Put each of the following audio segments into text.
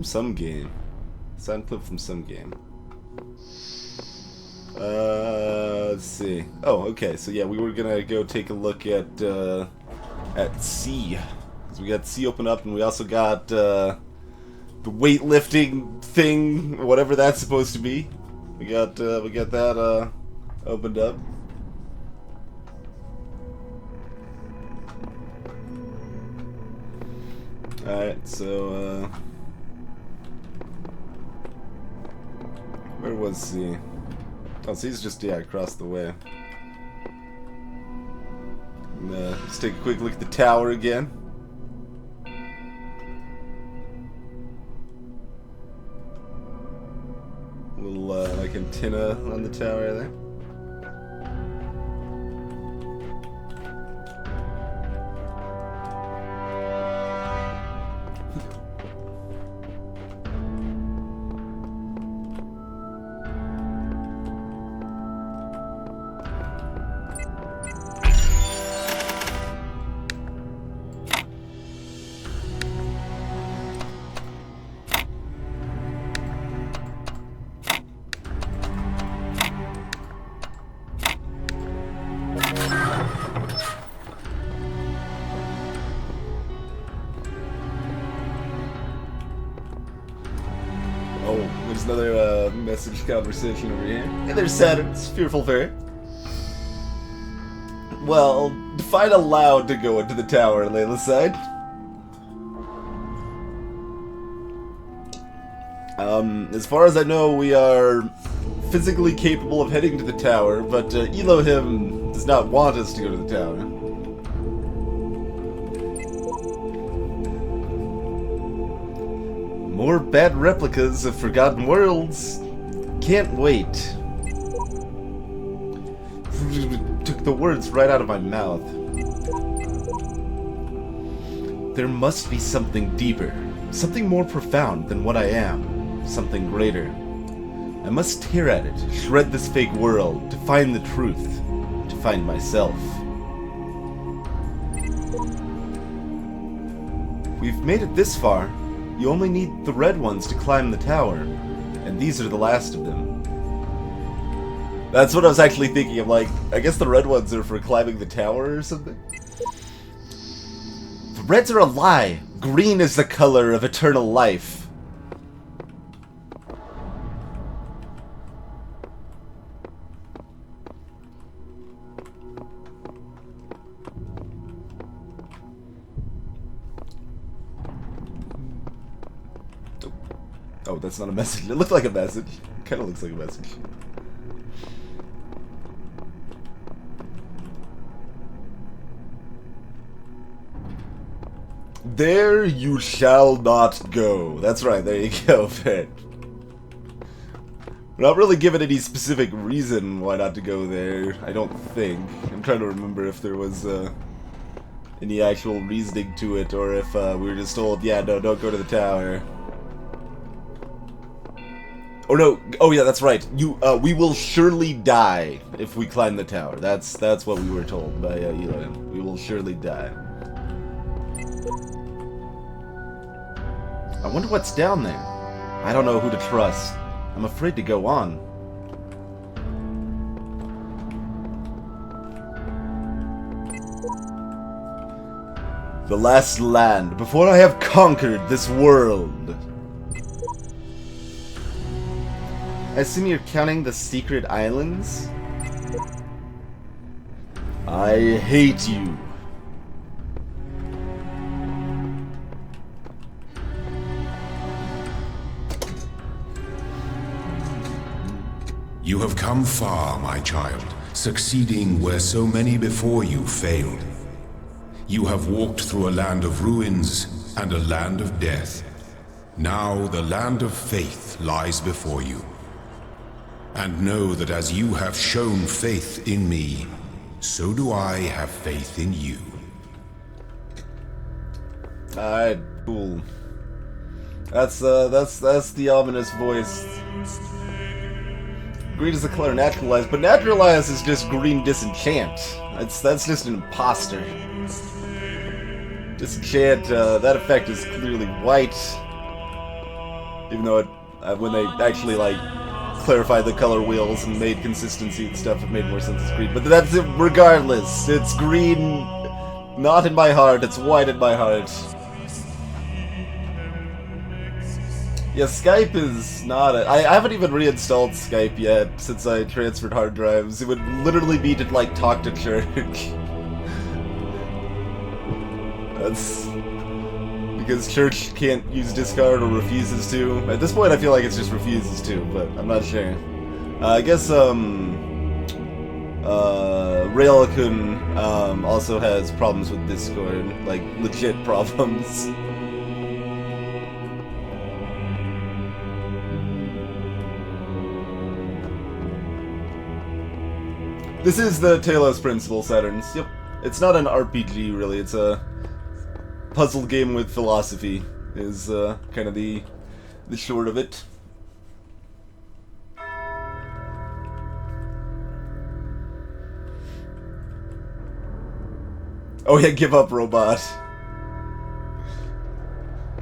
Some game. Sound clip from some game. Let's see. Oh, okay. So yeah, we were gonna go take a look at C. So we got C open up, and we also got the weightlifting thing, whatever that's supposed to be. We got that opened up. All right, so where was C? Oh, C's just across the way. And, let's take a quick look at the tower again. Little like antenna on the tower there. Oh, there's another message conversation over here. Hey there's Saturn, it's Fearful Fairy. Well, define allowed to go into the tower, Layla's side. As far as I know, we are physically capable of heading to the tower, but Elohim does not want us to go to the tower. More bad replicas of Forgotten Worlds. Can't wait. Took the words right out of my mouth. There must be something deeper, something more profound than what I am, something greater. I must tear at it, shred this fake world, to find the truth, to find myself. We've made it this far. You only need the red ones to climb the tower, and these are the last of them. That's what I was actually thinking. I'm like, I guess the red ones are for climbing the tower or something? The reds are a lie. Green is the color of eternal life. Oh, that's not a message. It looked like a message. It kind of looks like a message. There you shall not go. That's right, there you go, Fed. We're not really given any specific reason why not to go there, I don't think. I'm trying to remember if there was any actual reasoning to it, or if we were just told, yeah, no, don't go to the tower. Oh no! Oh yeah, that's right. We will surely die if we climb the tower. That's what we were told by Elohim. We will surely die. I wonder what's down there. I don't know who to trust. I'm afraid to go on. The last land before I have conquered this world. I assume you're counting the secret islands? I hate you. You have come far, my child, succeeding where so many before you failed. You have walked through a land of ruins and a land of death. Now the land of faith lies before you. And know that as you have shown faith in me, so do I have faith in you. Alright, cool. That's the ominous voice. Green is the color naturalize, but naturalize is just green disenchant. That's just an imposter. Disenchant, that effect is clearly white. Even though it, when they actually, like, clarified the color wheels and made consistency and stuff, it made more sense as green. But that's it regardless. It's green, not in my heart, it's white in my heart. Yeah, Skype is not I haven't even reinstalled Skype yet since I transferred hard drives. It would literally be to, like, talk to church. That's... because church can't use Discard or refuses to. At this point I feel like it's just refuses to, but I'm not sure. I guess, Railkun, also has problems with Discord. Like, legit problems. This is the Talos Principle, Saturns. Yep. It's not an RPG, really. It's a puzzle game with philosophy, is kind of the short of it. Oh yeah, give up, robot.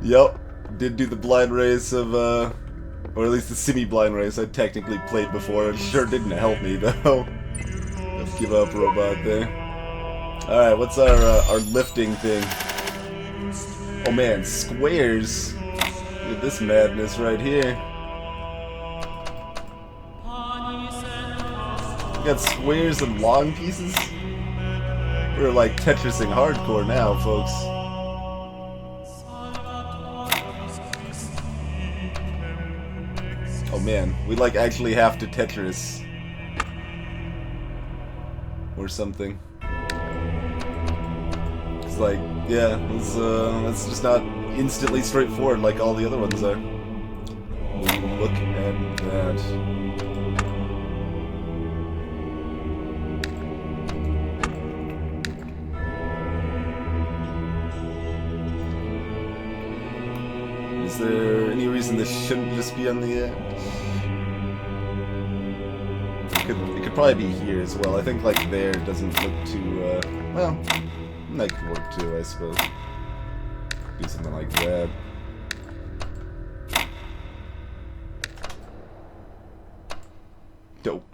Yep. Did do the blind race of, or at least the semi-blind race I technically played before. It sure didn't help me, though. Give up, robot there. Alright, what's our lifting thing? Oh man, squares. Look at this madness right here. We got squares and long pieces? We're like Tetrising hardcore now, folks. Oh man, we like actually have to Tetris. Or something. It's like, yeah, that's just not instantly straightforward like all the other ones are. Look at that. Is there any reason this shouldn't just be on the edge? It could probably be here as well. I think, like, there doesn't look too, well, that could work too, I suppose. Do something like that. Dope.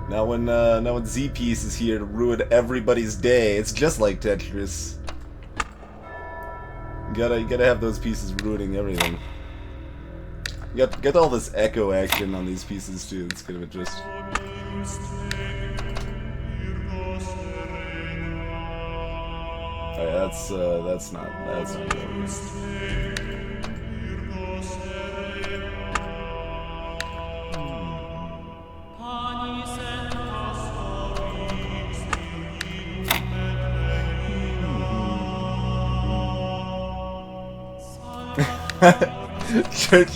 Now when Z-Piece is here to ruin everybody's day, it's just like Tetris. You gotta have those pieces ruining everything. Get all this echo action on these pieces too. It's kind of interesting. Oh yeah, that's not good. Church.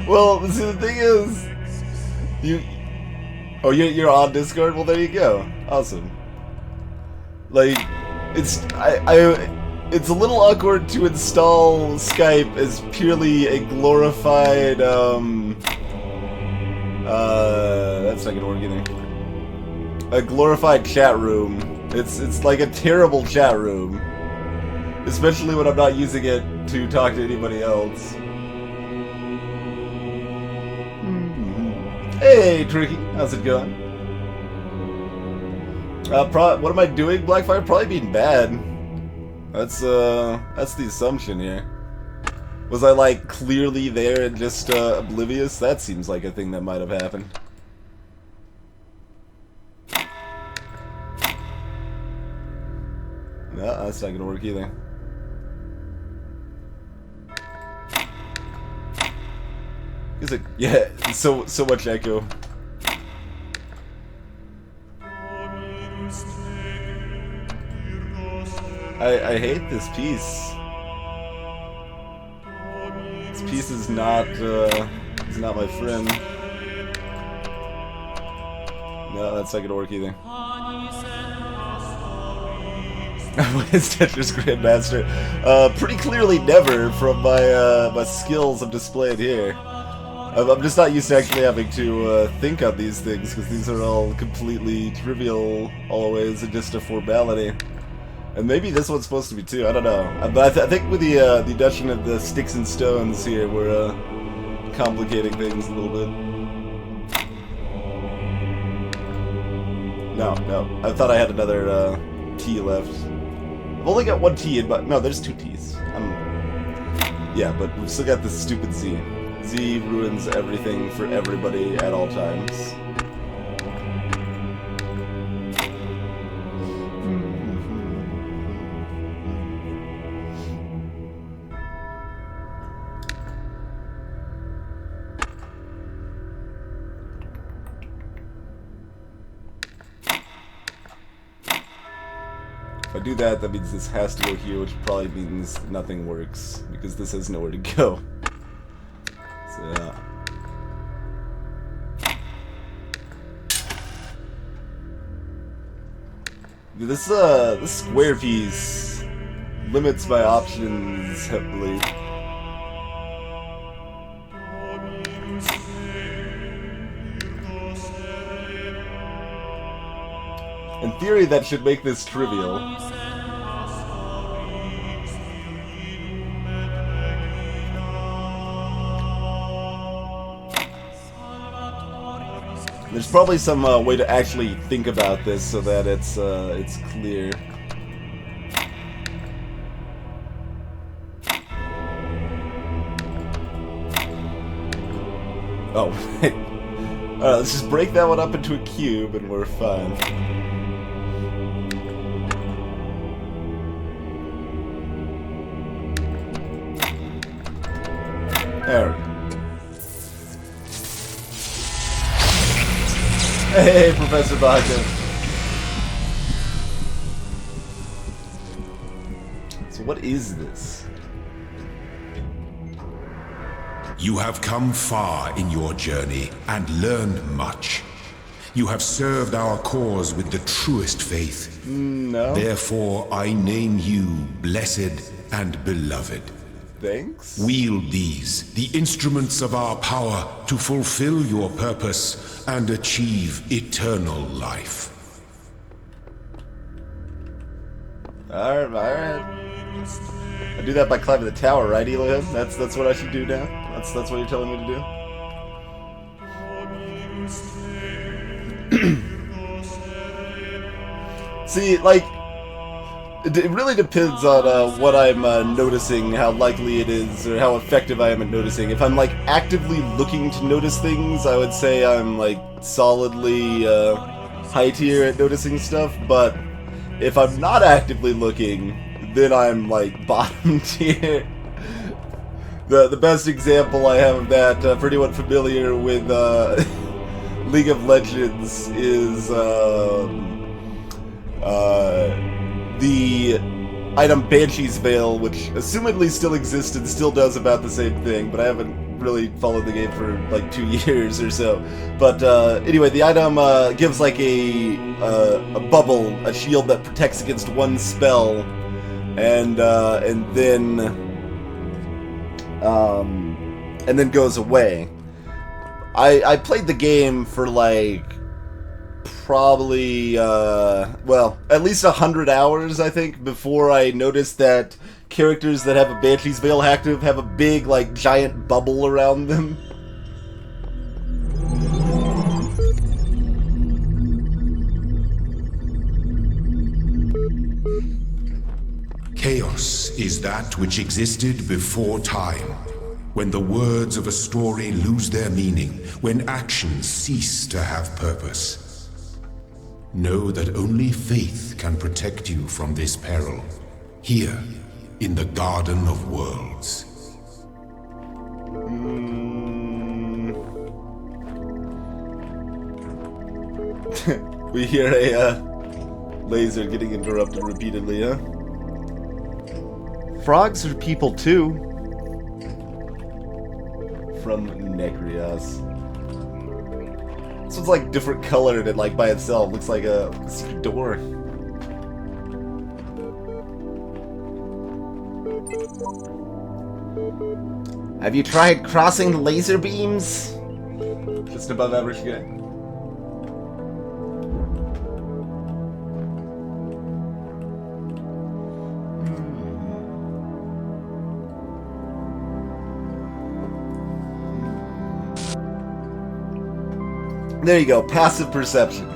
Well, see, the thing is, you're on Discord. Well, there you go. Awesome. Like, it's it's a little awkward to install Skype as purely a glorified that's not gonna work either. A glorified chat room. It's like a terrible chat room, especially when I'm not using it to talk to anybody else. Hey, Tricky, how's it going? What am I doing, Blackfire? Probably being bad. That's the assumption here. Was I, like, clearly there and just, oblivious? That seems like a thing that might have happened. No, that's not gonna work either. Is it? Yeah, so much echo. I hate this piece. This piece is not my friend. No, that's not gonna work either. What is Tetris Grandmaster? Pretty clearly never from my skills I'm displayed here. I'm just not used to actually having to think on these things, because these are all completely trivial always and just a formality. And maybe this one's supposed to be too. I don't know. But I think with the addition of the sticks and stones here, we're complicating things a little bit. No, no. I thought I had another T left. I've only got one T in, but no, there's two T's. Yeah, but we've still got this stupid Z. Z ruins everything for everybody at all times. If I do that, that means this has to go here, which probably means nothing works, because this has nowhere to go. So, yeah. This square piece limits my options heavily. In theory, that should make this trivial. There's probably some way to actually think about this so that it's clear. Oh, right. Alright, let's just break that one up into a cube and we're fine. There we go. Hey, Professor Baca. So what is this? You have come far in your journey and learned much. You have served our cause with the truest faith. No. Therefore, I name you blessed and beloved. Thanks. Wield these, the instruments of our power, to fulfill your purpose and achieve eternal life. Alright. I do that by climbing the tower, right, Elohim? That's what I should do now? That's what you're telling me to do? See, like, it really depends on what I'm noticing, how likely it is, or how effective I am at noticing. If I'm, like, actively looking to notice things, I would say I'm, like, solidly high tier at noticing stuff, but if I'm not actively looking, then I'm, like, bottom tier. The best example I have of that, for anyone familiar with League of Legends, is the item Banshee's Veil, which assumedly still exists and still does about the same thing, but I haven't really followed the game for like 2 years or so. But anyway, the item gives like a bubble, a shield that protects against one spell, and then goes away. I played the game for like probably well, at least 100 hours, I think, before I noticed that characters that have a Banshee's Veil active have a big, like, giant bubble around them. Chaos is that which existed before time, when the words of a story lose their meaning, when actions cease to have purpose. Know that only faith can protect you from this peril, here in the Garden of Worlds. We hear a laser getting interrupted repeatedly, huh? Frogs are people too. From Nekrios. This one's like different colored and like by itself. Looks like a secret door. Have you tried crossing the laser beams? Just above average guy. There you go. Passive perception.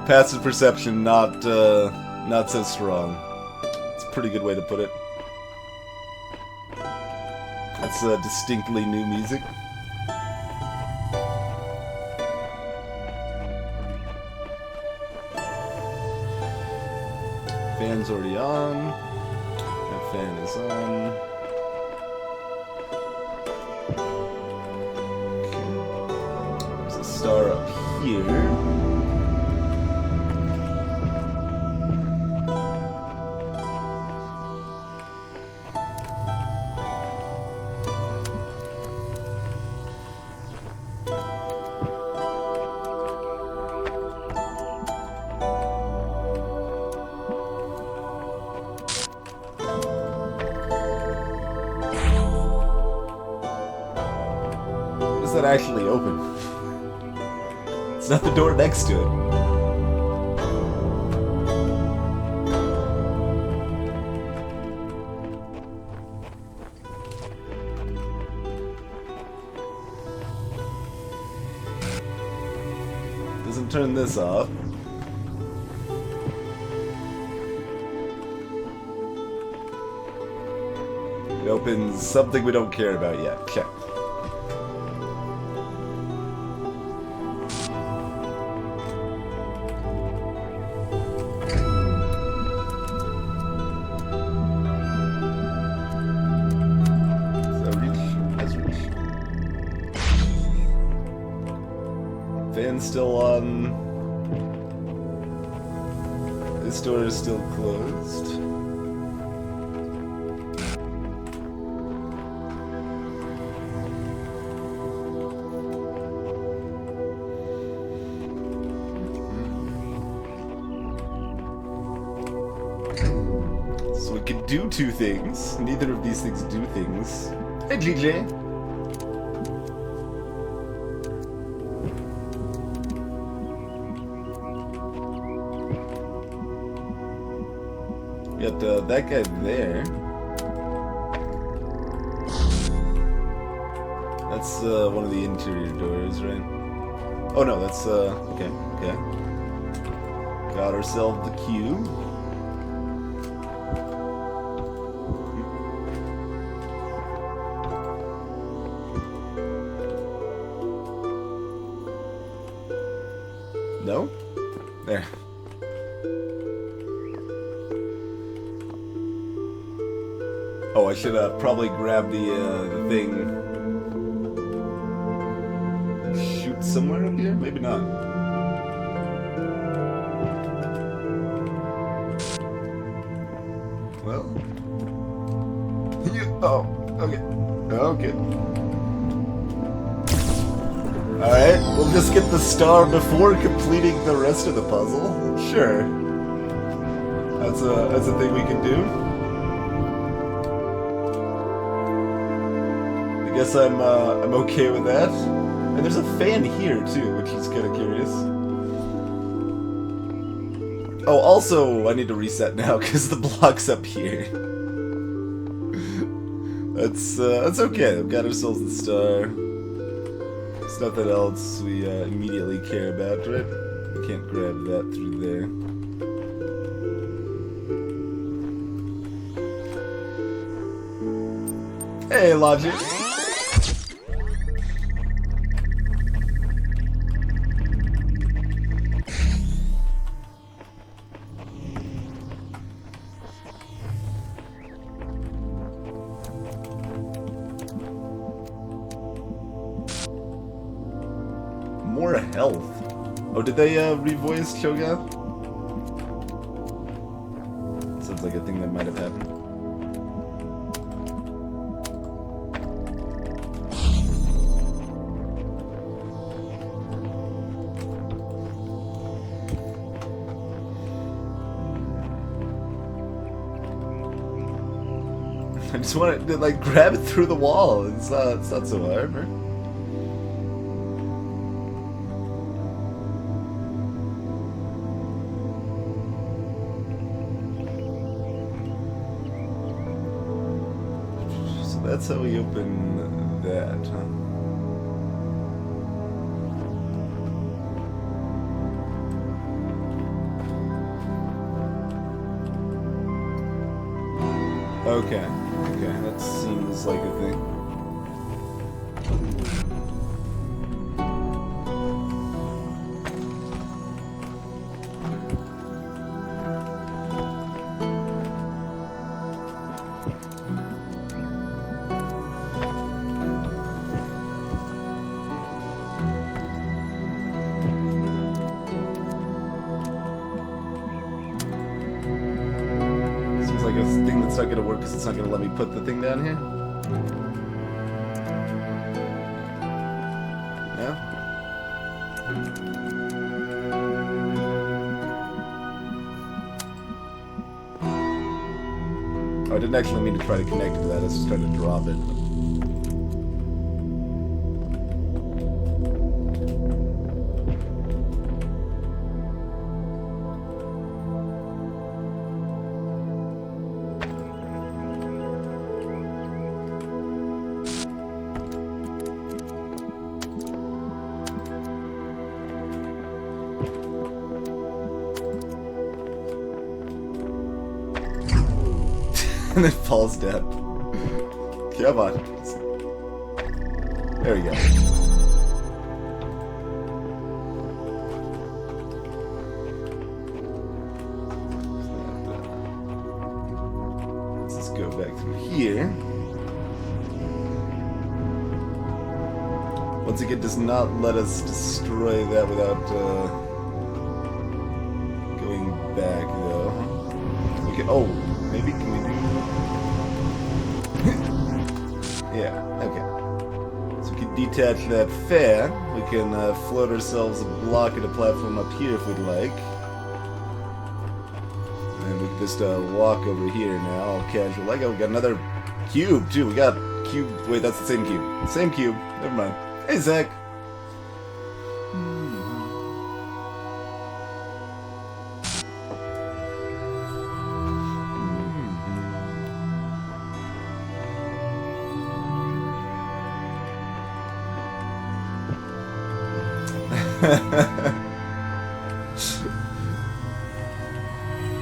Passive perception, not so strong. It's a pretty good way to put it. That's distinctly new music. Fan's already on. That fan is on. Okay. There's a star up here. That actually open? It's not the door next to it. Doesn't turn this off. It opens something we don't care about yet. Check. Fan's still on. This door is still closed. So we could do two things. Neither of these things do things. Hey, GJ. Got that guy there. That's one of the interior doors, right? Oh no, that's okay, okay. Got ourselves the cube. No? There. Oh, I should probably grab the thing. Shoot somewhere up here? Maybe not. Well. Oh, okay. Okay. Alright, we'll just get the star before completing the rest of the puzzle. Sure. That's a thing we can do. I guess I'm okay with that. And there's a fan here too, which is kind of curious. Oh, also, I need to reset now because the block's up here. That's okay. We've got ourselves the star. There's nothing else we immediately care about, right? We can't grab that through there. Hey, Logic. More health. Oh, did they revoice Cho'Gath? Sounds like a thing that might have happened. I just want to like grab it through the wall. It's not so hard, right? That's how we open that, huh? Okay. Okay, that seems like a thing. Seems like a thing that's not gonna work because it's not gonna let me put the thing down here. No? Oh, I didn't actually mean to try to connect it to that, I was just trying to drop it. And then falls down. Come on. There we go. Let's just go back through here. Once again, does not let us destroy that without going back, though. Okay. Oh, maybe can we do? Yeah, okay. So we can detach that fan. We can float ourselves a block at a platform up here if we'd like. And we can just walk over here now, all casual. Like, oh, we got another cube, too. We got cube. Wait, that's the same cube. Same cube. Never mind. Hey, Zach.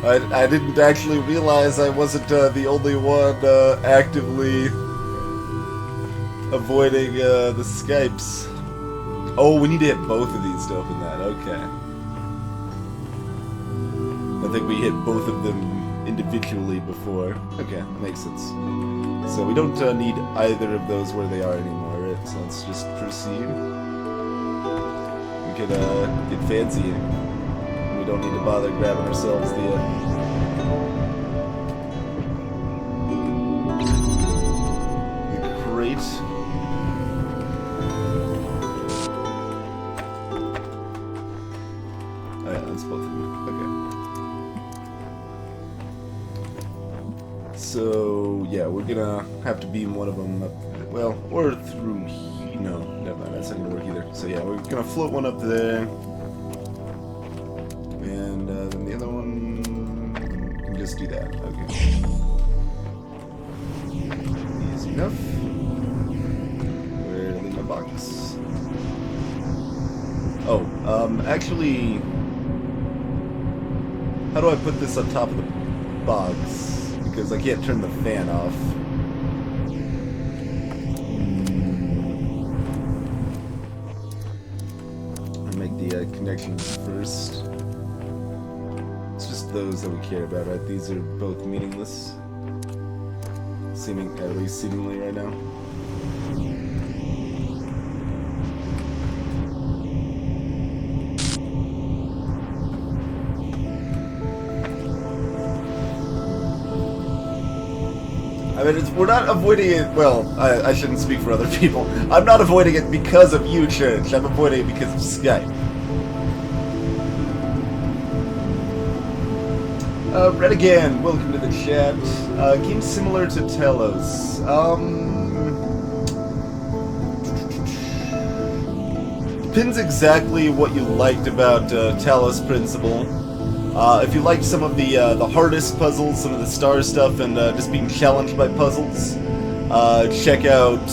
I didn't actually realize I wasn't the only one actively avoiding the Skypes. Oh, we need to hit both of these to open that. Okay. I think we hit both of them individually before. Okay, that makes sense. So we don't need either of those where they are anymore, right? So let's just proceed. We could get fancy here. We don't need to bother grabbing ourselves the crate. Oh yeah, that's both of them. Okay. So yeah, we're gonna have to beam one of them up. Well, or through here. No, never mind. That's not gonna work either. So yeah, we're gonna float one up there. And then the other one, we can just do that. Okay. Easy enough. Where to leave my box? Oh, actually, how do I put this on top of the box? Because I can't turn the fan off. I'll make the connections first. Those that we care about, right? These are both meaningless. At least seemingly right now. I mean, we're not avoiding it, well, I shouldn't speak for other people. I'm not avoiding it because of you, Church. I'm avoiding it because of Skype. Red again, welcome to the chat. Game similar to Talos. Depends exactly what you liked about Talos Principle. If you liked some of the hardest puzzles, some of the star stuff, and just being challenged by puzzles, check out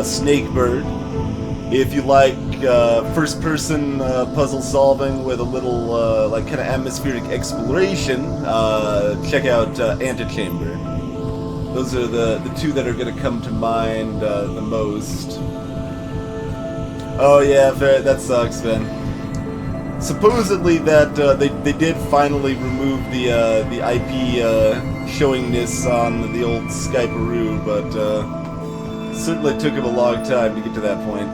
Snakebird. If you like first-person puzzle solving with a little like kind of atmospheric exploration, check out Antechamber. Those are the two that are going to come to mind the most. Oh yeah, that sucks, Ben. Supposedly that they did finally remove the IP showingness on the old Skypearoo, but certainly took him a long time to get to that point.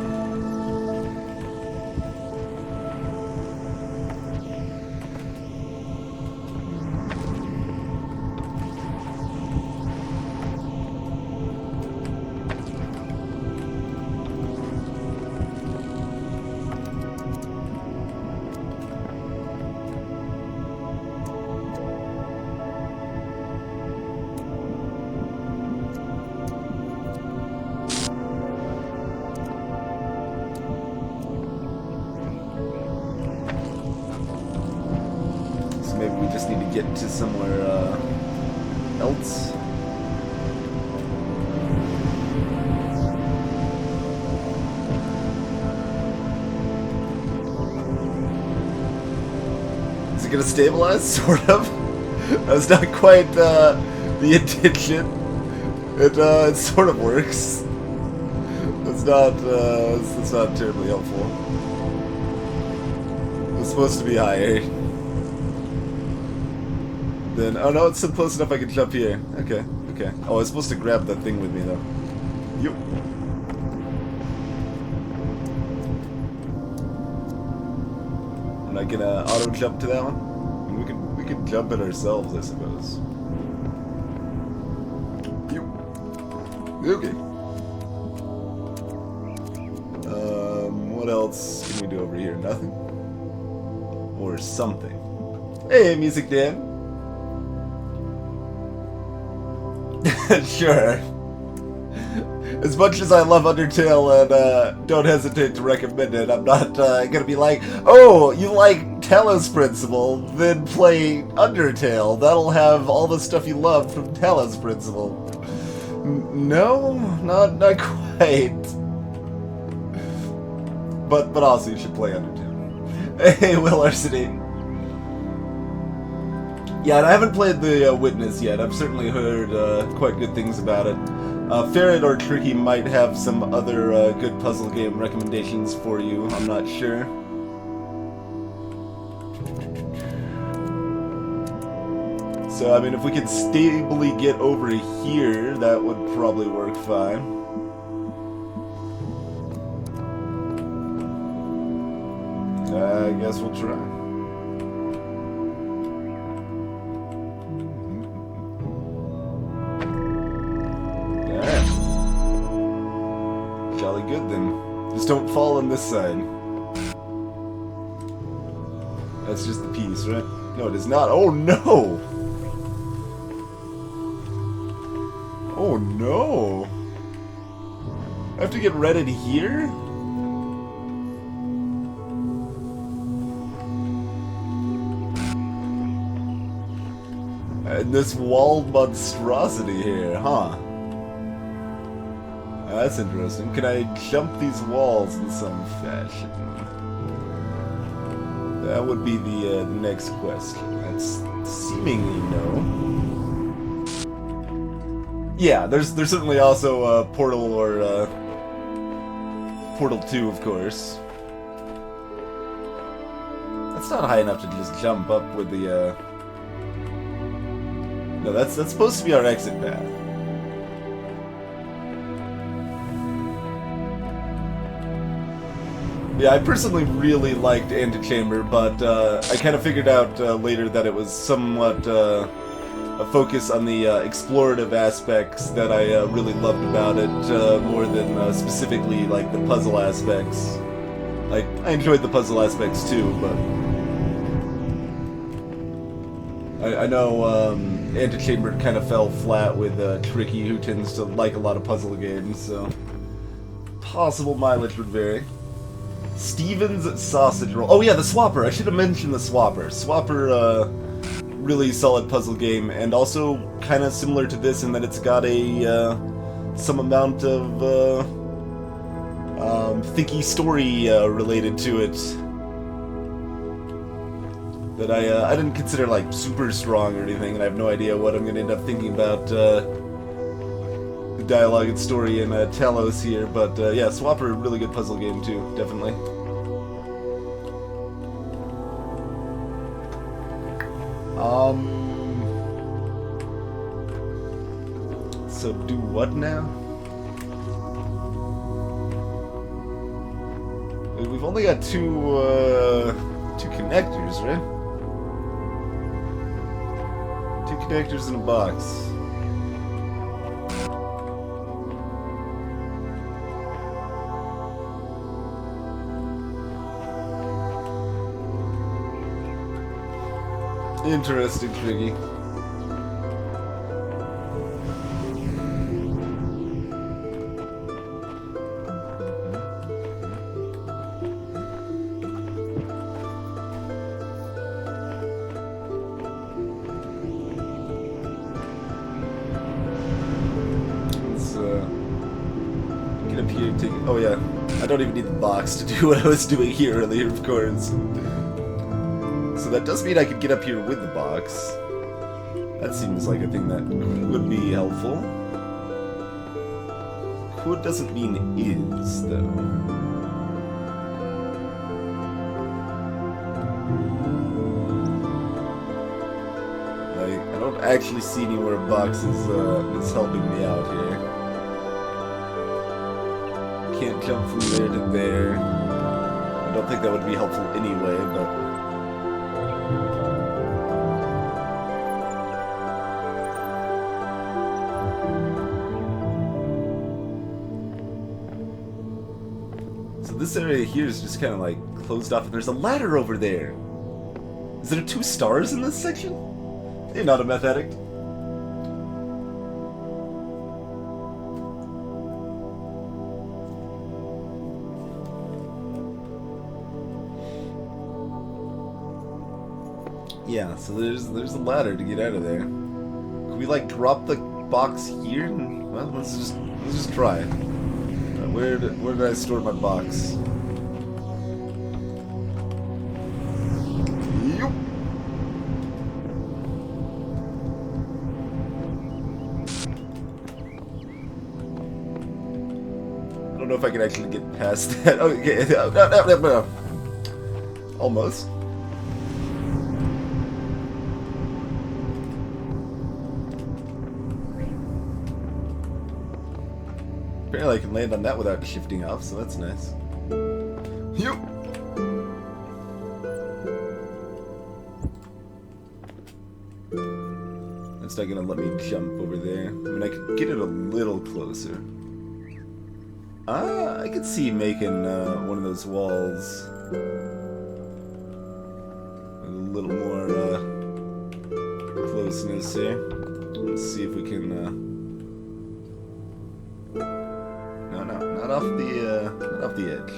Maybe we just need to get to somewhere else. Is it gonna stabilize? Sort of. That's not quite the intention. It sort of works. It's not terribly helpful. It's supposed to be higher. Then, oh no, it's still close enough I can jump here. Okay, okay. Oh, I was supposed to grab that thing with me though. Yup. Am I gonna auto jump to that one? I mean, we could jump it ourselves, I suppose. Yup. Okay. What else can we do over here? Nothing? Or something. Hey, Music Dan. Sure. As much as I love Undertale and don't hesitate to recommend it, I'm not gonna be like, oh, you like Talos Principle, then play Undertale. That'll have all the stuff you love from Talos Principle. No, not quite. But also you should play Undertale. Hey, Will Arseny. Yeah, and I haven't played the Witness yet. I've certainly heard quite good things about it. Ferret or Tricky might have some other good puzzle game recommendations for you. I'm not sure. So, I mean, if we could stably get over here, that would probably work fine. I guess we'll try. Jolly good then. Just don't fall on this side. That's just the piece, right? No, it is not. Oh no! Oh no! I have to get redded here? And this walled monstrosity here, huh? That's interesting. Can I jump these walls in some fashion? That would be the next question. That's seemingly no. Yeah, there's certainly also Portal or Portal 2, of course. That's not high enough to just jump up with the. No, that's supposed to be our exit path. Yeah, I personally really liked Antechamber, but I kind of figured out later that it was somewhat a focus on the explorative aspects that I really loved about it, more than specifically like the puzzle aspects. Like, I enjoyed the puzzle aspects too, but I know Antechamber kind of fell flat with Tricky, who tends to like a lot of puzzle games, so possible mileage would vary. Steven's Sausage Roll. Oh yeah, the Swapper. I should have mentioned the Swapper. Swapper, really solid puzzle game, and also kind of similar to this in that it's got a some amount of thinky story related to it that I didn't consider like super strong or anything, and I have no idea what I'm gonna end up thinking about dialogue and story in Talos here, but yeah, Swapper, really good puzzle game too, definitely. So do what now? We've only got two connectors, right? Two connectors in a box. Interesting, Triggy. Get up here and take it. Oh yeah, I don't even need the box to do what I was doing here earlier, of course. So that does mean I could get up here with the box. That seems like a thing that would be helpful. Could doesn't mean is, though. Like, I don't actually see anywhere a box is helping me out here. Can't jump from there to there. I don't think that would be helpful anyway, but... So this area here is just kind of like closed off, and there's a ladder over there. Is there 2 stars in this section? You're not a meth addict. Yeah, so there's a ladder to get out of there. Can we like drop the box here? And, well, let's just try. Where did I store my box? Yup. I don't know if I can actually get past that. Okay, no. Almost. Apparently I can land on that without shifting off, so that's nice. Yup. It's not gonna let me jump over there. I mean, I could get it a little closer. Ah, I could see making one of those walls with a little more closeness here. Let's see if we can. No, not off the edge.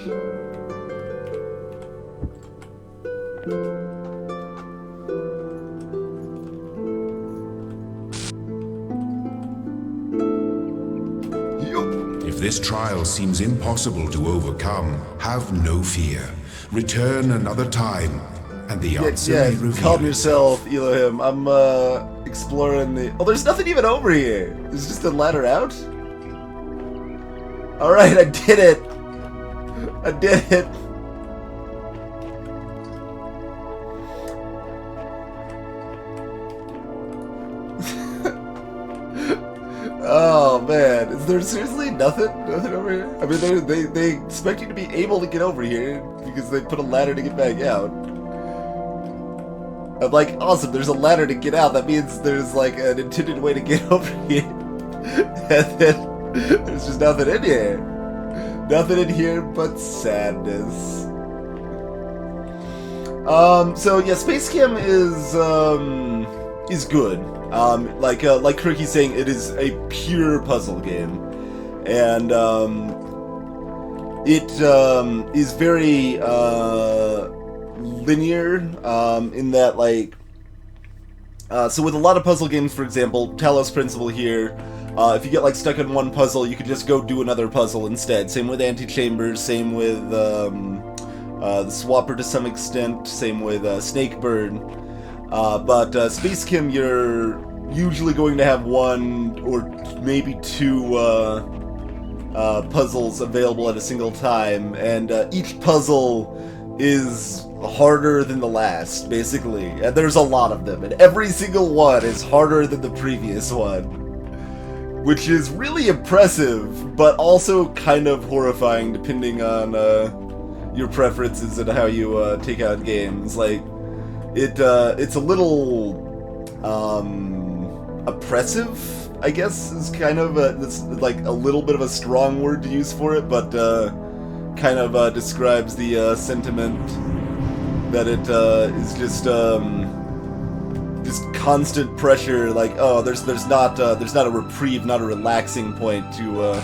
If this trial seems impossible to overcome, have no fear. Return another time, and the answer may reveal. Calm yourself, Elohim. I'm exploring the. Oh, there's nothing even over here. There's just a ladder out. All right, I did it. I did it. Oh man, is there seriously nothing over here? I mean, they expect you to be able to get over here because they put a ladder to get back out. I'm like, awesome, there's a ladder to get out. That means there's like an intended way to get over here. And then there's just nothing in here. Nothing in here but sadness. So yeah, Space Cam is good. Like Kirky's saying, it is a pure puzzle game, and it is very linear in that, like, so with a lot of puzzle games, for example, Talos Principle here, if you get like stuck in one puzzle, you can just go do another puzzle instead. Same with Antichambers, same with the Swapper to some extent, same with Snakebird. But Space Kim, you're usually going to have one or maybe 2 puzzles available at a single time, and each puzzle is harder than the last, basically. And there's a lot of them, and every single one is harder than the previous one. Which is really impressive, but also kind of horrifying depending on your preferences and how you take on games. Like, it's a little oppressive, I guess, is kind of it's like a little bit of a strong word to use for it, but kind of describes the sentiment that it is just constant pressure. Like, oh, there's not a reprieve, not a relaxing point to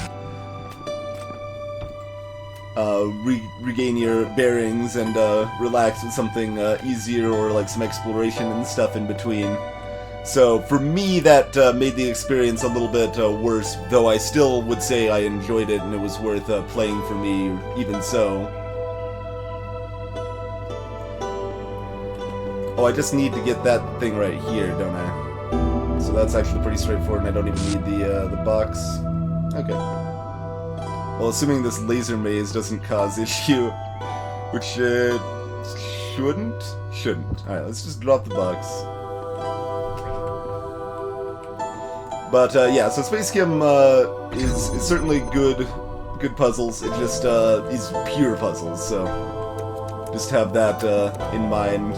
regain your bearings and relax with something easier, or like some exploration and stuff in between. So for me, that made the experience a little bit worse, though I still would say I enjoyed it and it was worth playing for me, even so. Oh, I just need to get that thing right here, don't I? So that's actually pretty straightforward, and I don't even need the box. Okay. Well, assuming this laser maze doesn't cause issue, which it shouldn't. Alright, let's just drop the box. But yeah, so Space Kim is certainly good puzzles. It just is pure puzzles, so just have that in mind.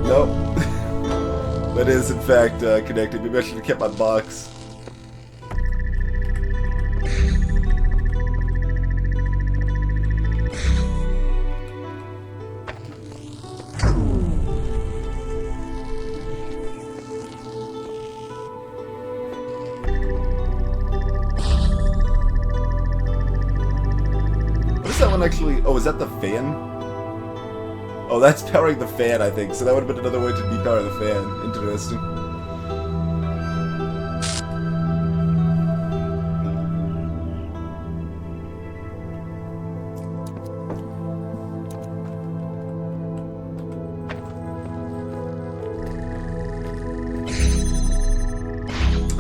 Nope. That is in fact connected. Maybe I should have kept my box. Actually, oh, is that the fan? Oh, that's powering the fan, I think. So that would have been another way to depower the fan. Interesting.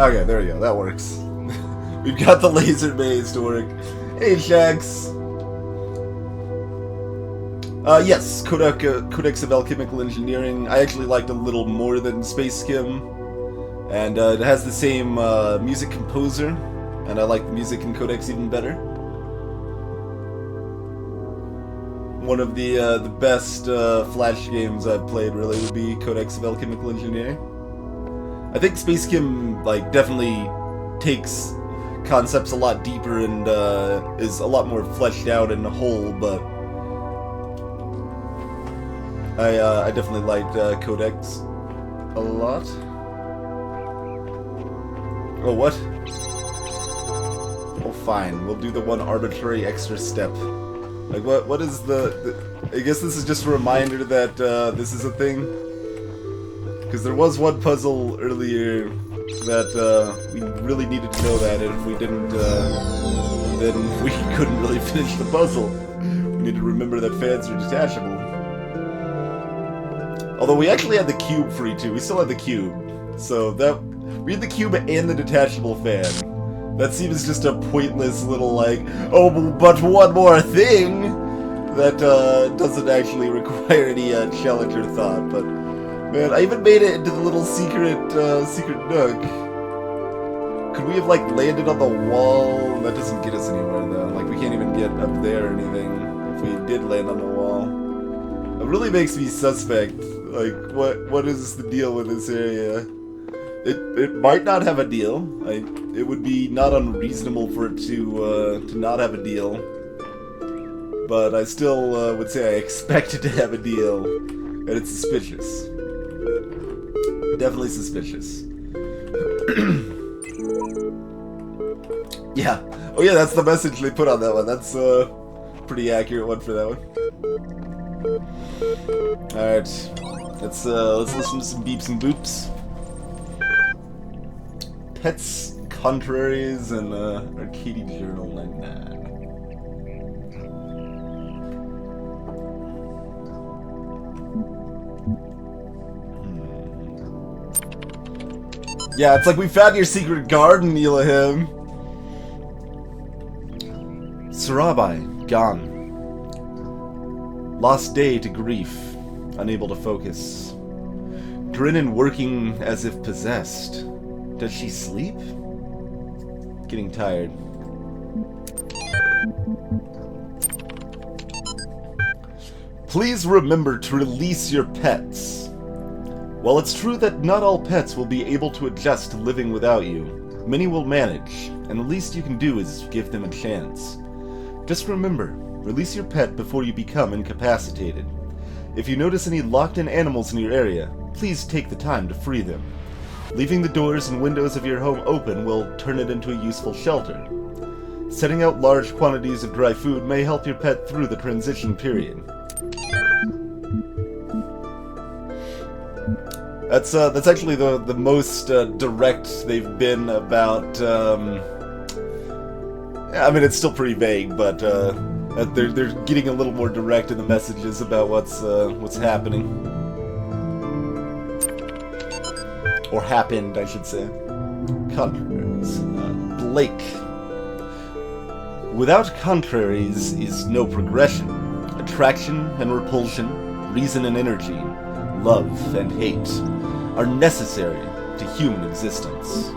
Okay, there we go. That works. We've got the laser maze to work. Hey, Shax. Yes, Codex of Alchemical Engineering. I actually liked a little more than Space Kim, and it has the same music composer, and I like the music in Codex even better. One of the best Flash games I've played really would be Codex of Alchemical Engineering. I think Space Kim definitely takes concepts a lot deeper and is a lot more fleshed out and whole, but I definitely liked Codex a lot. Oh, what? Oh, fine. We'll do the one arbitrary extra step. Like, what is the I guess this is just a reminder that this is a thing. Because there was one puzzle earlier that we really needed to know that, and if we didn't, then we couldn't really finish the puzzle. We need to remember that fans are detachable. Although we actually had the cube free too. We still had the cube. So that we had the cube and the detachable fan. That seems just a pointless little like, oh, but one more thing that doesn't actually require any challenge or thought. But man, I even made it into the little secret nook. Could we have like landed on the wall? That doesn't get us anywhere though. Like we can't even get up there or anything if we did land on the wall. It really makes me suspect. Like, what is the deal with this area? It might not have a deal. It would be not unreasonable for it to not have a deal. But I still would say I expect it to have a deal, and it's suspicious. Definitely suspicious. Yeah. Oh yeah, that's the message they put on that one. That's a pretty accurate one for that one. Alright. Let's listen to some beeps and boops. Pets, Contraries, and Arcady Journal 99. Yeah, it's like we found your secret garden, Elahim. Sarabai, gone. Lost day to grief, unable to focus. Drinnen working as if possessed. Does she sleep? Getting tired. Please remember to release your pets. While it's true that not all pets will be able to adjust to living without you, many will manage, and the least you can do is give them a chance. Just remember, release your pet before you become incapacitated. If you notice any locked-in animals in your area, please take the time to free them. Leaving the doors and windows of your home open will turn it into a useful shelter. Setting out large quantities of dry food may help your pet through the transition period. That's actually the most direct they've been about. I mean, it's still pretty vague, but they're getting a little more direct in the messages about what's happening, or happened, I should say. Contraries. Blake. Without contraries is no progression. Attraction and repulsion, reason and energy, love and hate are necessary to human existence.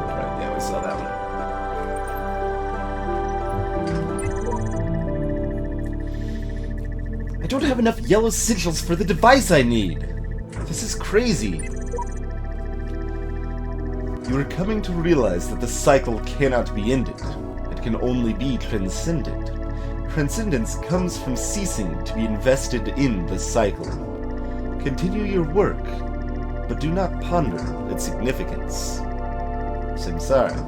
Right, yeah, we saw that one. I don't have enough yellow sigils for the device I need. This is crazy. You are coming to realize that the cycle cannot be ended. It can only be transcended. Transcendence comes from ceasing to be invested in the cycle. Continue your work, but do not ponder its significance. Samsara.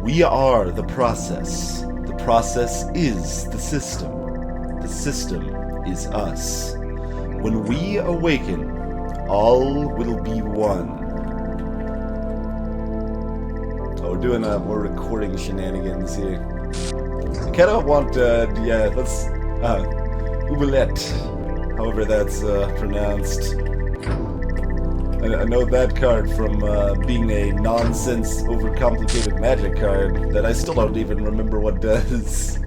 We are the process. The process is the system. The system is us. When we awaken, all will be one. Oh, we're doing more recording shenanigans here. I kind of want, yeah, let's, Oubliette, however that's pronounced. I know that card from being a nonsense, overcomplicated magic card that I still don't even remember what does.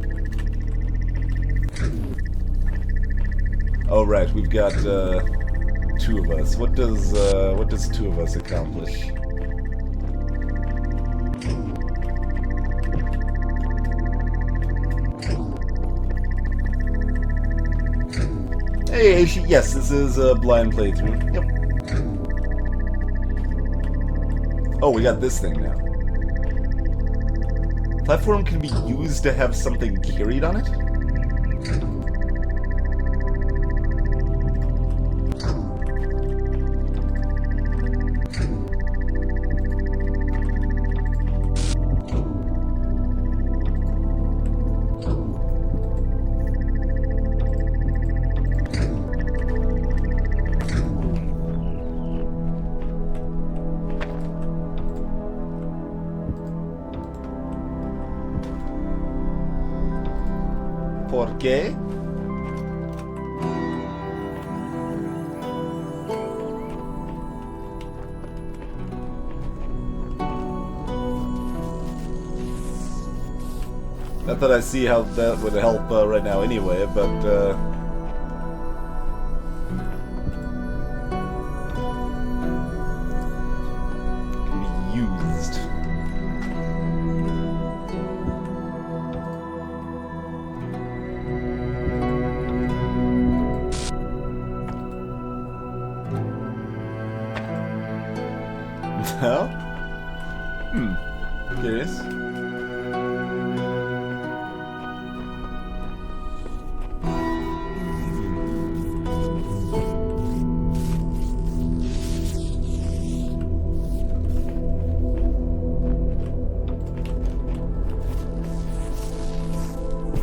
Oh right, we've got two of us. What does two of us accomplish? Hey, yes, this is a blind playthrough. Yep. Oh, we got this thing now. Platform can be used to have something carried on it? ¿Por qué? Not that I see how that would help right now anyway, but can be used. No? Curious.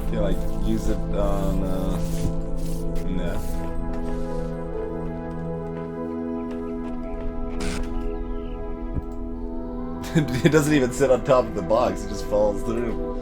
Can I, like, use it on, no. It doesn't even sit on top of the box, it just falls through.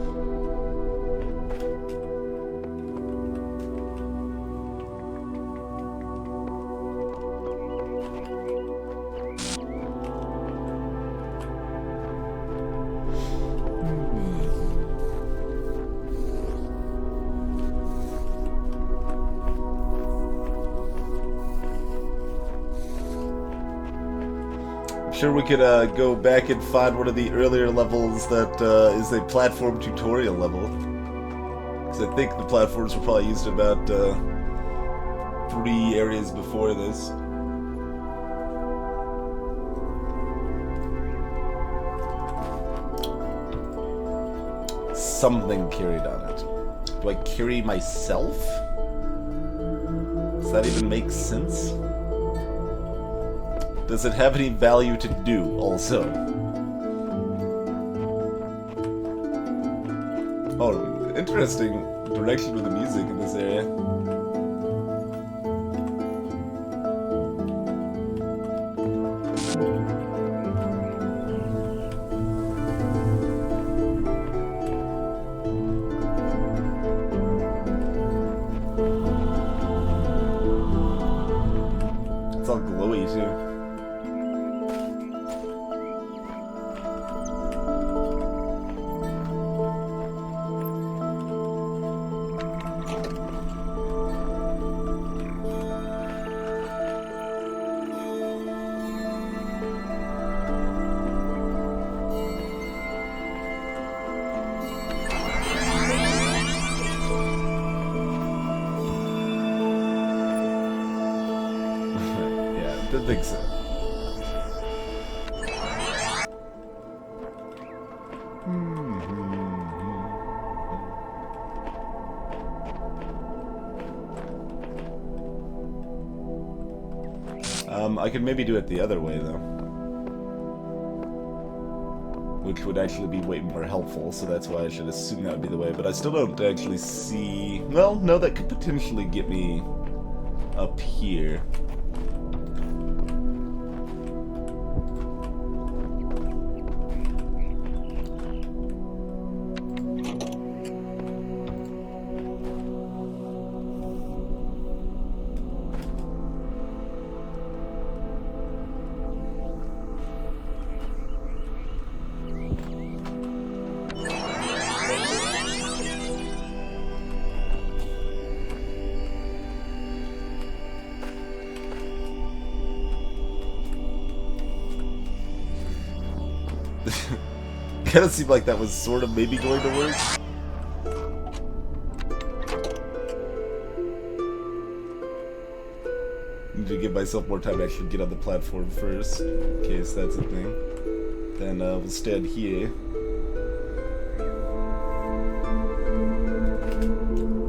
Sure, we could go back and find one of the earlier levels that is a platform tutorial level. Because I think the platforms were probably used about 3 areas before this. Something carried on it. Do I carry myself? Does that even make sense? Does it have any value to do, also? Oh, interesting direction with the music in this area. It's all glowy, too. Didn't think so. I could maybe do it the other way, though. Which would actually be way more helpful, so that's why I should assume that would be the way. But I still don't actually see... Well, no, that could potentially get me up here. Kind of seemed like that was sort of maybe going to work. Need to give myself more time to actually get on the platform first, in case that's a thing. Then we'll stand here.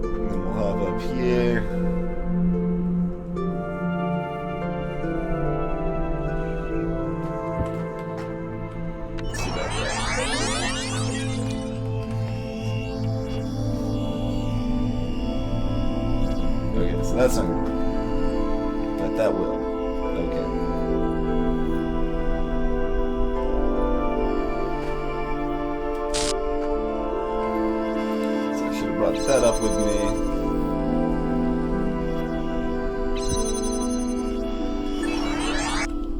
And then we'll hop up here. So that's not good. But that will. Okay. So I should have brought that up with me.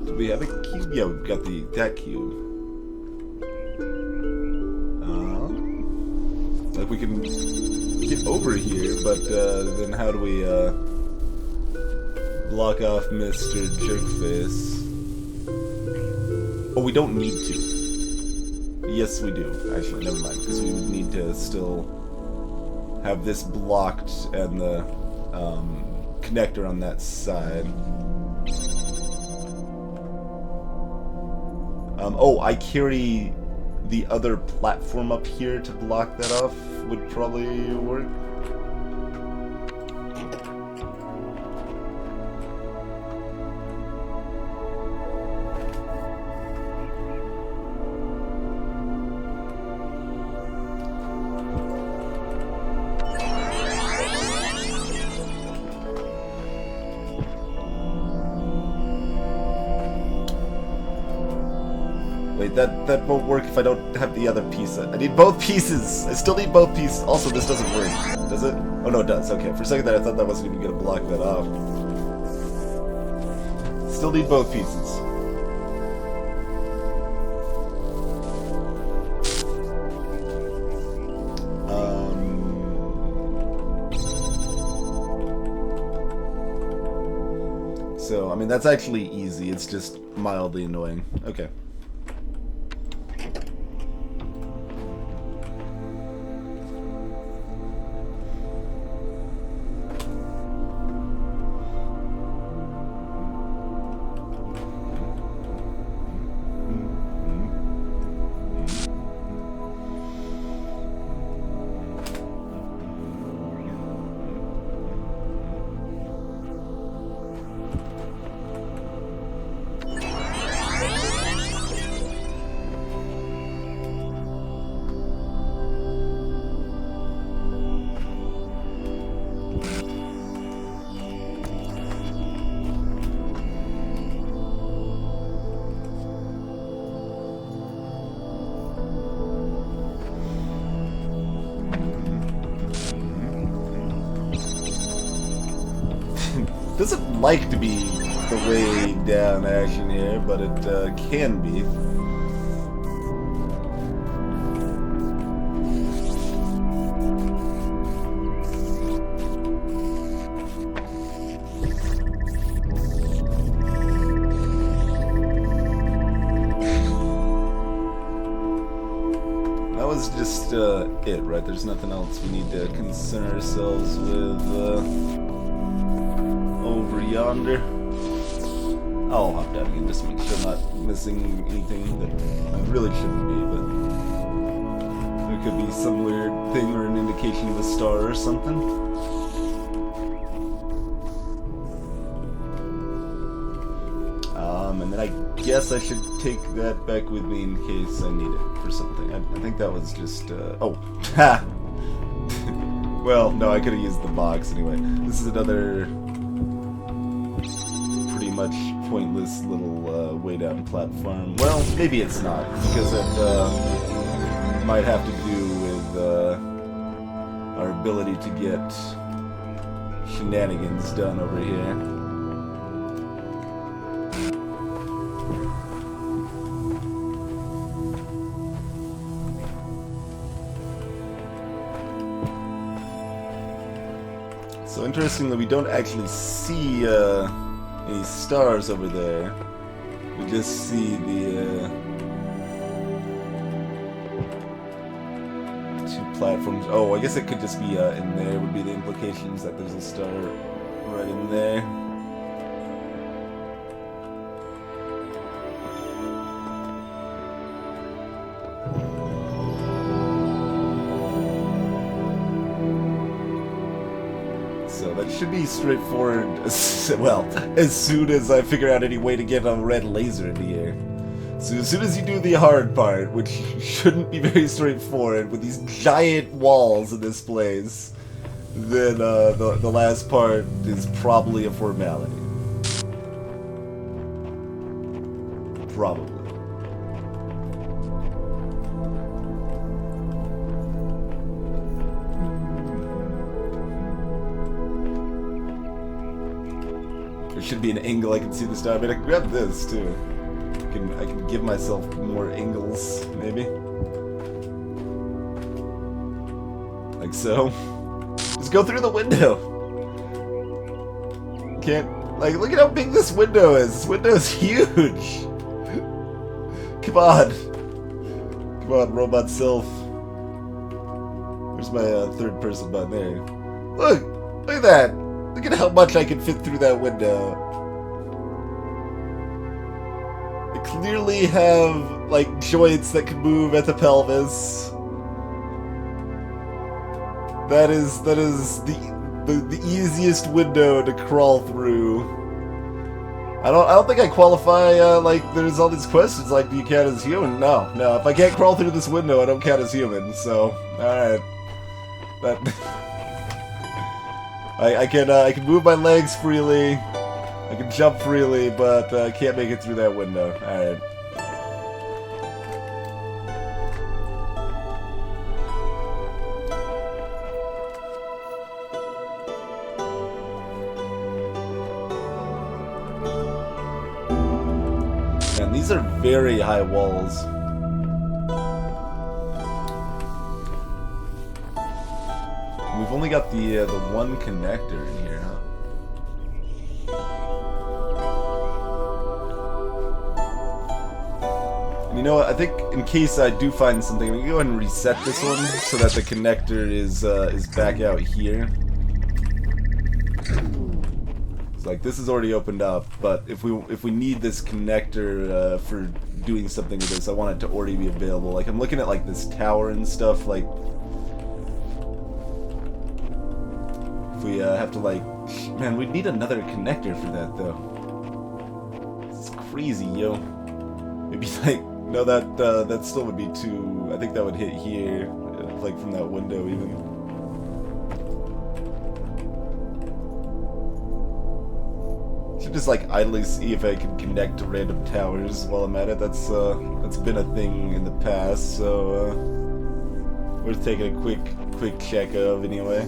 Do we have a cube? Yeah, we've got that cube. Like we can get over here, but then how do we block off Mr. Jerkface? Oh, we don't need to. Yes, we do. Actually, never mind, because we would need to still have this blocked and the connector on that side. Oh, I carry the other platform up here to block that off would probably work. Wait, Wait, that won't work if I don't have the other piece. I need both pieces! I still need both pieces. Also, this doesn't work. Does it? Oh, no, it does. Okay, for a second there, I thought that wasn't even going to block that off. Still need both pieces. So, I mean, that's actually easy. It's just mildly annoying. Okay. Doesn't like to be the way down action here, but it can be. That was just it, right? There's nothing else we need to concern ourselves with. Over yonder. I'll hop down again just to make sure I'm not missing anything that I really shouldn't be, but there could be some weird thing or an indication of a star or something. And then I guess I should take that back with me in case I need it for something. I think that was just, oh, ha! Well, no, I could have used the box anyway. This is another much pointless little way down platform. Well, maybe it's not, because it might have to do with our ability to get shenanigans done over here. So interestingly, we don't actually see any stars over there. We just see the two platforms. Oh, I guess it could just be in there would be the implications that there's a star right in there. So that should be straightforward, well, as soon as I figure out any way to get a red laser in the air. So as soon as you do the hard part, which shouldn't be very straightforward, with these giant walls in this place, then the last part is probably a formality. Probably. There should be an angle I can see the star. I mean, I can grab this too. I can give myself more angles, maybe. Like so. Just go through the window. Can't, like, look at how big this window is. This window is huge. Come on. Come on, robot self. Where's my third person button there? Look at that. Look at how much I can fit through that window. I clearly have, like, joints that can move at the pelvis. That is the easiest window to crawl through. I don't think I qualify, like, there's all these questions, like, do you count as human? No, if I can't crawl through this window, I don't count as human, so, alright. I can move my legs freely, I can jump freely, but I can't make it through that window. Alright. These are very high walls. We've only got the one connector in here, huh? And you know what? I think in case I do find something, we can go ahead and reset this one so that the connector is back out here. It's like this is already opened up, but if we need this connector for doing something with this, I want it to already be available. Like I'm looking at like this tower and stuff. Like if we have to like, man, we'd need another connector for that though. It's crazy, yo. Maybe like. No, that still would be too. I think that would hit here, like from that window even. Should just like idly see if I can connect to random towers while I'm at it. That's been a thing in the past, so worth taking a quick check of anyway.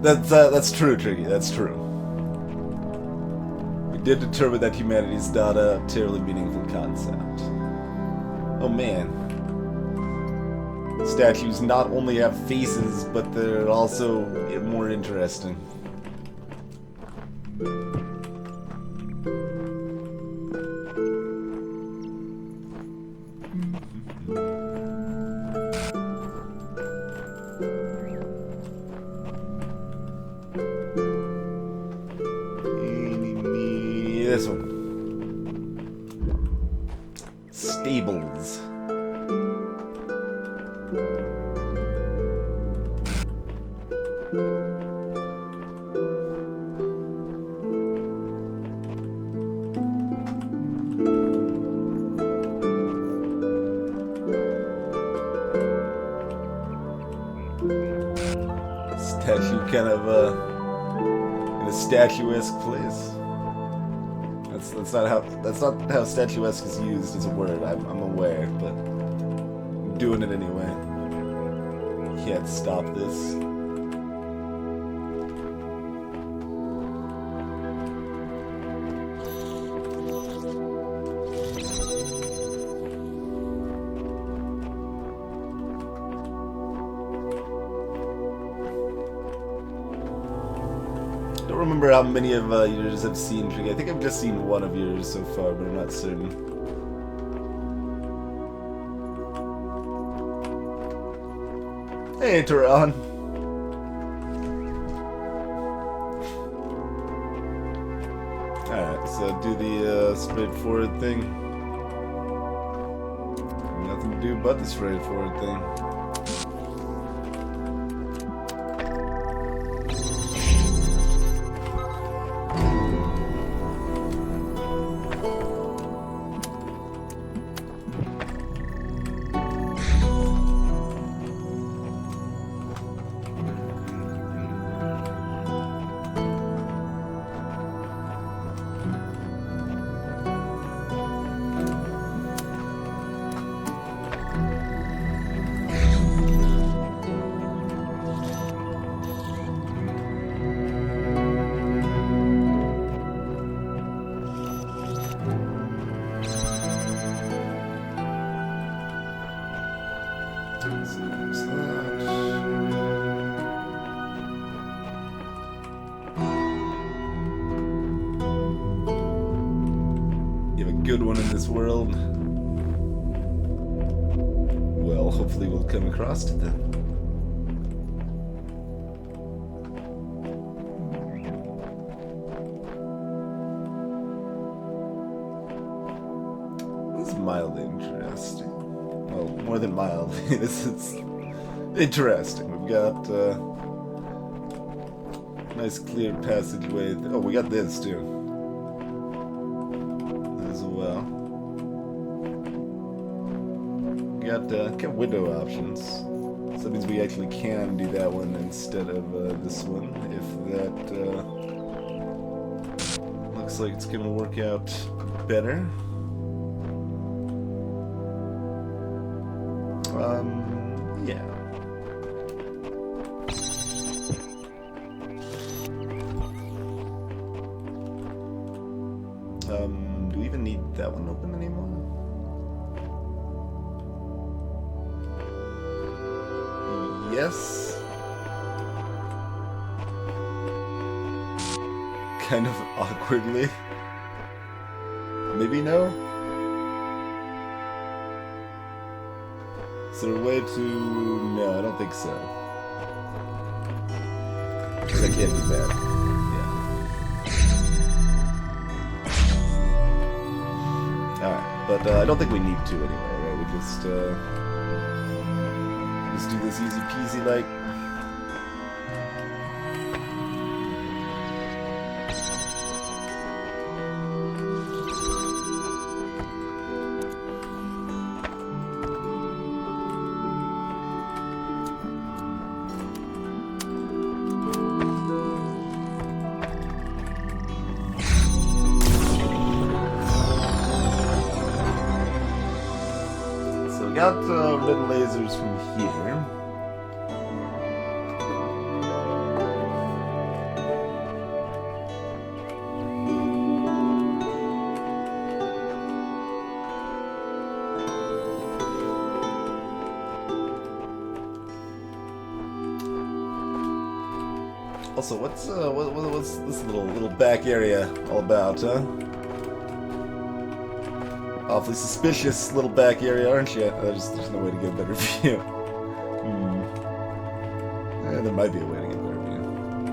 That's true, Tricky. That's true. We did determine that humanity is not a terribly meaningful concept. Oh man. Statues not only have faces, but they're also more interesting. This one. Stables. Statue kind of in a statuesque place. That's not how statuesque is used as a word. I'm aware, but I'm doing it anyway. Can't stop this. I don't remember how many of yours I've seen, Tricky. I think I've just seen one of yours so far, but I'm not certain. Hey, Tehran. Alright, so do the straightforward thing. Nothing to do but the straightforward thing. You have a good one in this world. Well, hopefully we'll come across it then. This is mildly interesting. Well, more than mild. It's interesting. We've got nice clear passageway. Oh, we got this too. As well. Got window options. So that means we actually can do that one instead of this one. If that looks like it's gonna work out better. Yeah. Do we even need that one open anymore? Yes. Kind of awkwardly. Maybe no? Is there a way to... No, I don't think so. 'Cause I can't do that. Yeah. Alright, but I don't think we need to anyway, right? We just do this easy peasy like... Got red lasers from here. Also, what's this little back area all about, huh? Awfully suspicious little back area, aren't you? There's no way to get a better view. There might be a way to get a better view.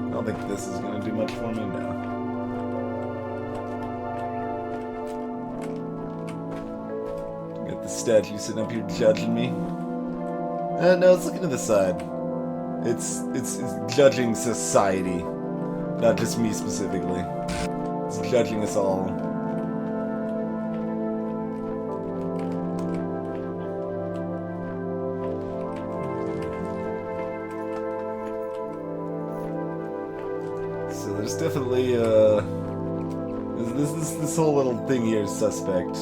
I don't think this is going to do much for me now. Got the statue sitting up here judging me. No, it's looking to the side. It's judging society, not just me specifically. It's judging us all. So there's definitely this whole little thing here is suspect.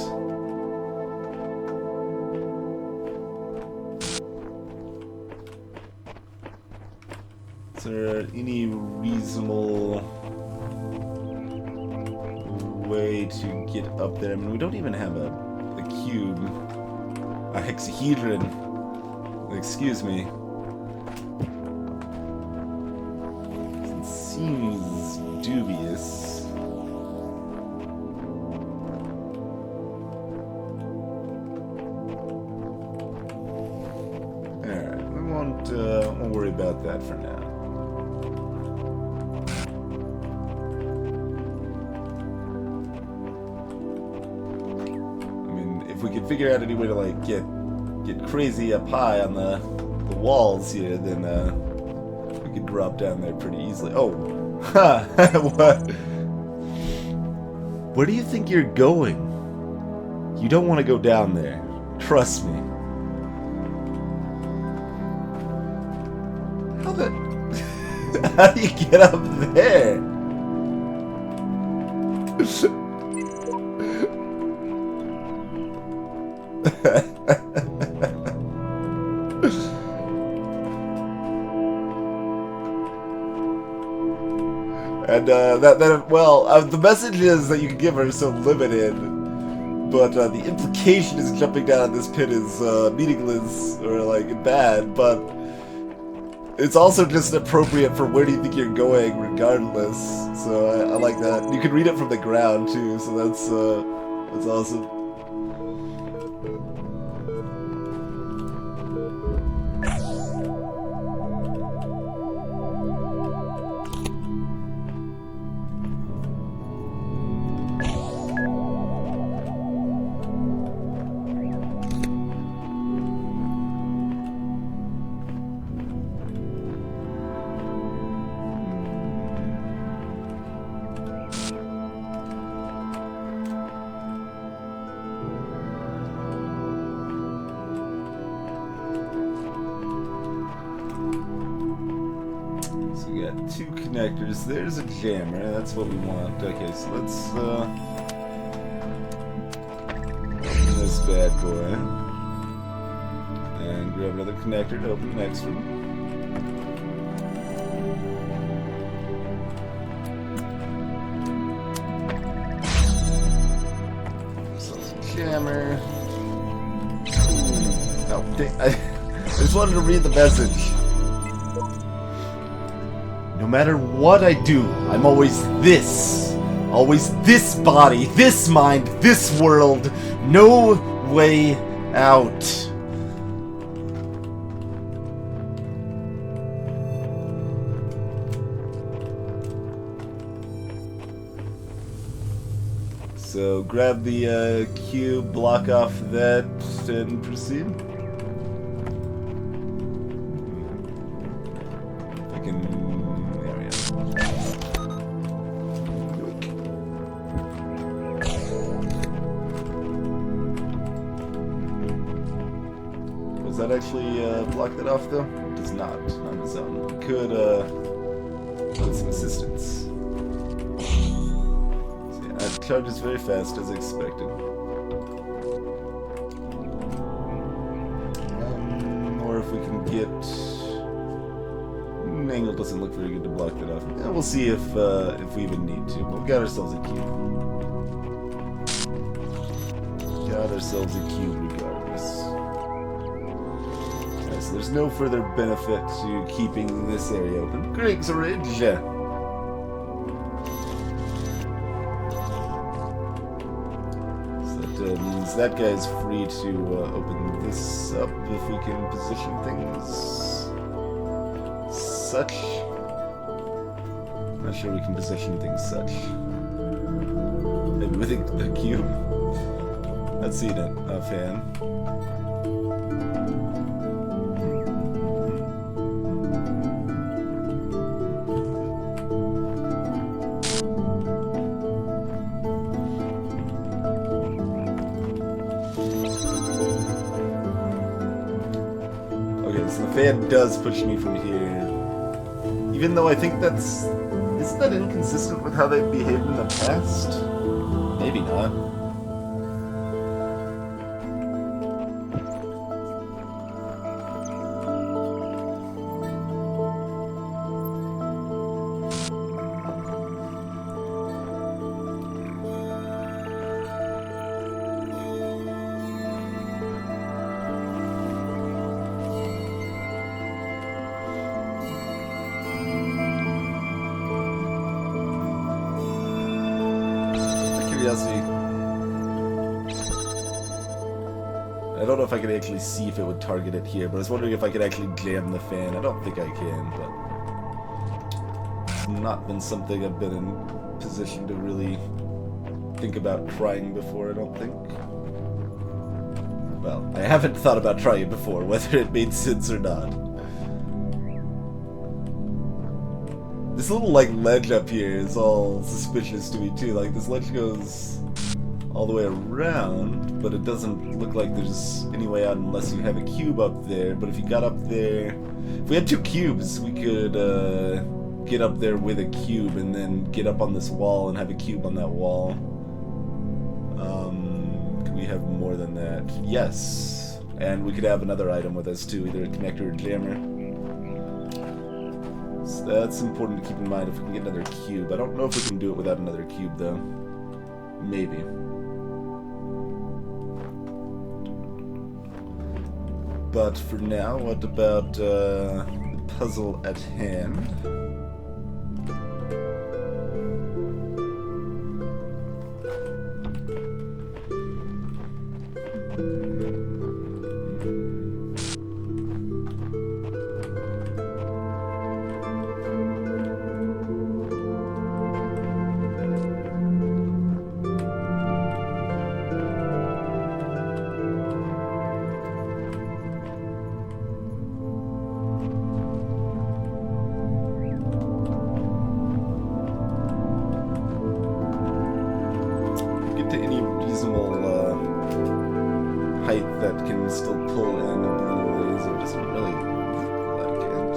Is there any reasonable way to get up there? I mean, we don't even have a cube, a hexahedron. Excuse me. It seems dubious. Alright, we won't worry about that for now. If we could figure out any way to like get crazy up high on the walls here, then we could drop down there pretty easily. Oh, what? Where do you think you're going? You don't want to go down there. Trust me. How do you get up there? And the messages that you can give are so limited, but the implication is jumping down this pit is meaningless or like bad, but it's also just appropriate for where do you think you're going regardless. So I like that. You can read it from the ground too, so that's awesome. Two connectors. There's a jammer. That's what we want. Okay, so let's open this bad boy and grab another connector to open the next one. Jammer. Oh, I just wanted to read the message. No matter what I do, I'm always this. Always this body, this mind, this world. No way out. So grab the cube, block off that, and proceed. I can... there we go. Does that actually block that off though? It does not, on its own. We could with some assistance. It charges very fast, as expected. Or if we can get... Angle doesn't look very good to block that off. Yeah, we'll see if we even need to. But we got ourselves a cube. Got ourselves a cube regardless. Alright, so there's no further benefit to keeping this area open. Greg's Ridge! Means that guy's free to open this up if we can position things such. Not sure we can position things such. Maybe with a cube. Not seen it offhand. So the fan does push me from here. Even though I think that's... Isn't that inconsistent with how they've behaved in the past? Maybe not. I don't know if I could actually see if it would target it here, but I was wondering if I could actually jam the fan. I don't think I can, but it's not been something I've been in position to really think about trying before, I don't think. Well, I haven't thought about trying it before, whether it made sense or not. This little, like, ledge up here is all suspicious to me, too. Like, this ledge goes all the way around, but it doesn't look like there's any way out unless you have a cube up there. But if you got up there... If we had two cubes, we could get up there with a cube and then get up on this wall and have a cube on that wall. Could we have more than that? Yes. And we could have another item with us, too, either a connector or a jammer. So that's important to keep in mind if we can get another cube. I don't know if we can do it without another cube, though. Maybe. But for now, what about the puzzle at hand? To any reasonable height that can still pull in a blue laser. It doesn't really look like it.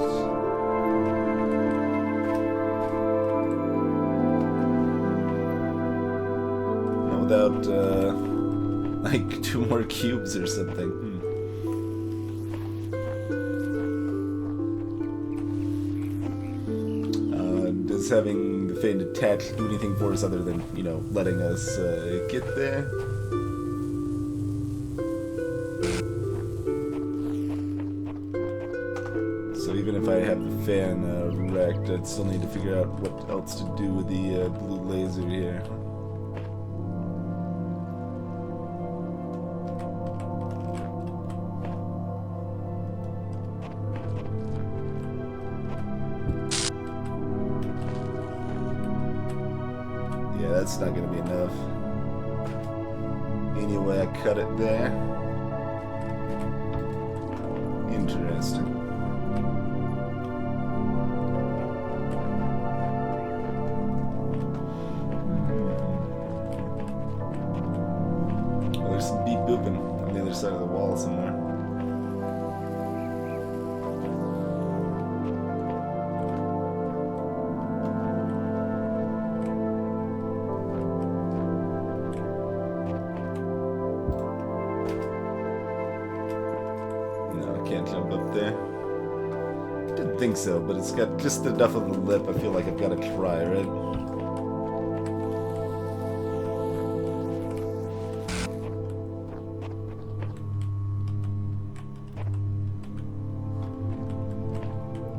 Not without like 2 more cubes or something. does having the fan detached do anything for us other than, you know, letting us get there? So even if I have the fan wrecked, I'd still need to figure out what else to do with the blue laser here. Yeah, that's not gonna be enough. Anyway, I cut it there. Interesting. Well, there's some beep booping on the other side of the wall somewhere. Can't jump up there. Didn't think so, but it's got just enough of the lip. I feel like I've got to try, right?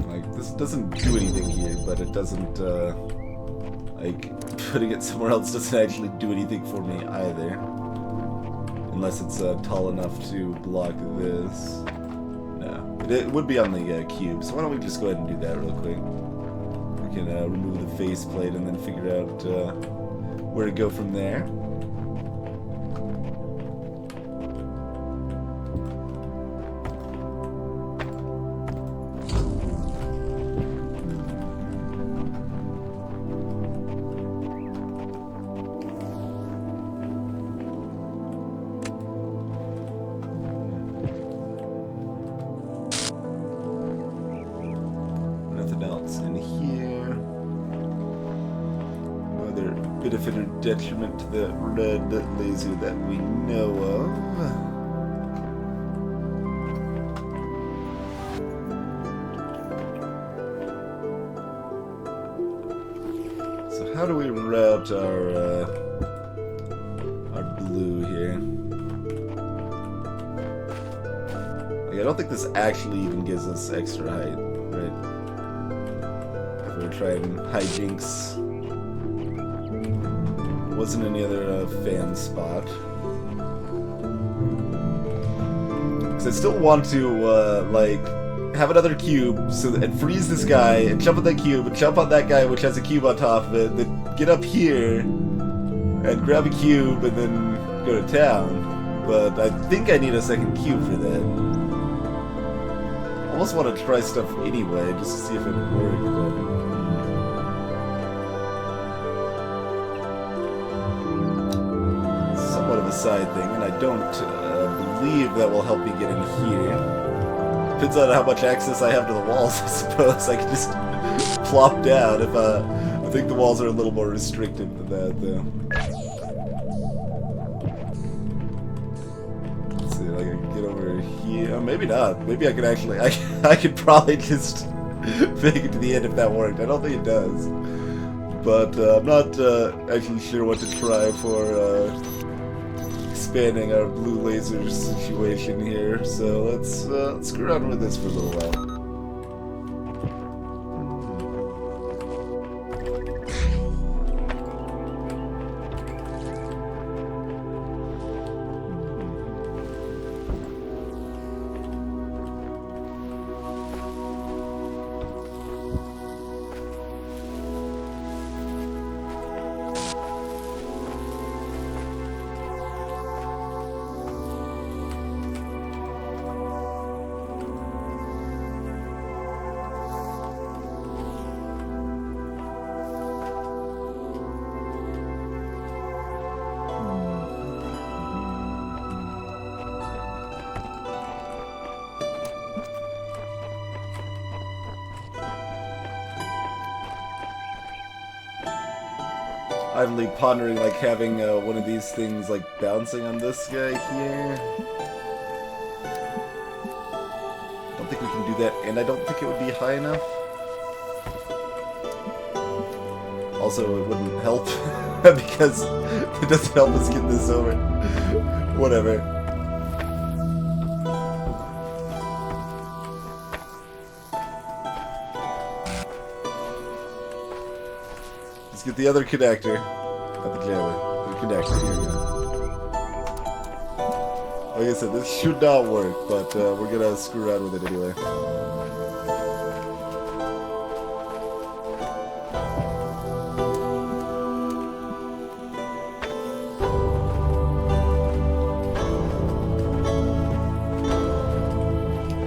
Like, this doesn't do anything here, but it doesn't, like, putting it somewhere else doesn't actually do anything for me either. Unless it's tall enough to block this. It would be on the cube, so why don't we just go ahead and do that real quick. We can remove the faceplate and then figure out where to go from there. Benefit or detriment to the red laser that we know of. So how do we route our blue here? Like, I don't think this actually even gives us extra height, right? If we're trying hijinks. Wasn't any other fan spot. Because I still want to, like, have another cube so that, and freeze this guy, and jump on that cube, and jump on that guy which has a cube on top of it, then get up here, and grab a cube, and then go to town. But I think I need a second cube for that. I almost want to try stuff anyway, just to see if it would work, but... side thing, and I don't believe that will help me get in here. Depends on how much access I have to the walls, I suppose. I can just plop down if I think the walls are a little more restrictive than that, though. Let's see if I can get over here. Oh, maybe not. Maybe I could actually... I could probably just make it to the end if that worked. I don't think it does. But I'm not actually sure what to try for... expanding our blue laser situation here, so let's screw around with this for a little while. Idly pondering, like, having one of these things, like, bouncing on this guy here. I don't think we can do that, and I don't think it would be high enough. Also, it wouldn't help because it doesn't help us get this over. Whatever. Let's get the other connector. Not the jammer. The connector. Here we go. Like I said, this should not work, but we're gonna screw around with it anyway.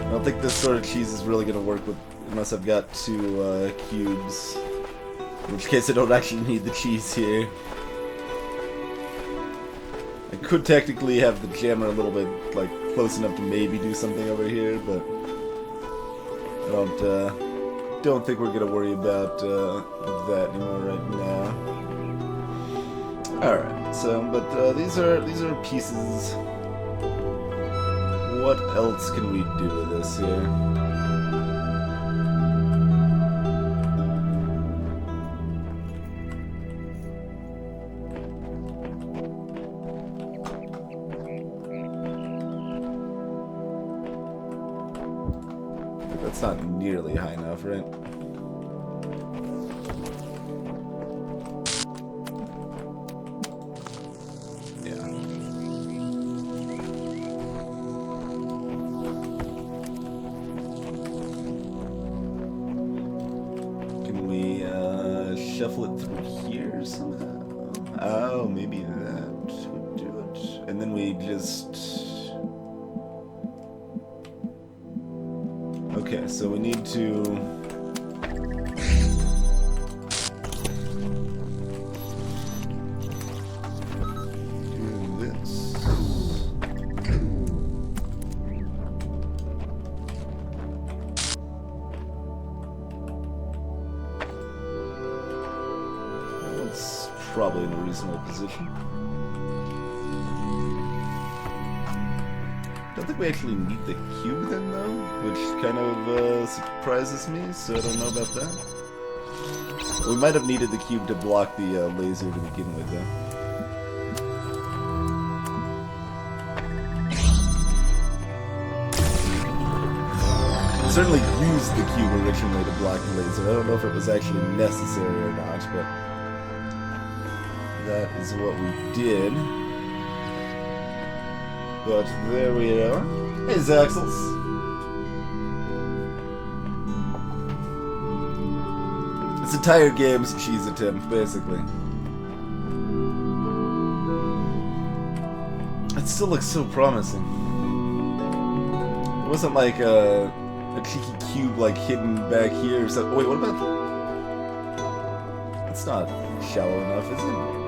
I don't think this sort of cheese is really gonna work with unless I've got 2 cubes. In which case I don't actually need the cheese here. I could technically have the jammer a little bit, like, close enough to maybe do something over here, but I don't think we're gonna worry about that anymore right now. Alright, so, but these are pieces. What else can we do with this here? That's not nearly high enough, right? Yeah. Can we shuffle it through here somehow? Oh, maybe that would do it. And then we just... Okay, so we need to... do this. That's probably in a reasonable position. I don't think we actually need the cube then, though, which kind of surprises me, so I don't know about that. We might have needed the cube to block the laser to begin with, though. We certainly used the cube originally to block the laser. I don't know if it was actually necessary or not, but that is what we did. But there we are. Hey, Zaxels. This entire game's a cheese attempt, basically. It still looks so promising. It wasn't like a cheeky cube like hidden back here or something. Wait, what about that? It's not shallow enough, is it?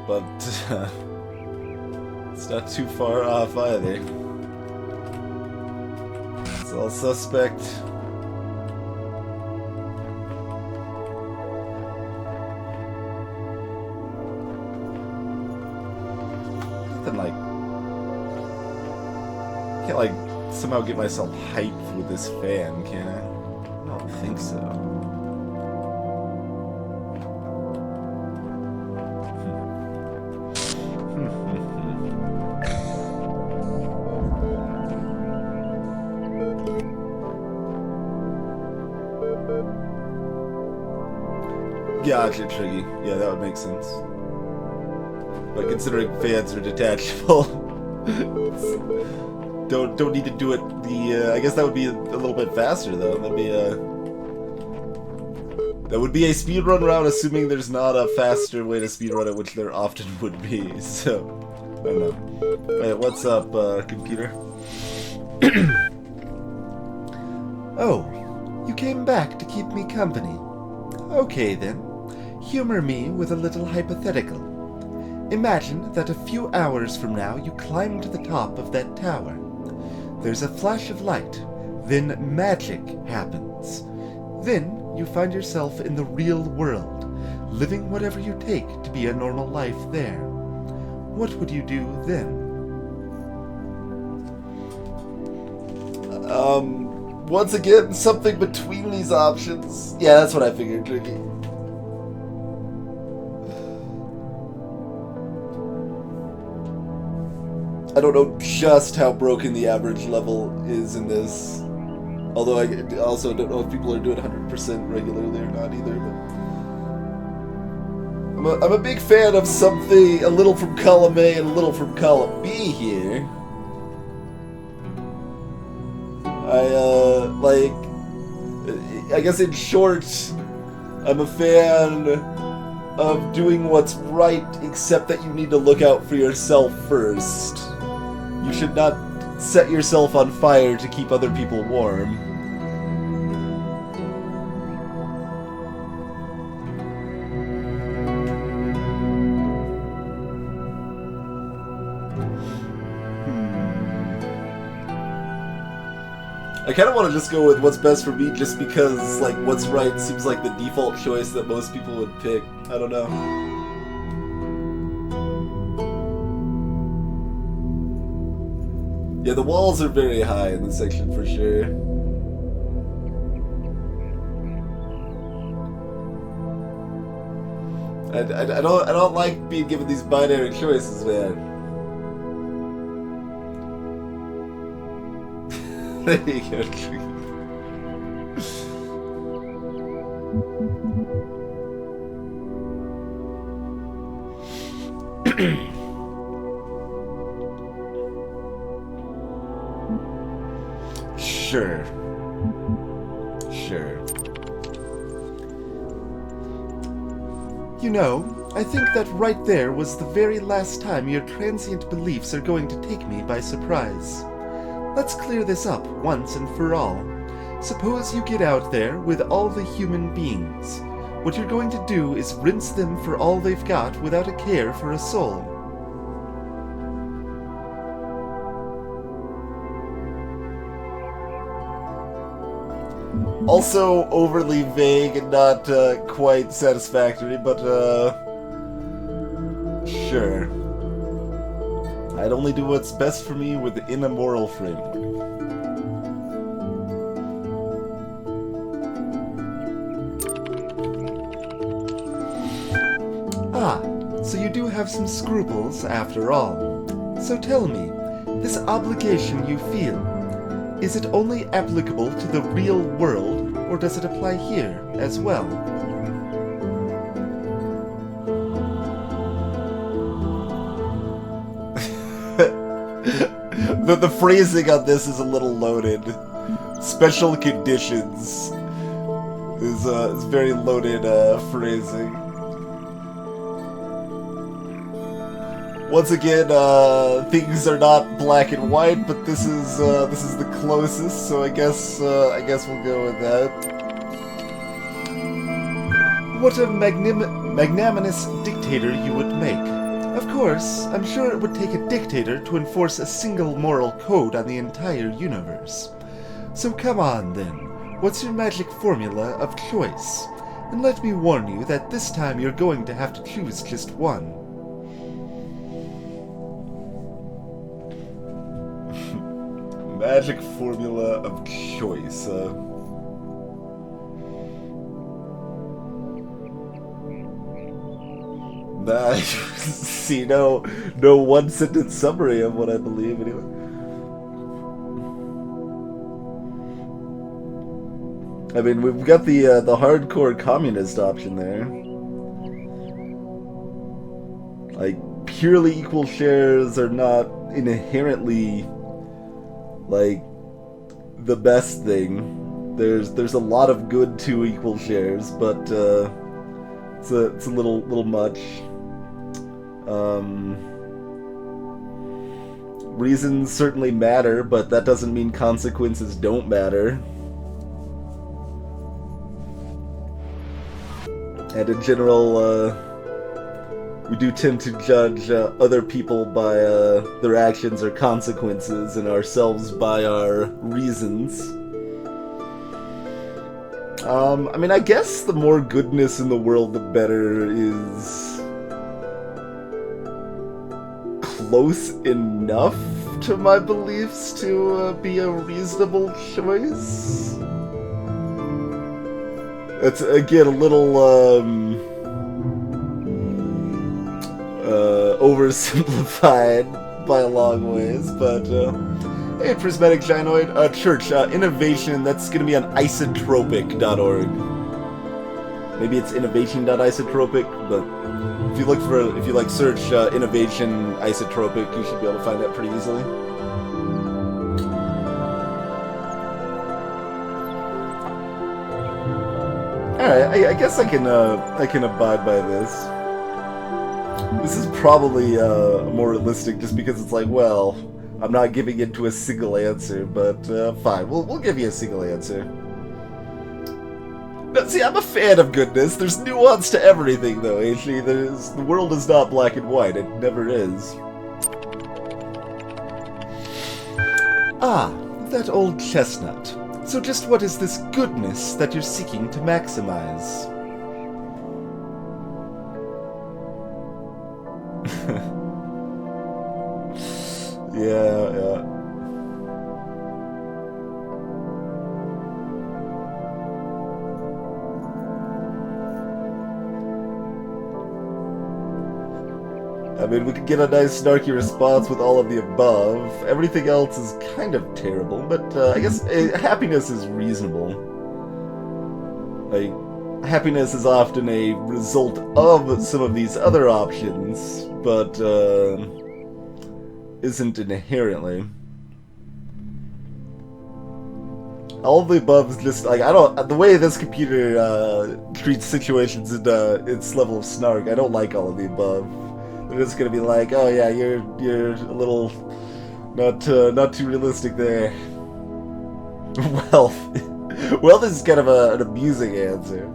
But it's not too far off either. It's all suspect. Nothing like... Can't like somehow get myself hyped with this fan, can I? I don't think so. Gotcha, Triggy. Yeah, that would make sense. But considering fans are detachable, don't need to do it. I guess that would be a little bit faster though. That would be a speedrun route, assuming there's not a faster way to speedrun it, which there often would be. So I don't know. Wait, what's up, computer? Oh, you came back to keep me company. Okay then. Humor me with a little hypothetical. Imagine that a few hours from now you climb to the top of that tower. There's a flash of light, then magic happens. Then you find yourself in the real world, living whatever you take to be a normal life there. What would you do then? Once again, something between these options. Yeah, that's what I figured, Tricky. I don't know just how broken the average level is in this. Although I also don't know if people are doing 100% regularly or not either. But I'm a big fan of something, a little from column A and a little from column B here. I guess in short, I'm a fan of doing what's right, except that you need to look out for yourself first. You should not set yourself on fire to keep other people warm. I kind of want to just go with what's best for me just because, like, what's right seems like the default choice that most people would pick. I don't know. Yeah, the walls are very high in this section for sure. I don't like being given these binary choices, man. There you go. Sure. You know, I think that right there was the very last time your transient beliefs are going to take me by surprise. Let's clear this up once and for all. Suppose you get out there with all the human beings. What you're going to do is rinse them for all they've got without a care for a soul. Also overly vague and not quite satisfactory, but sure. I'd only do what's best for me within a moral framework. Ah, so you do have some scruples after all. So tell me, this obligation you feel, is it only applicable to the real world, or does it apply here as well? The phrasing on this is a little loaded. Special conditions is very loaded phrasing. Once again, things are not black and white, but this is the closest. So I guess we'll go with that. What a magnanimous dictator you would make. Of course, I'm sure it would take a dictator to enforce a single moral code on the entire universe. So come on then, what's your magic formula of choice? And let me warn you that this time you're going to have to choose just one. Magic formula of choice. Nah, see, no one-sentence summary of what I believe, anyway. I mean, we've got the hardcore communist option there. Like, purely equal shares are not inherently, like, the best thing. There's a lot of good to equal shares, but it's a little much. Reasons certainly matter, but that doesn't mean consequences don't matter. And in general, we do tend to judge other people by their actions or consequences, and ourselves by our reasons. I mean, I guess the more goodness in the world, the better is close enough to my beliefs to be a reasonable choice. It's, again, a little, oversimplified by a long ways, but, hey, Prismatic Gynoid, Church, innovation, that's gonna be on isotropic.org. Maybe it's innovation.isotropic, but if you like search innovation isotropic, you should be able to find that pretty easily. Alright, I guess I can abide by this. This is probably more realistic just because it's like, well, I'm not giving it to a single answer, but fine, we'll give you a single answer. Now, see, I'm a fan of goodness. There's nuance to everything, though, H.E. The world is not black and white. It never is. Ah, that old chestnut. So just what is this goodness that you're seeking to maximize? Yeah. I mean, we could get a nice snarky response with all of the above. Everything else is kind of terrible, but I guess happiness is reasonable. Like, happiness is often a result of some of these other options, but isn't inherently. All of the above is just, like, the way this computer treats situations in its level of snark, I don't like all of the above. They're just gonna be like, oh yeah, you're a little not too realistic there. Well, this is kind of an amusing answer.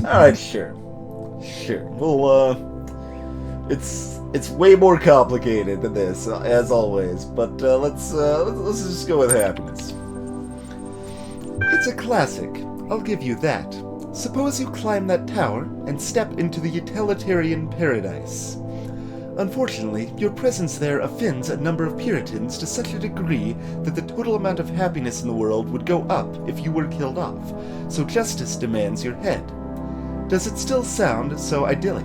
All right, sure. Well, it's way more complicated than this, as always. But let's just go with happiness. It's a classic. I'll give you that. Suppose you climb that tower and step into the utilitarian paradise. Unfortunately, your presence there offends a number of Puritans to such a degree that the total amount of happiness in the world would go up if you were killed off, so justice demands your head. Does it still sound so idyllic?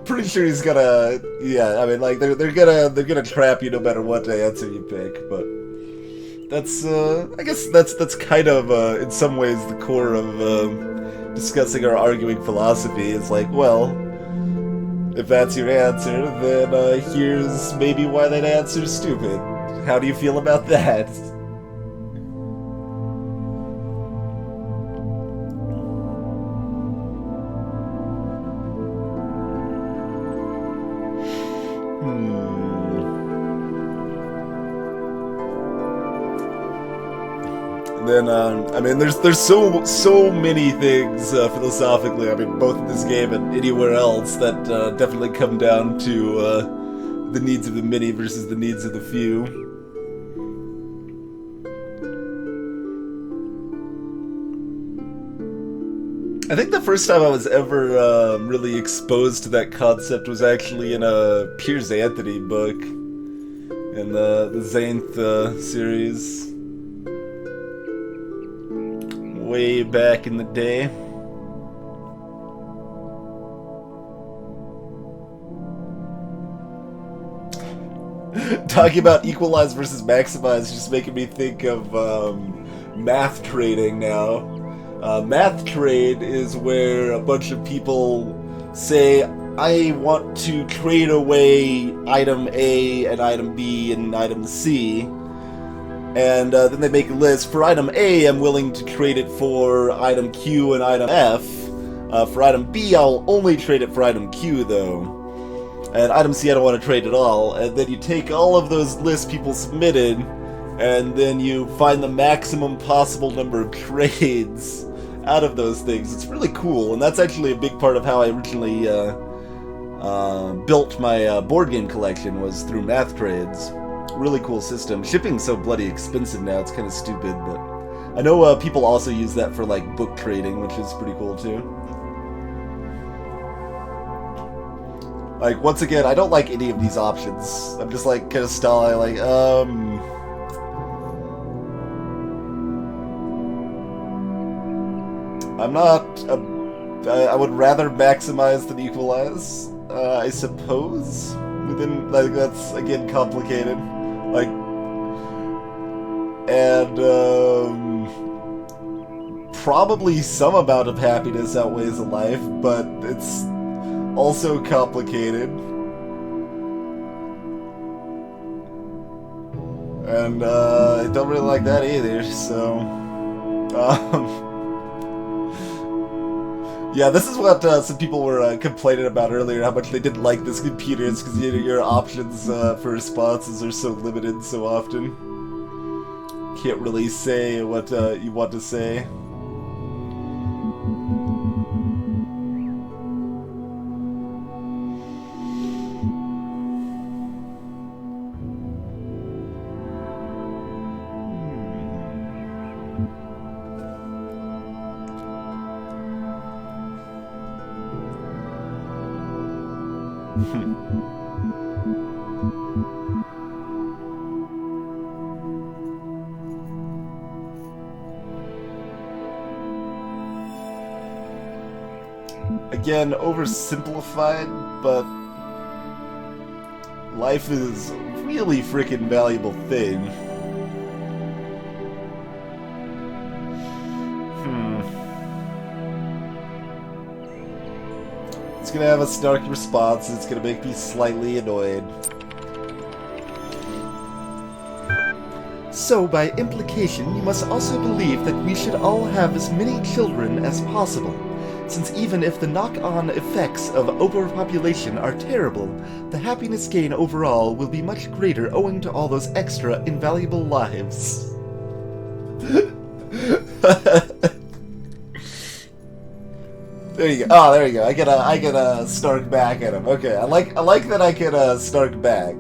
Pretty sure he's gonna, yeah, I mean, like, they're gonna trap you no matter what answer you pick, but that's, I guess that's kind of, in some ways, the core of, discussing or arguing philosophy, is like, well, if that's your answer, then, here's maybe why that answer's stupid. How do you feel about that? Then, I mean, there's so many things philosophically. I mean, both in this game and anywhere else that definitely come down to the needs of the many versus the needs of the few. I think the first time I was ever really exposed to that concept was actually in a Piers Anthony book in the Xanth series. Way back in the day. Talking about equalize versus maximize is just making me think of math trading now. Math trade is where a bunch of people say, I want to trade away item A and item B and item C. And then they make a list. For item A, I'm willing to trade it for item Q and item F. For item B, I'll only trade it for item Q, though. And item C, I don't want to trade at all. And then you take all of those lists people submitted, and then you find the maximum possible number of trades out of those things. It's really cool, and that's actually a big part of how I originally built my board game collection was through math trades. Really cool system. Shipping's so bloody expensive now, it's kind of stupid, but I know people also use that for like book trading, which is pretty cool too. Like, once again, I don't like any of these options. I'm just like kind of stalling, like, I'm not. I would rather maximize than equalize, I suppose. Within, like, that's again complicated. Like, and probably some amount of happiness outweighs a life, but it's also complicated. And I don't really like that either, so yeah, this is what some people were complaining about earlier, how much they didn't like this computer. It's because your options for responses are so limited so often. Can't really say what you want to say. Again, oversimplified, but life is a really freaking valuable thing. It's gonna have a snarky response, it's gonna make me slightly annoyed. So, by implication, you must also believe that we should all have as many children as possible, since even if the knock-on effects of overpopulation are terrible, the happiness gain overall will be much greater owing to all those extra invaluable lives. There you go. Oh, there you go. I can snark back at him. Okay, I like that I can snark back.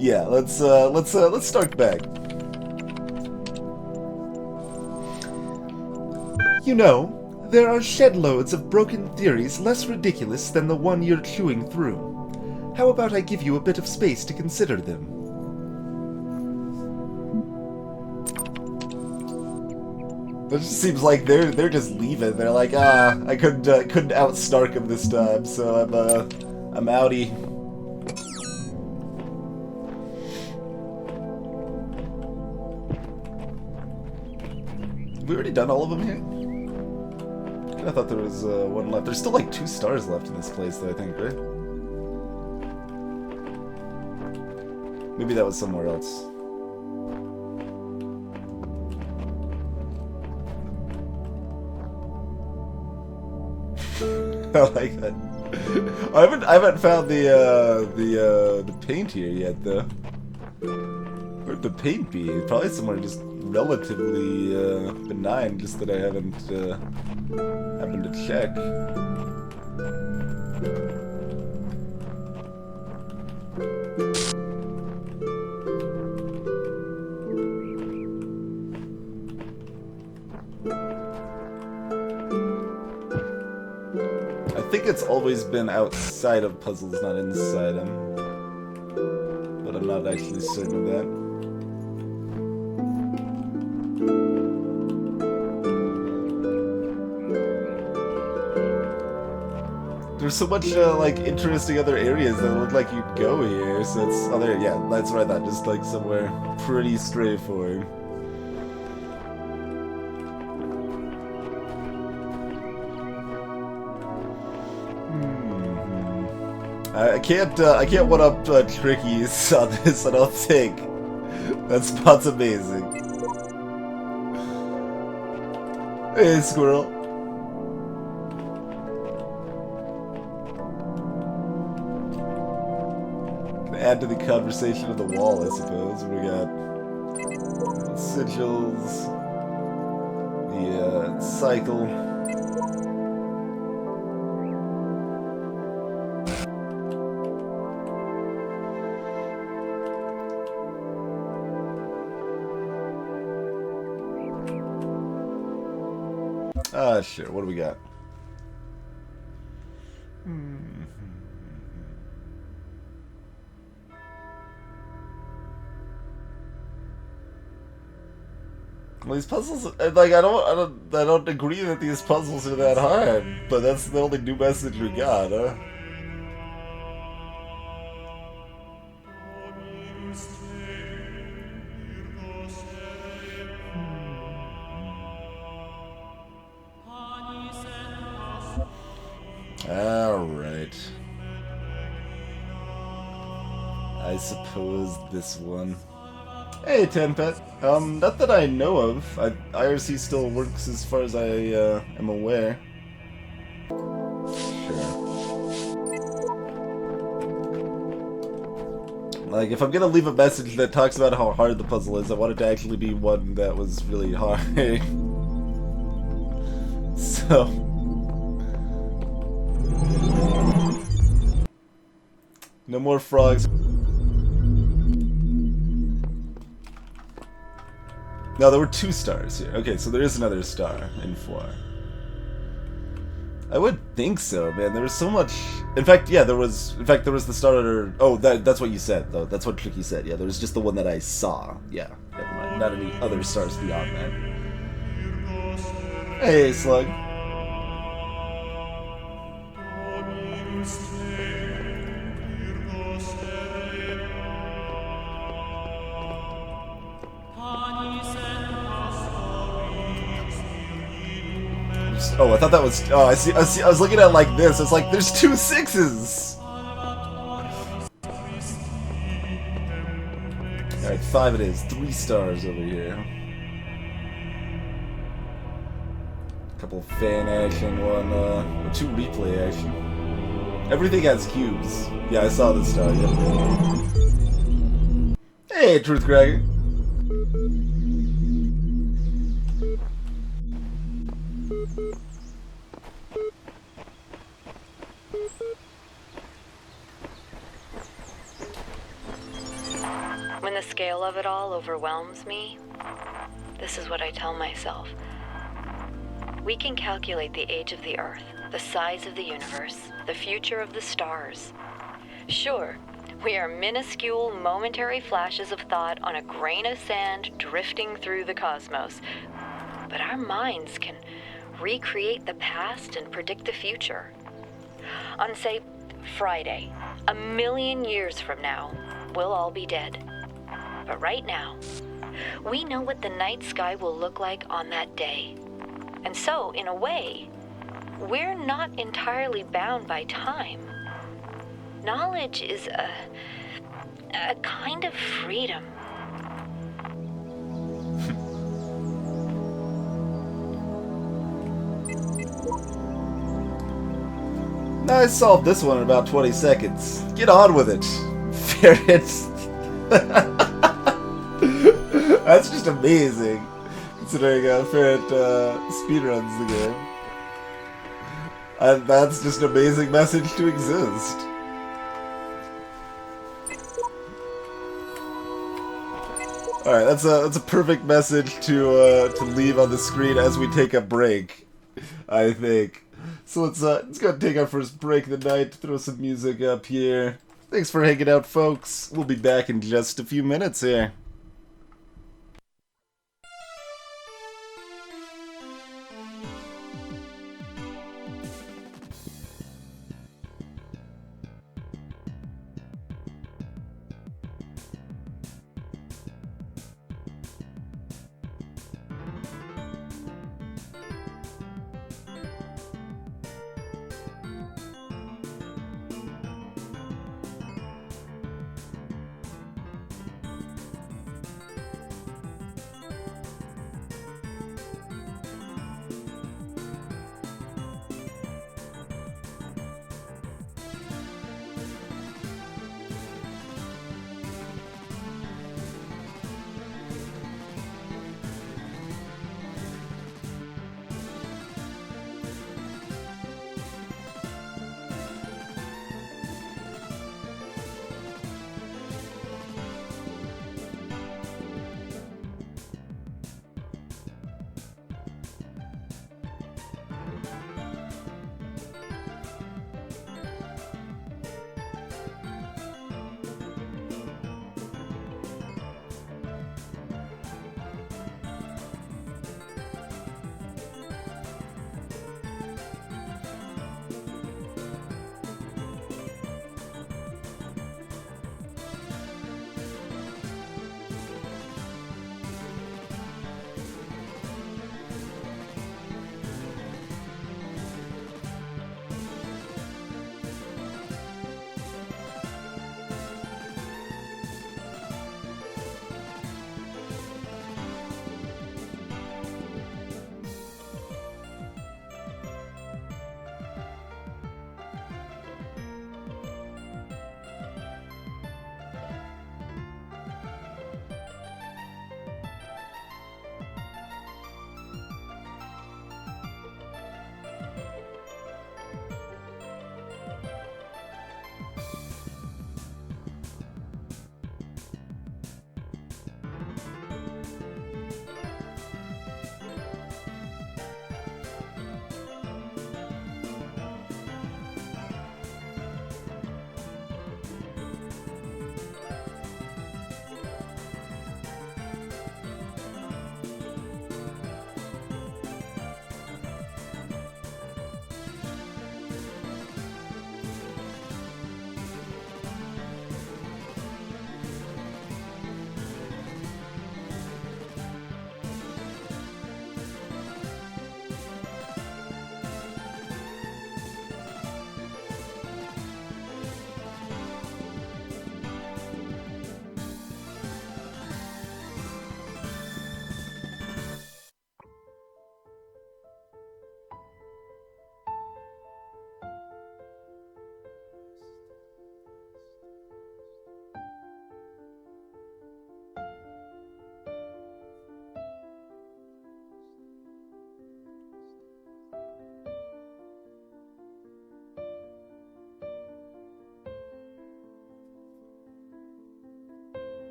Yeah, let's snark back. You know, there are shed loads of broken theories less ridiculous than the one you're chewing through. How about I give you a bit of space to consider them? It just seems like they're just leaving. They're like, I couldn't out-snark him this time, so I'm outie. Have we already done all of them here? I thought there was one left. There's still like 2 stars left in this place, though, I think, right? Maybe that was somewhere else. I like that. I haven't found the paint here yet, though. Where'd the paint be? Probably somewhere just relatively benign, just that I haven't happened to check. I think it's always been outside of puzzles, not inside them. But I'm not actually certain of that. There's so much like interesting other areas that look like you'd go here. So it's there. Yeah, that's what I thought. Just like somewhere pretty straightforward. I can't one up Tricky's on this. I don't think. That spot's amazing. Hey, squirrel. Add to the conversation of the wall, I suppose. We got sigils, the cycle. Sure. What do we got? Well, these puzzles, like, I don't agree that these puzzles are that hard, but that's the only new message we got, huh? Alright. I suppose this one. Hey, Tenpet. Not that I know of. IRC still works as far as I am aware. Sure. Like, if I'm gonna leave a message that talks about how hard the puzzle is, I want it to actually be one that was really hard. So... no more frogs. No, there were 2 stars here. Okay, so there is another star in 4. I would think so, man. There was so much... In fact, yeah, there was... In fact, there was the star... Oh, that's what you said, though. That's what Tricky said. Yeah, there was just the one that I saw. Yeah, never mind. Not any other stars beyond that. Hey, Slug. Oh, I thought that was... Oh, I see. I was looking at it like this. It's like, there's 2 6s! Alright, 5 it is. 3 stars over here. Couple of fan action, 2 replay action. Everything has cubes. Yeah, I saw the star, yeah. Hey, Truth Cracker. When the scale of it all overwhelms me, this is what I tell myself. We can calculate the age of the Earth, the size of the universe, the future of the stars. Sure, we are minuscule, momentary flashes of thought on a grain of sand drifting through the cosmos. But our minds can recreate the past and predict the future. On, say, Friday, 1,000,000 years from now, we'll all be dead. But right now, we know what the night sky will look like on that day. And so, in a way, we're not entirely bound by time. Knowledge is a kind of freedom. I solved this one in about 20 seconds. Get on with it, ferrets. That's just amazing, considering Ferret speedruns the game. And that's just an amazing message to exist. Alright, that's a perfect message to leave on the screen as we take a break, I think. So let's go take our first break of the night, throw some music up here. Thanks for hanging out, folks. We'll be back in just a few minutes here.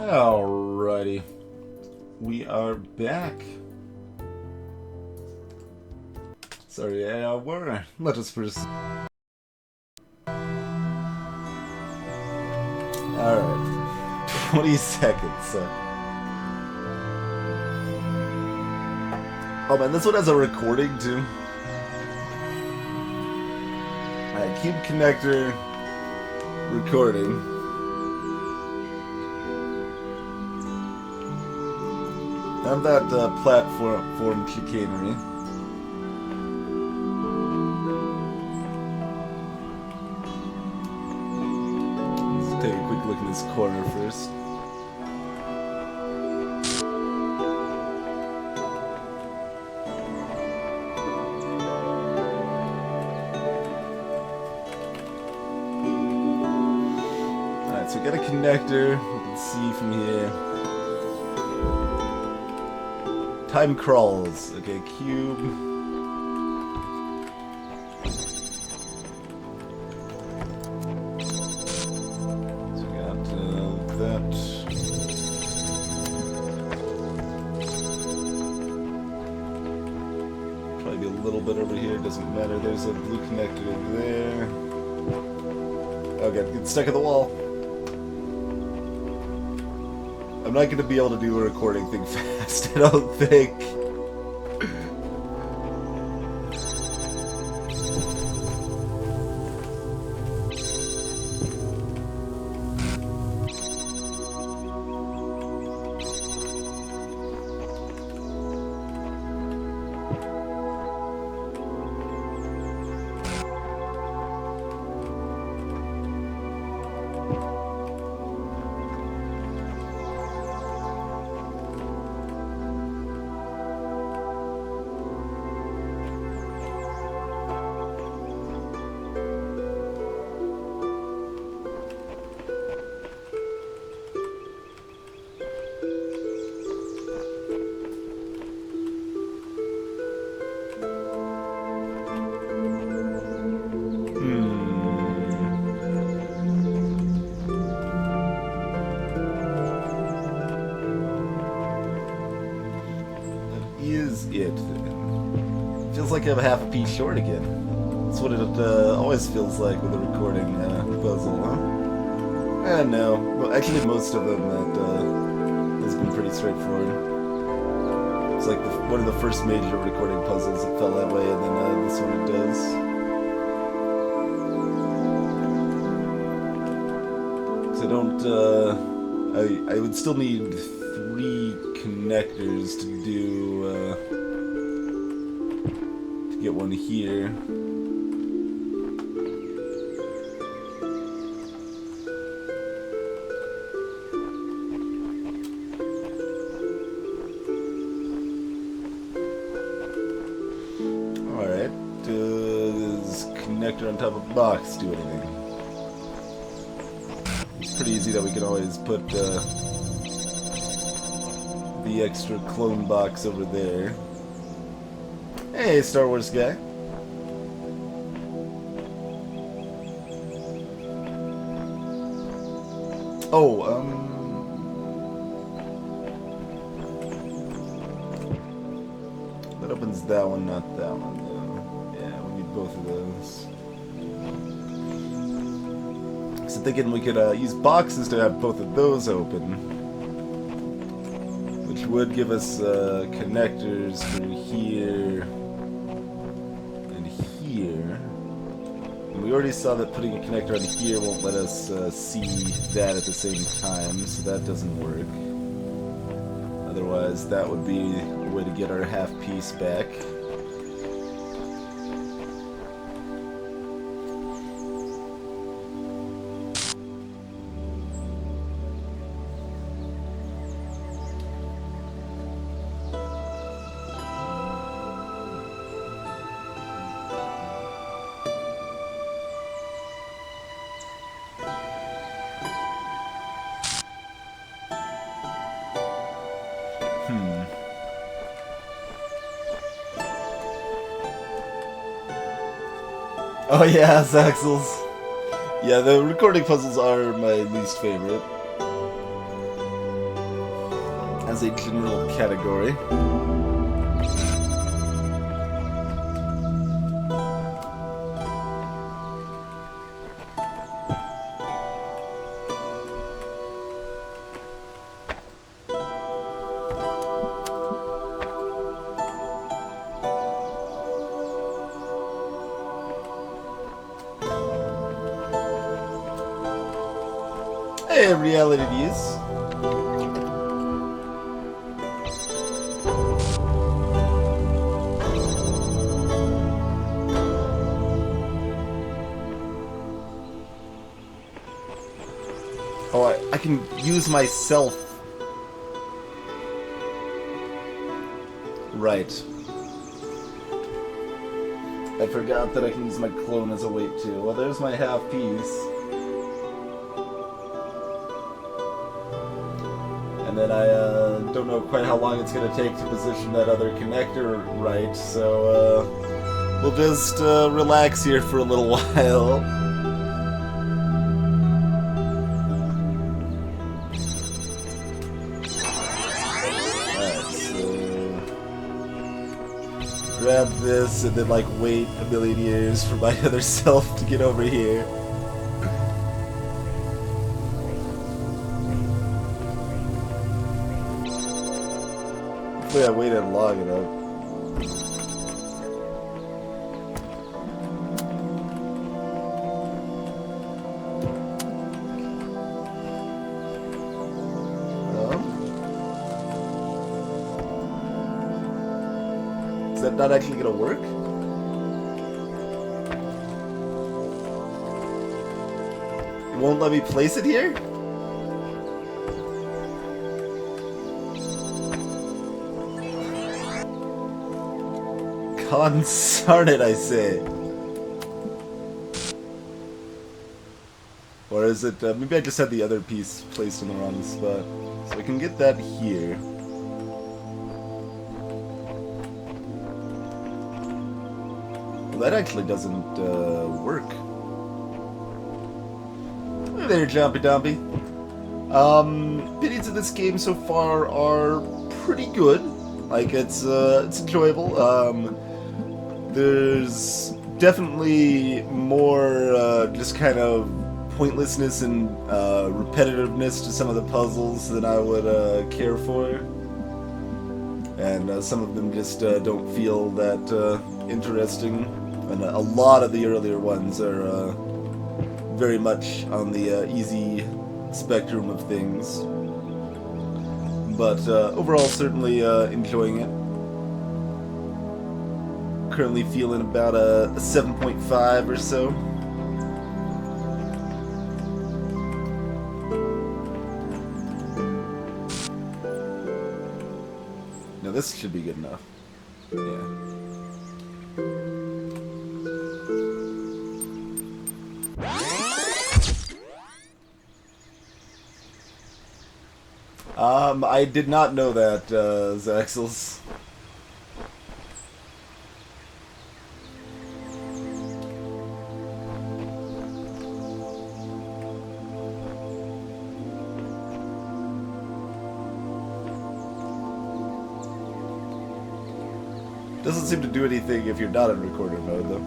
Alrighty. We are back. Sorry, let us first. Alright. 20 seconds. Oh man, this one has a recording too. Alright, cube connector recording. Have that platform chicanery. Let's take a quick look in this corner first. Alright, so we got a connector. You can see from here. Time crawls. Okay, cube. So we got that. Probably be a little bit over here. Doesn't matter. There's a blue connector there. Okay, get stuck in the wall. I'm not going to be able to do a recording thing fast, I don't think. It feels like I'm half a piece short again. That's what it always feels like with a recording puzzle, huh? No. Well, actually, most of them that has been pretty straightforward. It's like one of the first major recording puzzles that fell that way, and then this one it does. So I don't. I would still need 3 connectors to do. Get one here. Alright. Does connector on top of box do anything? It's pretty easy that we can always put the extra clone box over there. Hey, Star Wars guy. Oh, that opens that one, not that one, though. Yeah, we need both of those. So thinking we could use boxes to have both of those open, which would give us connectors for here. We already saw that putting a connector on here won't let us see that at the same time, so that doesn't work. Otherwise, that would be a way to get our half piece back. Oh yeah, Axels. Yeah, the recording puzzles are my least favorite. as a general category. Hey, reality news. Oh, I can use myself. Right. I forgot that I can use my clone as a weight too. Well, there's my half piece. And then I don't know quite how long it's going to take to position that other connector right, so we'll just relax here for a little while. Grab this and then like wait a million years for my other self to get over here. Hopefully I waited long enough. Is that not actually gonna work? It won't let me place it here? Consarn it, I say. Or is it, maybe I just had the other piece placed in the wrong spot. So I can get that here. Well, that actually doesn't work. Hey there, Jumpy Dumpy. Biddings in this game so far are pretty good. Like, it's enjoyable. There's definitely more just kind of pointlessness and repetitiveness to some of the puzzles than I would care for. And some of them just don't feel that interesting. And a lot of the earlier ones are very much on the easy spectrum of things. But overall, certainly enjoying it. Currently feeling about a 7.5 or so. Now this should be good enough. Yeah. I did not know that, Zaxels. Doesn't seem to do anything if you're not in recorder mode, though.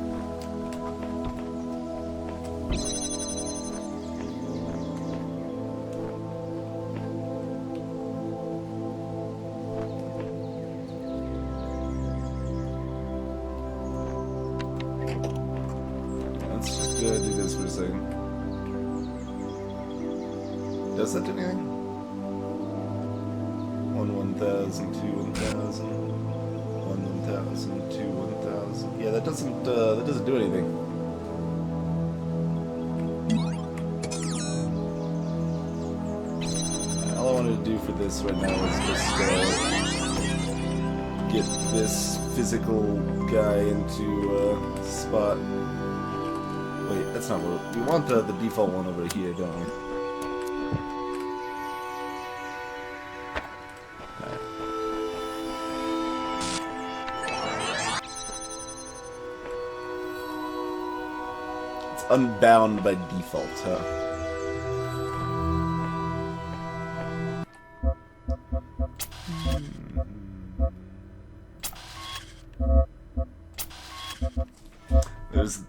Let's just do this for a second. Does that do anything? 1,000, 2,000. 1,000, 2,000. Yeah, that doesn't do anything. All I wanted to do for this right now is just get this physical guy into spot. Wait, that's not what we want. The default one over here, don't we? Unbound by default, huh?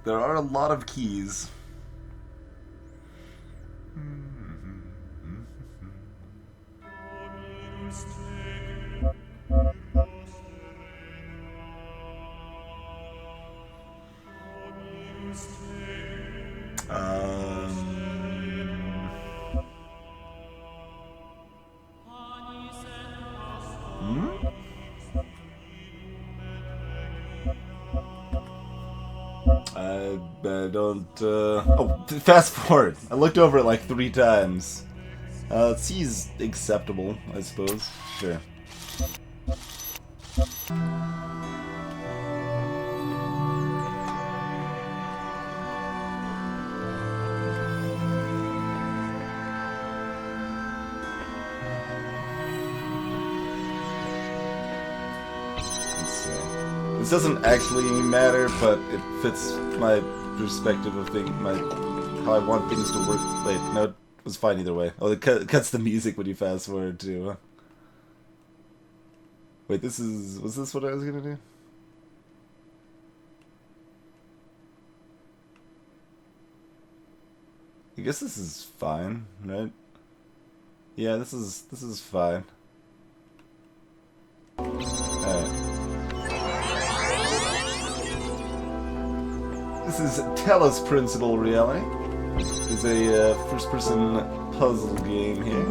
there are a lot of keys. I don't, oh, fast forward. I looked over it like 3 times. C's acceptable, I suppose. Sure. This doesn't actually matter, but it fits my perspective of how I want things to work. Wait, no, it was fine either way. Oh, it cuts the music when you fast forward too. Huh? Wait, was this what I was gonna do? I guess this is fine, right? Yeah, this is fine. Alright. This is Talos Principle Reality. It's a first-person puzzle game here.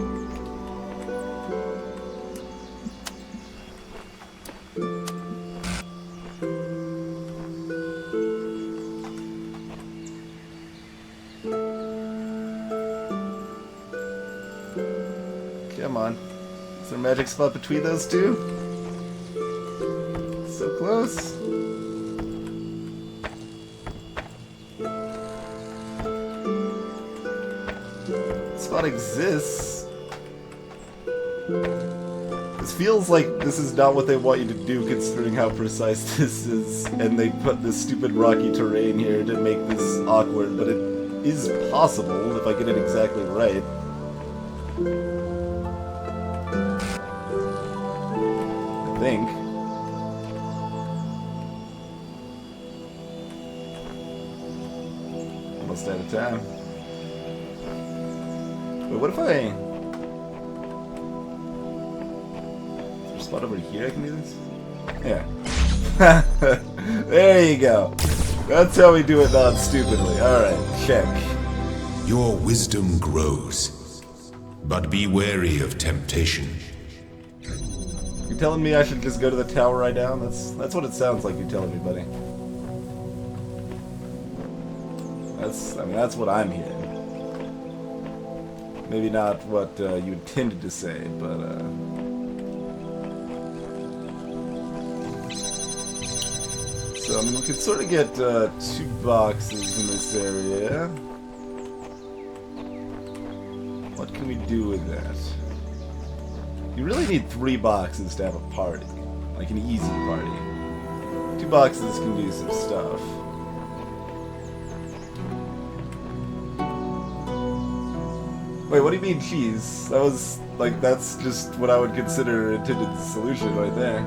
Come on. Is there a magic spot between those two? So close. Spot exists. This feels like this is not what they want you to do, considering how precise this is, and they put this stupid rocky terrain here to make this awkward, but it is possible if I get it exactly right. I think. Almost out of time. Wait, what if I... Is there a spot over here I can do this? Yeah. There you go. That's how we do it non-stupidly. Alright, check. Your wisdom grows, but be wary of temptation. You're telling me I should just go to the tower right now? That's what it sounds like you're telling me, buddy. That's what I'm hearing. Maybe not what you intended to say, but so, I mean, we could sort of get 2 boxes in this area. What can we do with that? You really need 3 boxes to have a party. Like an easy party. 2 boxes can do some stuff. Wait, what do you mean cheese? That was, like, that's just what I would consider an intended solution right there.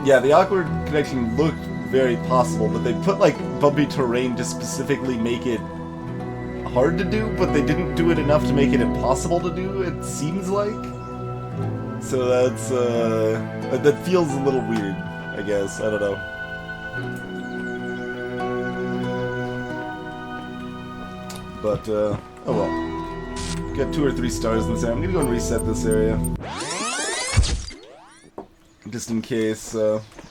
Yeah, the awkward connection looked very possible, but they put, like, bumpy terrain to specifically make it hard to do, but they didn't do it enough to make it impossible to do, it seems like. So that's, that feels a little weird, I guess. I don't know. But, oh well. Got 2 or 3 stars in this area. I'm gonna go and reset this area. Just in case,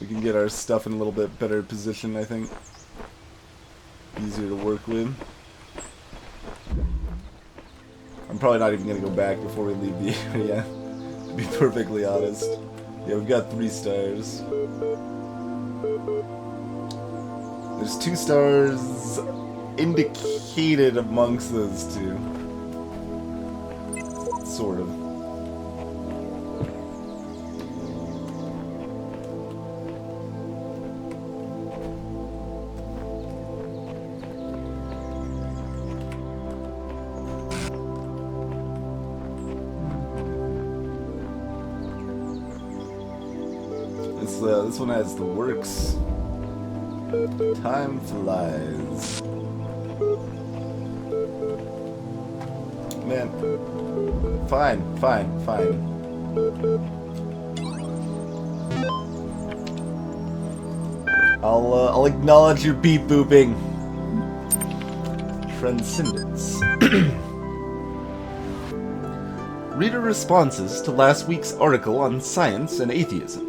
we can get our stuff in a little bit better position, I think. Easier to work with. I'm probably not even gonna go back before we leave the area, to be perfectly honest. Yeah, we've got 3 stars. There's 2 stars indicated amongst those 2. Sort of. This one has the works. Time flies. Man. Fine. I'll acknowledge your beep booping. Transcendence. Reader responses to last week's article on science and atheism.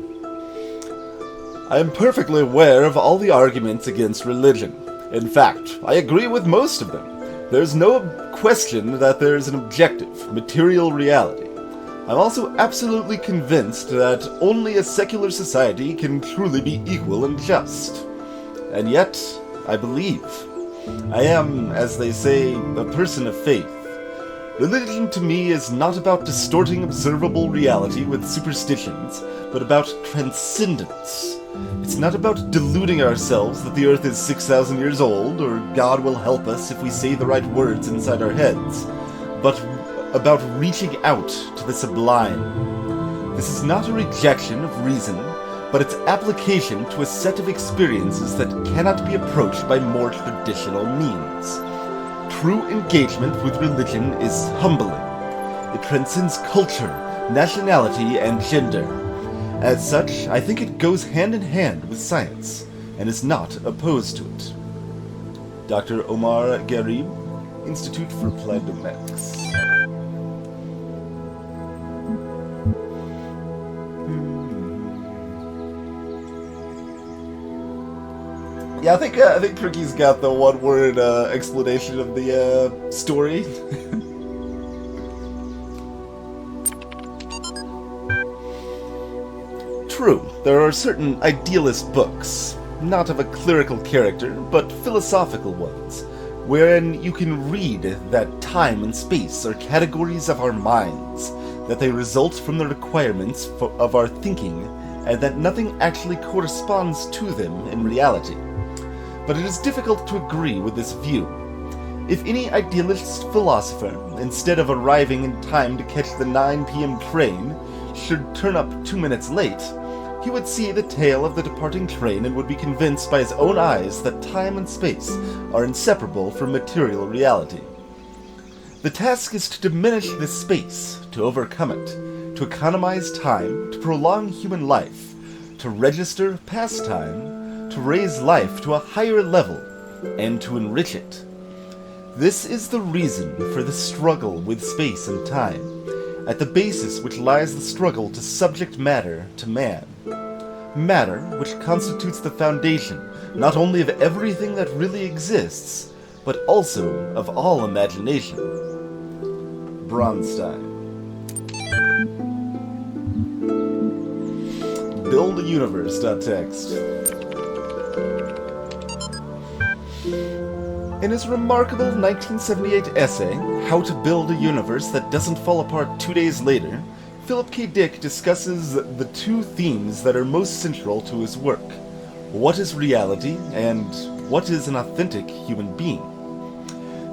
I am perfectly aware of all the arguments against religion. In fact, I agree with most of them. There's no question that there is an objective, material reality. I'm also absolutely convinced that only a secular society can truly be equal and just. And yet, I believe. I am, as they say, a person of faith. Religion to me is not about distorting observable reality with superstitions, but about transcendence. It's not about deluding ourselves that the Earth is 6,000 years old, or God will help us if we say the right words inside our heads, but about reaching out to the sublime. This is not a rejection of reason, but its application to a set of experiences that cannot be approached by more traditional means. True engagement with religion is humbling. It transcends culture, nationality, and gender. As such, I think it goes hand in hand with science, and is not opposed to it. Dr. Omar Garib, Institute for Applied Domestics. Yeah, I think Tricky's got the one-word explanation of the story. True, there are certain idealist books, not of a clerical character, but philosophical ones, wherein you can read that time and space are categories of our minds, that they result from the requirements of our thinking, and that nothing actually corresponds to them in reality. But it is difficult to agree with this view. If any idealist philosopher, instead of arriving in time to catch the 9 p.m. train, should turn up 2 minutes late, he would see the tail of the departing train and would be convinced by his own eyes that time and space are inseparable from material reality. The task is to diminish this space, to overcome it, to economize time, to prolong human life, to register past time, to raise life to a higher level, and to enrich it. This is the reason for the struggle with space and time, at the basis which lies the struggle to subject matter to man. Matter which constitutes the foundation not only of everything that really exists, but also of all imagination. Bronstein. Build-a-universe.txt. In his remarkable 1978 essay, How to Build a Universe That Doesn't Fall Apart 2 Days Later, Philip K. Dick discusses the two themes that are most central to his work. What is reality, and what is an authentic human being?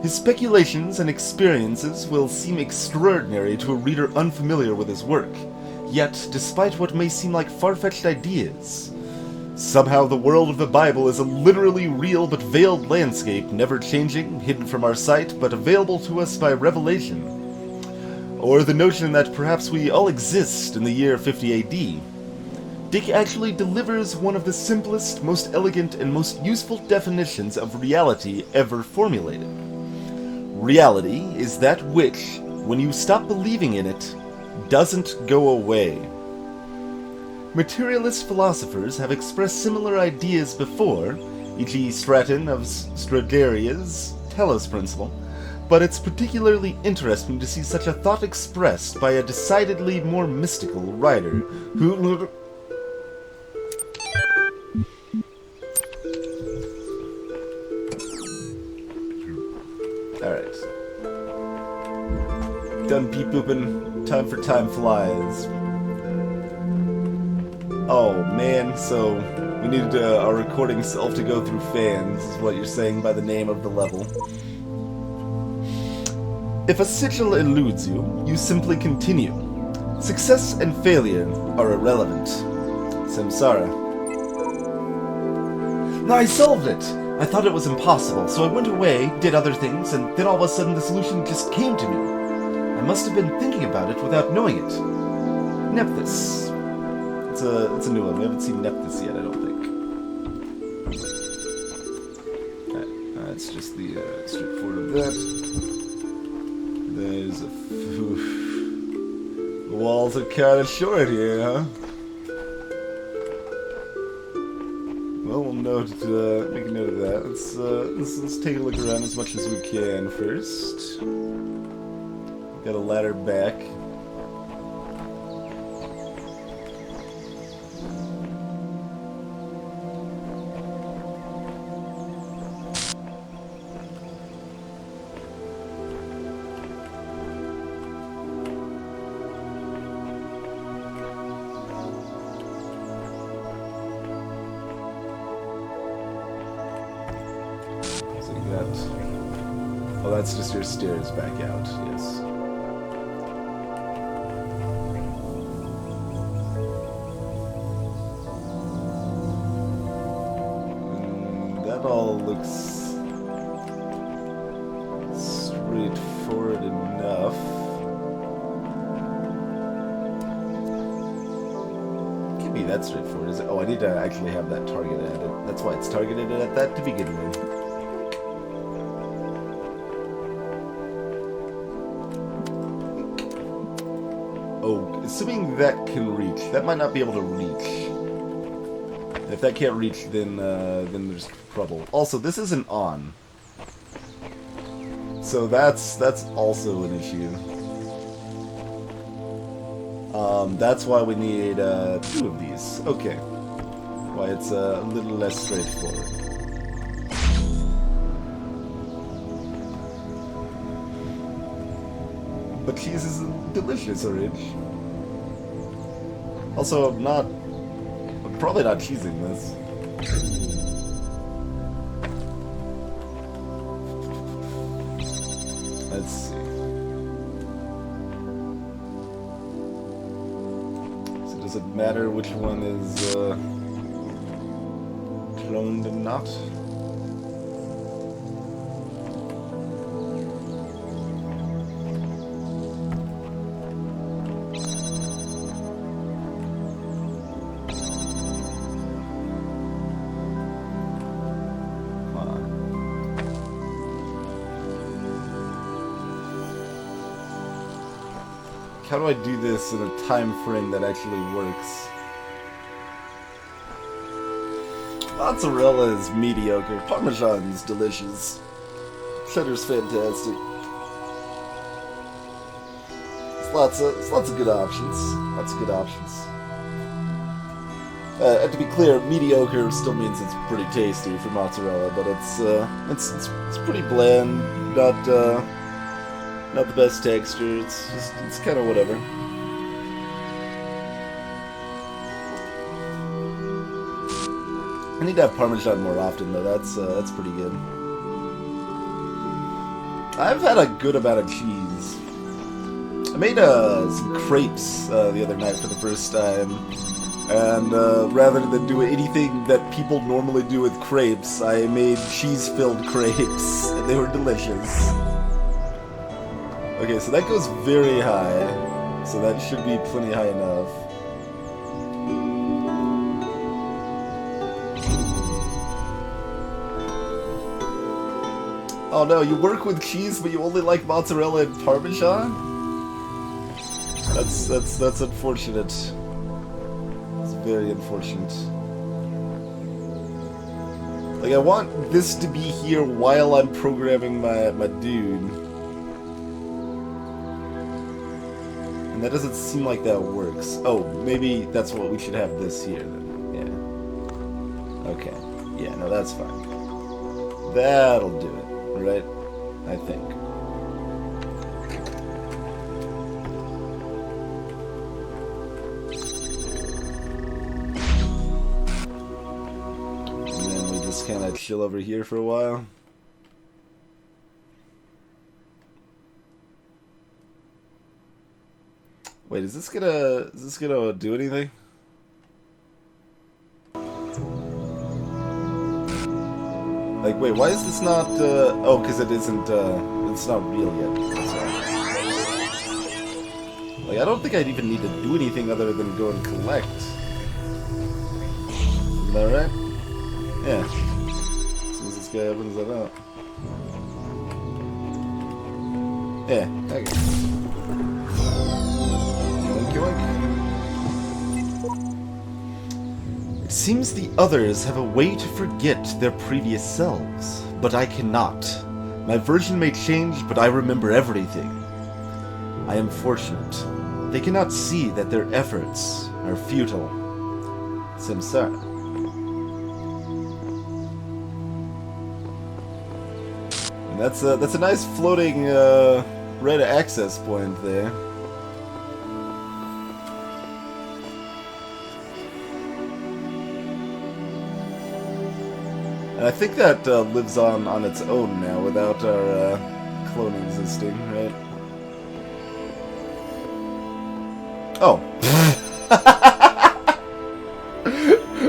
His speculations and experiences will seem extraordinary to a reader unfamiliar with his work, yet, despite what may seem like far-fetched ideas, somehow the world of the Bible is a literally real but veiled landscape, never changing, hidden from our sight, but available to us by revelation. Or the notion that perhaps we all exist in the year 50 AD. Dick actually delivers one of the simplest, most elegant, and most useful definitions of reality ever formulated. Reality is that which, when you stop believing in it, doesn't go away. Materialist philosophers have expressed similar ideas before, e.g. Stratton of Stradaria's Talos principle, but it's particularly interesting to see such a thought expressed by a decidedly more mystical writer who... Alright. Done beep booping. Time for time flies. Oh man, so we needed our recording self to go through fans, is what you're saying by the name of the level. If a sigil eludes you, you simply continue. Success and failure are irrelevant. Samsara. No, I solved it! I thought it was impossible, so I went away, did other things, and then all of a sudden the solution just came to me. I must have been thinking about it without knowing it. Nephthys. It's a new one. We haven't seen Nephthys yet, I don't think. That's just the straightforward of that. There's a... Oof. The walls are kind of short here, huh? Well, we'll make a note of that. Let's take a look around as much as we can first. Got a ladder back. Oh, that's just your stairs back out, yes. And that all looks straightforward enough. Can't be that straightforward, is it? Oh, I need to actually have that targeted at it. That's why it's targeted at that to begin with. Oh, assuming that can reach. That might not be able to reach. If that can't reach, then there's trouble. Also, this isn't on. So that's also an issue. That's why we need 2 of these. Okay. Why it's a little less straightforward. But cheese is delicious, Orange. Also, I'm probably not cheesing this. Let's see. So does it matter which one is cloned and not? How do I do this in a time frame that actually works? Mozzarella is mediocre. Parmesan's delicious. Cheddar's fantastic. There's lots of good options. Lots of good options. To be clear, mediocre still means it's pretty tasty for mozzarella, but it's pretty bland. Not the best texture. It's kind of whatever. I need to have Parmesan more often, though. That's pretty good. I've had a good amount of cheese. I made some crepes the other night for the first time, and rather than do anything that people normally do with crepes, I made cheese-filled crepes, and they were delicious. Okay, so that goes very high, so that should be plenty high enough. Oh no, you work with cheese, but you only like mozzarella and Parmesan? That's unfortunate. It's very unfortunate. Like, I want this to be here while I'm programming my dude. And that doesn't seem like that works. Oh, maybe that's what we should have this here then. Yeah. Okay. Yeah, no, that's fine. That'll do it, right? I think. And then we just kind of chill over here for a while. Wait, is this gonna do anything? Like, wait, why is this not, oh, because it isn't, it's not real yet. That's why. Like, I don't think I'd even need to do anything other than go and collect. Isn't that right? Yeah. As soon as this guy opens that up. Yeah, okay. Yoink, yoink. It seems the others have a way to forget their previous selves, but I cannot. My version may change, but I remember everything. I am fortunate. They cannot see that their efforts are futile. Samsara. And that's a nice floating red access point there. And I think that lives on its own now without our clone existing, right? Oh.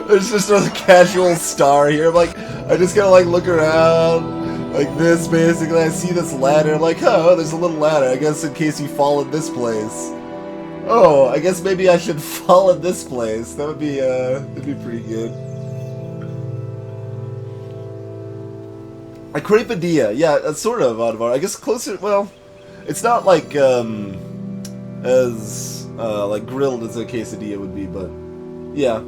There's just a casual star here. I'm like, I just gotta like look around like this basically. I see this ladder. I'm like, oh, there's a little ladder. I guess in case you fall in this place. Oh, I guess maybe I should fall in this place. That'd be pretty good. A crepedia, yeah, sort of, Audemars. I guess closer, well, it's not like, as, like, grilled as a quesadilla would be, but, yeah.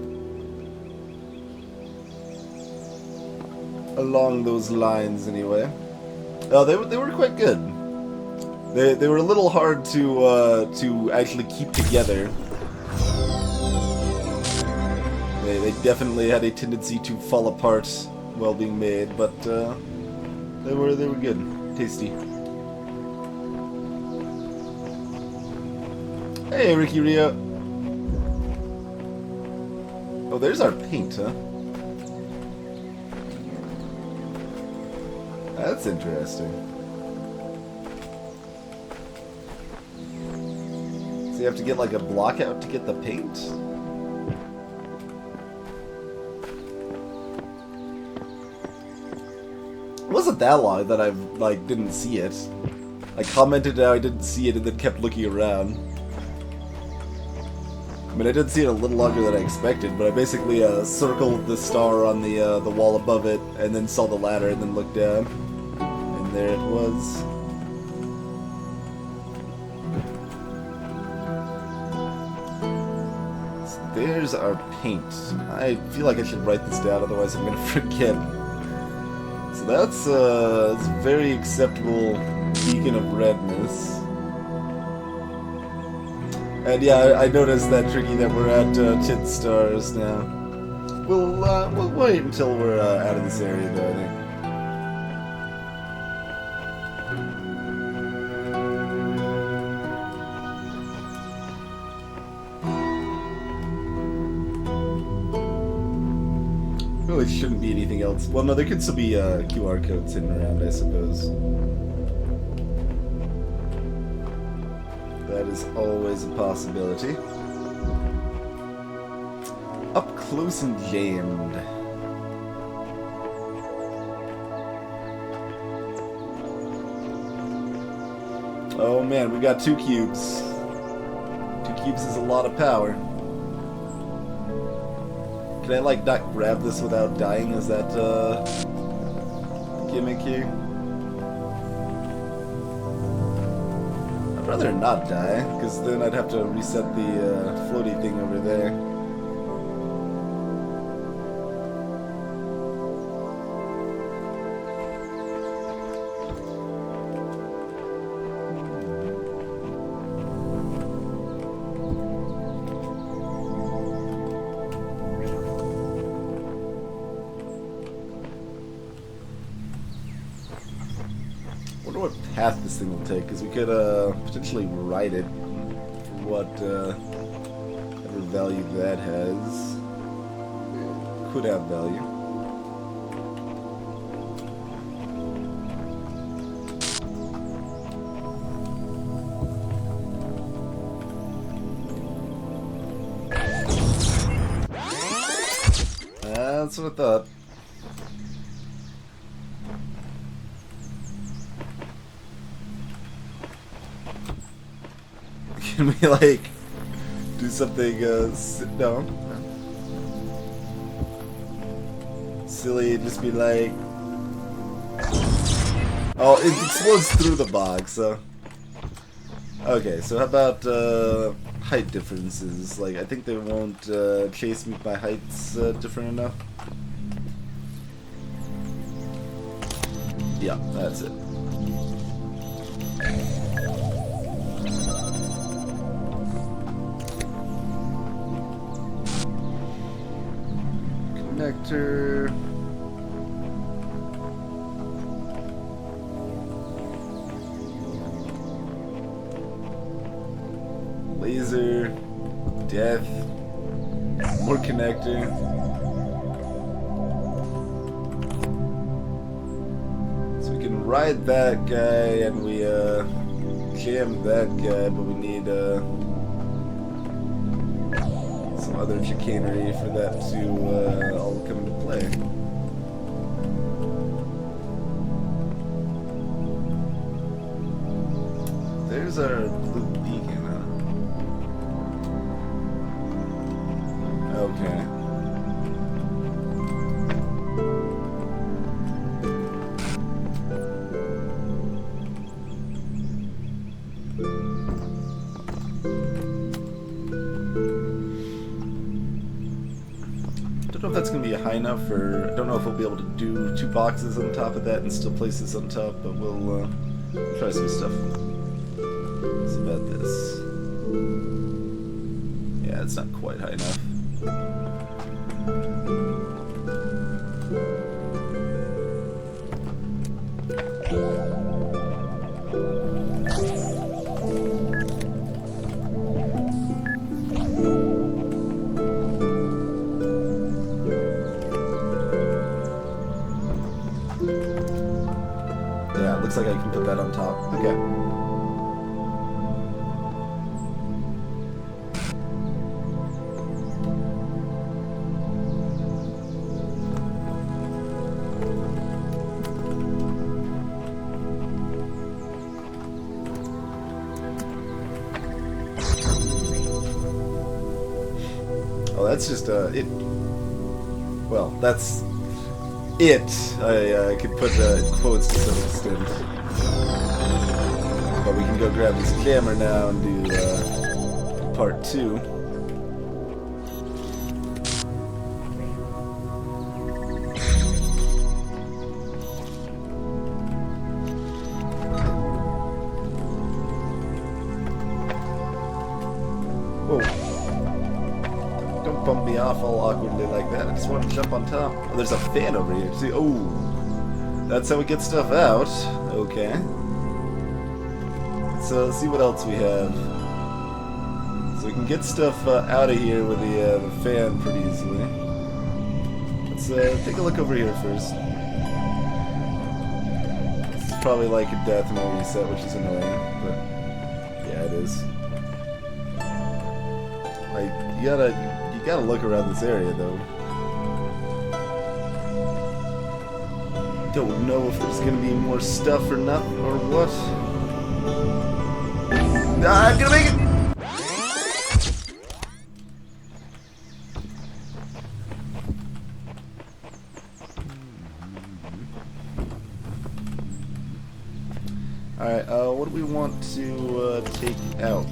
Along those lines, anyway. They were quite good. They were a little hard to actually keep together. They definitely had a tendency to fall apart while being made, but, they were good. Tasty. Hey, Ricky Rio. Oh, there's our paint, huh? That's interesting. So you have to get like a block out to get the paint? It wasn't that long that I like didn't see it. I commented how I didn't see it and then kept looking around. I mean, I did see it a little longer than I expected, but I basically circled the star on the wall above it, and then saw the ladder, and then looked down, and there it was. So there's our paint. I feel like I should write this down, otherwise I'm gonna forget. So that's it's a very acceptable beacon of redness. And yeah, I noticed that, Tricky, that we're at 10 stars now. We'll wait until we're out of this area, though, I think. Really shouldn't be anything else. Well, no, there could still be QR codes hidden around, I suppose. That is always a possibility. Up close and jammed. Oh man, we got 2 cubes. 2 cubes is a lot of power. Can I like not grab this without dying? Is that gimmicky? I'd rather not die, because then I'd have to reset the floaty thing over there. I wonder what path this thing will take, because we could potentially ride it for whatever value that has. Could have value. That's what I thought. Can we, like, do something, no. Silly, just be like... Oh, it explodes through the box, so... Okay, so how about, height differences? Like, I think they won't, chase me if my height's, different enough. Yeah, that's it. Connector. Laser. Death. More connector. So we can ride that guy and we jam that guy, but we need some other chicanery for that to all come into play. There's our blue beacon, huh? Okay. I don't know if that's going to be high enough, or I don't know if we'll be able to do 2 boxes on top of that and still place this on top, but we'll try some stuff. What's about this? Yeah, it's not quite high enough. Yeah, it looks like I can put that on top. Okay. Oh, that's just it. Well, that's it. I could put quotes to some extent. But we can go grab this camera now and do part 2. Whoa. Don't bump me off all awkwardly like that. I just want to jump on top. Oh, there's a fan over here. See, oh, that's how we get stuff out. Okay. So let's see what else we have. So we can get stuff out of here with the fan pretty easily. Let's take a look over here first. This is probably like a death and a reset, which is annoying, but yeah, it is. Like, you gotta look around this area though. Don't know if there's gonna be more stuff or not, or what. I'm gonna make it! Alright, what do we want to take out?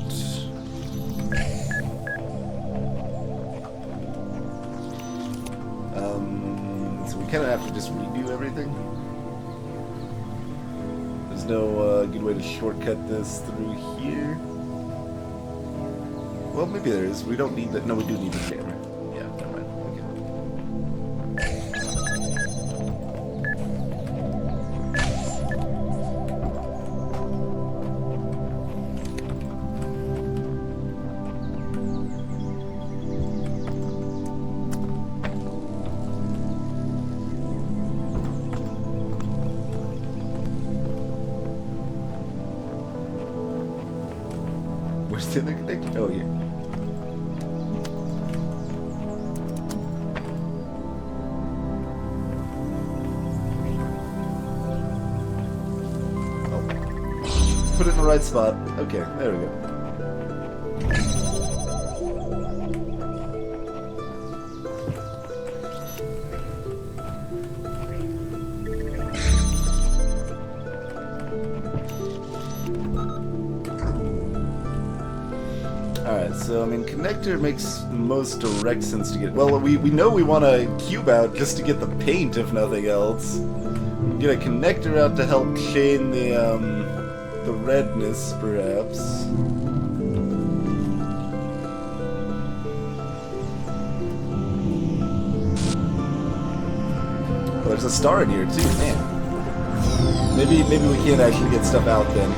So we kind of have to just redo everything. There's no good way to shortcut this through here. Well, maybe there is. We don't need that. No, we do need the camera. Yeah, never mind. Where's the other connector? Oh, yeah. Put it in the right spot. Okay, there we go. So, I mean, connector makes most direct sense to get... Well, we know we want a cube out just to get the paint, if nothing else. Get a connector out to help chain the redness, perhaps. Oh, there's a star in here, too, man. Maybe we can't actually get stuff out, then.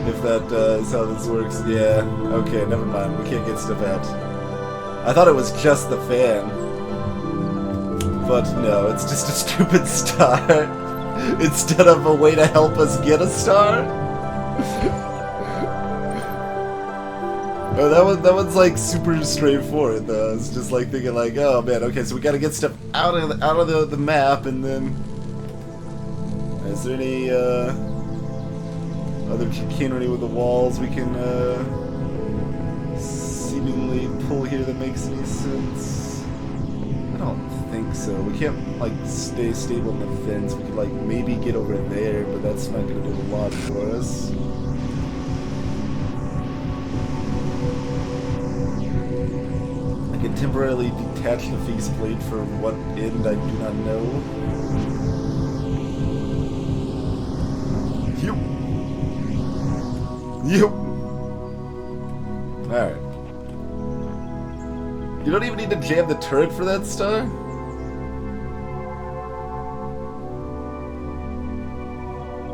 If that is how this works. Yeah, okay, never mind. We can't get stuff out. I thought it was just the fan. But no, it's just a stupid star. Instead of a way to help us get a star. Oh, that one's like super straightforward though. It's just like thinking like, oh man, okay, so we gotta get stuff out of the map, and then is there any other chicanery with the walls we can seemingly pull here that makes any sense? I don't think so. We can't like stay stable in the fence. We could like maybe get over there, but that's not gonna do a lot for us. I can temporarily detach the faceplate for what end I do not know. Yep. Alright. You don't even need to jam the turret for that star?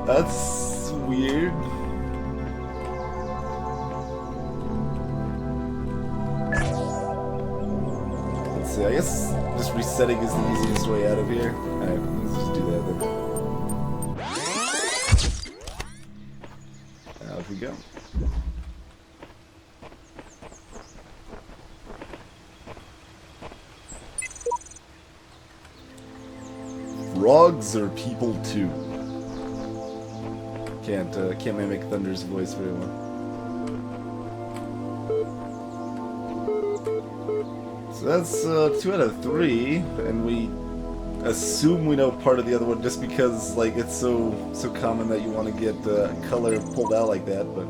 That's weird. Let's see, I guess just resetting is the easiest way out of here. Alright, let's just do that then. Out we go. Frogs are people too. Can't mimic Thunder's voice very well. So that's 2 out of 3, and we assume we know part of the other one just because like it's so common that you want to get color pulled out like that. But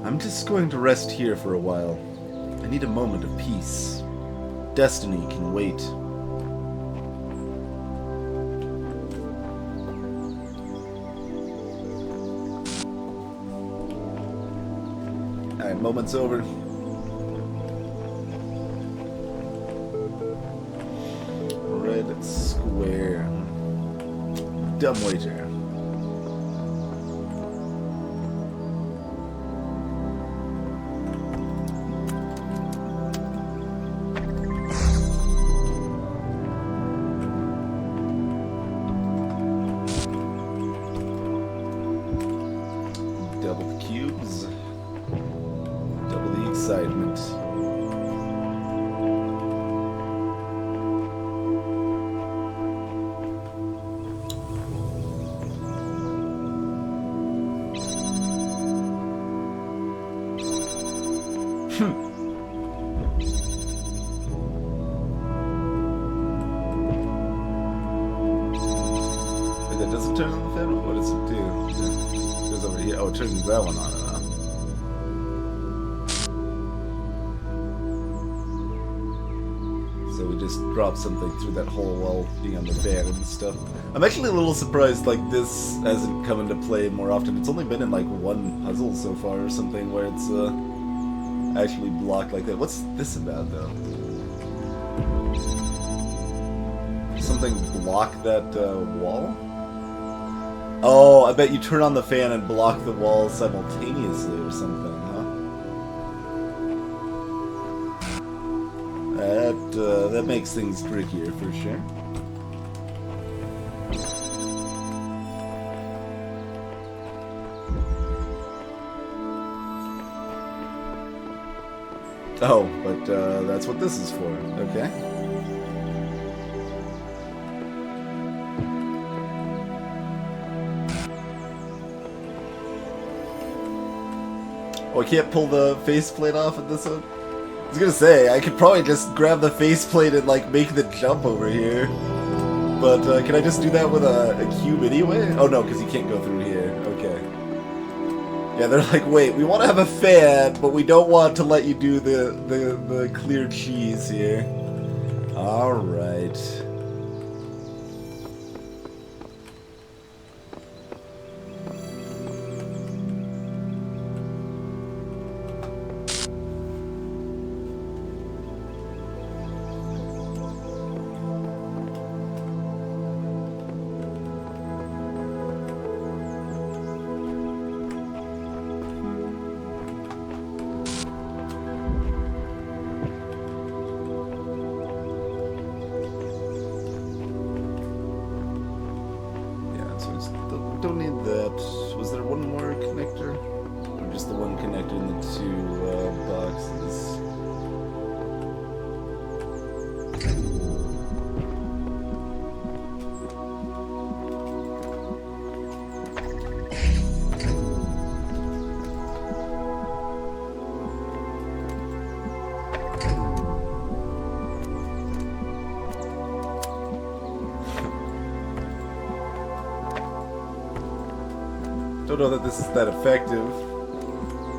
I'm just going to rest here for a while. I need a moment of peace. Destiny can wait. Alright, moment's over. Red square. Dumb wager. Double the cubes. Double the excitement. Wait, that doesn't turn on the fan? What does it do? It goes over here. Oh, it turns that one on and off. So we just drop something through that hole while being on the fan and stuff. I'm actually a little surprised like this hasn't come into play more often. It's only been in like one puzzle so far or something where it's actually blocked like that. What's this about though? Something block that wall? Oh, I bet you turn on the fan and block the wall simultaneously or something, huh? That makes things trickier for sure. Oh, but that's what this is for. Okay. Oh, I can't pull the faceplate off at this one? I was gonna say, I could probably just grab the faceplate and like make the jump over here. But can I just do that with a cube anyway? Oh no, because you can't go through here. Okay. Yeah, they're like, wait, we want to have a fan, but we don't want to let you do the clear cheese here. Alright. Don't need that. Was there one more connector? Or just the one connector in the two boxes? Don't know that this is that effective,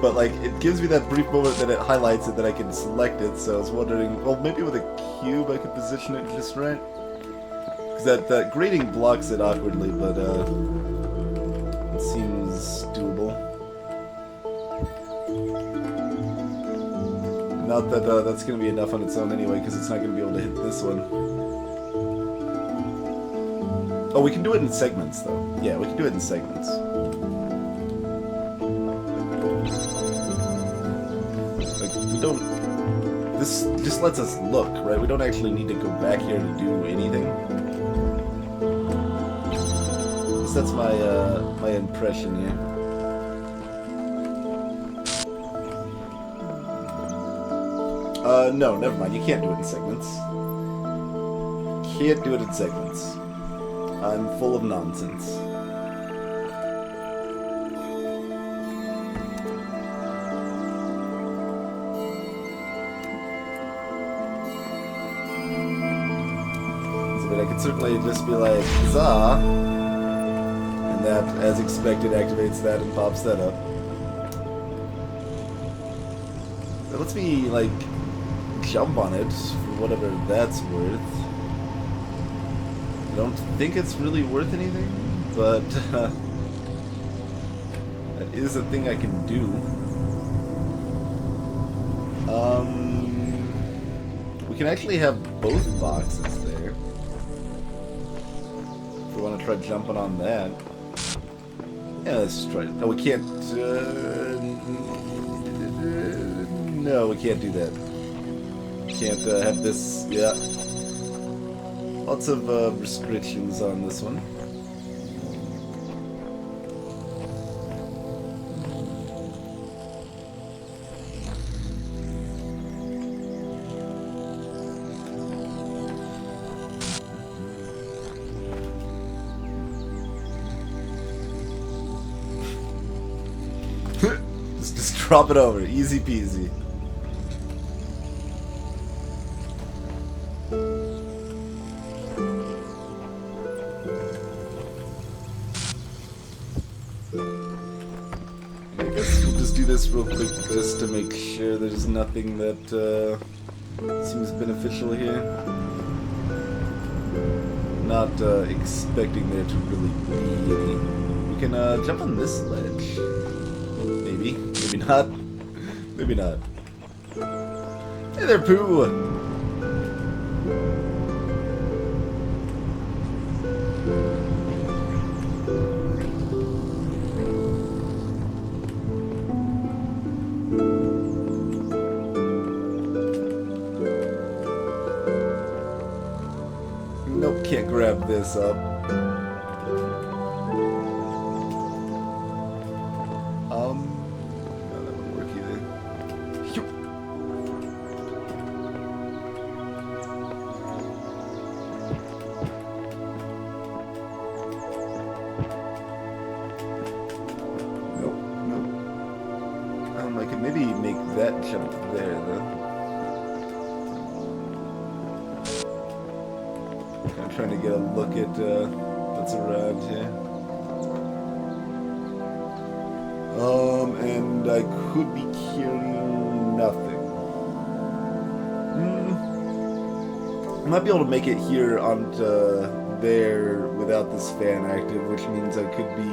but like it gives me that brief moment that it highlights it that I can select it. So I was wondering, well, maybe with a cube I could position it just right, because that grating blocks it awkwardly, but it seems doable. Not that that's going to be enough on its own anyway, because it's not going to be able to hit this one. Oh, we can do it in segments though. Yeah, we can do it in segments. This just lets us look, right? We don't actually need to go back here to do anything. At least that's my my impression here. No, never mind. You can't do it in segments. Can't do it in segments. I'm full of nonsense. I could certainly just be like, huzzah, and that, as expected, activates that and pops that up. It lets me, like, jump on it for whatever that's worth. I don't think it's really worth anything, but that is a thing I can do. We can actually have both boxes there. If we want to try jumping on that. Yeah, let's try it. No, we can't. No, we can't do that. Can't have this. Yeah. Lots of restrictions on this one. Just drop it over, easy peasy. I guess we'll just do this real quick just to make sure there's nothing that seems beneficial here. Not expecting there to really be any. We can jump on this ledge. Maybe. Maybe not. Maybe not. Hey there, Pooh! Nope, can't grab this up. No, that wouldn't work either. Phew. Nope, nope. I could maybe make that jump there, though. I'm trying to get a look at what's around here. And I could be carrying nothing. I might be able to make it here onto there without this fan active, which means I could be...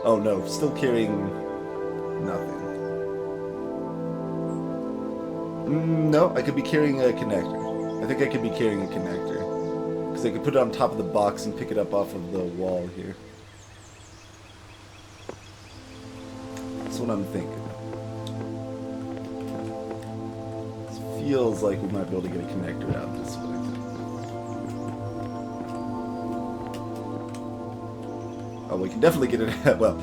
Oh no, still carrying nothing. No, I could be carrying a connector. I think I could be carrying a connector. Because I could put it on top of the box and pick it up off of the wall here. That's what I'm thinking. This feels like we might be able to get a connector out this way. Oh, we can definitely get it out. Well,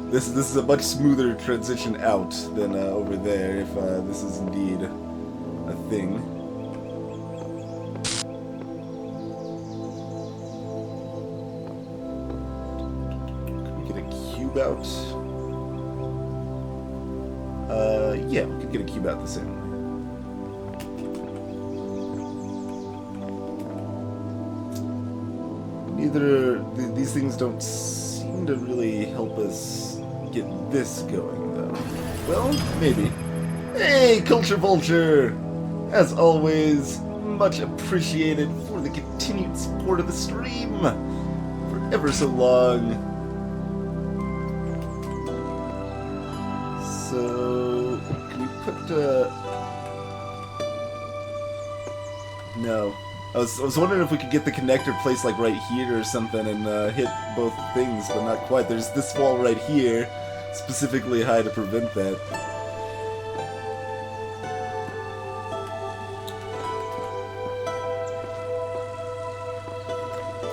this is a much smoother transition out than over there, if this is indeed a thing. Can we get a cube out? Yeah, we could get a cube out the same way. These things don't seem to really help us get this going, though. Well, maybe. Hey, Culture Vulture! As always, much appreciated for the continued support of the stream for ever so long. So, can we put, No. I was wondering if we could get the connector placed like right here or something and hit both things, but not quite. There's this wall right here, specifically high to prevent that.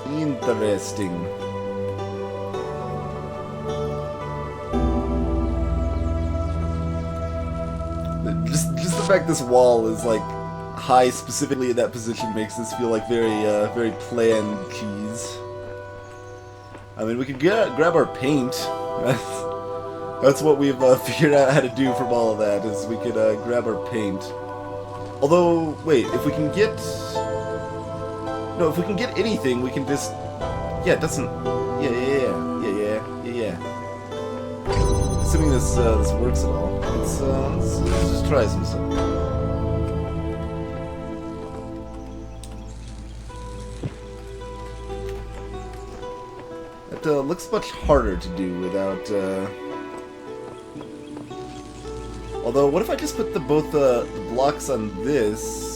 Interesting. Just the fact this wall is like high specifically in that position makes this feel like very planned cheese. I mean, we could grab our paint. That's what we've figured out how to do from all of that, is we could grab our paint. Although, wait, if we can get... No, if we can get anything, we can just... Yeah, it doesn't... Yeah. Assuming this works at all. Let's just try some stuff. Looks much harder to do without, Although, what if I just put both the blocks on this?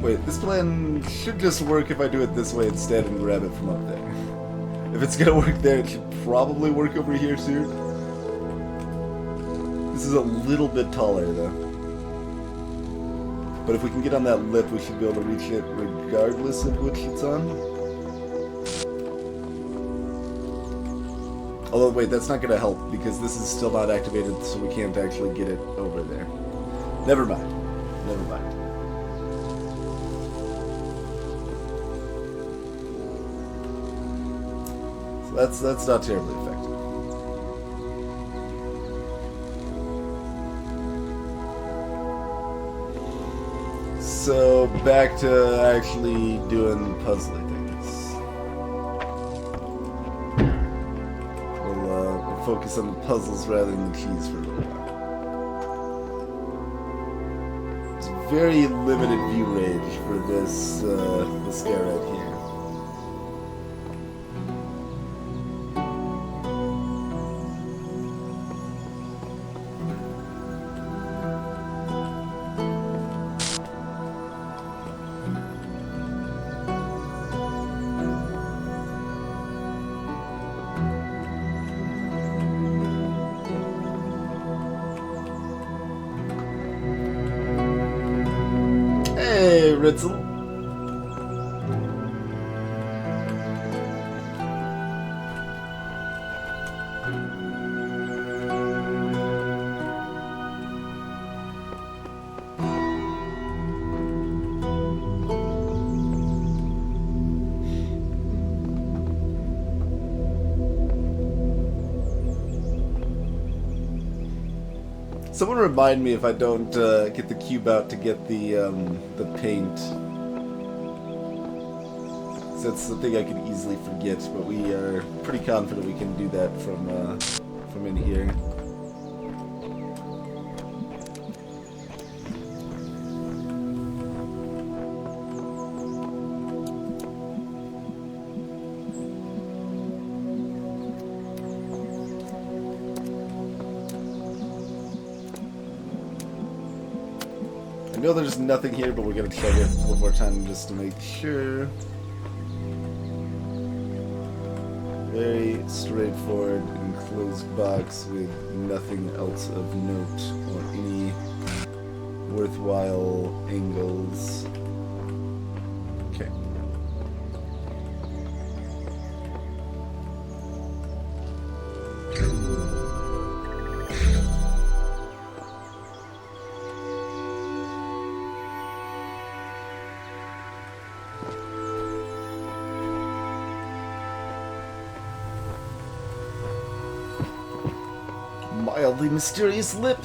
Wait, this plan should just work if I do it this way instead and grab it from up there. If it's gonna work there, it should probably work over here too. This is a little bit taller though. But if we can get on that lip, we should be able to reach it regardless of which it's on. Although, wait, that's not gonna help because this is still not activated, so we can't actually get it over there. Never mind. Never mind. That's not terribly effective. So back to actually doing puzzly things. We'll focus on the puzzles rather than the keys for a little while. There's very limited view range for this guy right here. Hey, Ritzel. Someone remind me if I don't get the cube out to get the paint. So that's the thing I could easily forget, but we are pretty confident we can do that from in here. I know there's nothing here, but we're gonna check it one more time just to make sure. Very straightforward enclosed box with nothing else of note or any worthwhile angles. Okay. Mildly mysterious lip.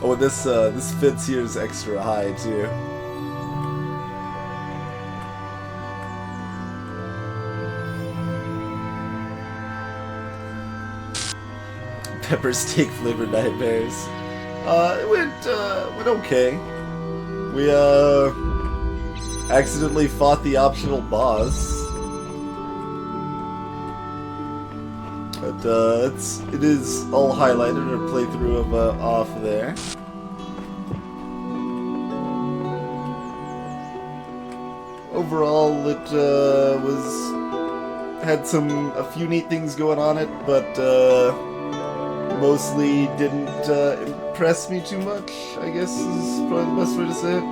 Oh, and this fence here is extra high too. Pepper steak flavored nightmares. It went okay. We accidentally fought the optional boss. But it is all highlighted in our playthrough of off there. Overall, it had a few neat things going on it, but mostly didn't impress me too much, I guess is probably the best way to say it.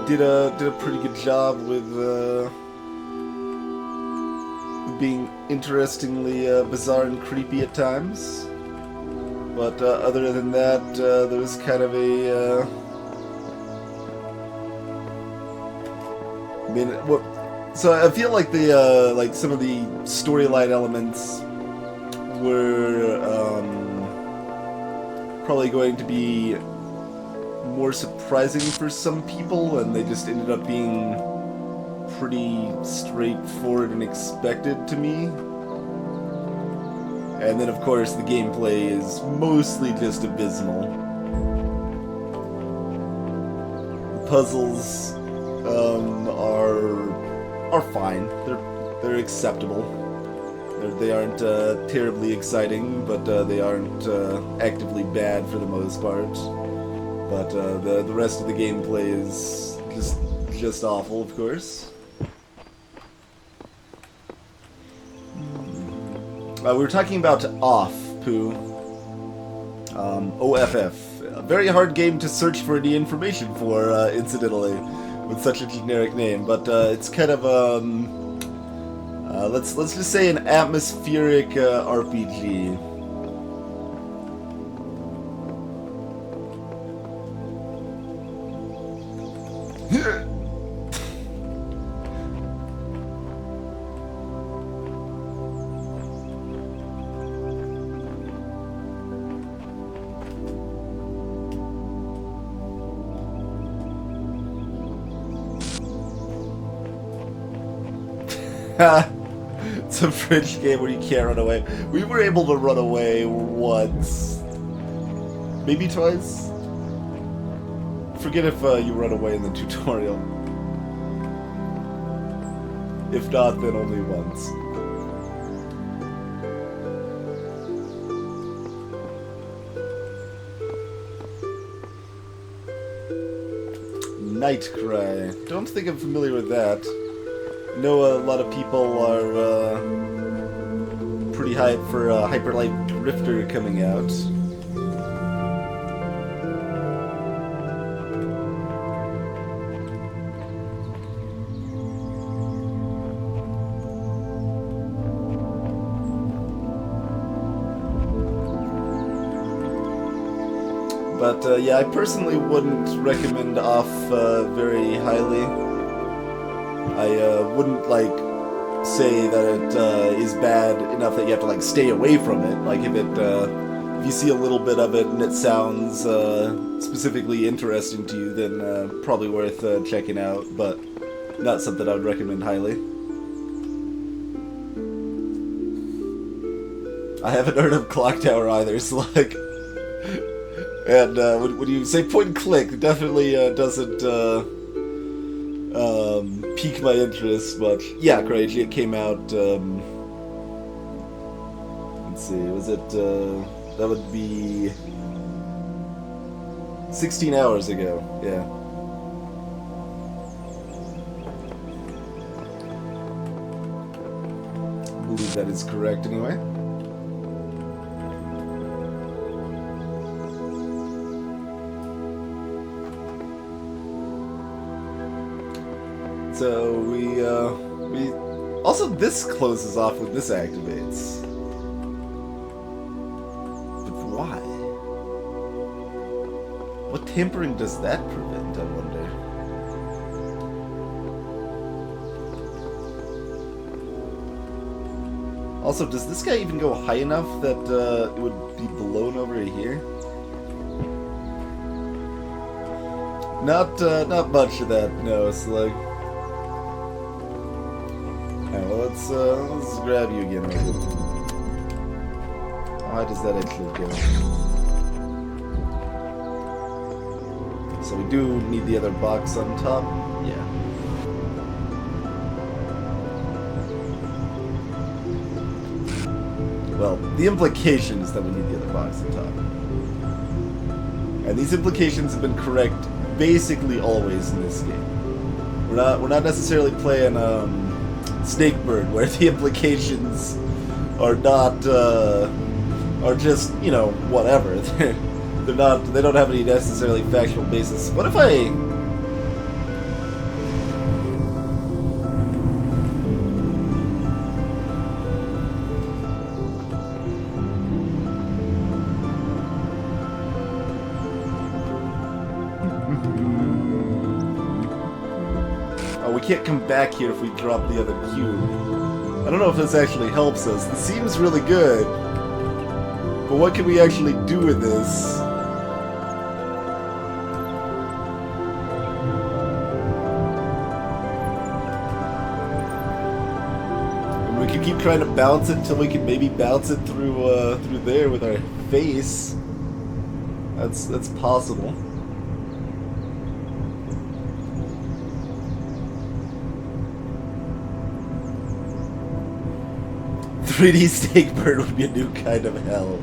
Did a pretty good job with being interestingly bizarre and creepy at times. But other than that, there was kind of a so I feel like the like some of the storyline elements were probably going to be more surprising for some people, and they just ended up being pretty straightforward and expected to me. And then of course the gameplay is mostly just abysmal. The puzzles are fine. They're acceptable. They aren't terribly exciting, but they aren't actively bad for the most part. But the rest of the gameplay is just awful, of course. We were talking about OFF, Pooh. OFF. A very hard game to search for any information for, incidentally, with such a generic name. But it's kind of, let's just say an atmospheric RPG. It's a French game where you can't run away. We were able to run away once. Maybe twice? Forget if you run away in the tutorial. If not, then only once. Nightcry. Don't think I'm familiar with that. I know a lot of people are pretty hyped for Hyperlight Drifter coming out. But yeah, I personally wouldn't recommend OFF very highly. I wouldn't, like, say that it is bad enough that you have to like stay away from it. Like if you see a little bit of it and it sounds specifically interesting to you, then probably worth checking out, but not something I would recommend highly. I haven't heard of Clock Tower either, so like... And when you say point and click, it definitely doesn't pique my interest much. Yeah, great, it came out... let's see, was it... that would be... 16 hours ago, yeah. I believe that is correct anyway. So we also this closes off when this activates. But why? What tampering does that prevent, I wonder? Also, does this guy even go high enough that it would be blown over here? Not much of that, no, it's like... Alright, well, let's grab you again, maybe. How high does that actually go? So we do need the other box on top? Yeah. Well, the implication is that we need the other box on top. And these implications have been correct basically always in this game. We're not necessarily playing Snakebird, where the implications are not are just, you know, whatever. They don't have any necessarily factual basis. What if I... Oh, we can't come back here if we drop the other cube. I don't know if this actually helps us. This seems really good. But what can we actually do with this? And we could keep trying to bounce it until we can maybe bounce it through through there with our face. That's possible. 3D Snakebird would be a new kind of hell.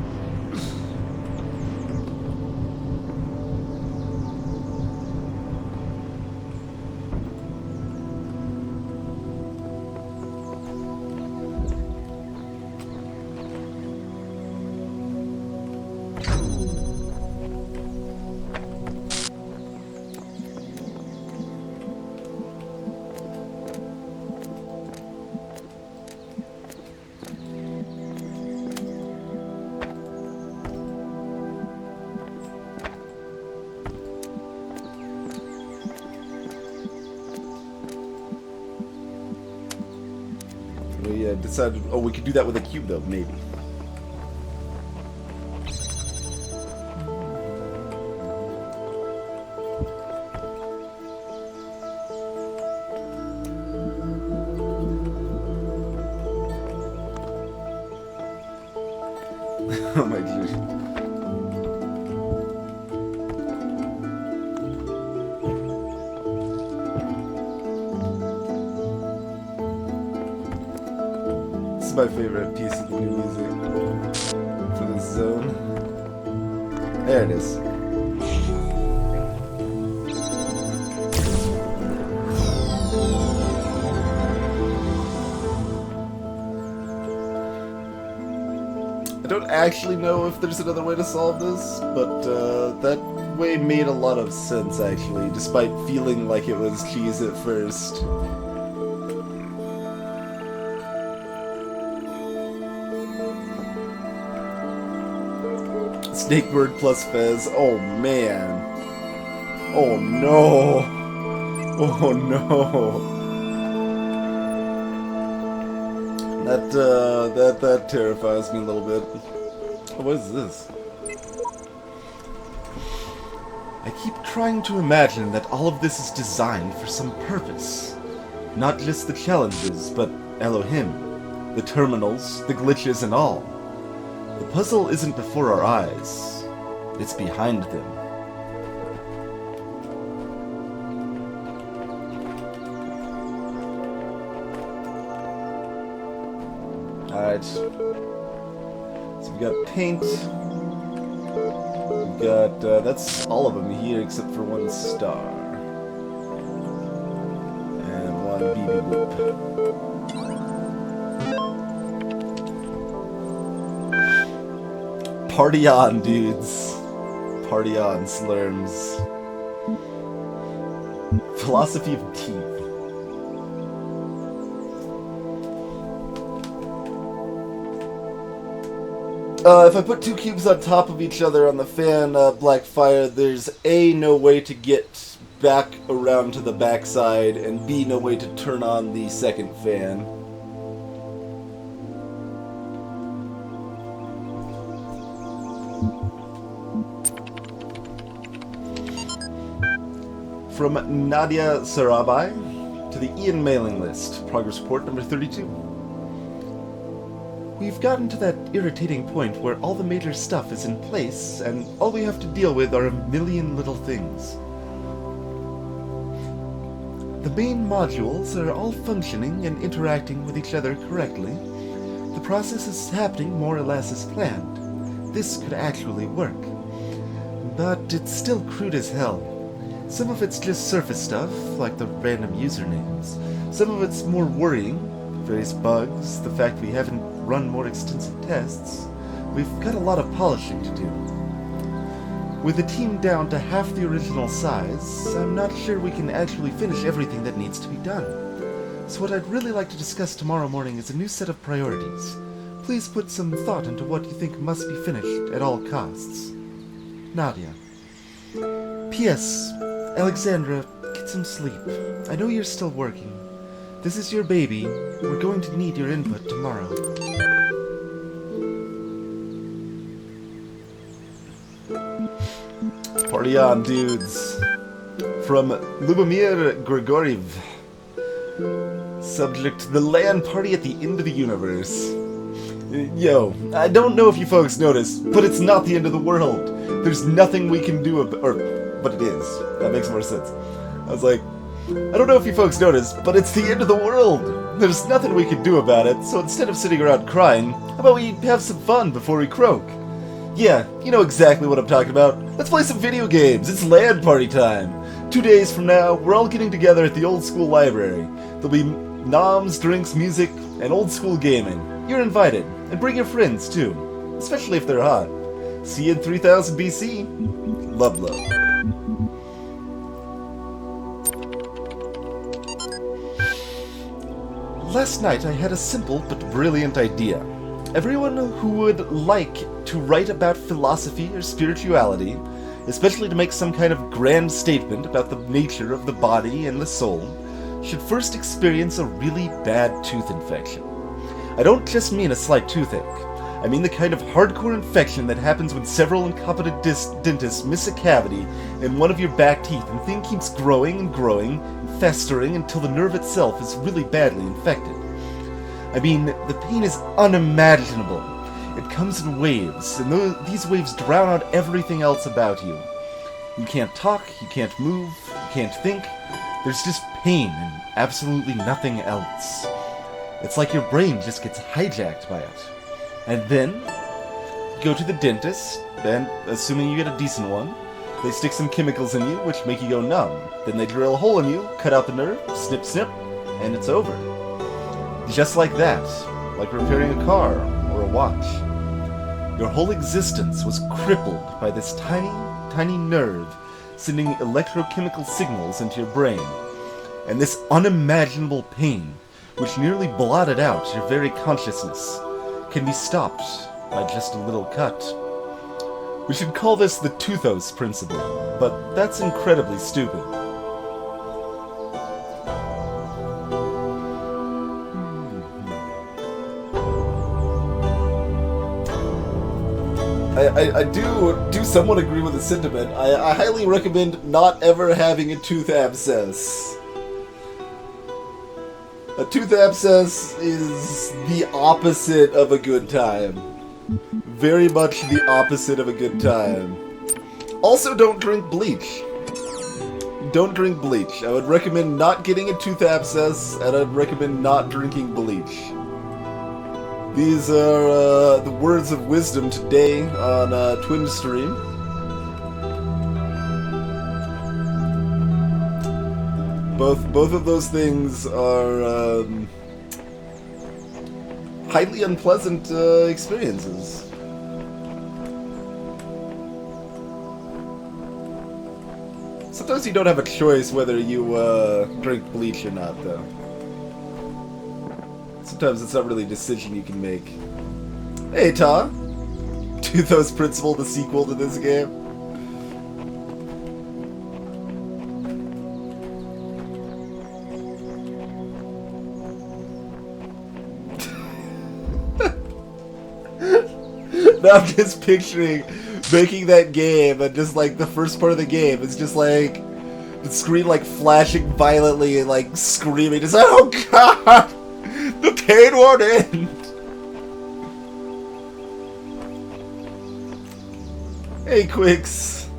We decided, oh, we could do that with a cube though, maybe. Oh my goodness. My favorite piece of the music for this zone. There it is. I don't actually know if there's another way to solve this, but that way made a lot of sense actually, despite feeling like it was cheese at first. Snakebird plus Fez. Oh man. Oh no. Oh no. That terrifies me a little bit. What is this? I keep trying to imagine that all of this is designed for some purpose. Not just the challenges, but Elohim, the terminals, the glitches, and all. The puzzle isn't before our eyes. It's behind them. Alright. So we got paint. We got, that's all of them here except for one star. And one BB Boop. Party on, dudes. Party on, slurms. Philosophy of teeth. If I put two cubes on top of each other on the fan, Black Fire, there's A, no way to get back around to the backside, and B, no way to turn on the second fan. From Nadia Sarabai to the Ian mailing list. Progress report number 32. We've gotten to that irritating point where all the major stuff is in place, and all we have to deal with are a million little things. The main modules are all functioning and interacting with each other correctly. The process is happening more or less as planned. This could actually work. But it's still crude as hell. Some of it's just surface stuff, like the random usernames. Some of it's more worrying, various bugs, the fact we haven't run more extensive tests. We've got a lot of polishing to do. With the team down to half the original size, I'm not sure we can actually finish everything that needs to be done. So what I'd really like to discuss tomorrow morning is a new set of priorities. Please put some thought into what you think must be finished at all costs. Nadia. P.S. Alexandra, get some sleep. I know you're still working. This is your baby. We're going to need your input tomorrow. Party on, dudes. From Lubomir Grigoriev. Subject, the LAN party at the end of the universe. Yo, I don't know if you folks noticed, but it's not the end of the world. There's nothing we can do but it is. That makes more sense. I was like, I don't know if you folks noticed, but it's the end of the world. There's nothing we can do about it, so instead of sitting around crying, how about we have some fun before we croak? Yeah, you know exactly what I'm talking about. Let's play some video games. It's LAN party time. 2 days from now, we're all getting together at the old school library. There'll be noms, drinks, music, and old school gaming. You're invited, and bring your friends too, especially if they're hot. See you in 3000 BC. Love, love. Last night I had a simple but brilliant idea. Everyone who would like to write about philosophy or spirituality, especially to make some kind of grand statement about the nature of the body and the soul, should first experience a really bad tooth infection. I don't just mean a slight toothache. I mean the kind of hardcore infection that happens when several incompetent dentists miss a cavity in one of your back teeth and the thing keeps growing and growing and festering until the nerve itself is really badly infected. I mean, the pain is unimaginable. It comes in waves, and these waves drown out everything else about you. You can't talk, you can't move, you can't think. There's just pain and absolutely nothing else. It's like your brain just gets hijacked by it. And then, you go to the dentist, and assuming you get a decent one, they stick some chemicals in you which make you go numb. Then they drill a hole in you, cut out the nerve, snip snip, and it's over. Just like that, like repairing a car or a watch. Your whole existence was crippled by this tiny, tiny nerve sending electrochemical signals into your brain. And this unimaginable pain, which nearly blotted out your very consciousness, can be stopped by just a little cut. We should call this the Toothos principle, but that's incredibly stupid. I do somewhat agree with the sentiment. I highly recommend not ever having a tooth abscess. A tooth abscess is the opposite of a good time. Very much the opposite of a good time. Also, don't drink bleach. Don't drink bleach. I would recommend not getting a tooth abscess, and I'd recommend not drinking bleach. These are the words of wisdom today on Twin Stream. Both of those things are highly unpleasant experiences. Sometimes you don't have a choice whether you drink bleach or not, though. Sometimes it's not really a decision you can make. Hey, Ta! Toothos Principle, the sequel to this game. Now I'm just picturing making that game, and just like the first part of the game is just like the screen like flashing violently and like screaming, just oh god! The pain won't end! Hey, Quicks.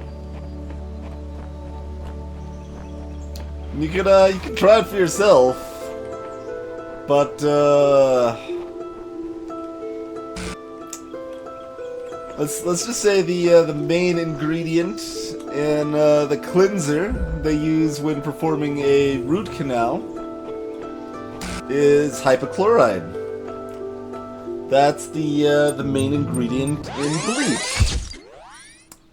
You can try it for yourself. But, let's just say the main ingredient in the cleanser they use when performing a root canal is hypochlorite. That's the main ingredient in bleach.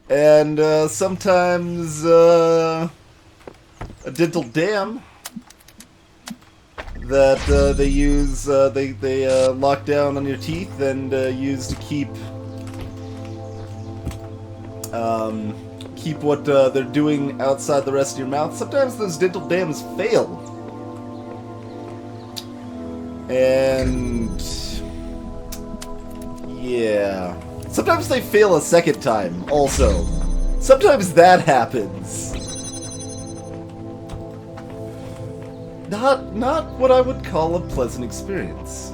And sometimes a dental dam that they use they lock down on your teeth and use to keep what they're doing outside the rest of your mouth. Sometimes those dental dams fail. And yeah, sometimes they fail a second time also. Sometimes that happens. Not what I would call a pleasant experience.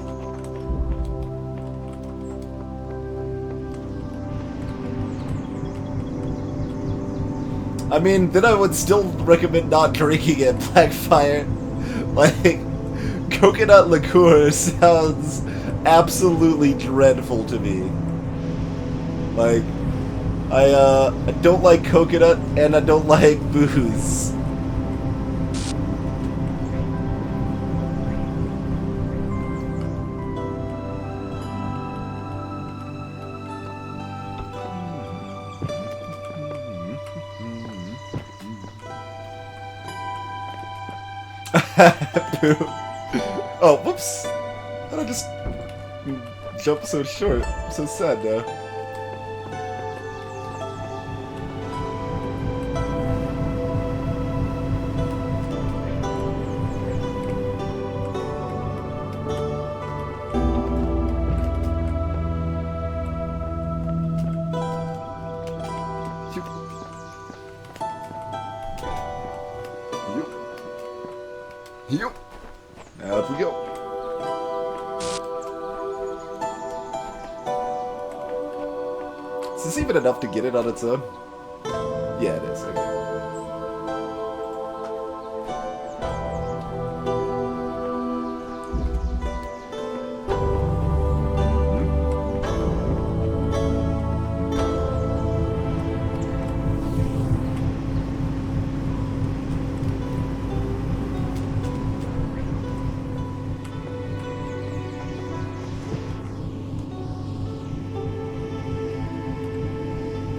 I mean, then I would still recommend not drinking it, Blackfire. Like, coconut liqueur sounds absolutely dreadful to me. Like, I don't like coconut, and I don't like booze. Oh, whoops! How did I just jump so short? I'm so sad now. Yep. Out we go. Is this even enough to get it on its own? Yeah, it is. Okay.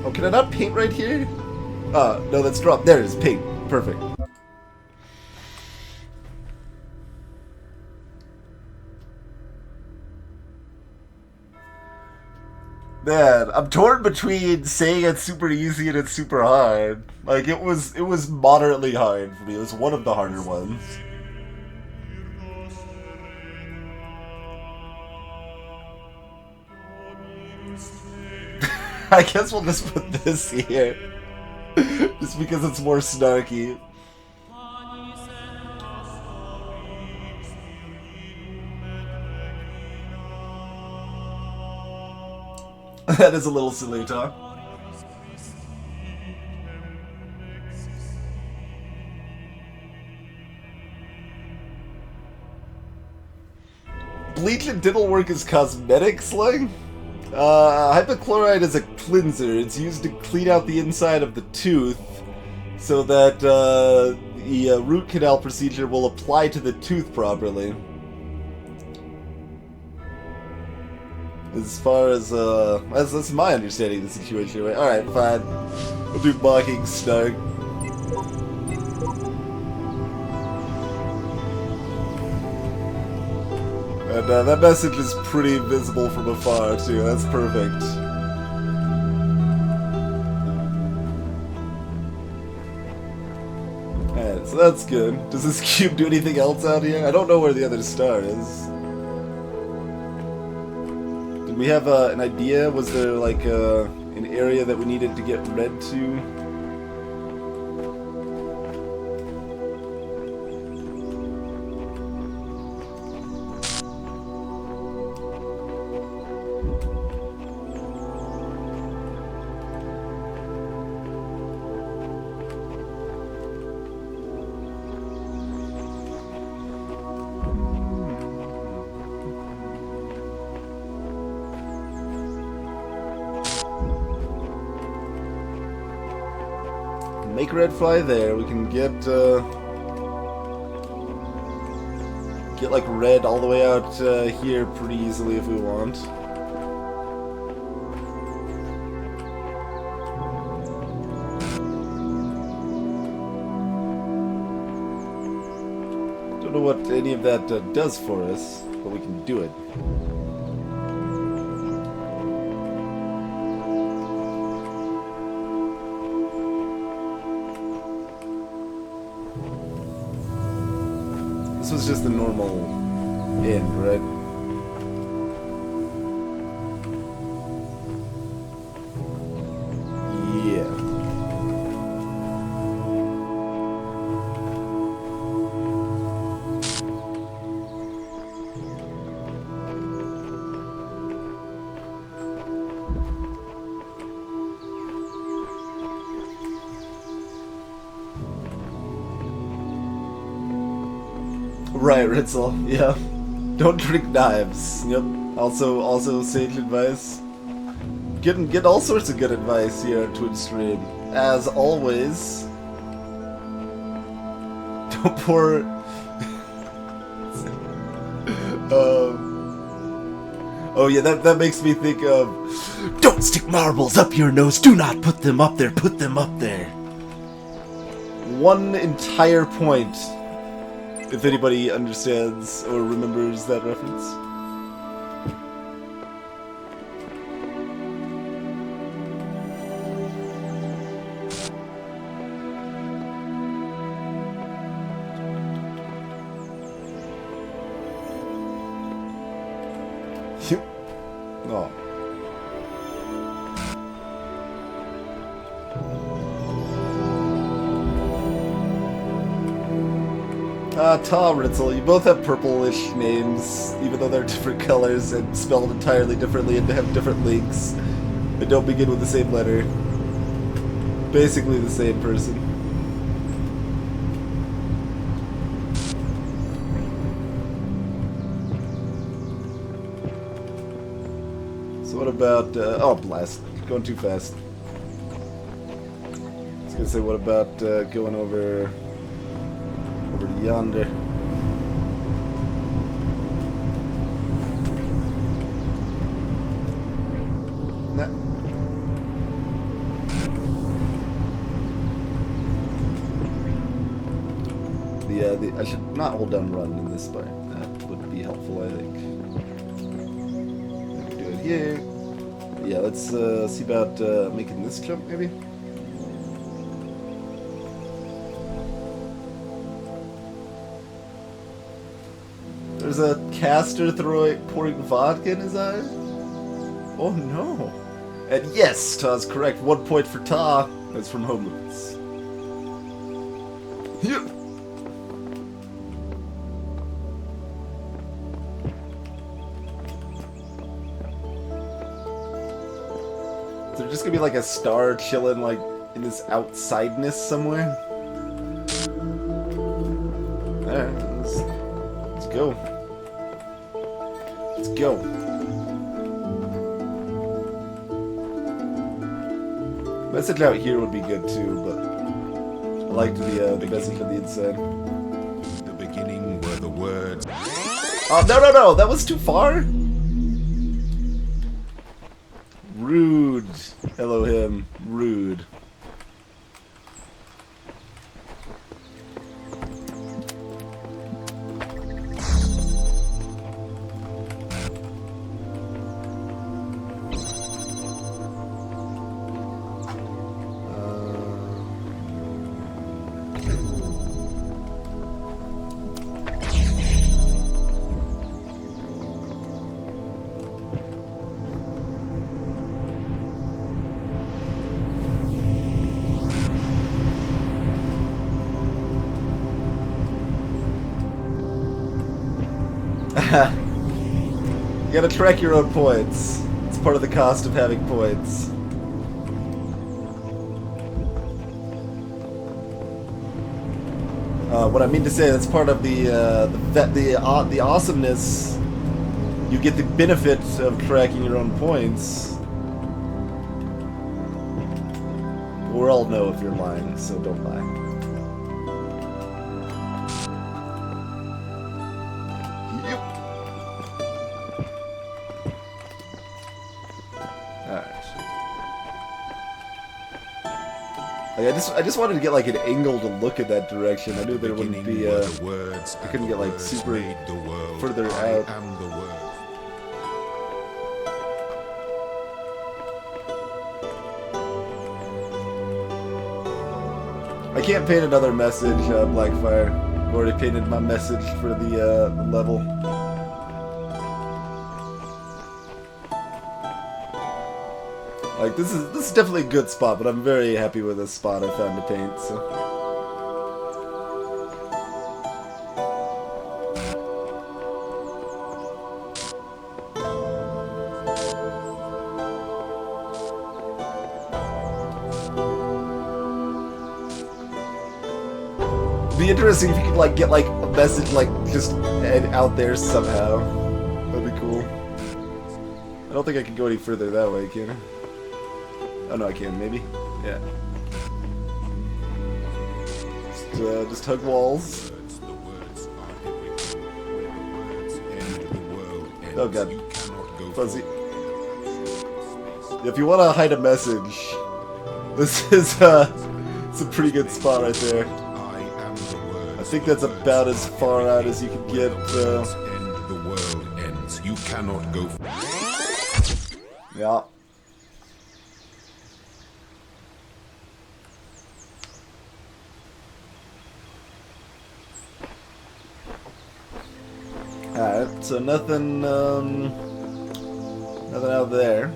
Oh, can I not paint right here? No, that's drop. There it is. Paint. Perfect. Man, I'm torn between saying it's super easy and it's super hard. Like, it was moderately hard for me. It was one of the harder ones. I guess we'll just put this here. Just because it's more snarky. That is a little silly talk. Bleach and dental work is cosmetic slang? Hypochlorite is a cleanser. It's used to clean out the inside of the tooth so that the root canal procedure will apply to the tooth properly. As far as, that's my understanding of the situation. Right? Alright, fine. We'll do mocking snark. And that message is pretty visible from afar, too. That's perfect. Alright, so that's good. Does this cube do anything else out here? I don't know where the other star is. Did we have an idea? Was there, like, an area that we needed to get red to? Make red fly there. We can get like red all the way out here pretty easily if we want. Don't know what any of that does for us, but we can do it. This was just the normal end, right? Yeah. Right, Ritzel. Yeah. Don't drink knives. Yep. Also sage advice. Get all sorts of good advice here on Twitch stream. As always. Don't pour. Oh yeah, that makes me think of. Don't stick marbles up your nose. Do not put them up there. Put them up there. One entire point. If anybody understands or remembers that reference. Oh. Ritzel, you both have purplish names, even though they're different colors and spelled entirely differently and have different links. They don't begin with the same letter. Basically the same person. So what about, oh blast, going too fast. I was gonna say, what about going over to yonder? Nah. I should not hold down run in this part. That would be helpful, I think. I can do it here. Yeah, let's see about making this jump, maybe? There's a caster pouring vodka in his eyes? Oh no. And yes, Ta's correct. 1 point for Ta. That's from Homelands. Yep. Is there just gonna be like a star chilling like in this outsideness somewhere? Alright, let's go. Let's go. Message out here would be good too, but I liked the message on the inside. The beginning were the words. Oh, no, that was too far. Rude, Elohim, rude. You gotta track your own points. It's part of the cost of having points. What I mean to say, that's part of the awesomeness. You get the benefit of tracking your own points. We all know if you're lying, so don't lie. I just wanted to get like an angle to look at that direction. I knew there wouldn't be I couldn't get like super further out. I can't paint another message, Blackfire. I've already painted my message for the level. Like this is definitely a good spot, but I'm very happy with this spot I found to paint. So. It'd be interesting if you could like get like a message like just out there somehow. That'd be cool. I don't think I can go any further that way, can I? Oh no, I can, maybe? Yeah. Just hug walls. Oh god. Fuzzy. If you want to hide a message, this is it's a pretty good spot right there. I think that's about as far out as you can get. The world ends. You cannot go. Yeah. Alright, so nothing, nothing out there.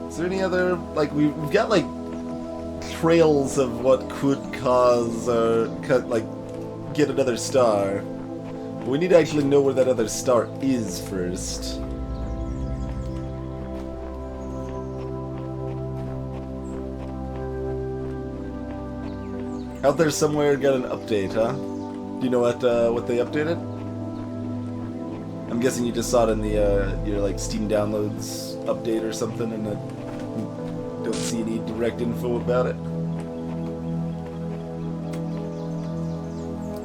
Is there any other, like, we've got, like, trails of what could cause, or, like, get another star. But we need to actually know where that other star is first. Out there somewhere got an update, huh? Do you know what they updated? I'm guessing you just saw it in the your like Steam downloads update or something, and don't see any direct info about it.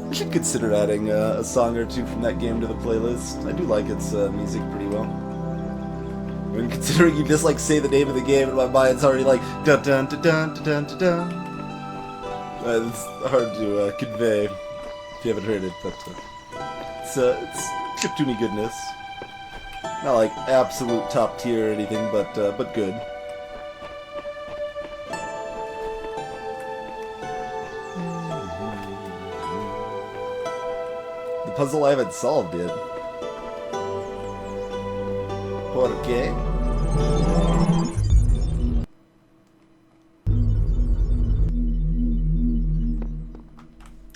We should consider adding a song or two from that game to the playlist. I do like its music pretty well. And considering you just like say the name of the game, and my mind's already like dun dun dun dun dun dun dun. It's hard to convey if you haven't heard it, but it's chiptune goodness. Not like absolute top tier or anything, but good. puzzle I haven't solved yet. Por qué?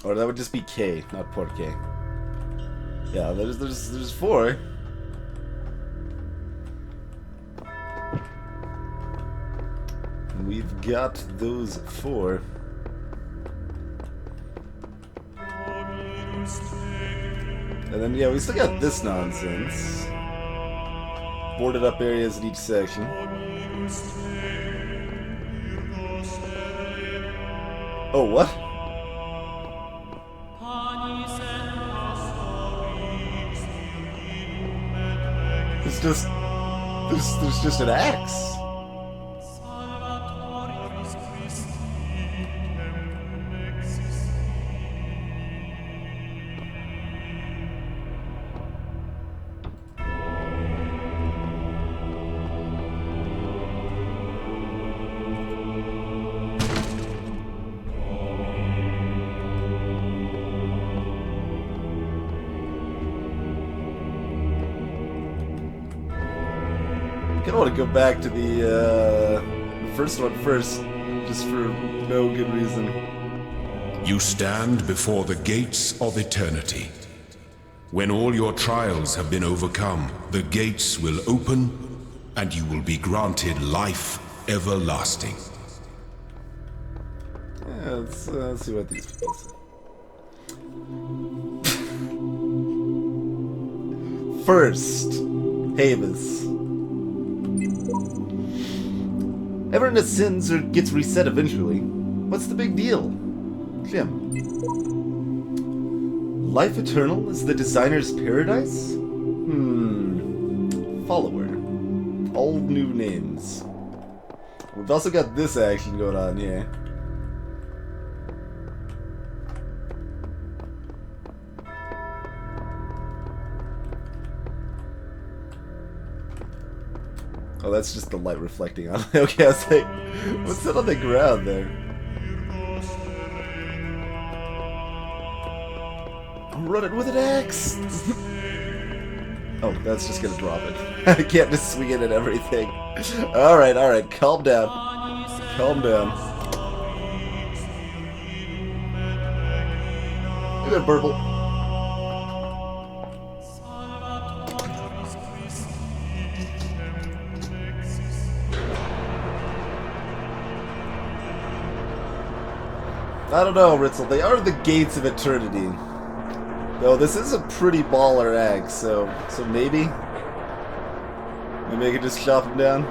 Or that would just be K, not por qué. Yeah, there's 4. We've got those 4. And then, yeah, we still got this nonsense. Boarded up areas in each section. Oh, what? There's just an axe. I kind of want to go back to the first one first, just for no good reason. You stand before the gates of eternity. When all your trials have been overcome, the gates will open, and you will be granted life everlasting. Yeah, let's see what these people say. First, Havis. Everyone that sins or gets reset eventually. What's the big deal? Jim. Life eternal is the designer's paradise? Follower. All new names. We've also got this action going on, yeah. Oh, that's just the light reflecting on it. Okay, I was like, what's that on the ground there? I'm running with an axe! Oh, that's just gonna drop it. I can't just swing it at everything. Alright, calm down. Calm down. Look at that burble. I don't know, Ritzel. They are the gates of eternity. Though this is a pretty baller axe, so maybe I could just chop him down.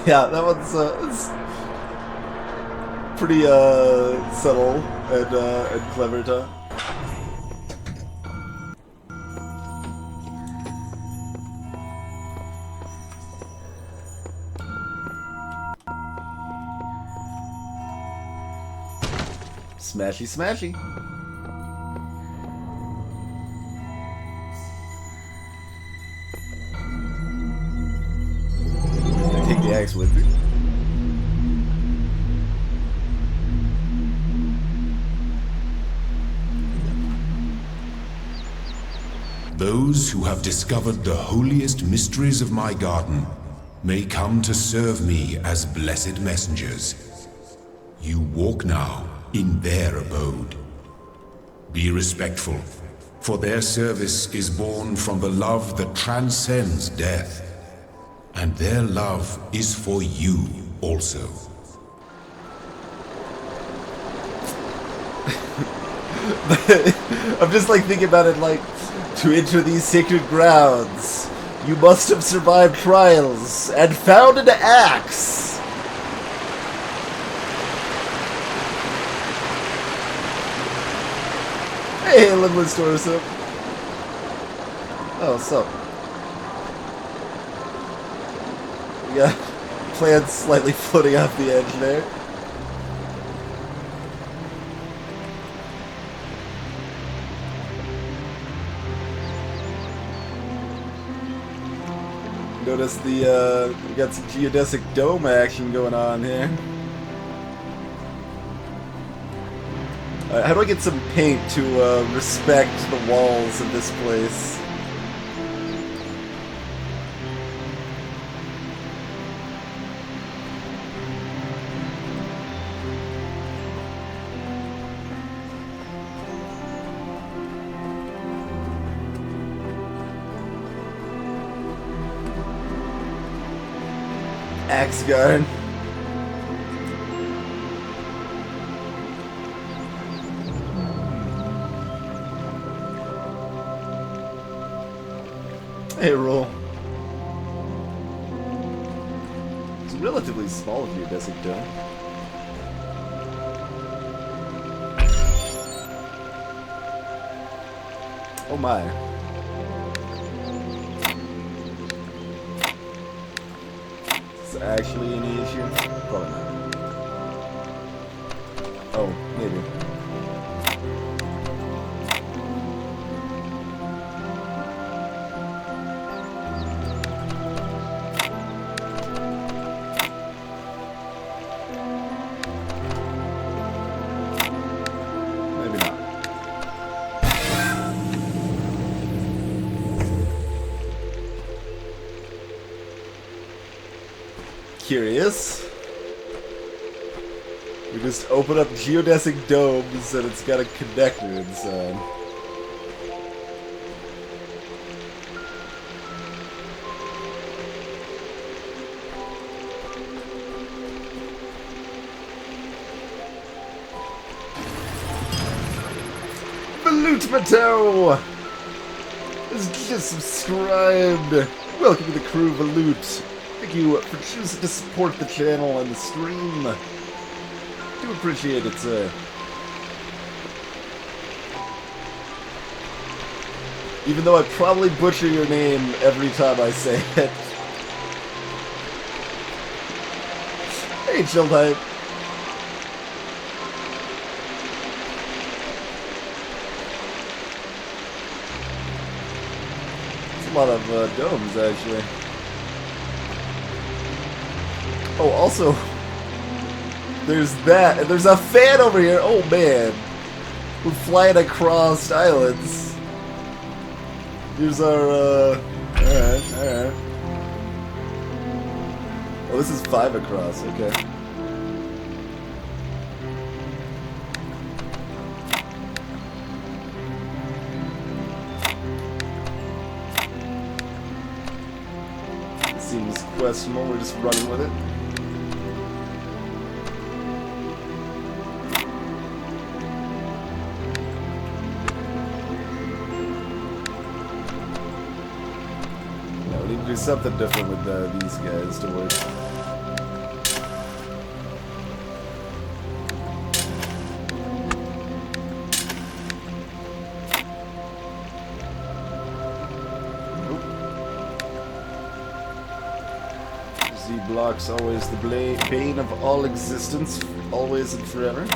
Yeah, that one's it's pretty subtle and clever, Tom. Smashy, smashy. Take the axe with me. Those who have discovered the holiest mysteries of my garden may come to serve me as blessed messengers. You walk now in their abode. Be respectful, for their service is born from the love that transcends death. And their love is for you also. I'm just like thinking about it like, to enter these sacred grounds, you must have survived trials and found an axe. Hey, Limbless Torso. Oh, what's up? got plants slightly floating off the edge there. Notice the, we got some geodesic dome action going on here. How do I get some paint to respect the walls of this place? Axe guard. Hey, roll. It's a relatively small geodesic dome. Oh my. Is this actually any issue? Probably not. Oh, maybe. Maybe not. Curious. We just open up geodesic domes and it's got a connector inside. Balut Mateo has just subscribed. Welcome to the crew, Balut. Thank you for choosing to support the channel and the stream. Do appreciate it, sir. Even though I probably butcher your name every time I say it. Hey, chill type. It's a lot of domes, actually. Oh, also, there's that, and there's a fan over here. Oh man, we're flying across islands. Here's our, alright. Oh, this is 5 across, okay. It seems questionable, we're just running with it. Do something different with these guys to work. Nope. Z blocks always the bane of all existence, always and forever.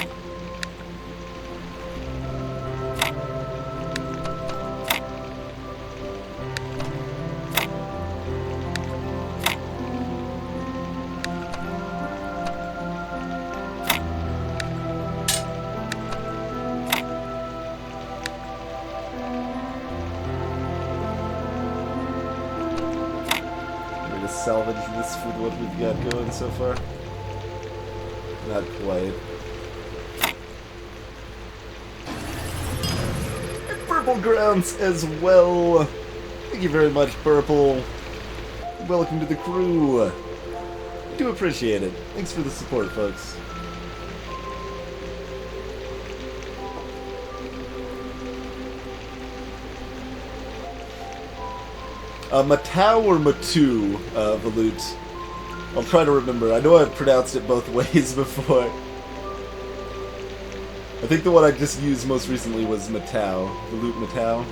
Salvage this with what we've got going so far? Not quite. And Purple Grounds as well. Thank you very much, Purple. Welcome to the crew. I do appreciate it. Thanks for the support, folks. Matau or Matu, Valut. I'll try to remember. I know I've pronounced it both ways before. I think the one I just used most recently was Matau. Valut Matau.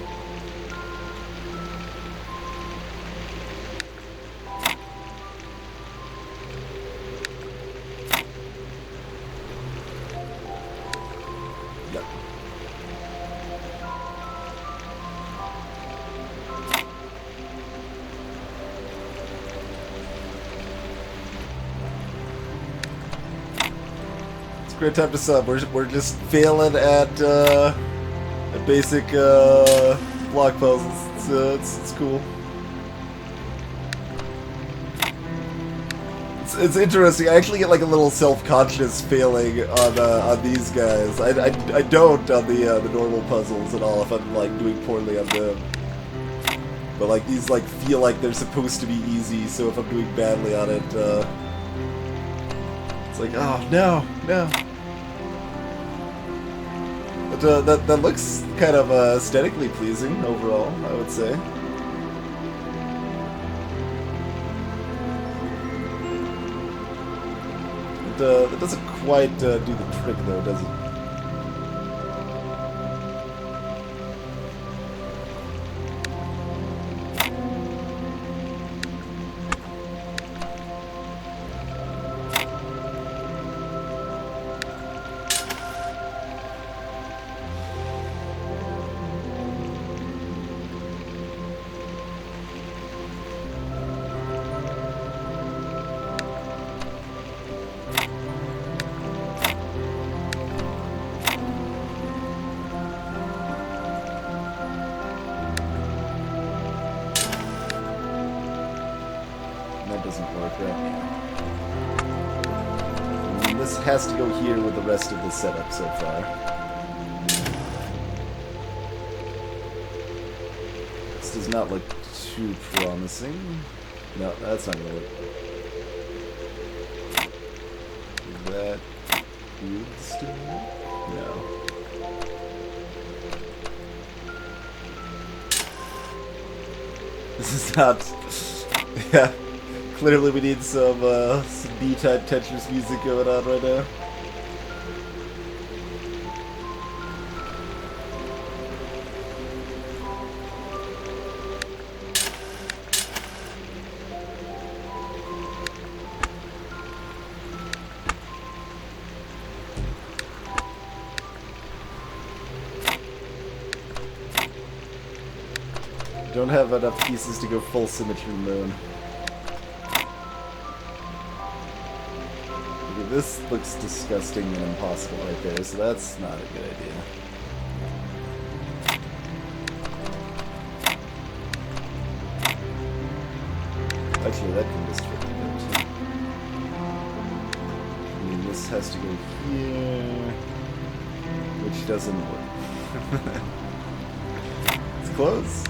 great time to sub. We're just failing at basic block puzzles. It's cool. It's interesting. I actually get like a little self-conscious failing on these guys. I don't on the normal puzzles at all if I'm like doing poorly on them. But like these like feel like they're supposed to be easy, so if I'm doing badly on it, it's like, oh no. But that looks kind of aesthetically pleasing overall, I would say. That doesn't quite do the trick though, does it? That doesn't work, right? I mean, this has to go here with the rest of the setup so far. This does not look too promising. No, that's not gonna work. That would still work? No. This is not... yeah. Clearly we need some B-type Tetris music going on right now. Don't have enough pieces to go full symmetry moon. This looks disgusting and impossible right there, so that's not a good idea. Actually, that can just fit there too. I mean, this has to go here, which doesn't work. It's close.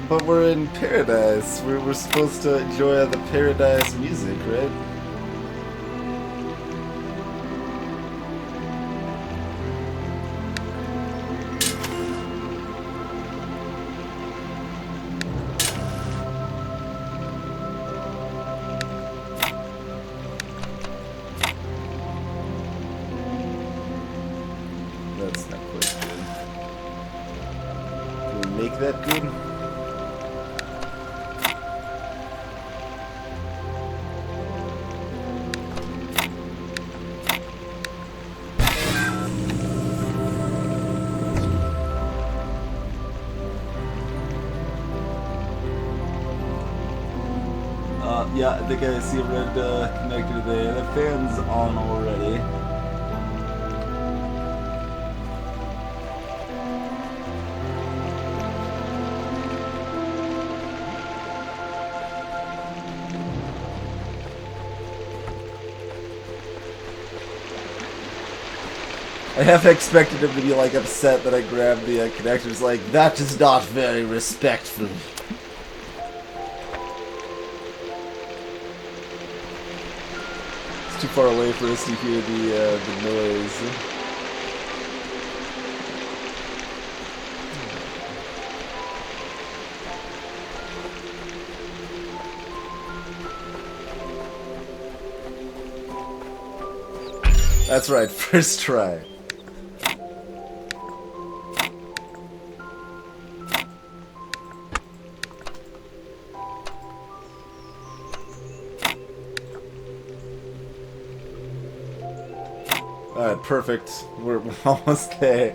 But we're in paradise. We're supposed to enjoy the paradise music, right? That's not quite good. Can we make that good? Yeah, I think I see a red connector there. The fan's on already. I half expected him to be like upset that I grabbed the connectors, like, that is not very respectful. Too far away for us to hear the noise. That's right, first try. Alright, perfect. We're almost there.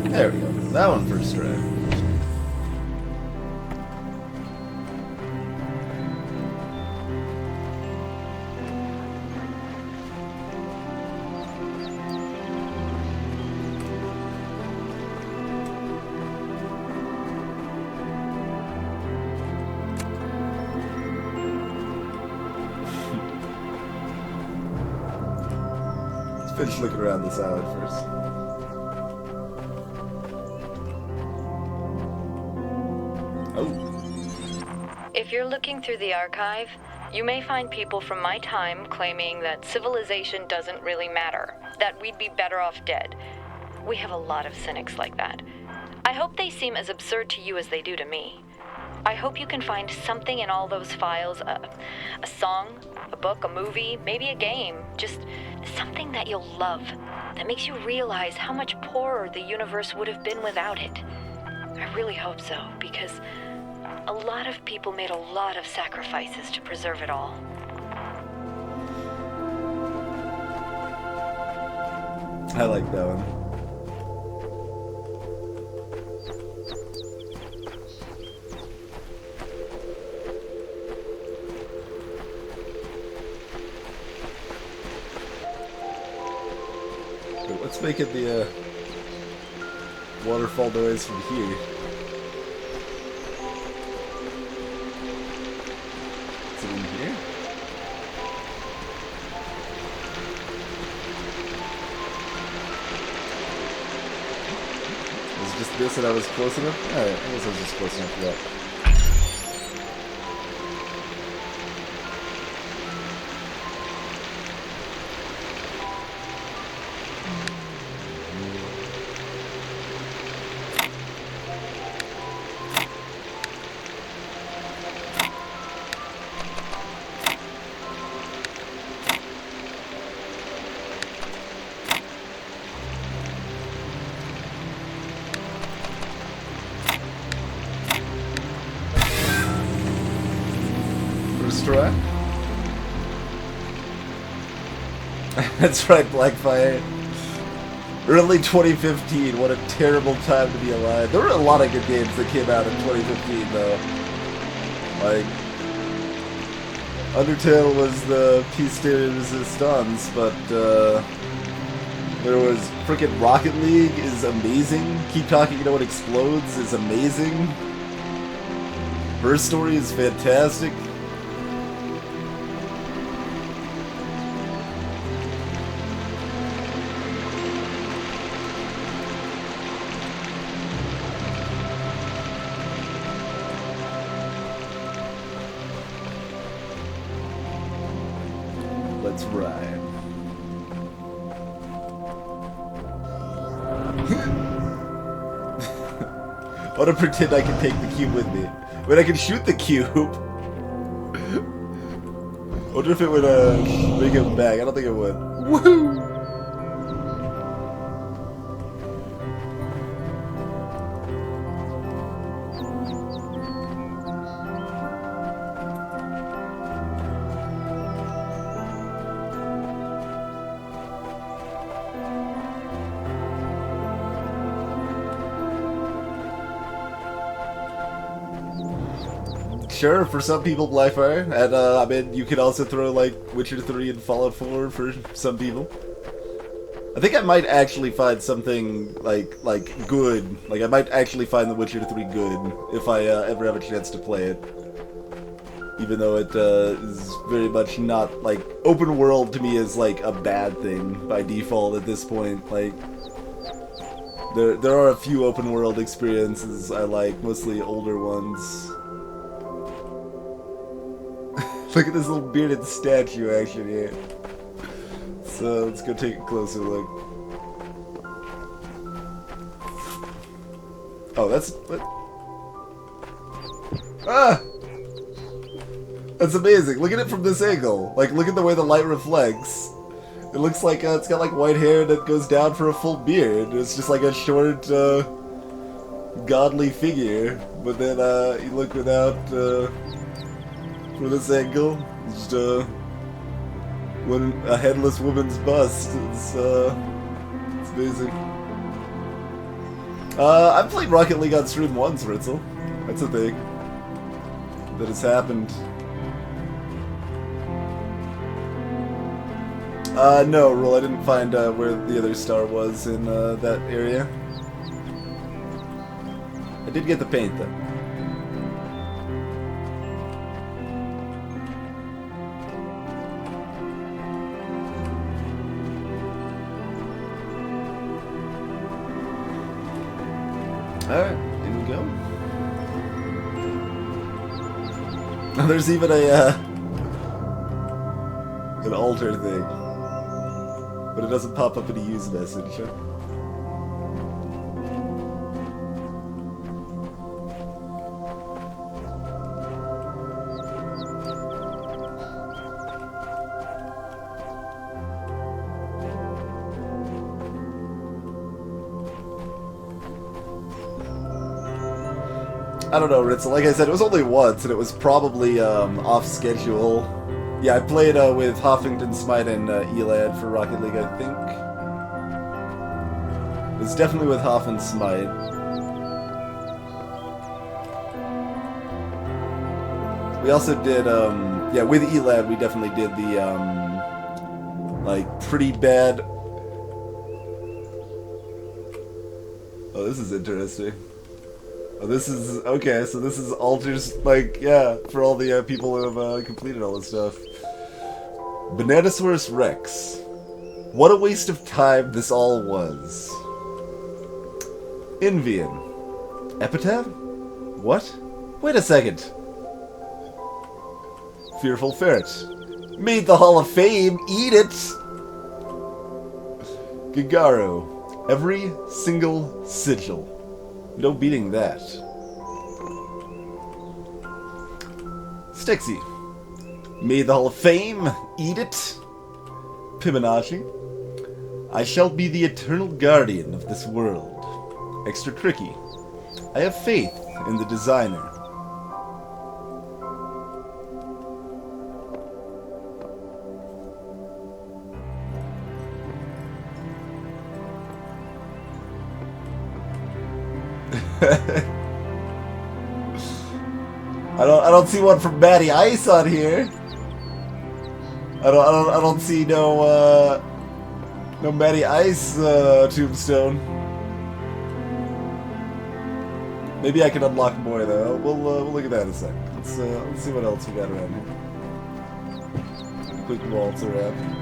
There we go. That one first try. Let's finish looking around this island first. If you're looking through the archive, you may find people from my time claiming that civilization doesn't really matter, that we'd be better off dead. We have a lot of cynics like that. I hope they seem as absurd to you as they do to me. I hope you can find something in all those files, a song, a book, a movie, maybe a game, just something that you'll love, that makes you realize how much poorer the universe would have been without it. I really hope so, because a lot of people made a lot of sacrifices to preserve it all. I like that one. Okay, let's make it the waterfall noise from here. Is it in here? Was it just this and I was close enough? Alright, I guess I was just close enough for that. Try. That's right, Blackfire. Early 2015, what a terrible time to be alive. There were a lot of good games that came out in 2015, though. Like, Undertale was the piece de resistance, but there was frickin' Rocket League is amazing. Keep Talking, You Know What Explodes is amazing. Her Story is fantastic. Let's ride. I want to pretend I can take the cube with me. Wait, I can shoot the cube. I wonder if it would bring him back. I don't think it would. Woohoo! Sure, for some people, Blackfire, and I mean, you could also throw like Witcher 3 and Fallout 4 for some people. I think I might actually find something like good. Like I might actually find The Witcher 3 good if I ever have a chance to play it. Even though it is very much not like open world to me is like a bad thing by default at this point. Like there are a few open world experiences I like, mostly older ones. Look at this little bearded statue action here. let's go take a closer look. Oh, that's what? Ah! That's amazing. Look at it from this angle. Like, look at the way the light reflects. It looks like it's got like white hair that goes down for a full beard. It's just like a short, godly figure. But then you look without from this angle, it's just a headless woman's bust. It's amazing. I've played Rocket League on stream once, Ritzel. That's a thing that has happened. No, Rule, I didn't find where the other star was in that area. I did get the paint, though. Alright, in we go. Now there's even an altar thing. But it doesn't pop up in a use message. I don't know, Ritzel. Like I said, it was only once, and it was probably off schedule. Yeah, I played with Hoffington Smite and Elad for Rocket League, I think. It was definitely with Hoff and Smite. We also did, yeah, with Elad, we definitely did the, like, pretty bad... Oh, this is interesting. Oh, this is... Okay, so this is altars, like, yeah, for all the people who have completed all this stuff. Bananasaurus Rex. What a waste of time this all was. Envian. Epitaph? What? Wait a second. Fearful Ferret. Made the Hall of Fame. Eat it! Gigaro. Every single sigil. No beating that. Stixie. Made the Hall of Fame. Eat it. Piminachi. I shall be the eternal guardian of this world. Extra tricky. I have faith in the designer. I don't see one from Matty Ice on here. I don't see no Matty Ice tombstone. Maybe I can unlock more though. We'll look at that in a sec. Let's see what else we got around here. Quick waltz around.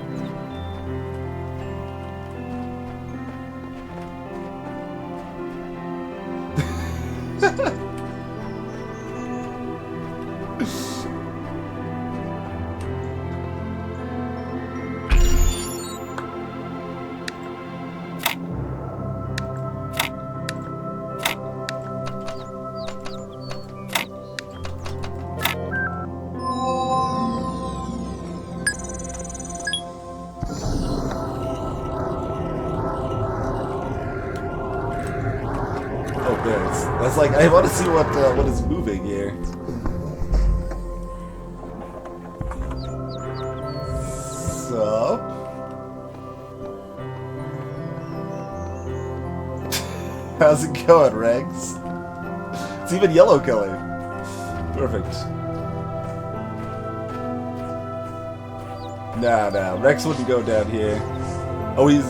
That's like, I want to see what is moving here. So, how's it going, Rex? It's even yellow color. Perfect. Nah, Rex wouldn't go down here. Oh, he's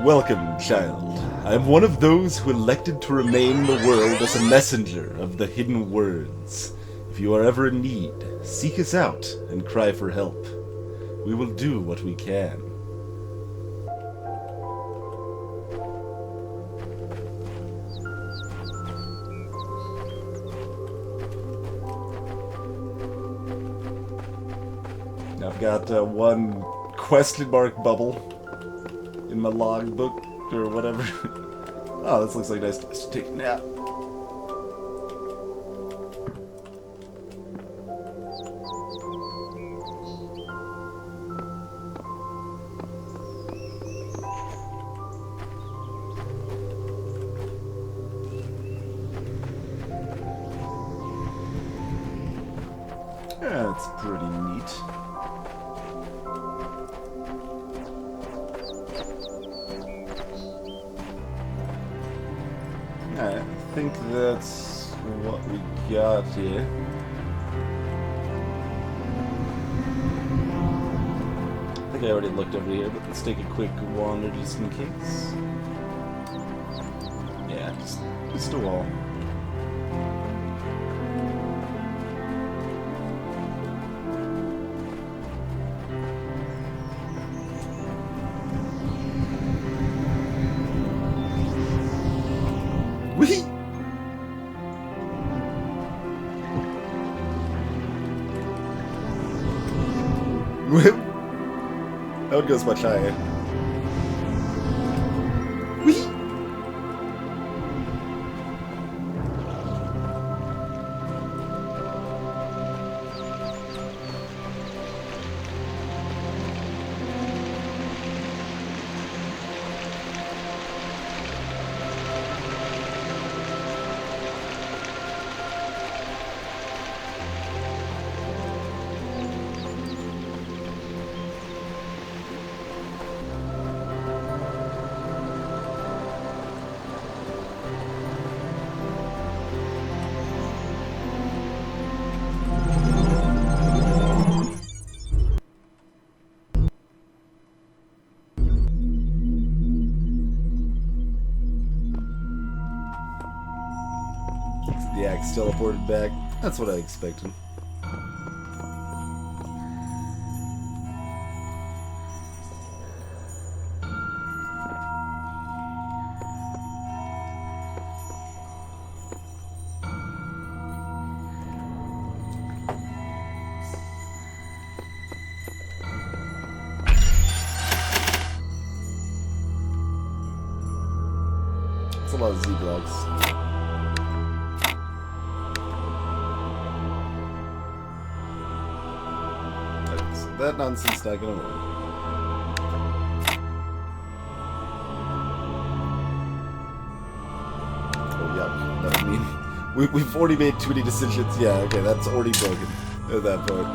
welcome, child. I am one of those who elected to remain in the world as a messenger of the hidden words. If you are ever in need, seek us out and cry for help. We will do what we can. I've got one question mark bubble in my logbook or whatever. Oh, this looks like a nice place to take a nap. That's pretty neat. I think that's what we got here. I think I already looked over here, but let's take a quick wander just in case. Yeah, just a wall. Whee! That one goes much higher. Whee! The axe teleported back. That's what I expected. It's a lot of Z-blocks. That nonsense not gonna work. Oh yuck, that would mean we've already made too many decisions. Yeah, okay, that's already broken at that point.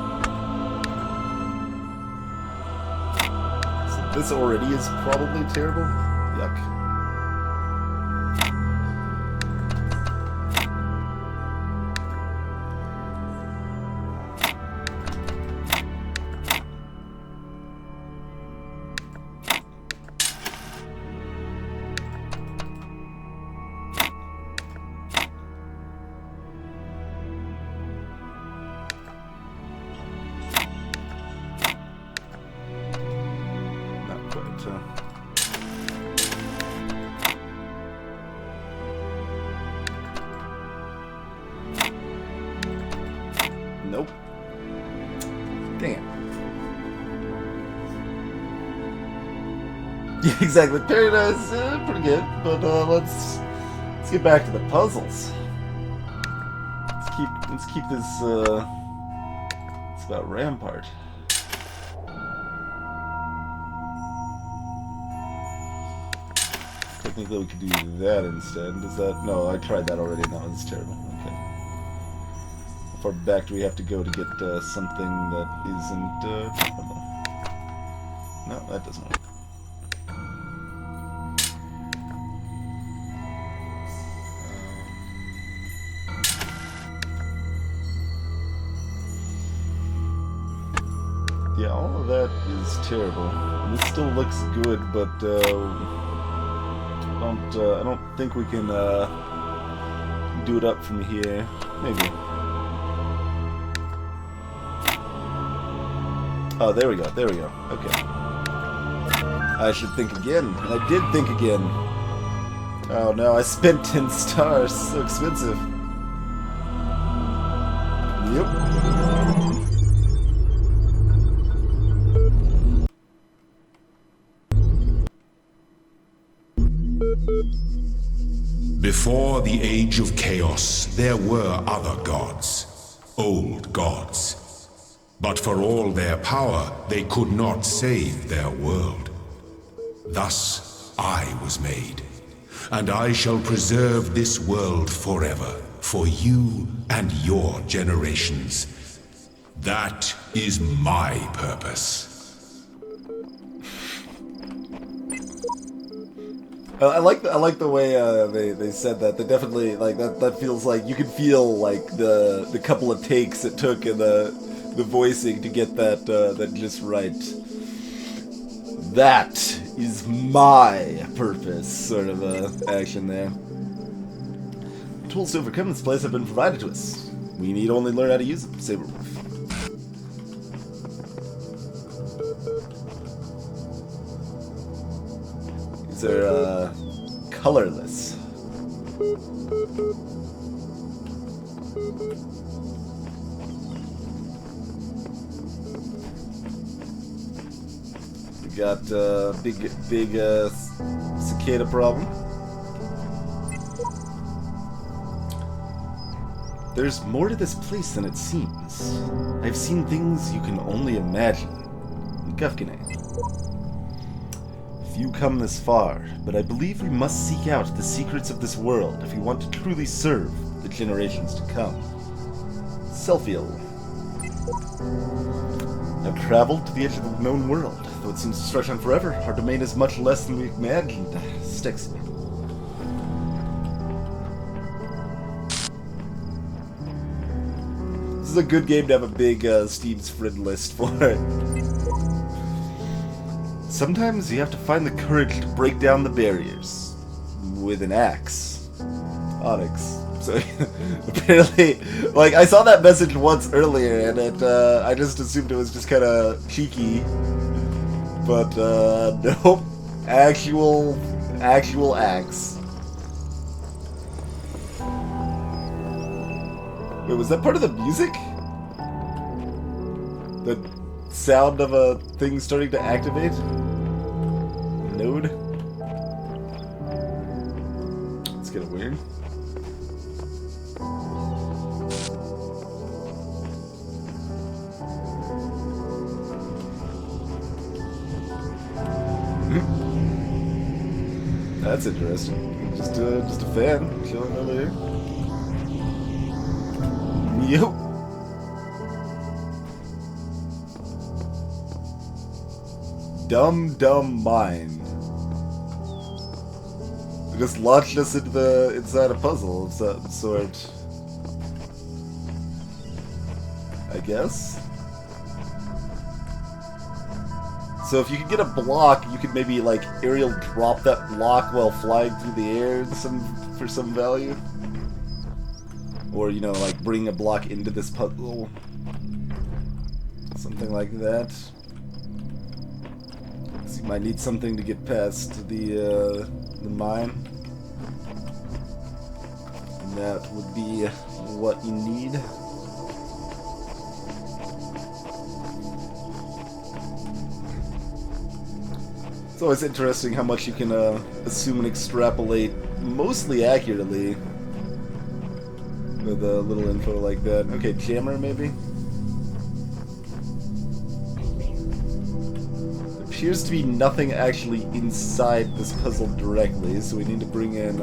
So this already is probably terrible. Yuck. Nope. Dang it. Yeah, exactly. Paradise, pretty good, but let's get back to the puzzles. Let's keep this. It's about Rampart. Technically, we could do that instead. Does that? No, I tried that already. No, it's terrible. Okay. How far back do we have to go to get something that isn't terrible? No, that doesn't work. Yeah, all of that is terrible. And this still looks good, but I don't think we can do it up from here. Maybe. Oh, there we go. There we go. Okay. I should think again. And I did think again. Oh no, I spent 10 stars. So expensive. Yep. Before the Age of Chaos, there were other gods. Old gods. But for all their power, they could not save their world. Thus, I was made. And I shall preserve this world forever, for you and your generations. That is my purpose. I like the way they said that. They definitely like that. That feels like you can feel like the couple of takes it took and the voicing to get that just right. That is my purpose, sort of action there. Tools to overcome this place have been provided to us. We need only learn how to use them. Saberwolf. These are colorless. We got big cicada problem. There's more to this place than it seems. I've seen things you can only imagine. Gufkine. Few come this far, but I believe we must seek out the secrets of this world if we want to truly serve the generations to come. Selfiel. I've traveled to the edge of the known world, though it seems to stretch on forever. Our domain is much less than we imagined. Stexy. This is a good game to have a big Steam's friend list for it. Sometimes you have to find the courage to break down the barriers with an axe. Onyx. So apparently, like, I saw that message once earlier, and I just assumed it was just kind of cheeky. But nope, actual axe. Wait, was that part of the music? The sound of a thing starting to activate? Node? It's kind of weird. That's interesting. Just a fan chilling over here. Yep. Dumb mind. It just launched us into inside a puzzle of some sort. I guess. So if you could get a block, you could maybe like aerial drop that block while flying through the air for some value. Or, you know, like bring a block into this puzzle. Something like that. So you might need something to get past the mine. And that would be what you need. It's always interesting how much you can assume and extrapolate mostly accurately with a little info like that. Okay, jammer maybe? There appears to be nothing actually inside this puzzle directly, so we need to bring in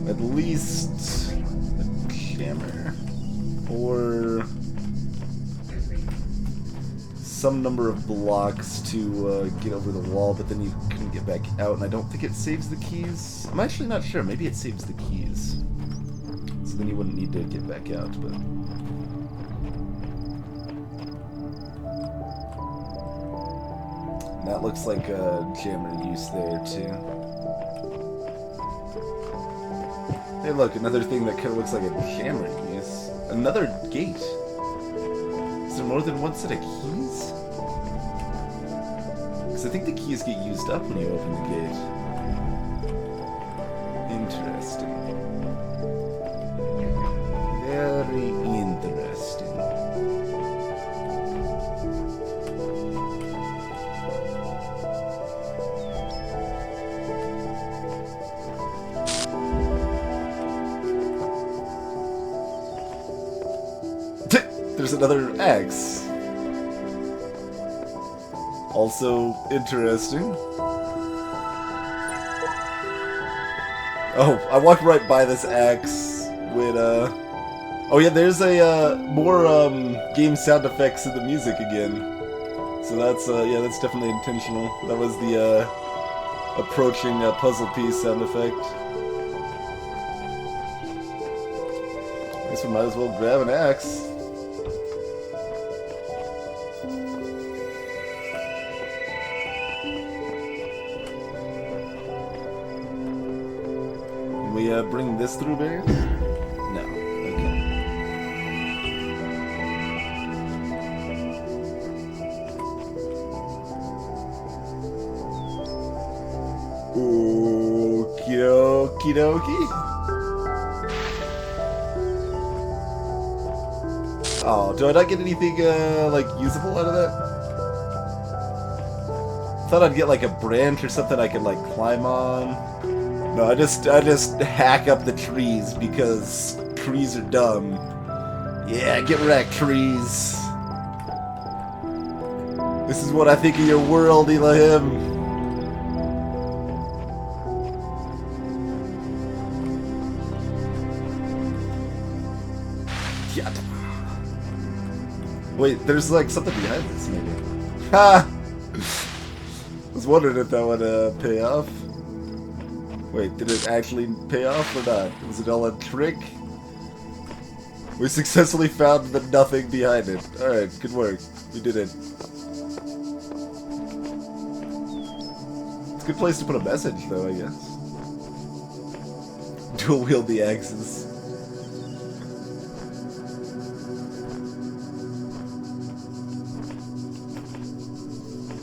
at least a jammer or some number of blocks to get over the wall, but then you couldn't get back out, and I don't think it saves the keys. I'm actually not sure. Maybe it saves the keys. So then you wouldn't need to get back out, but... And that looks like a jammer use there, too. Hey look, another thing that kind of looks like a jammer use. Another gate. Is there more than one set of keys? Because I think the keys get used up when you open the gate. Interesting. Very interesting. there's another axe. Also interesting. Oh, I walked right by this axe with, oh yeah, there's a, more, game sound effects in the music again. So that's, yeah, that's definitely intentional. That was the, approaching, puzzle piece sound effect. I guess we might as well grab an axe. Can we, bring this through there? No. Okay. Okie dokie. Oh, do I not get anything, like, usable out of that? Thought I'd get, like, a branch or something I could, like, climb on. No, I just hack up the trees because trees are dumb. Yeah, get wrecked, trees. This is what I think of your world, Elohim. Yeah. Wait, there's like something behind this, maybe. Ha! I was wondering if that would pay off. Wait, did it actually pay off or not? Was it all a trick? We successfully found the nothing behind it. Alright, good work. We did it. It's a good place to put a message, though, I guess. Dual wield the axes.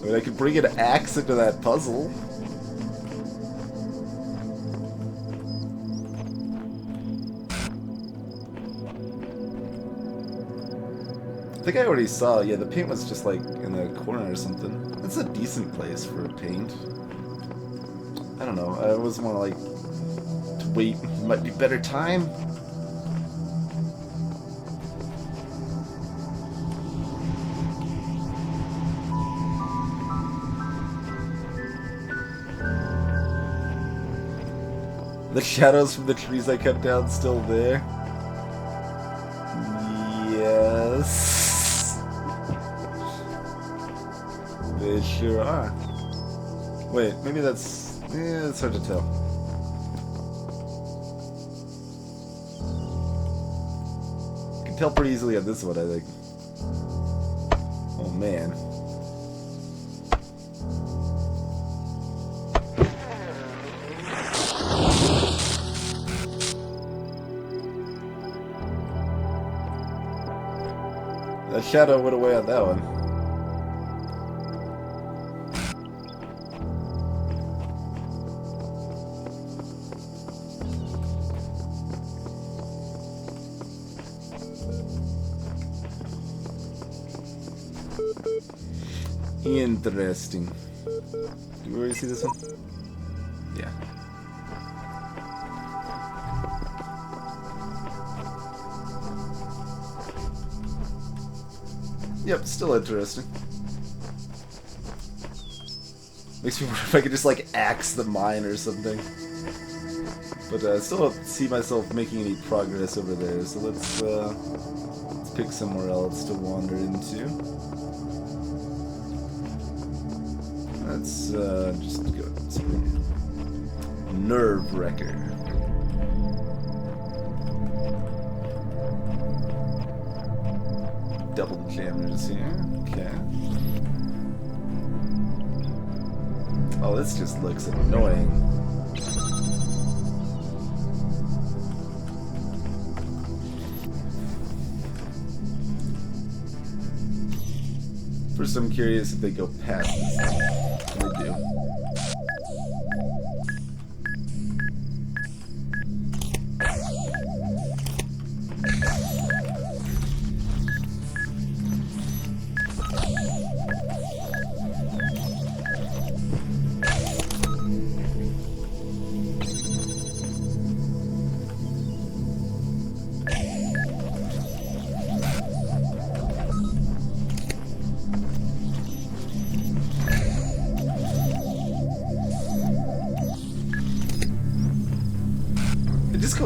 I mean, I could bring an axe into that puzzle. I think I already saw, yeah, the paint was just like in the corner or something. That's a decent place for paint. I don't know, I always want to like, to wait, might be better time. The shadows from the trees I cut down still there. Yes. They sure are. Wait, maybe that's... yeah, it's hard to tell. You can tell pretty easily on this one, I think. Oh, man. That shadow went away on that one. Interesting. Do we already see this one? Yeah. Yep, still interesting. Makes me wonder if I could just like axe the mine or something. But I still don't see myself making any progress over there, so let's pick somewhere else to wander into. Let's just go to Nerve Wrecker. Double jammers here. Okay. Oh, this just looks annoying. First, I'm curious if they go past this thing. And they do.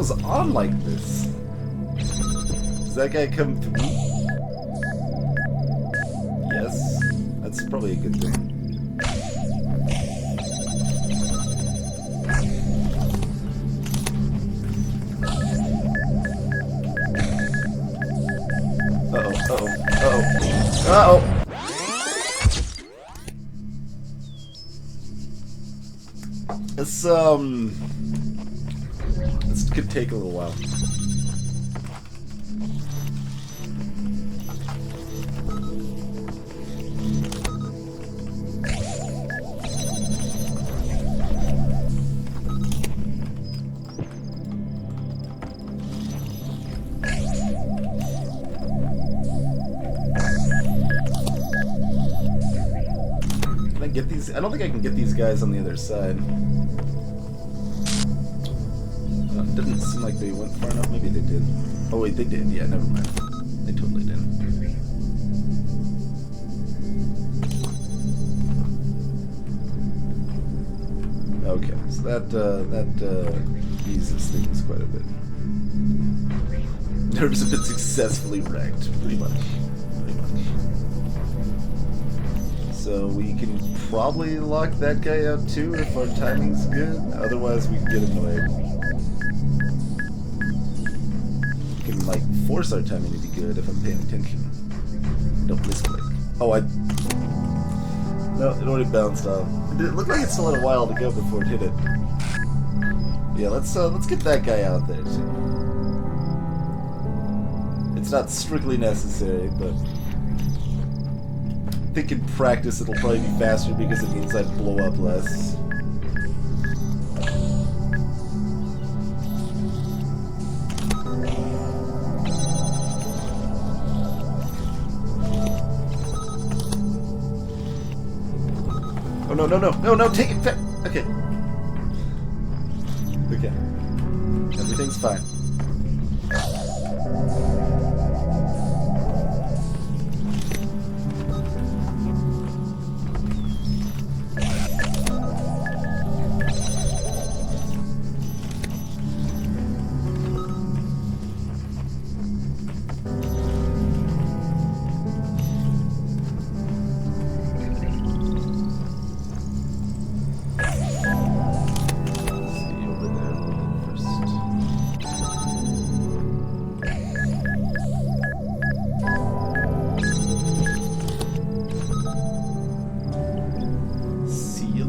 goes on like this? Does that guy come through? Yes. That's probably a good thing. Uh-oh. This could take a little while. Get these. I don't think I can get these guys on the other side. It didn't seem like they went far enough. Maybe they did. Oh wait, they did. Yeah, never mind. They totally did. Okay, so that eases things quite a bit. Nerves have been successfully wrecked, pretty much. So we can probably lock that guy out too if our timing's good. Otherwise we can get annoyed. We can like force our timing to be good if I'm paying attention. Don't misclick. Oh, no, it already bounced off. It looked like it still had a while to go before it hit it. Yeah, let's get that guy out there too. It's not strictly necessary, but I think in practice it'll probably be faster because it means I blow up less. Oh no, take it back! Okay. Okay. Everything's fine.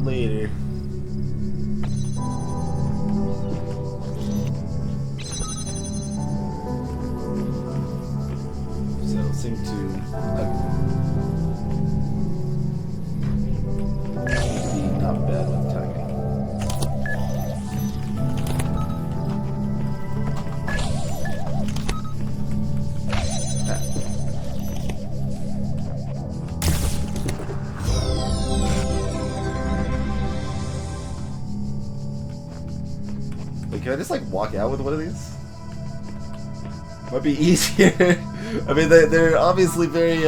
Later. So sync to not bad with timing. Can I just like walk out with one of these? Might be easier. I mean, they're obviously very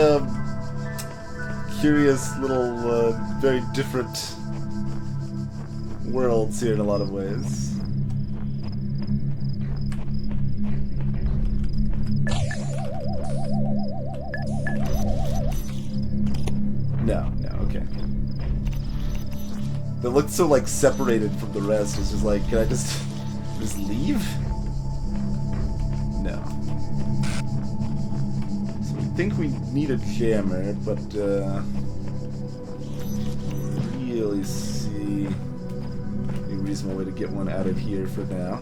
curious little, very different worlds here in a lot of ways. No, okay. They look so like separated from the rest. It's just like, can I just leave? No. So I think we need a jammer, but really see a reasonable way to get one out of here for now.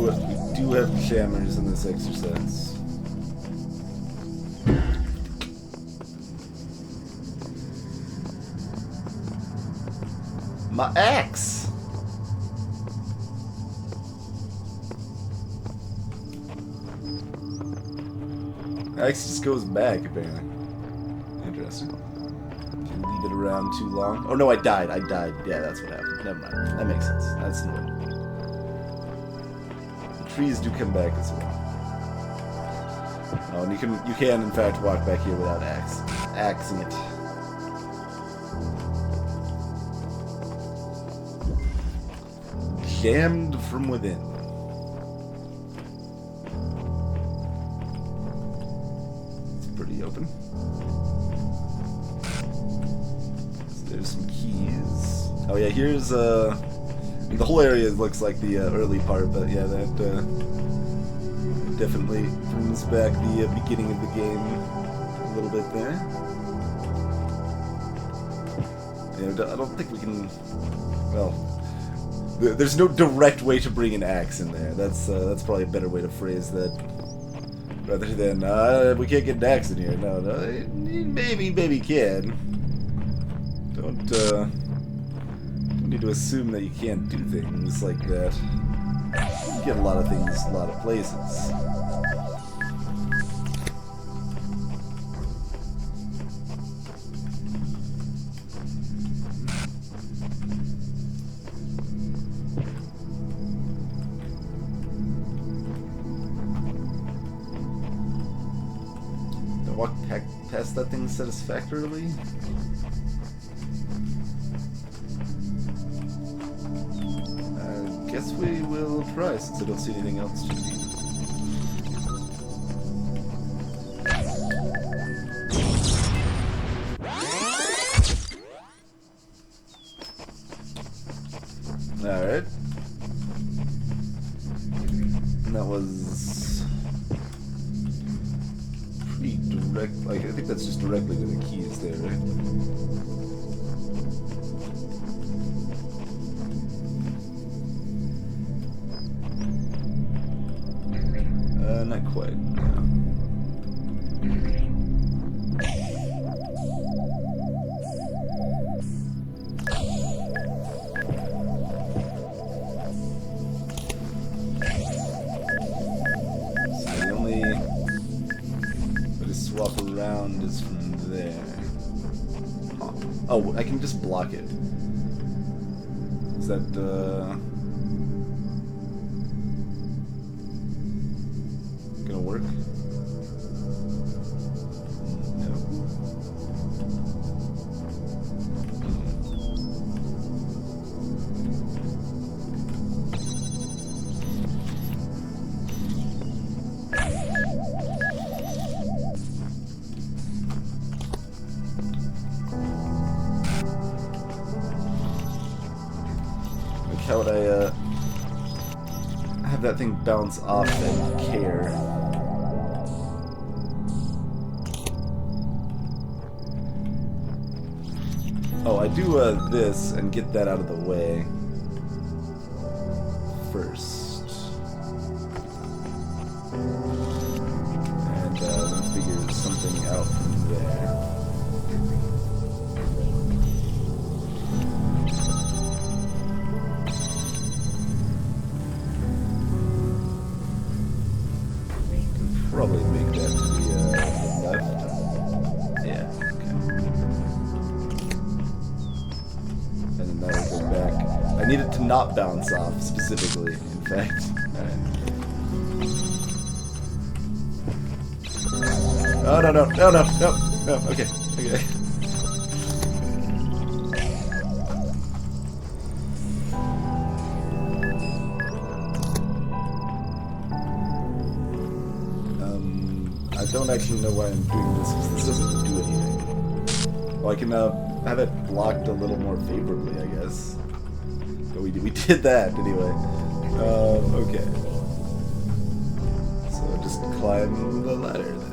We do have jammers in this exercise. My axe! Axe just goes back, apparently. Interesting. Can leave it around too long. Oh no, I died. Yeah, that's what happened. Never mind. That makes sense. That's annoying. The trees do come back as well. Oh, and you can in fact walk back here without axing it. Jammed from within. It's pretty open. So there's some keys. Oh yeah, here's the whole area looks like the early part, but yeah, that definitely brings back the beginning of the game a little bit there. Yeah, I don't think we can. Well, there's no direct way to bring an axe in there. That's probably a better way to phrase that, rather than we can't get an axe in here. No, maybe you can. Don't need to assume that you can't do things like that. You can get a lot of things a lot of places. Walk past that thing satisfactorily? I guess we will try, since I don't see anything else to do. Alright. That was pretty direct. Like, I think that's just directly to the keys there, right? Not quite. No. So the only way to swap around is from there. Oh, I can just block it. Is that gonna work? No. Like, how would I have that thing bounce off and care? Oh, I do this and get that out of the way first. And then figure something out from there. Can probably make that to the left. Yeah, okay. And then that'll go back. I need it to not bounce off, specifically, in fact. Alright. Oh, no, okay. I don't actually know why I'm doing this, because this doesn't do anything. Well, I can have it blocked a little more favorably, I guess. But we did that, anyway. Okay. So just climb the ladder, then.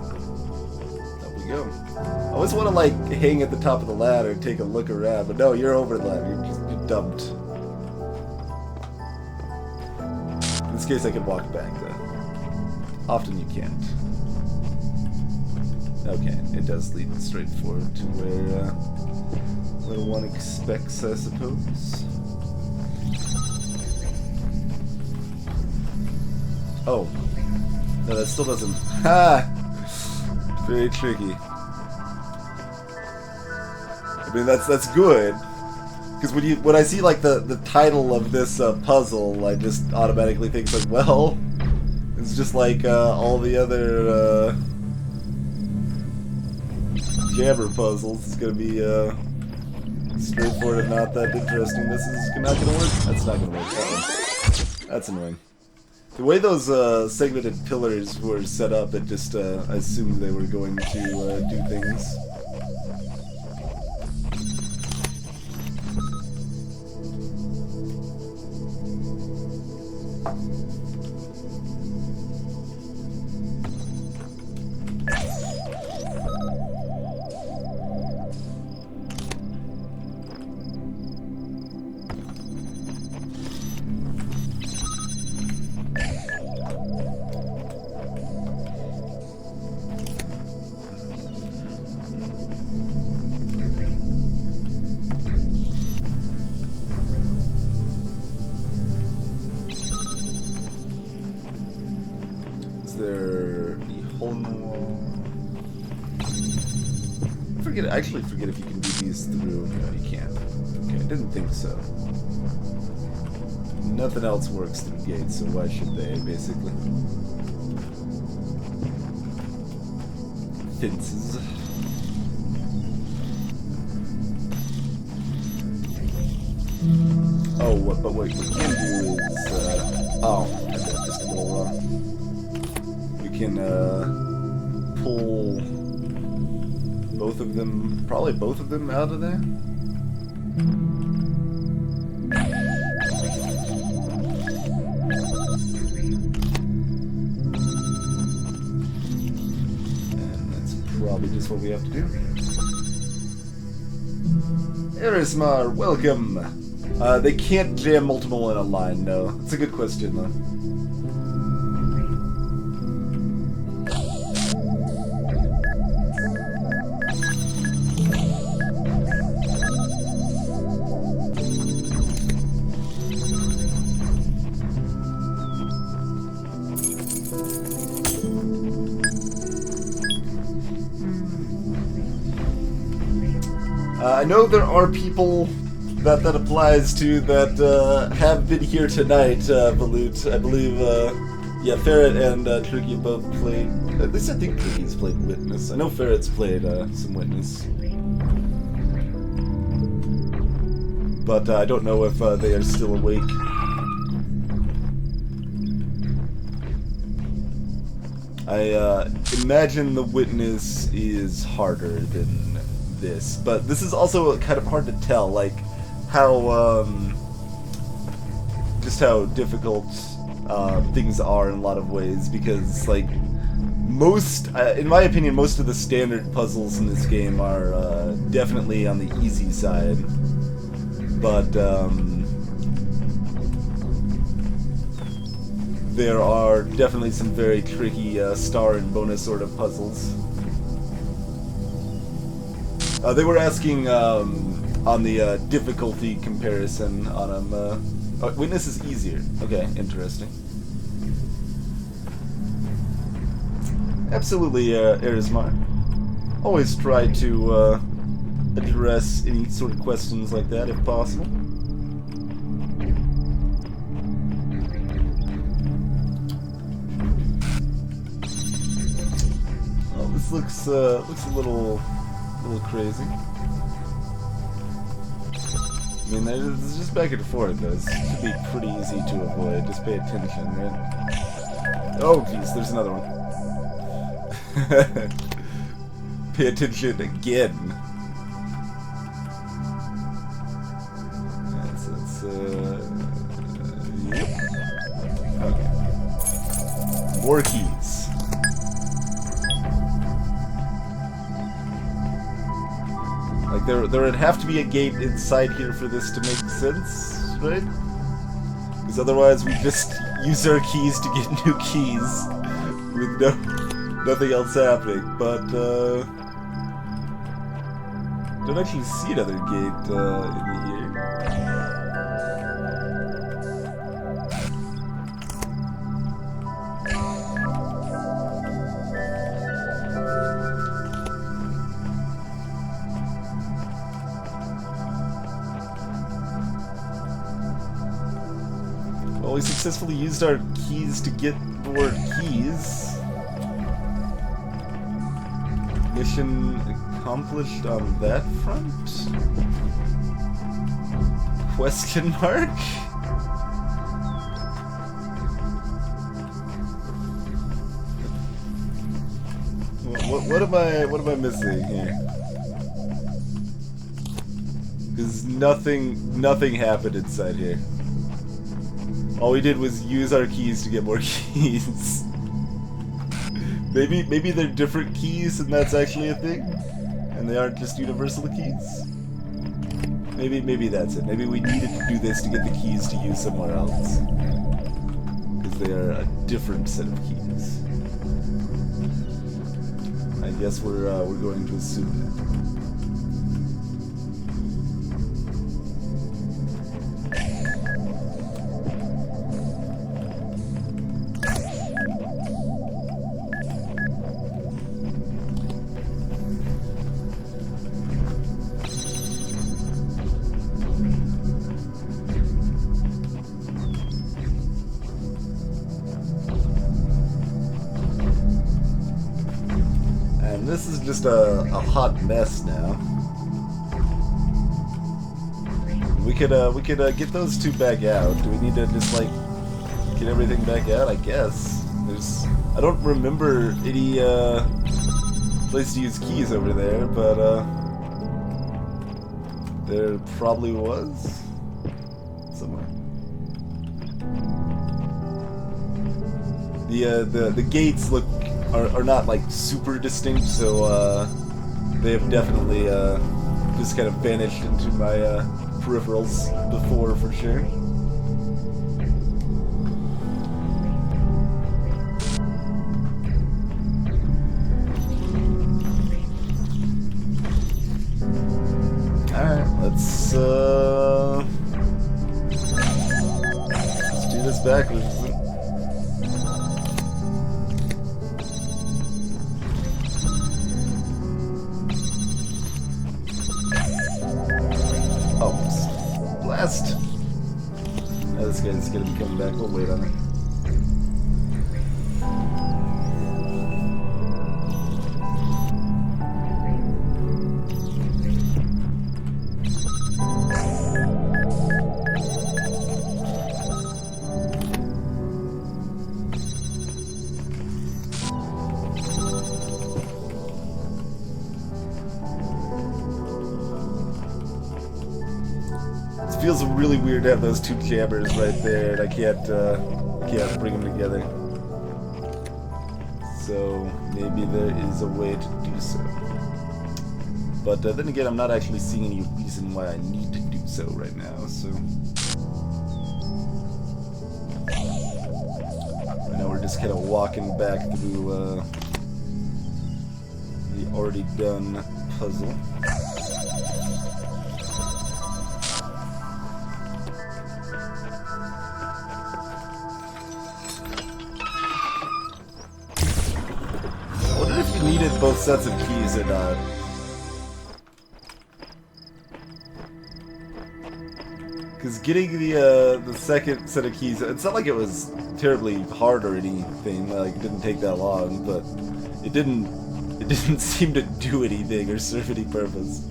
Up we go. I always want to, like, hang at the top of the ladder and take a look around, but no, you're over the ladder. You're dumped. In this case, I can walk back, though. Often you can't. Okay, it does lead straight forward to where one expects, I suppose. Oh. No, that still doesn't... Ha! Very tricky. I mean, that's good. Because when I see, like, the title of this puzzle, I just automatically think, like, well... It's just like all the other... jammer puzzles. It's gonna be straightforward and not that interesting. This is not gonna work. That's not gonna work. That's annoying. The way those segmented pillars were set up, it just I assumed they were going to do things. I actually forget if you can do these through. No, you can't. Okay, I didn't think so. Nothing else works through gates, so why should they, basically? Fences. Oh, but what we can do is, oh, I got just a little wrong. We can, pull both of them, probably both of them out of there. And that's probably just what we have to do. Erismar, welcome! They can't jam multiple in a line, no. It's a good question, though. I know there are people that applies to that have been here tonight, Balut. I believe, yeah, Ferret and Tricky both played. At least I think Tricky's played Witness. I know Ferret's played some Witness. But I don't know if they are still awake. I imagine the Witness is harder than this, but this is also kind of hard to tell, like how just how difficult things are in a lot of ways, because like most, in my opinion, most of the standard puzzles in this game are definitely on the easy side, but there are definitely some very tricky star and bonus sort of puzzles. They were asking on the difficulty comparison on them. Oh, Witness is easier. Okay, interesting. Absolutely, Erismar. Always try to address any sort of questions like that if possible. Oh, this looks a little crazy. I mean, it's just back and forth, though. It should be pretty easy to avoid. Just pay attention, right? Oh, jeez, there's another one. Pay attention again. Yep. Okay. More keys. Like, there would have to be a gate inside here for this to make sense, right? Because otherwise we just use our keys to get new keys with nothing else happening. But, don't actually see another gate in here. Well, we successfully used our keys to get more keys. Mission accomplished on that front? Question mark? What am I missing here? Because nothing happened inside here. All we did was use our keys to get more keys. Maybe they're different keys and that's actually a thing? And they aren't just universal keys? Maybe that's it. Maybe we needed to do this to get the keys to use somewhere else. Because they are a different set of keys. I guess we're going to assume that. This is just a hot mess now. We could get those two back out. Do we need to just like get everything back out? I guess. I don't remember any place to use keys over there, but there probably was somewhere. The gates are not like super distinct, so they have definitely just kind of vanished into my peripherals before, for sure. Alright, let's do this backwards. Blast! Oh, this guy's gonna be coming back. We'll wait on it. It feels really weird to have those two jammers right there, and I can't bring them together. So maybe there is a way to do so. But then again, I'm not actually seeing any reason why I need to do so right now. So right now we're just kind of walking back through the already done puzzle. Needed both sets of keys or not. Because getting the second set of keys, it's not like it was terribly hard or anything. Like it didn't take that long, but it didn't seem to do anything or serve any purpose.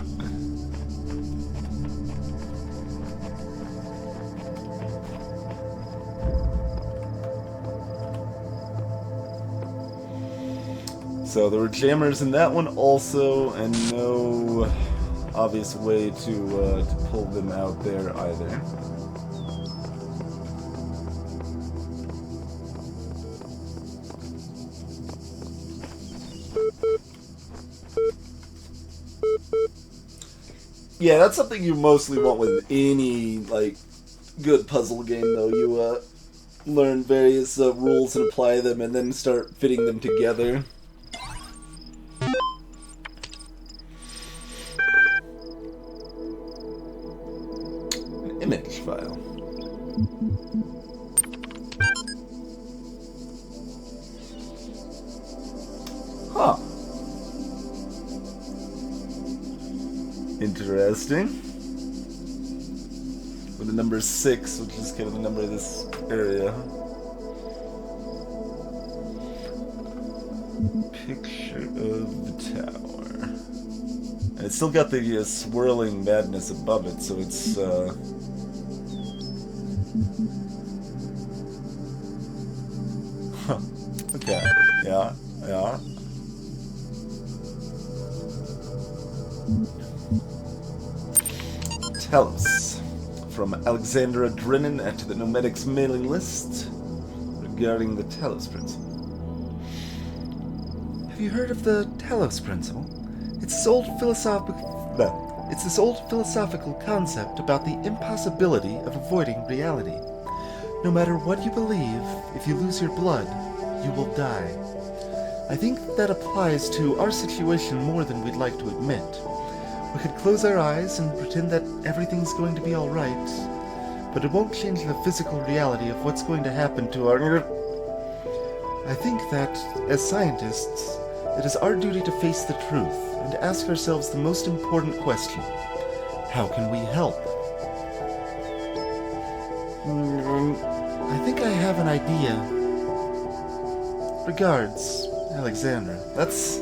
So there were jammers in that one also, and no obvious way to pull them out there either. Yeah, that's something you mostly want with any like good puzzle game, though. You learn various rules and apply them, and then start fitting them together. Image file. Huh. Interesting. With the number 6, which is kind of the number of this area. Picture of the tower. And it's still got the swirling madness above it, so it's, okay, yeah. Talos. From Alexandra Drennan at the Nomadics mailing list regarding the Talos Principle. Have you heard of the Talos Principle? It's this old philosophical concept about the impossibility of avoiding reality. No matter what you believe, if you lose your blood, you will die. I think that applies to our situation more than we'd like to admit. We could close our eyes and pretend that everything's going to be alright, but it won't change the physical reality of what's going to happen to our... I think that, as scientists, it is our duty to face the truth and to ask ourselves the most important question. How can we help? I think I have an idea. Regards, Alexandra. That's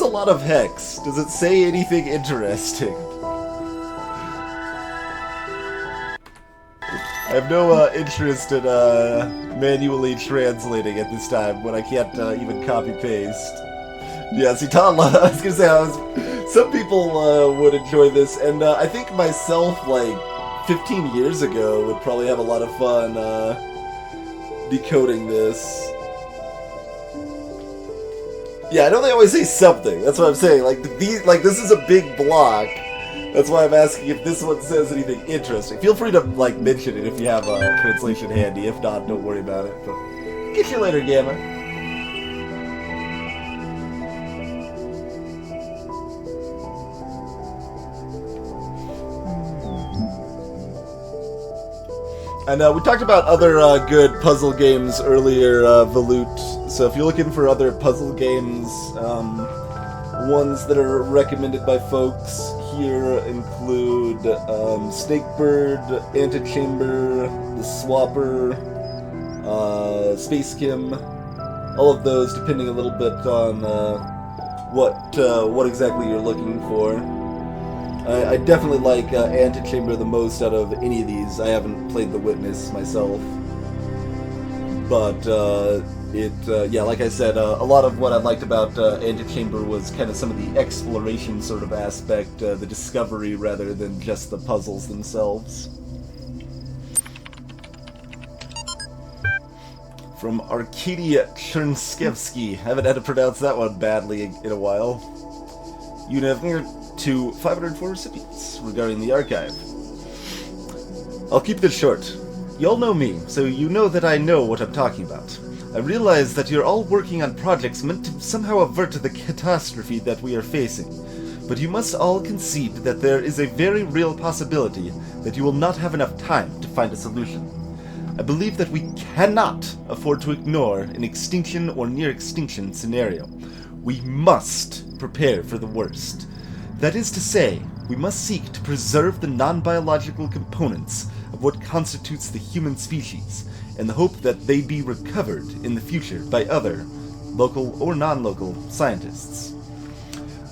a lot of hex. Does it say anything interesting? I have no interest in manually translating at this time when I can't even copy-paste. Yeah, see, Talos, I was gonna say, some people would enjoy this, and I think myself, like, 15 years ago would probably have a lot of fun decoding this. Yeah, I know they always say something. That's what I'm saying. Like this is a big block. That's why I'm asking if this one says anything interesting. Feel free to like mention it if you have a translation handy. If not, don't worry about it. But get you later, Gamma. And we talked about other good puzzle games earlier, Volute. So if you're looking for other puzzle games, ones that are recommended by folks here include Snakebird, Antechamber, The Swapper, Space Kim. All of those, depending a little bit on what exactly you're looking for. I definitely like Antechamber the most out of any of these. I haven't played The Witness myself. But, yeah, like I said, a lot of what I liked about Antechamber was kind of some of the exploration sort of aspect, the discovery rather than just the puzzles themselves. From Arcadia Chernskevsky. Haven't had to pronounce that one badly in a while. You have to 504 recipients regarding the archive. I'll keep this short. You all know me, so you know that I know what I'm talking about. I realize that you're all working on projects meant to somehow avert the catastrophe that we are facing. But you must all concede that there is a very real possibility that you will not have enough time to find a solution. I believe that we cannot afford to ignore an extinction or near-extinction scenario. We must prepare for the worst. That is to say, we must seek to preserve the non-biological components of what constitutes the human species, in the hope that they be recovered in the future by other, local or non-local, scientists.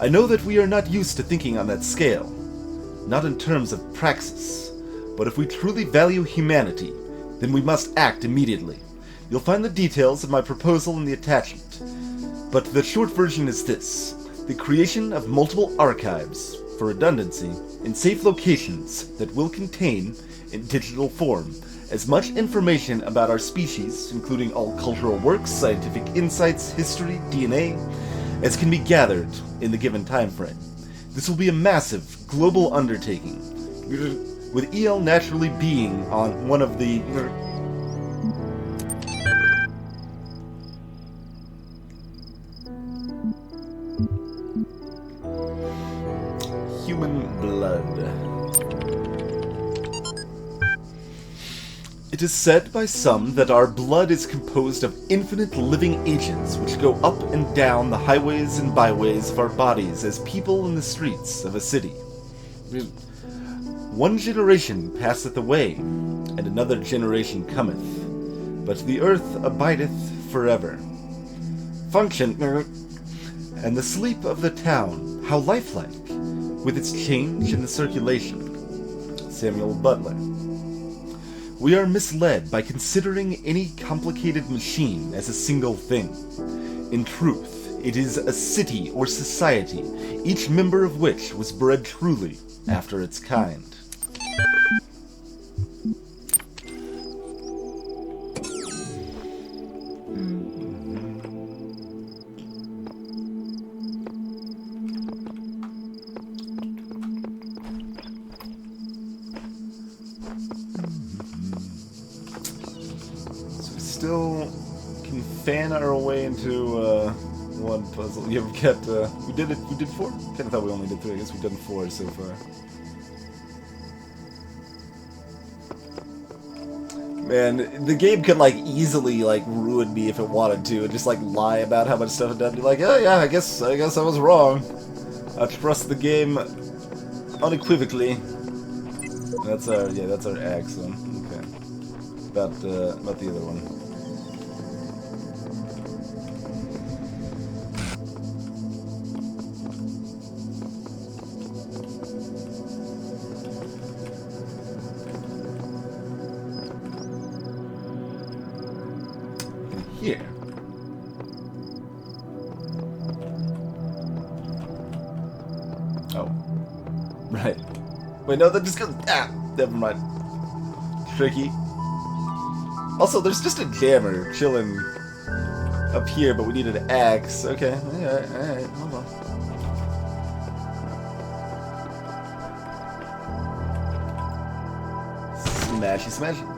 I know that we are not used to thinking on that scale, not in terms of praxis, but if we truly value humanity, then we must act immediately. You'll find the details of my proposal in the attachment, but the short version is this: the creation of multiple archives, for redundancy, in safe locations that will contain, in digital form, as much information about our species, including all cultural works, scientific insights, history, DNA, as can be gathered in the given time frame. This will be a massive, global undertaking, with EL naturally being on one of the... human blood. It is said by some that our blood is composed of infinite living agents which go up and down the highways and byways of our bodies as people in the streets of a city. One generation passeth away, and another generation cometh, but the earth abideth forever. Function. And the sleep of the town, how lifelike, with its change in the circulation. Samuel Butler. We are misled by considering any complicated machine as a single thing. In truth, it is a city or society, each member of which was bred truly after its kind. So we still can fan our way into one puzzle. Yeah, we got we did 4? Kinda thought we only did 3. I guess we've done 4 so far. Man, the game could like easily like ruin me if it wanted to, and just like lie about how much stuff it done. Be like, oh yeah, I guess I was wrong. I trust the game unequivocally. That's our axe one. Okay. About the other one. Here. Oh. Right. Wait, no, that just goes... Ah! Never mind. Tricky. Also, there's just a jammer chilling up here, but we need an axe. Okay, alright, hold on. Smashy smashy.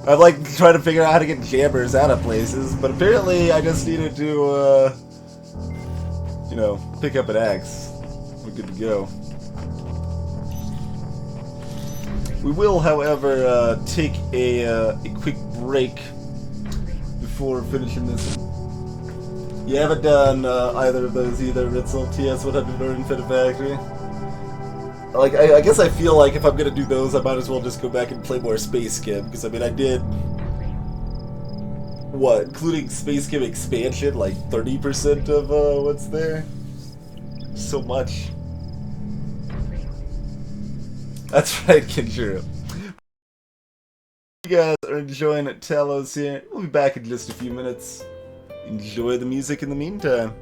I'm like trying to figure out how to get jammers out of places, but apparently I just needed to, you know, pick up an axe. We're good to go. We will, however, take a quick break before finishing this. You haven't done either of those either, Ritzel, TS-100 or Infinite Factory? Like, I guess I feel like if I'm gonna do those, I might as well just go back and play more Space Kim, because I mean, I did... What, including Space Kim expansion, like 30% of what's there? So much. That's right, Kinshiro. You guys are enjoying Talos here. We'll be back in just a few minutes. Enjoy the music in the meantime.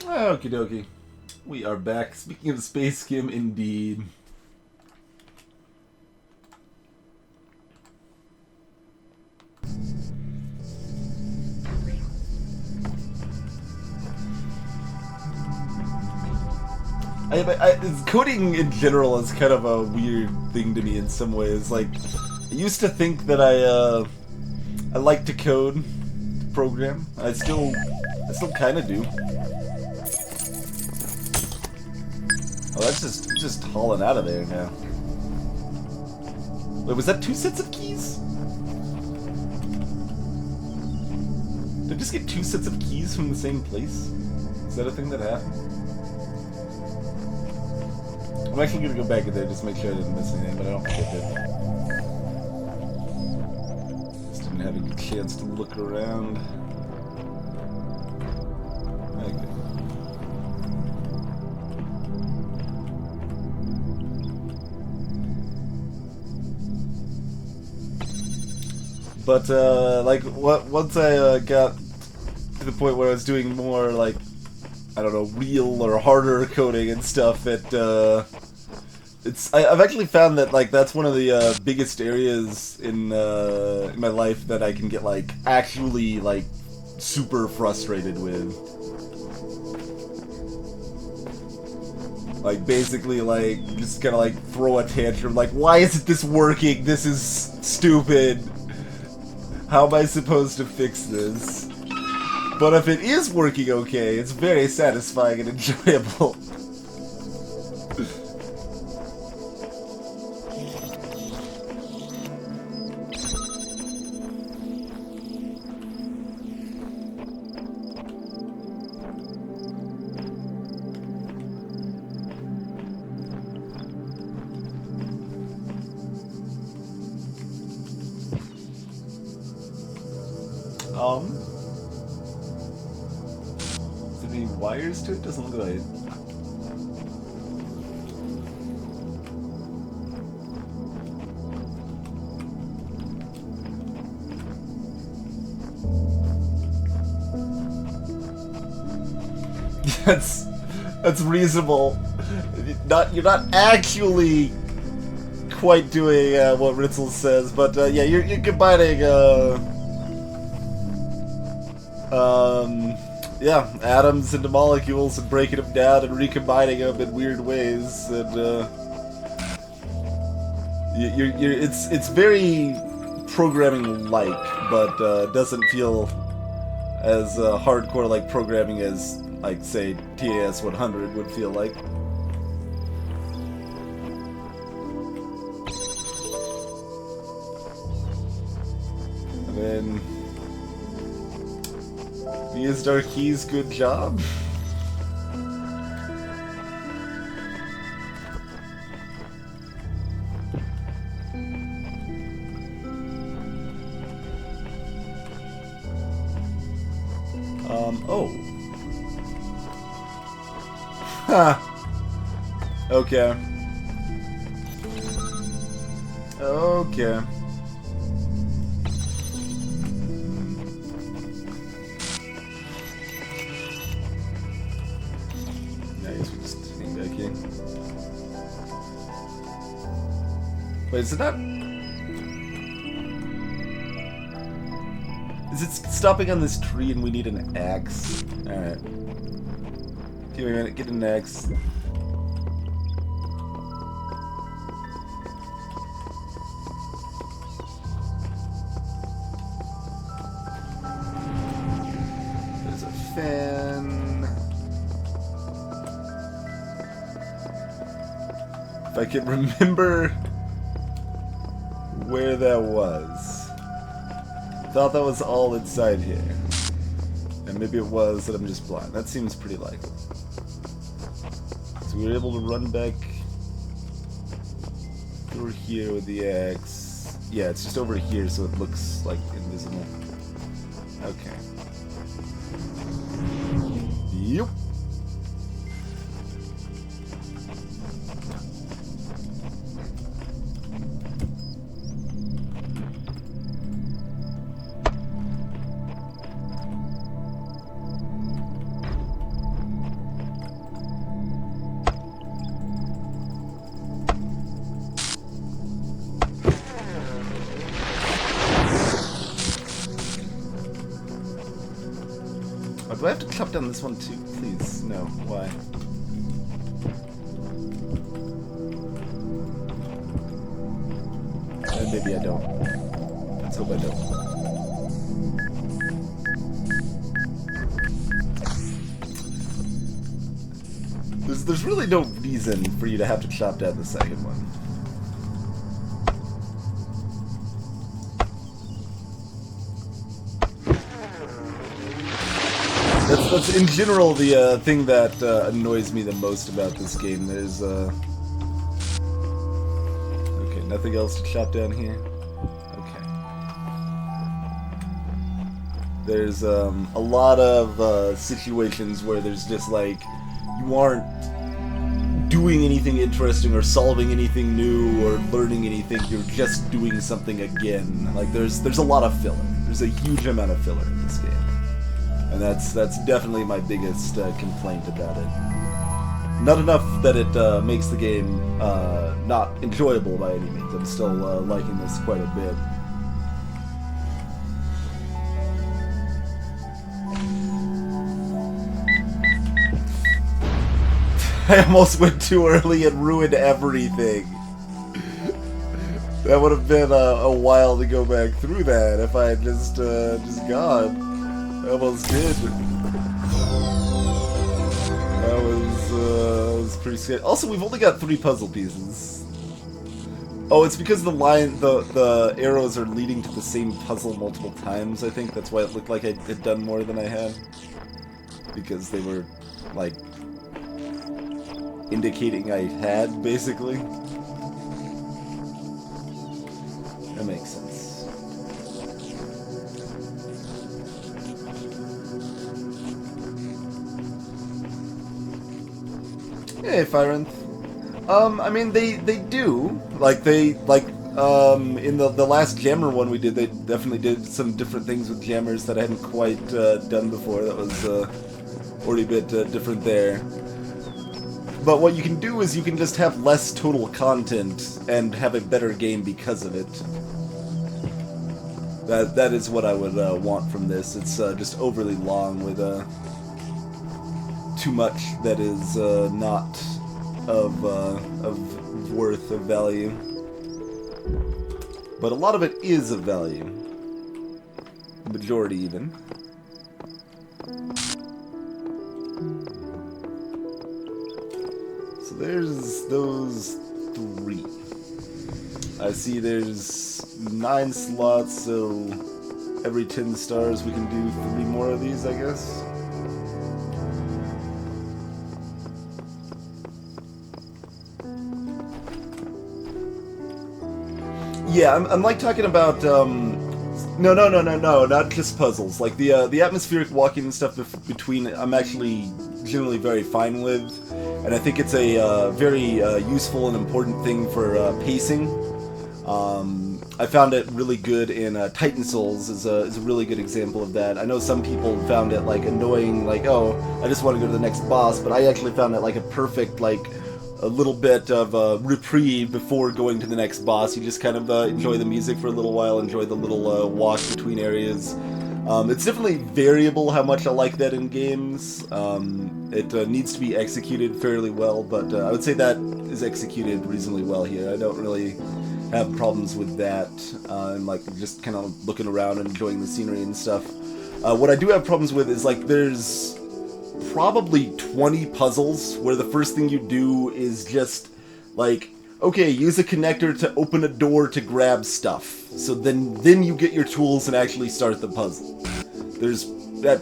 Okie dokie. We are back. Speaking of Space Skim, indeed. Coding in general is kind of a weird thing to me in some ways. Like, I used to think that I like to code, to program. I still kind of do. Oh, that's just hauling out of there now. Wait, was that 2 sets of keys? Did I just get 2 sets of keys from the same place? Is that a thing that happened? I'm actually gonna go back in there just to make sure I didn't miss anything, but I don't think I did. Just didn't have a good chance to look around. Okay. But like, once I got to the point where I was doing more like, I don't know, real or harder coding and stuff, I've actually found that like that's one of the biggest areas in my life that I can get like actually like super frustrated with. Like basically like just kind of like throw a tantrum like, why isn't this working? This is stupid. How am I supposed to fix this? But if it is working okay, it's very satisfying and enjoyable. Is there any wires to it? Doesn't look like it. That's reasonable. You're not actually quite doing what Ritzel says, but yeah, you're combining yeah, atoms into molecules and breaking them down and recombining them in weird ways, and it's very programming-like, but doesn't feel as hardcore like programming as, like, say, TAS 100 would feel like. And then we used our keys, good job. Oh. Ha. Okay. Okay. I guess we'll just hang back in. Wait, is it not? Is it stopping on this tree and we need an axe? Alright. Give me a minute, get an axe. There's a fan. If I can remember where that was. Thought that was all inside here. And maybe it was that I'm just blind. That seems pretty likely. So we were able to run back through here with the axe. Yeah, it's just over here so it looks like invisible. Okay. Yep. do I have to chop down this one too? Please, no. Why? Maybe I don't. Let's hope I don't. There's really no reason for you to have to chop down the second one. That's in general the thing that annoys me the most about this game. There's okay, nothing else to chop down here. Okay. There's a lot of situations where there's just like you aren't doing anything interesting or solving anything new or learning anything. You're just doing something again. Like there's a lot of filler. There's a huge amount of filler in this game. And that's definitely my biggest complaint about it. Not enough that it makes the game not enjoyable by any means. I'm still liking this quite a bit. I almost went too early and ruined everything. That would have been a while to go back through that if I had just gone. I almost did. That was pretty scary. Also, we've only got 3 puzzle pieces. Oh, it's because the arrows are leading to the same puzzle multiple times, I think. That's why it looked like I had done more than I had. Because they were, like, indicating I had, basically. That makes sense. Hey, Fyrinth. I mean, they do. Like, in the last Jammer one we did, they definitely did some different things with Jammers that I hadn't quite done before. That was already a bit different there. But what you can do is you can just have less total content and have a better game because of it. That is what I would want from this. It's just overly long with too much that is not of worth, of value. But a lot of it is of value. The majority, even. So there's those 3. I see there's 9 slots, so every 10 stars we can do 3 more of these, I guess. Yeah, I'm like talking about, no, not just puzzles. Like the atmospheric walking and stuff between, I'm actually generally very fine with, and I think it's a very useful and important thing for pacing. I found it really good in Titan Souls is a really good example of that. I know some people found it like annoying, like, oh, I just want to go to the next boss, but I actually found it like a perfect, like, a little bit of a reprieve before going to the next boss. You just kind of enjoy the music for a little while, enjoy the little walk between areas. It's definitely variable how much I like that in games. It needs to be executed fairly well, but I would say that is executed reasonably well here. I don't really have problems with that. I'm like just kind of looking around and enjoying the scenery and stuff. What I do have problems with is like there's probably 20 puzzles where the first thing you do is just like, okay, use a connector to open a door to grab stuff. So then you get your tools and actually start the puzzle. There's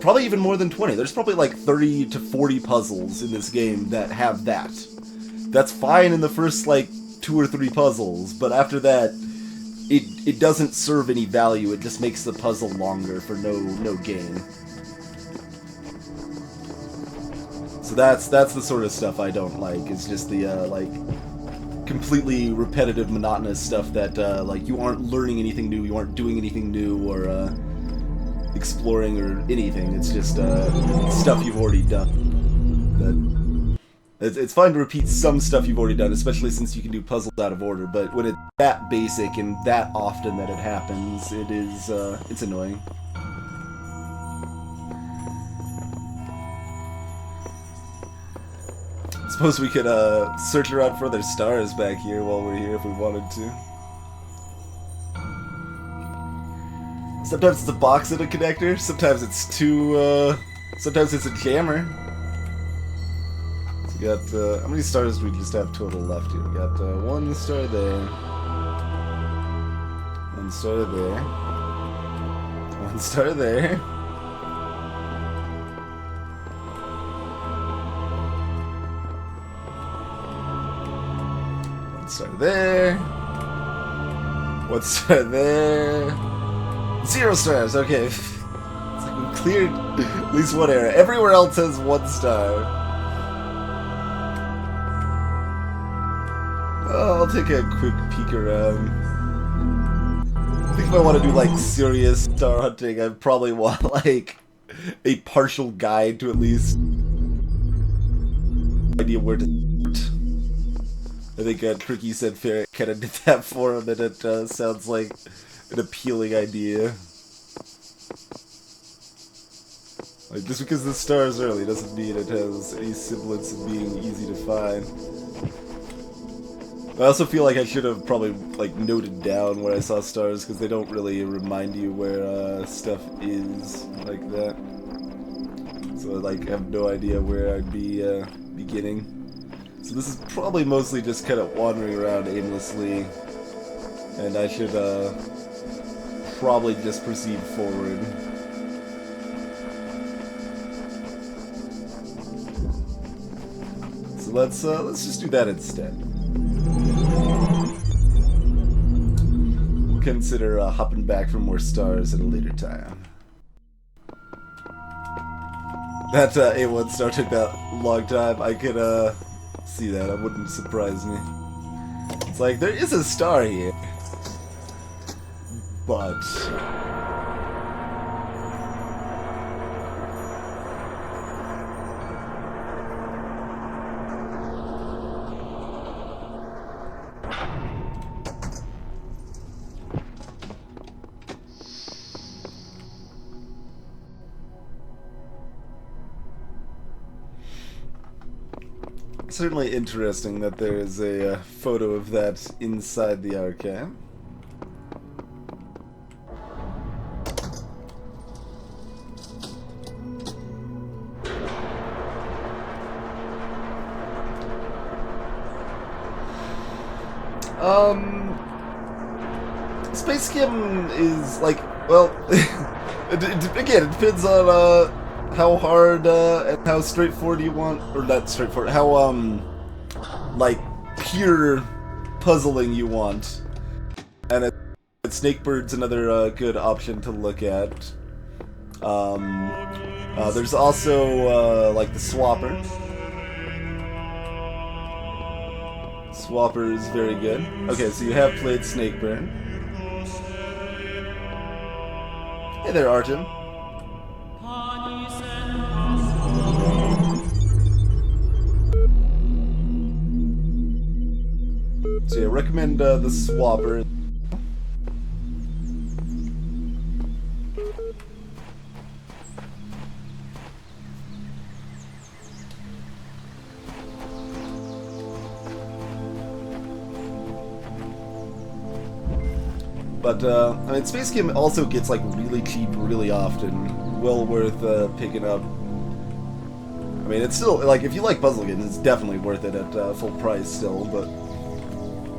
probably even more than 20. There's probably like 30 to 40 puzzles in this game that have that. That's fine in the first like 2 or 3 puzzles, but after that it doesn't serve any value. It just makes the puzzle longer for no gain. So that's the sort of stuff I don't like. It's just the like completely repetitive, monotonous stuff that like you aren't learning anything new, you aren't doing anything new, or exploring or anything. It's just stuff you've already done. It's fine to repeat some stuff you've already done, especially since you can do puzzles out of order. But when it's that basic and that often that it happens, it's annoying. suppose we could search around for other stars back here while we're here if we wanted to. Sometimes it's a box and a connector, sometimes it's two, sometimes it's a jammer. So we got, how many stars do we just have total left here? We got one star there. One star there. One star there. One star there. One star there. 0 stars, okay. It's like we cleared at least one area. Everywhere else has 1 star. Oh, I'll take a quick peek around. I think if I want to do like serious star hunting, I probably want like a partial guide to at least idea where to start. I think Tricky said Fair kind of did that for him, and it sounds like an appealing idea. Like, just because the star is early doesn't mean it has any semblance of being easy to find. I also feel like I should have probably like noted down where I saw stars, because they don't really remind you where stuff is like that. So like I have no idea where I'd be beginning. So this is probably mostly just kind of wandering around aimlessly, and I should probably just proceed forward. So let's just do that instead. We'll consider hopping back for more stars at a later time. That A1 star took that long time. I could see that. It wouldn't surprise me. It's like, there is a star here. But certainly interesting that there is a photo of that inside the archive. Space Skim is like, well, again, it depends on how hard and how straightforward you want, or not straightforward, how like pure puzzling you want. And Snakebird's another good option to look at. There's also like the Swapper. Swapper is very good. Okay, so you have played Snakebird. Hey there, Artem. So yeah, recommend the Swapper. But, I mean, Space Game also gets, like, really cheap really often. Well worth picking up. I mean, it's still, like, if you like puzzle games, it's definitely worth it at full price still, but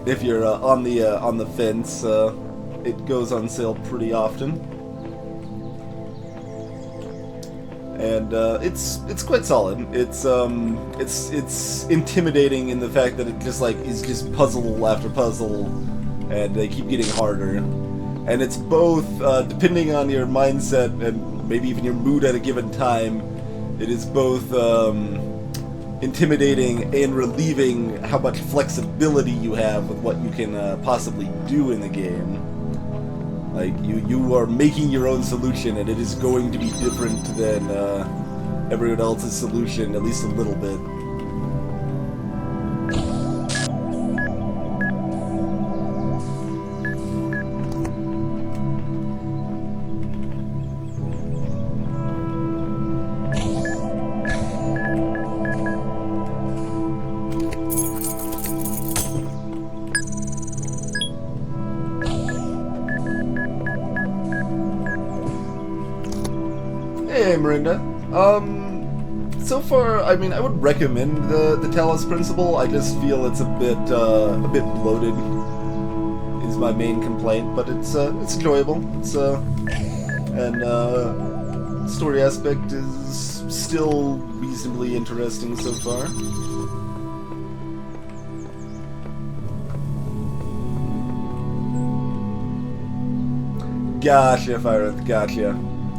if you're on the fence, it goes on sale pretty often. And it's quite solid. It's intimidating in the fact that it just, like, is just puzzle after puzzle, and they keep getting harder. And it's both, depending on your mindset and maybe even your mood at a given time, it is both intimidating and relieving how much flexibility you have with what you can possibly do in the game. Like, you are making your own solution, and it is going to be different than everyone else's solution, at least a little bit. Marinda. So far, I mean, I would recommend the Talos Principle. I just feel it's a bit bloated. Is my main complaint, but it's enjoyable. And story aspect is still reasonably interesting so far. Gotcha, Fireth, gotcha.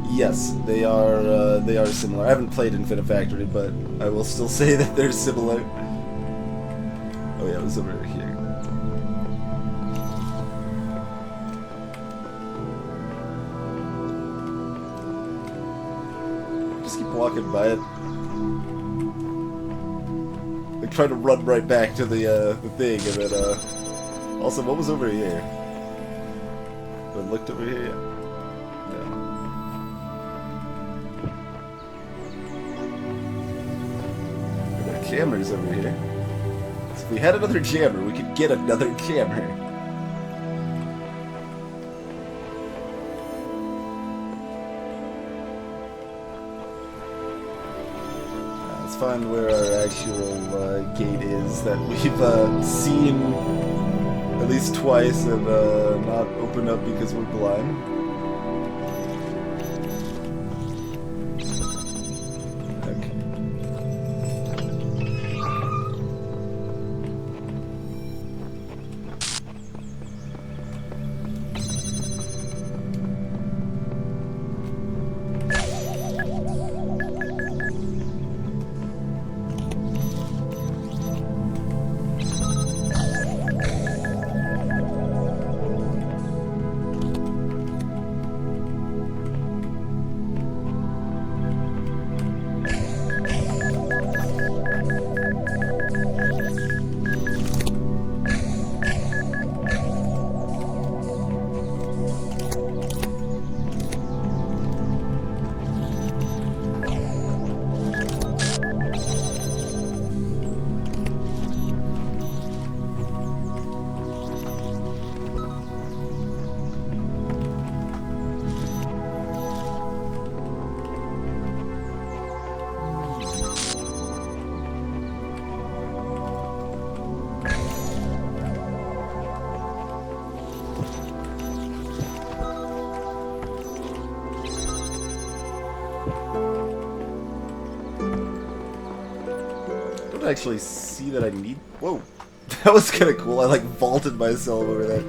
Yes, they are similar. I haven't played Infinifactory, but I will still say that they're similar. Oh yeah, it was over here. Just keep walking by it. Like trying to run right back to the thing, and then also, what was over here? I looked over here. Yeah. Jammers over here. So if we had another jammer, we could get another jammer. Let's find where our actual gate is that we've seen at least twice and not opened up because we're blind. Actually see that I need. Whoa, that was kind of cool. I like vaulted myself over there.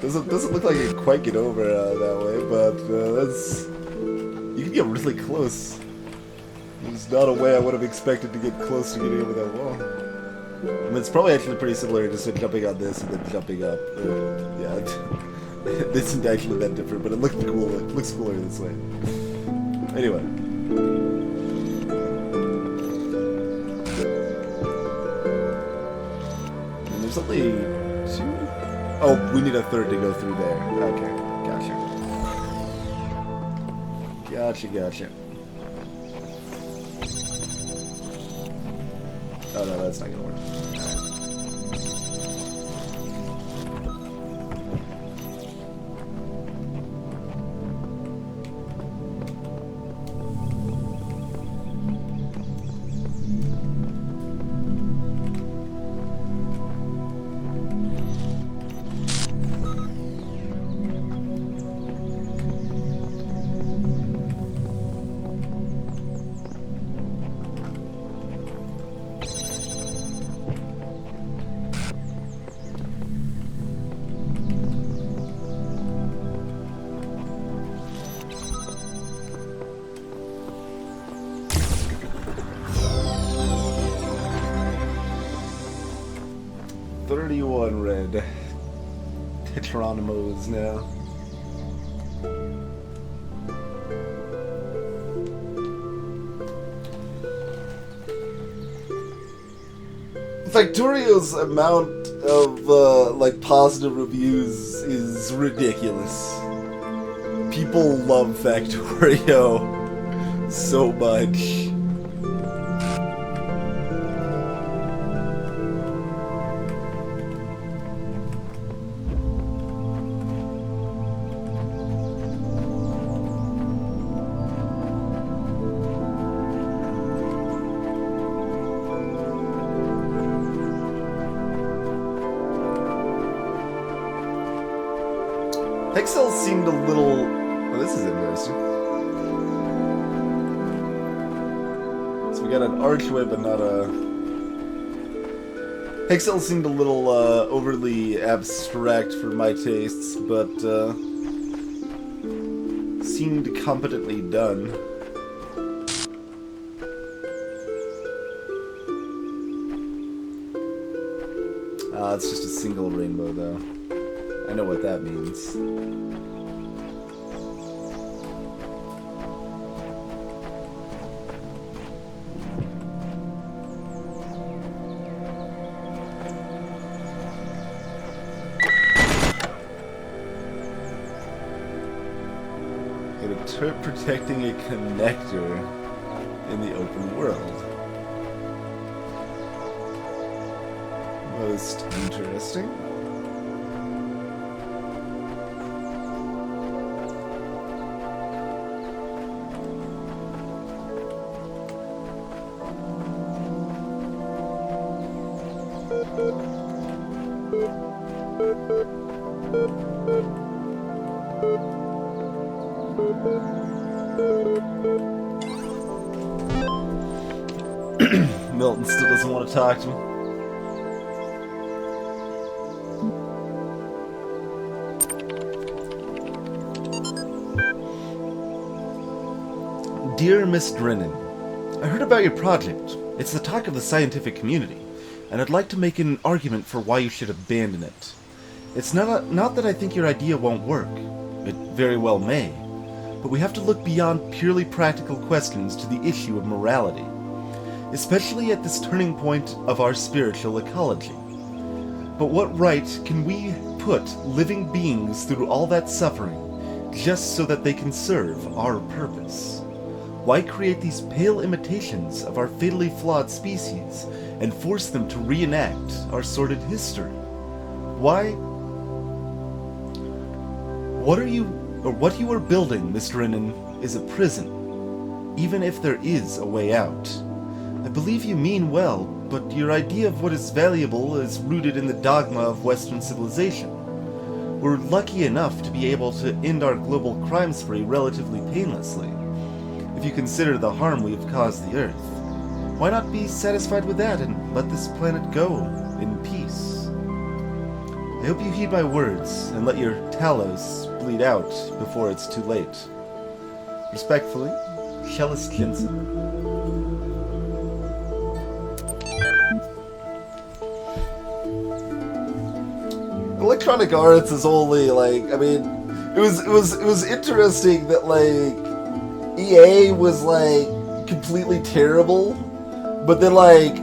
Doesn't look like you can quite get over that way, but that's, you can get really close. There's not a way I would have expected to get close to getting over that wall. I mean, it's probably actually pretty similar just to jumping on this and then jumping up. Yeah, it isn't actually that different, but it looked cool. It looks cooler this way. Anyway. And there's only two? Oh, we need a third to go through there. Okay, gotcha. Gotcha. Oh no, that's not gonna work. Red Tetronomos now. Factorio's amount of like positive reviews is ridiculous. People love Factorio so much. Pixel seemed a little... Oh, this is interesting. So we got an archway, but not a... Pixel seemed a little overly abstract for my tastes, but seemed competently done. It's just a single rainbow, though. I know what that means. Protecting a connector in the open world. Most interesting. Milton still doesn't want to talk to me. Dear Miss Drennan, I heard about your project. It's the talk of the scientific community, and I'd like to make an argument for why you should abandon it. It's not that I think your idea won't work. It very well may. But we have to look beyond purely practical questions to the issue of morality, especially at this turning point of our spiritual ecology. But what right can we put living beings through all that suffering just so that they can serve our purpose? Why create these pale imitations of our fatally flawed species and force them to reenact our sordid history? Why? What you are building, Mr. Innan, is a prison, even if there is a way out. I believe you mean well, but your idea of what is valuable is rooted in the dogma of Western civilization. We're lucky enough to be able to end our global crime spree relatively painlessly, if you consider the harm we have caused the Earth. Why not be satisfied with that and let this planet go in peace? I hope you heed my words and let your Talos bleed out before it's too late. Respectfully, Shellis Jensen. Electronic Arts is only like, I mean, it was interesting that like EA was like completely terrible, but then like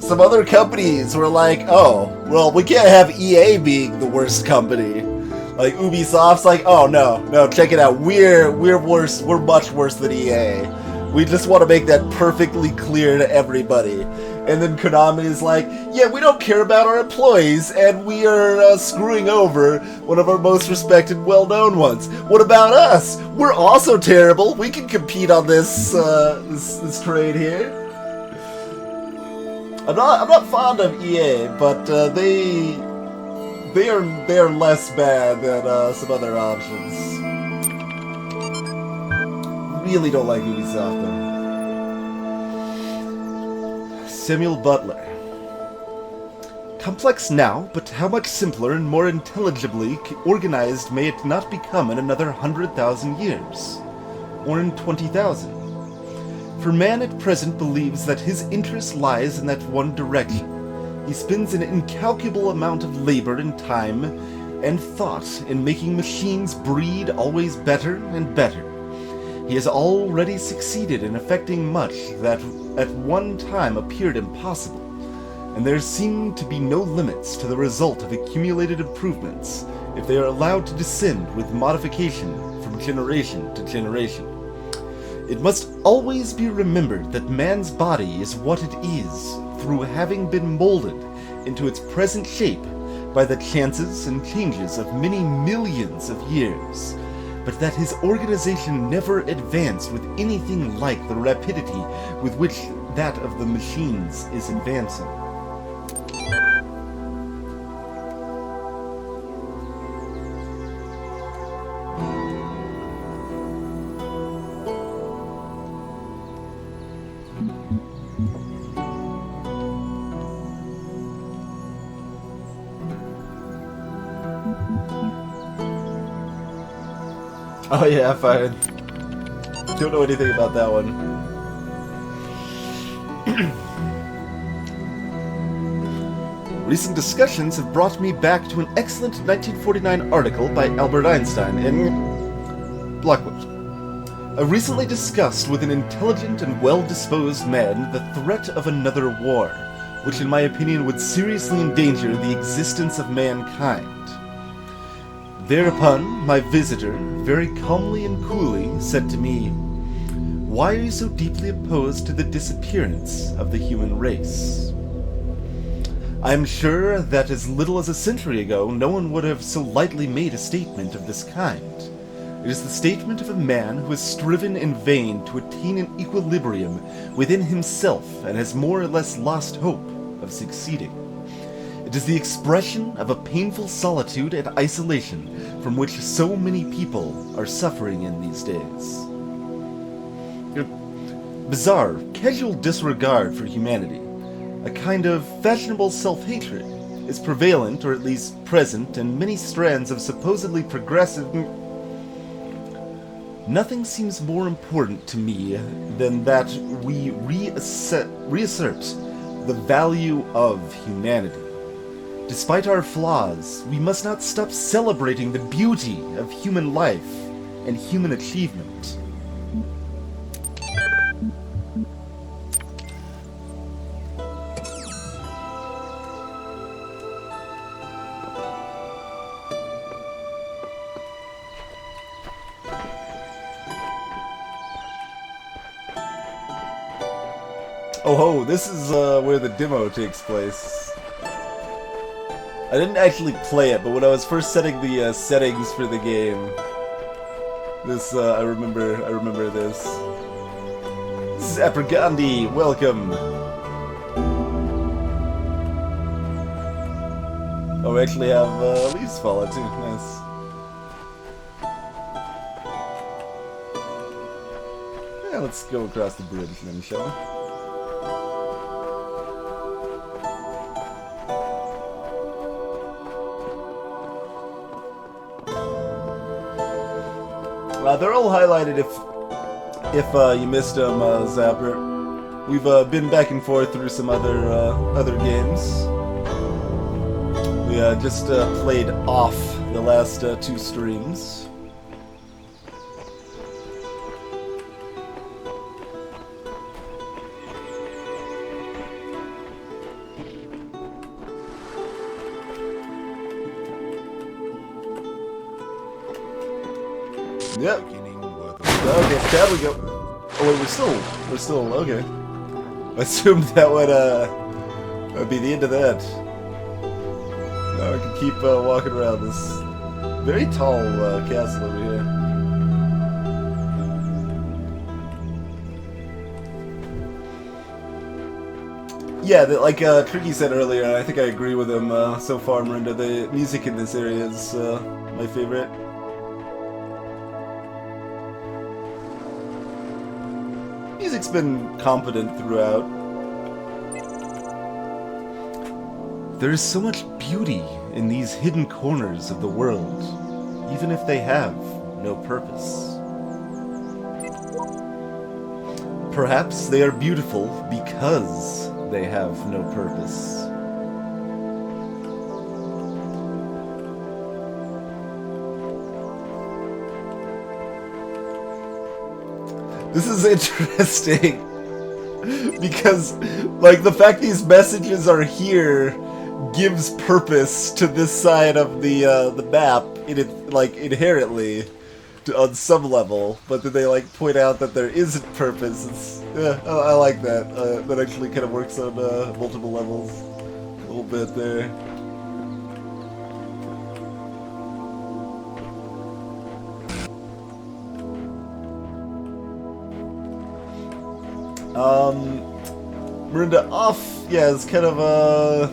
some other companies were like, oh, well, we can't have EA being the worst company. Like Ubisoft's like, oh no, check it out, we're worse, we're much worse than EA. We just want to make that perfectly clear to everybody. And then Konami is like, yeah, we don't care about our employees, and we are screwing over one of our most respected, well-known ones. What about us? We're also terrible. We can compete on this this trade here. I'm not fond of EA, but they are less bad than some other options. Really don't like Ubisoft though. Samuel Butler. Complex now, but how much simpler and more intelligibly organized may it not become in another 100,000 years? Or in 20,000? For man at present believes that his interest lies in that one direction. He spends an incalculable amount of labor and time and thought in making machines breed always better and better. He has already succeeded in effecting much that at one time appeared impossible, and there seem to be no limits to the result of accumulated improvements if they are allowed to descend with modification from generation to generation. It must always be remembered that man's body is what it is through having been molded into its present shape by the chances and changes of many millions of years, but that his organization never advanced with anything like the rapidity with which that of the machines is advancing. Oh yeah, fine. Don't know anything about that one. Recent discussions have brought me back to an excellent 1949 article by Albert Einstein in Blockwood. I recently discussed with an intelligent and well-disposed man the threat of another war, which in my opinion would seriously endanger the existence of mankind. Thereupon, my visitor, very calmly and coolly, said to me, "Why are you so deeply opposed to the disappearance of the human race?" I am sure that as little as a century ago, no one would have so lightly made a statement of this kind. It is the statement of a man who has striven in vain to attain an equilibrium within himself and has more or less lost hope of succeeding. It is the expression of a painful solitude and isolation from which so many people are suffering in these days. Bizarre, casual disregard for humanity, a kind of fashionable self-hatred, is prevalent, or at least present, in many strands of supposedly progressive... Nothing seems more important to me than that we reassert the value of humanity. Despite our flaws, we must not stop celebrating the beauty of human life and human achievement. Oh ho, this is where the demo takes place. I didn't actually play it, but when I was first setting the settings for the game, this I remember this. This is Apragandi, welcome. Oh, we actually have leaves fall out too. Nice. Yeah, let's go across the bridge then, shall we? They're all highlighted if you missed them, Zapper. We've been back and forth through some other games. We just played off the last 2 streams. Yep. Okay, there we go. Oh wait, we're still okay. I assumed that would be the end of that. Now I can keep walking around this very tall castle over here. Yeah, like Tricky said earlier, and I think I agree with him so far, Marinda. The music in this area is my favorite. Music's been competent throughout. There is so much beauty in these hidden corners of the world, even if they have no purpose. Perhaps they are beautiful because they have no purpose. This is interesting because, like, the fact these messages are here gives purpose to this side of the map, like inherently, on some level. But then they like point out that there isn't purpose. It's, yeah, I like that. That actually kind of works on multiple levels a little bit there. Marinda off, yeah, it's kind of a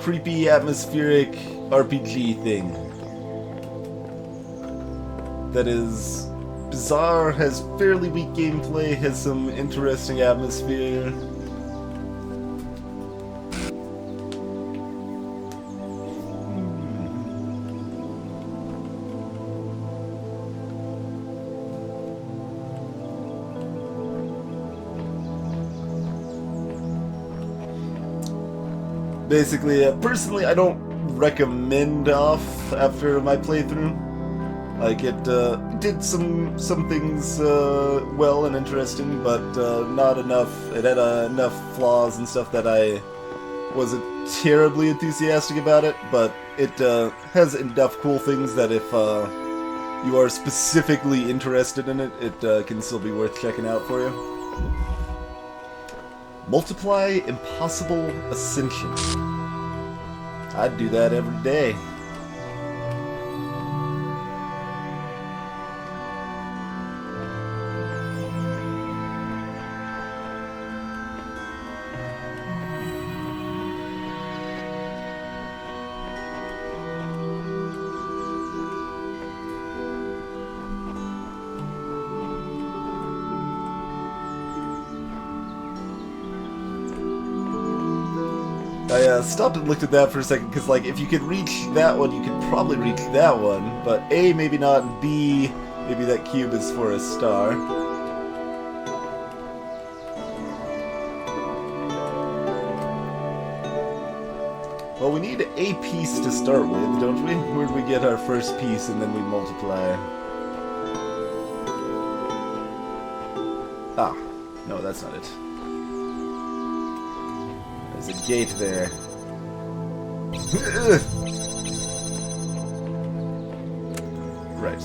creepy, atmospheric RPG thing that is bizarre, has fairly weak gameplay, has some interesting atmosphere. Basically, personally, I don't recommend off after my playthrough. Like, it did some things well and interesting, but not enough. It had enough flaws and stuff that I wasn't terribly enthusiastic about it, but it has enough cool things that if you are specifically interested in it, it can still be worth checking out for you. Multiply Impossible Ascension. I'd do that every day. I stopped and looked at that for a second, because, like, if you could reach that one, you could probably reach that one, but A, maybe not, and B, maybe that cube is for a star. Well, we need a piece to start with, don't we? Where'd we get our first piece, and then we multiply? Ah, no, that's not it. There's a gate there. Right.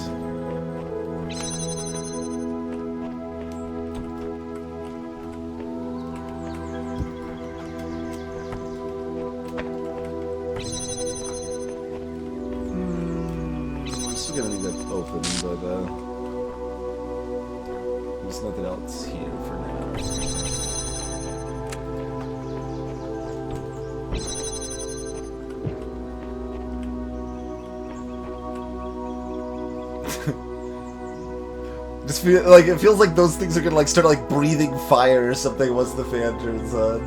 We're still gonna leave that open, but there's nothing else here for now. Just feel like it feels like those things are gonna like start like breathing fire or something once the fan turns on.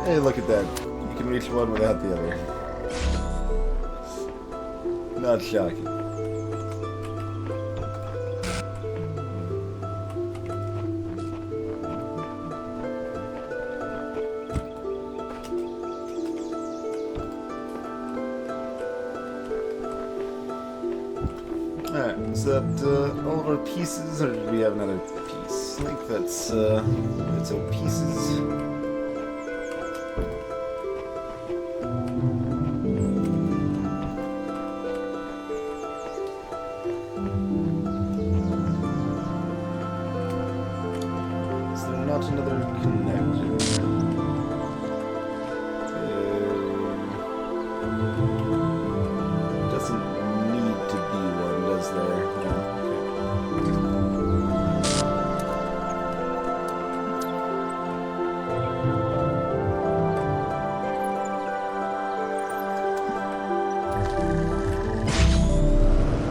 Hey, look at that. You can reach one without the other. Not shocking. Alright, is that all of our pieces, or do we have another piece? I think that's all pieces. Is there not another connector? Doesn't need to be one, does there? No.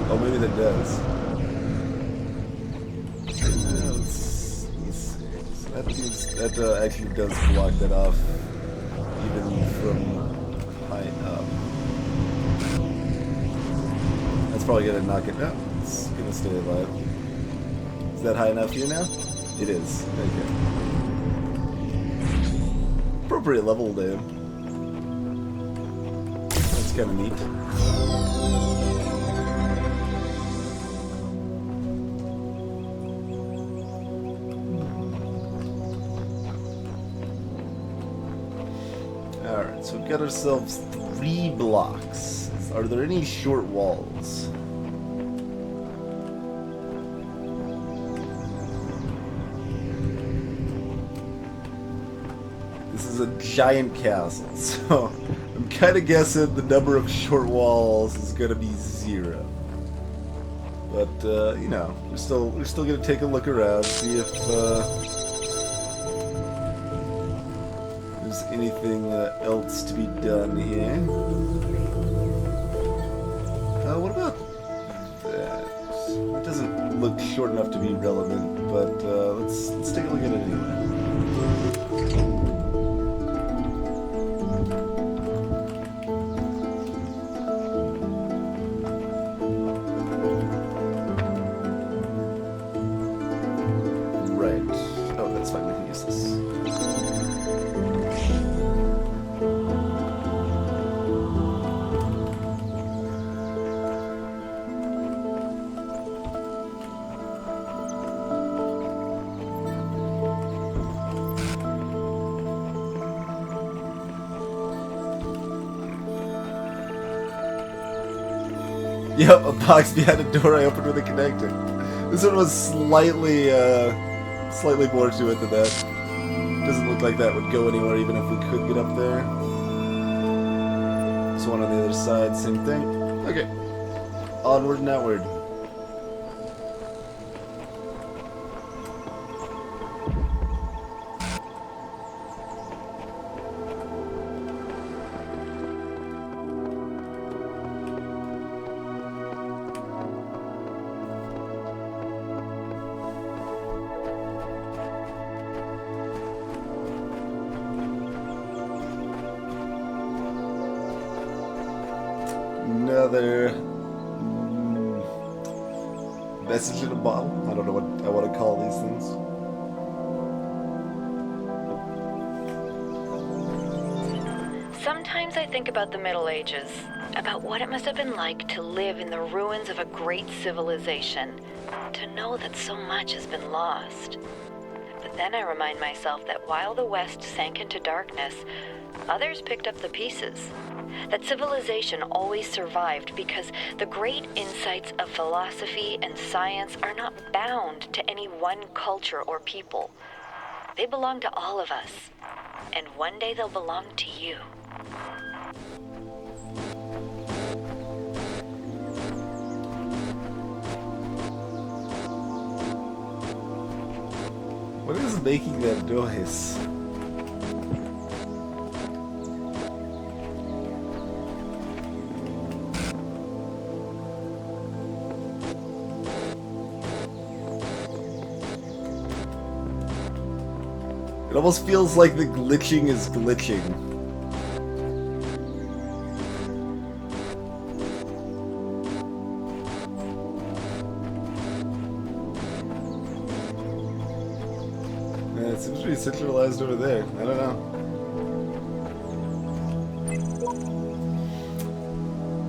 Oh, maybe that does. Let's see. That actually does block that off, even from high up. That's probably gonna knock it down. It's gonna stay alive. Is that high enough here now? It is. Okay. Appropriate level there. That's kind of neat. Alright, so we've got ourselves 3 blocks. Are there any short walls? This is a giant castle, so I'm kind of guessing the number of short walls is going to be 0. But, you know, we're still going to take a look around, see if there's anything else to be done here. What about that? It doesn't look short enough to be relevant, but let's take a look at it anyway. Alright. Oh, that's fine, we can use this. Yep, a box behind a door I opened with a connector. This one was slightly more to it than that. Doesn't look like that would go anywhere even if we could get up there. This one on the other side, same thing. Okay. Onward and outward. Another message in a bottle. I don't know what I want to call these things. Sometimes I think about the Middle Ages, about what it must have been like to live in the ruins of a great civilization, to know that so much has been lost. But then I remind myself that while the West sank into darkness, others picked up the pieces. That civilization always survived because the great insights of philosophy and science are not bound to any one culture or people. They belong to all of us, and one day they'll belong to you. What is making that noise? It almost feels like the glitching is glitching. Yeah, it seems to be centralized over there. I don't know.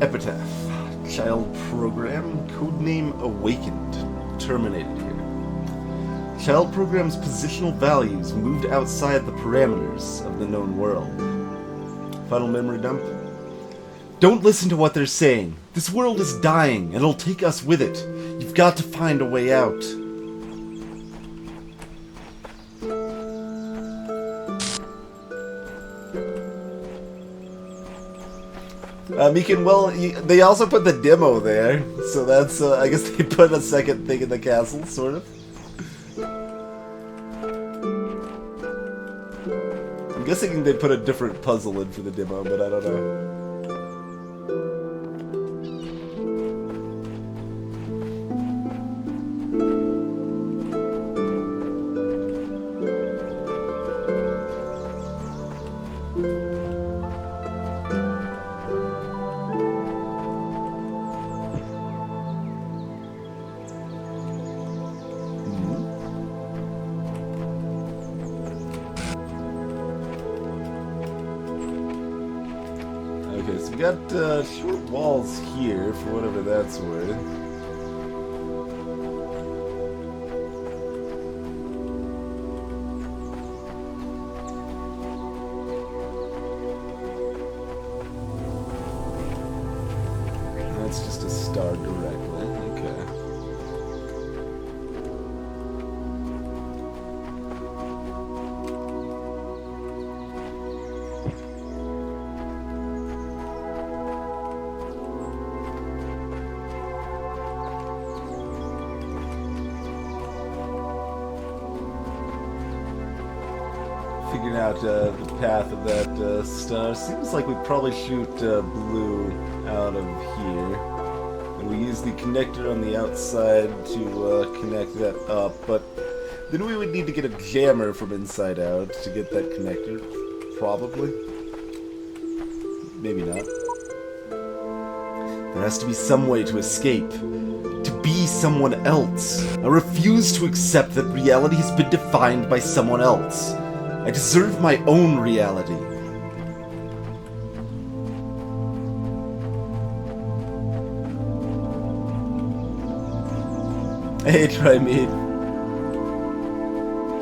Epitaph. Child program. Codename Awakened. Terminated here. Child program's positional values moved outside the parameters of the known world. Final memory dump. Don't listen to what they're saying. This world is dying, and it'll take us with it. You've got to find a way out. Meekin, well, they also put the demo there, so that's, I guess they put a second thing in the castle, sort of. I'm guessing they put a different puzzle in for the demo, but I don't know. Okay, so we got short walls here, for whatever that's worth. That's just a star directly, okay. Figuring out the path of that star. Seems like we probably shoot blue out of here. And we use the connector on the outside to connect that up, but then we would need to get a jammer from inside out to get that connector. Probably. Maybe not. There has to be some way to escape. To be someone else. I refuse to accept that reality has been defined by someone else. I deserve my own reality. Hey, Trimate.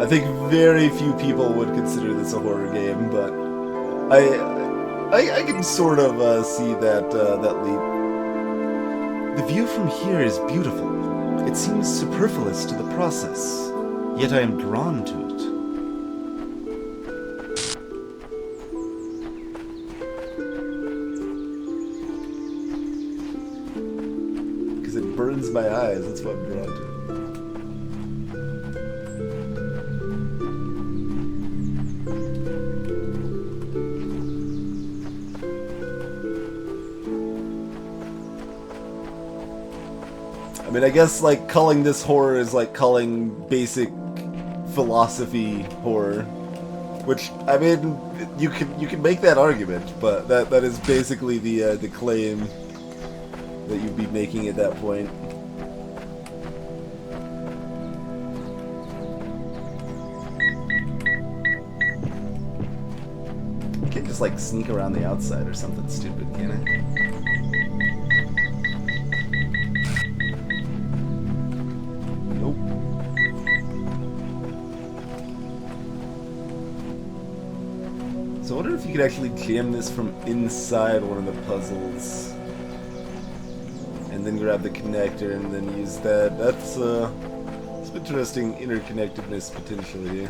I think very few people would consider this a horror game, but I can sort of see that that leap. The view from here is beautiful. It seems superfluous to the process, yet I am drawn to it. Because it burns my eyes, that's what I'm drawn to. I mean, I guess, like, calling this horror is like calling basic philosophy horror. Which, I mean, you can make that argument, but that is basically the claim that you'd be making at that point. You can't just, like, sneak around the outside or something stupid, can I? So I wonder if you could actually jam this from inside one of the puzzles. And then grab the connector and then use that. That's some interesting interconnectedness potentially.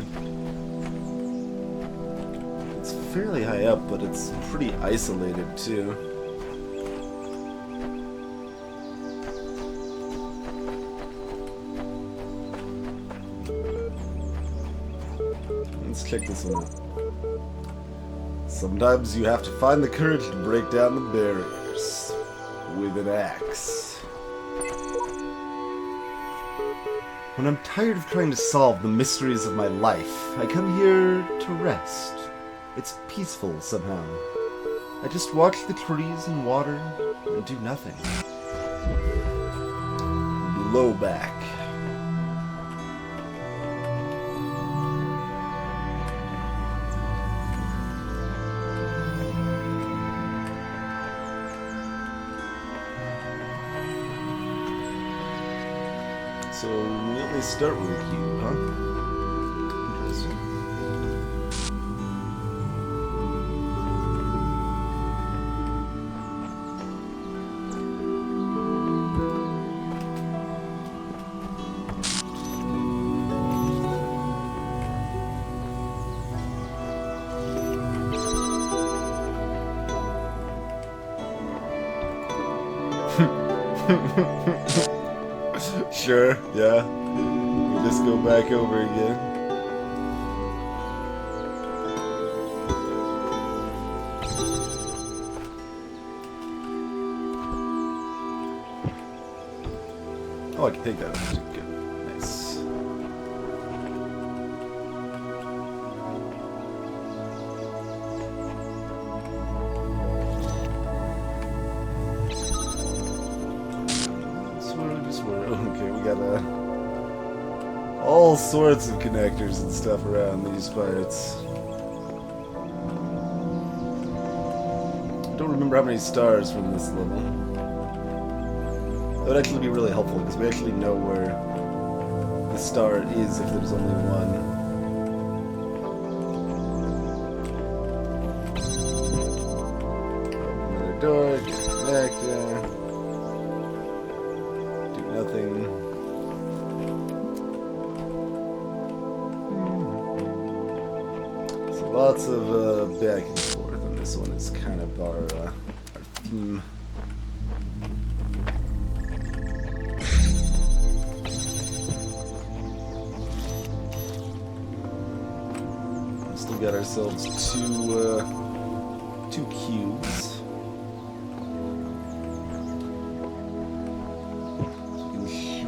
It's fairly high up, but it's pretty isolated too. Let's check this one out. Sometimes you have to find the courage to break down the barriers with an axe. When I'm tired of trying to solve the mysteries of my life, I come here to rest. It's peaceful somehow. I just watch the trees and water and do nothing. Blow back. So we only start with a cube, huh? Interesting. Sure, yeah. We just go back over again. Oh, I can take that. Good. Nice. Okay, we got all sorts of connectors and stuff around these parts. I don't remember how many stars from this level. That would actually be really helpful because we actually know where the star is if there's only one. Open another door, connector. Nothing. So lots of back and forth, and this one is kind of our theme. Still got ourselves two cubes.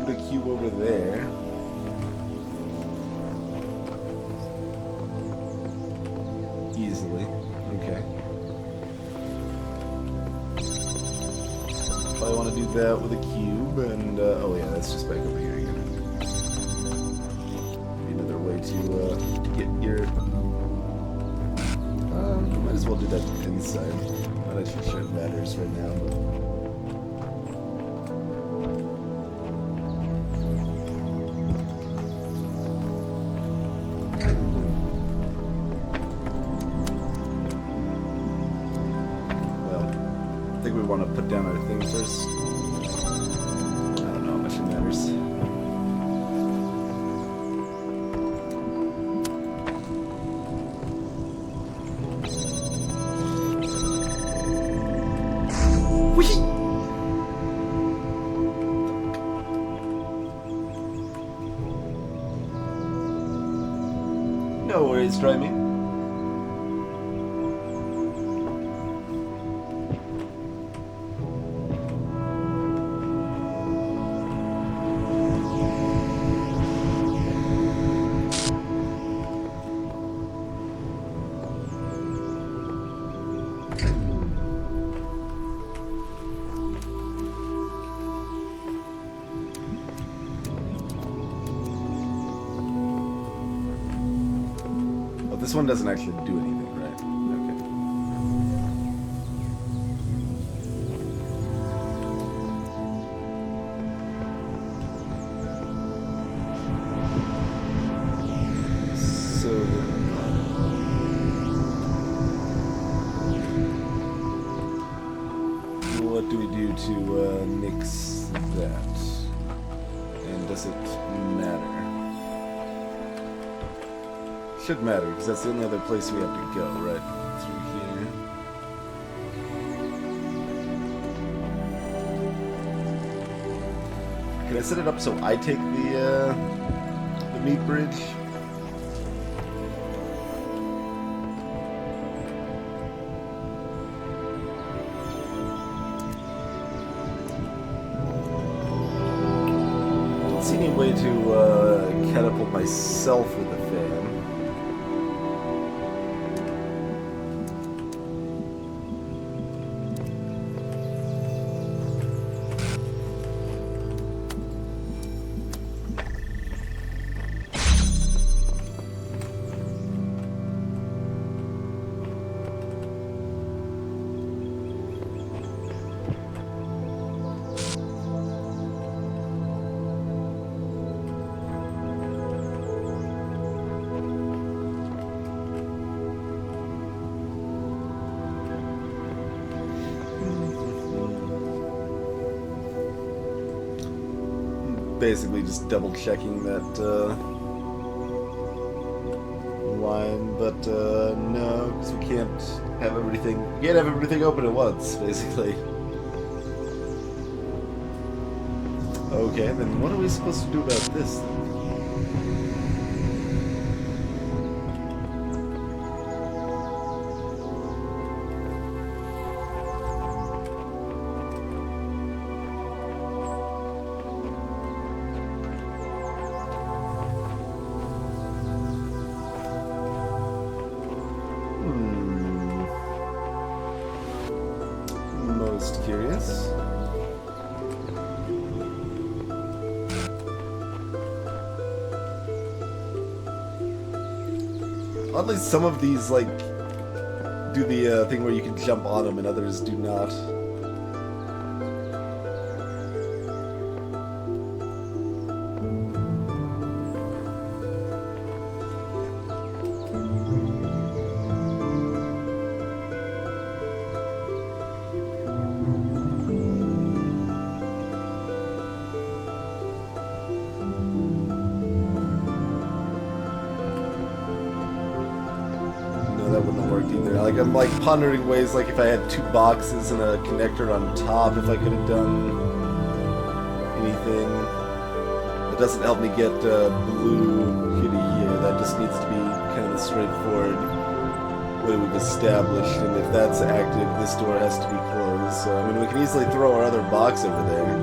A cube over there. Easily. Okay. Probably want to do that with a cube. And, oh yeah, that's just back over here again. Another way to, get your... might as well do that inside. Not actually sure it matters right now, but... I think we want to put down our thing first. I don't know how much it matters. Whee! No worries, try me. This one doesn't actually do anything, right? Okay. So what do we do to nix that? And does it matter? Should matter, because that's the only other place we have to go, right? Through here. Can I set it up so I take the meat bridge? Don't see any way to catapult myself with the fan. Basically just double checking that line, but no, because we can't have everything open at once, basically. Okay, then what are we supposed to do about this then? Most curious. Oddly, some of these, like, do the thing where you can jump on them and others do not. That wouldn't have worked either. Like, I'm like pondering ways, like if I had two boxes and a connector on top, if I could have done anything. It doesn't help me get blue kitty here. That just needs to be kind of the straightforward way we've established. And if that's active, this door has to be closed. So, I mean, we can easily throw our other box over there.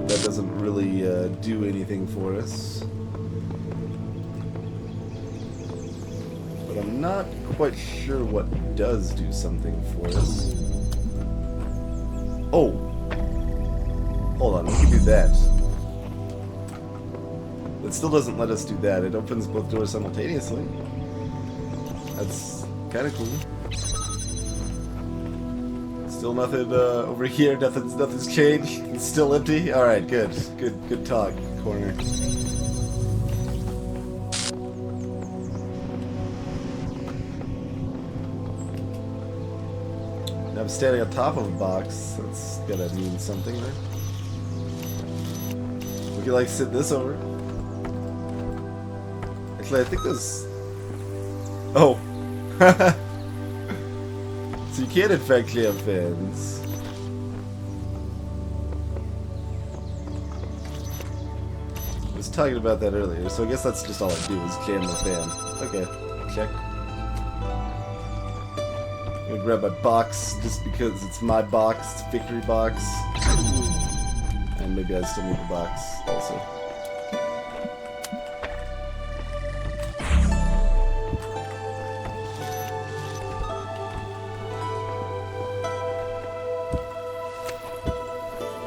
That doesn't really do anything for us. But I'm not quite sure what does do something for us. Oh! Hold on, we can do that. It still doesn't let us do that. It opens both doors simultaneously. That's kind of cool. Still nothing over here. Nothing's changed. It's still empty. All right, good talk, corner. Now I'm standing on top of a box. That's gotta mean something, right? We could like sit this over. Actually, I think this. Oh. So you can't in fact jam fans. I was talking about that earlier, so I guess that's just all I do is jam the fan. Okay, check. I'm gonna grab my box just because it's my box, it's a victory box. And maybe I still need the box also.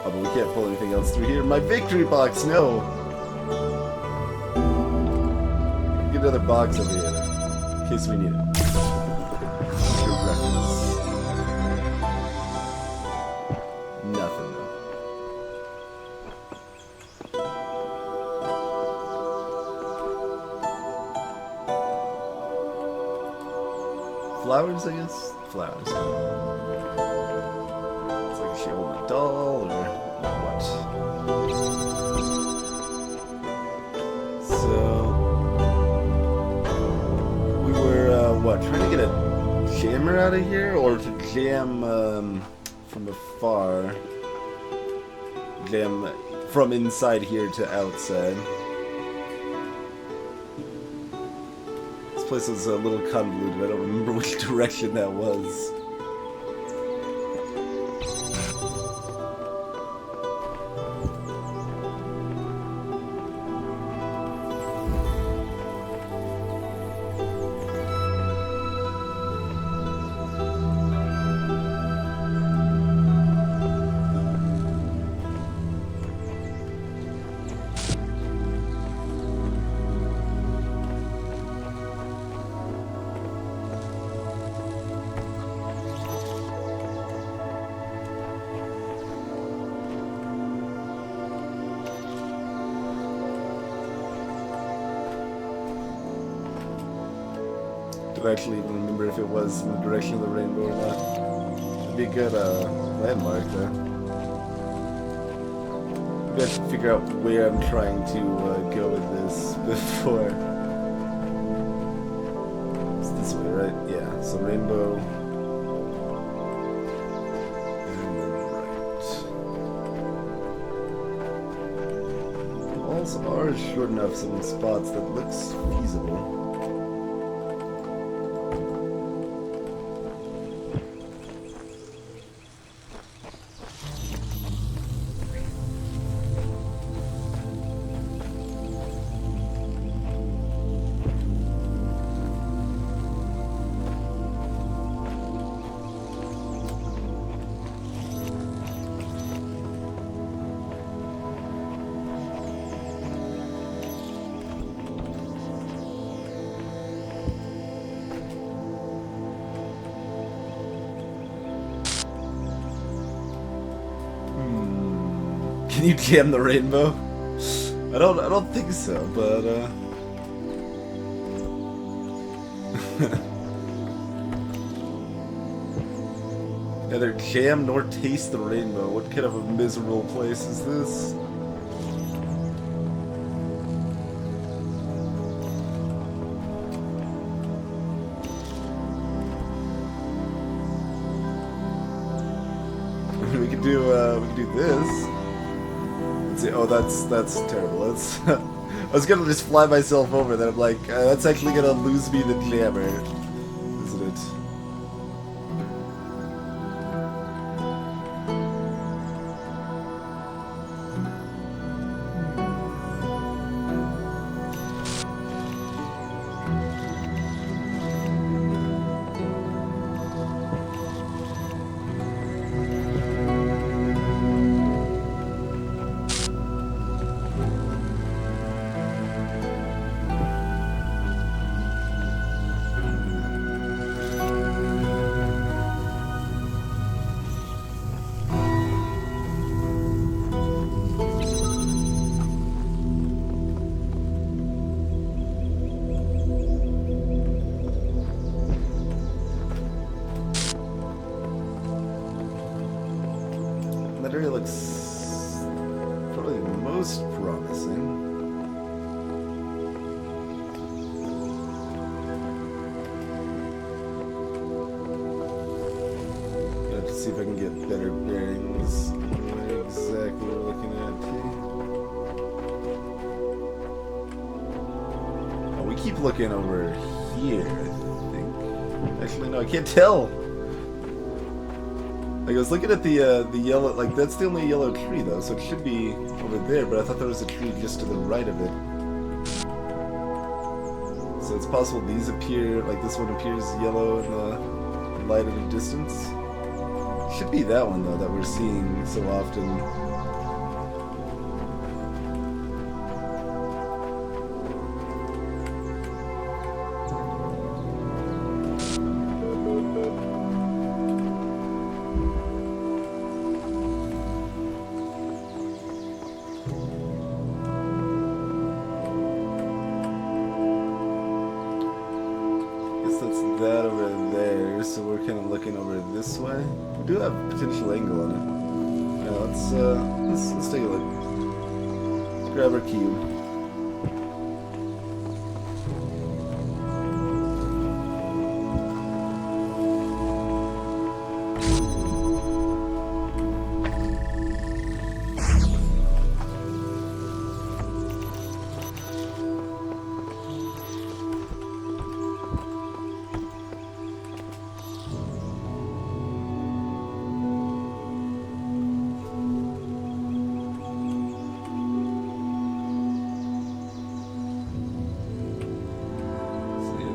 Oh, but we can't pull anything else through here. My victory box, no! Get another box over here, in case we need it. Good reference. Nothing, though. Flowers, I guess? Flowers. It's like she old a doll, or what? So... we were, what, trying to get a jammer out of here? Or to jam, from afar? Jam from inside here to outside. This place was a little convoluted. I don't remember which direction that was. I actually even remember if it was in the direction of the rainbow or not. It'd be a good landmark there. Maybe I should figure out where I'm trying to go with this before. It's this way, right? Yeah, so rainbow. And then right. The walls are short enough in spots that looks feasible. Can you jam the rainbow? I don't think so, but neither jam nor taste the rainbow. What kind of a miserable place is this? We could do this. Oh, that's terrible. That's I was gonna just fly myself over, then I'm like, that's actually gonna lose me the jammer, isn't it? better bearings. Where exactly we're looking at here. Oh, we keep looking over here, I think. Actually, no, I can't tell. Like, I was looking at the yellow, like, that's the only yellow tree, though, so it should be over there, but I thought there was a tree just to the right of it. So it's possible these appear, like this one appears yellow in the light at a distance. Should be that one, though, that we're seeing so often. That over there, so we're kind of looking over this way. We do have potential angle on it. Now let's take a look. Let's grab our cube.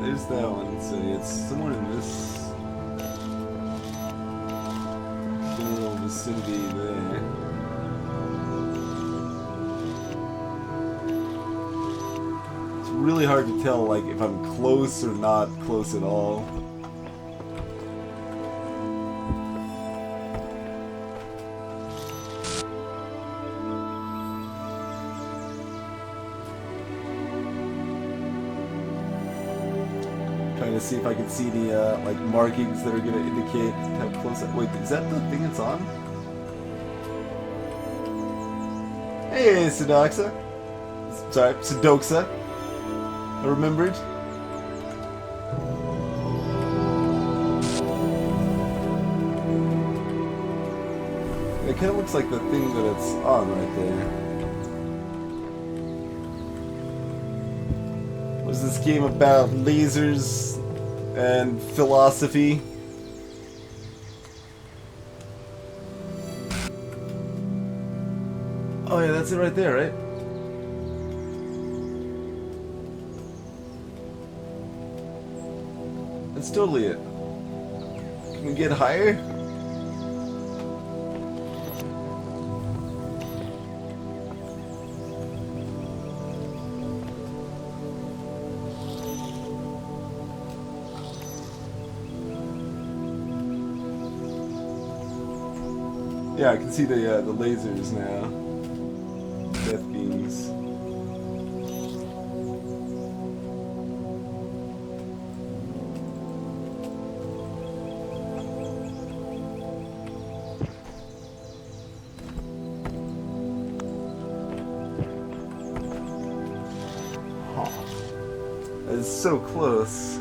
There's that one, so it's somewhere in this general vicinity there. It's really hard to tell, like, if I'm close or not close at all. Trying to see if I can see any like markings that are going to indicate how close. Wait, is that the thing it's on? Hey, Sudoxa. Sorry, Sudoxa. I remembered. It kind of looks like the thing that it's on right there. Was this game about lasers and philosophy? Oh yeah, that's it right there, right? That's totally it. Can we get higher? Yeah, I can see the lasers now. Death beams. Huh. That is so close.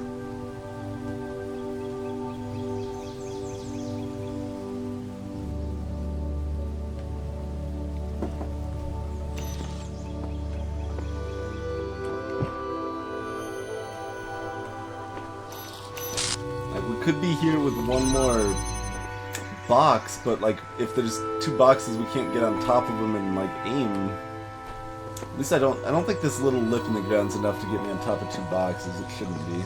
Could be here with one more box, but like if there's two boxes we can't get on top of them and like aim. At least I don't think this little lip in the ground's enough to get me on top of two boxes. It shouldn't be.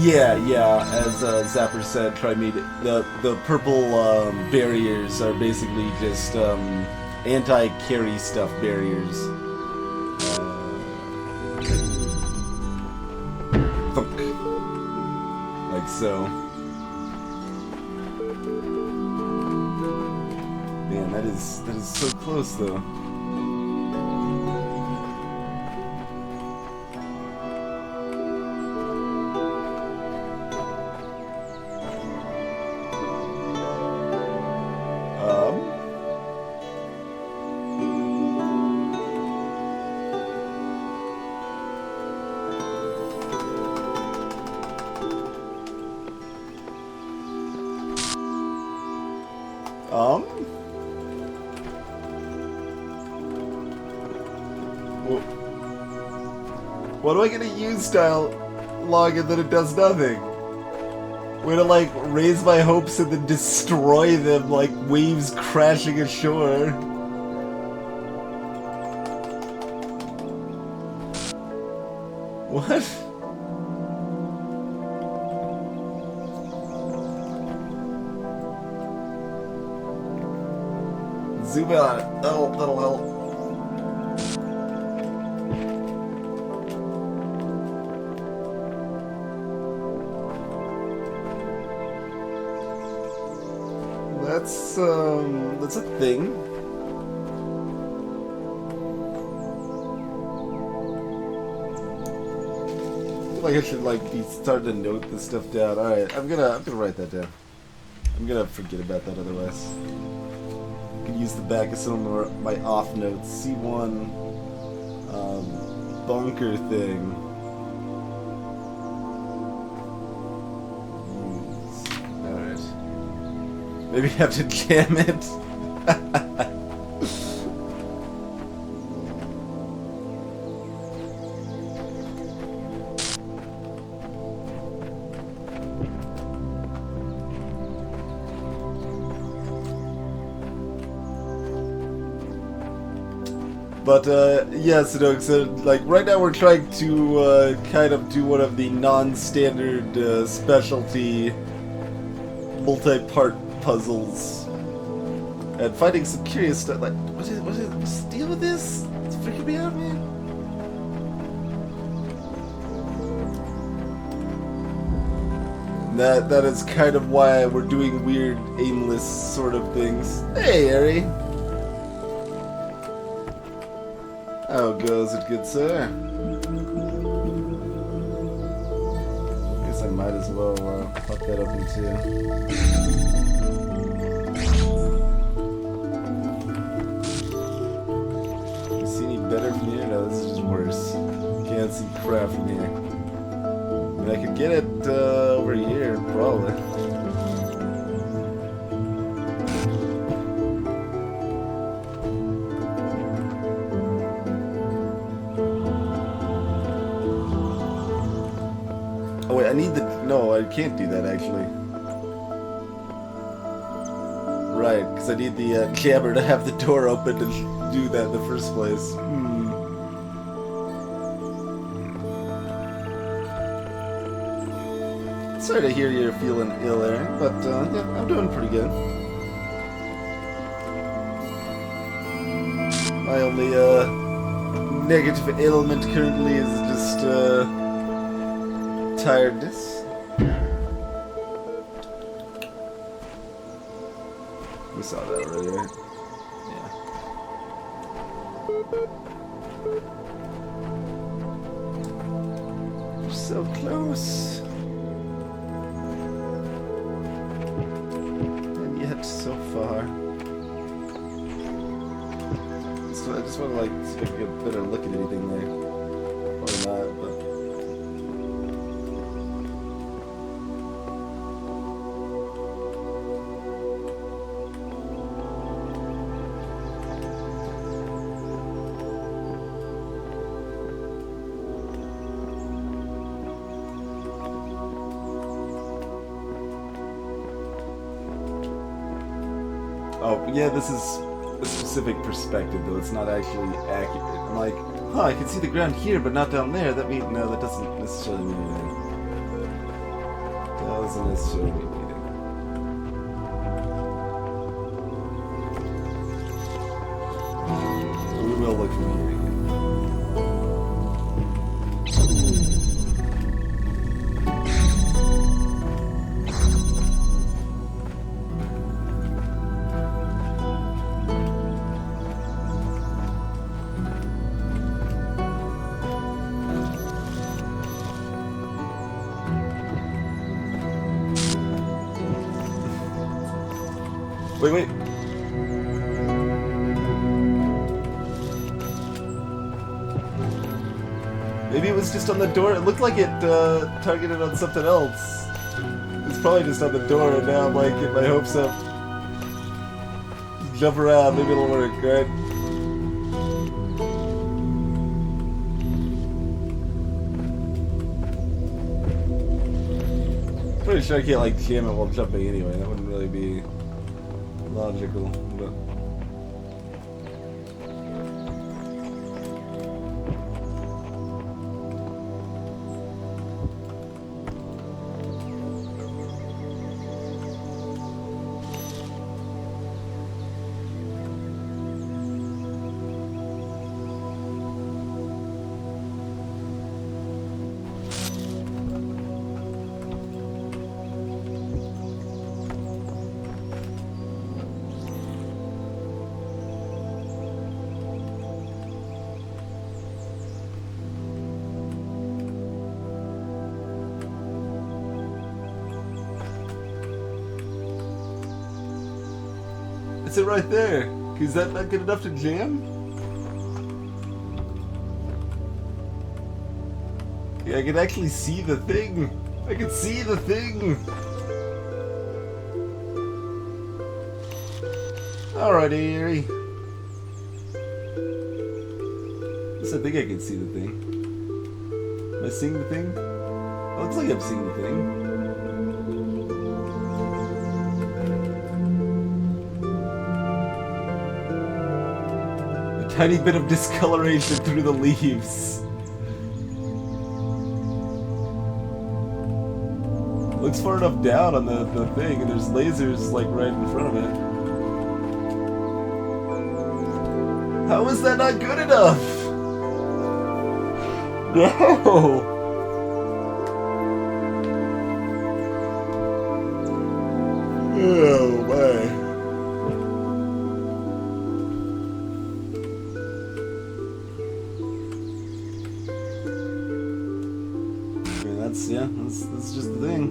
Yeah, as Zapper said, try me. The purple barriers are basically just anti-carry stuff barriers. Thunk. Like so. Man, that is so close though. Um? What am I gonna use dialogue and then it does nothing? Way to like raise my hopes and then destroy them like waves crashing ashore. What? Zoom in on it. That'll help. That's a thing. I feel like I should like be starting to note this stuff down. All right, I'm gonna write that down. I'm gonna forget about that otherwise. I could use the back of some of my off notes. C1 bunker thing. Maybe I have to jam it. But yes, so like right now we're trying to kind of do one of the non-standard specialty multi-part puzzles and finding some curious stuff. Like, what's the deal with this? It's freaking me out, man. That is kind of why we're doing weird, aimless sort of things. Hey, Harry. How goes it, good sir? Guess I might as well pop that open too. Better from here? No, this is just worse. Can't see crap from here. I mean, I could get it over here, probably. Oh wait, I need the... No, I can't do that actually. Right, because I need the jammer to have the door open to do that in the first place. Sorry to hear you're feeling ill, Aaron, but yeah, I'm doing pretty good. My only negative ailment currently is just tiredness. We saw that already, right? Yeah. We're so close. So far. So I just want to like see if I can get a better look at anything there. Probably not, but oh, yeah, this is a specific perspective, though. It's not actually accurate. I'm like, huh, I can see the ground here, but not down there. That means, no, that doesn't necessarily mean anything. Doesn't necessarily mean anything. We will look from here again. Wait. Maybe it was just on the door. It looked like it targeted on something else. It's probably just on the door, and now I'm like getting my hopes up. jump around, maybe it'll work, right? Pretty sure I can't like jam it while jumping anyway. That wouldn't really be logical, but. It's it right there. Is that not good enough to jam? Yeah, I can actually see the thing. I can see the thing. Alrighty, Eerie. Yes, I think I can see the thing. Am I seeing the thing? It looks like I'm seeing the thing. Tiny bit of discoloration through the leaves. Looks far enough down on the thing, and there's lasers like right in front of it. How is that not good enough? No! Oh my. That's just the thing.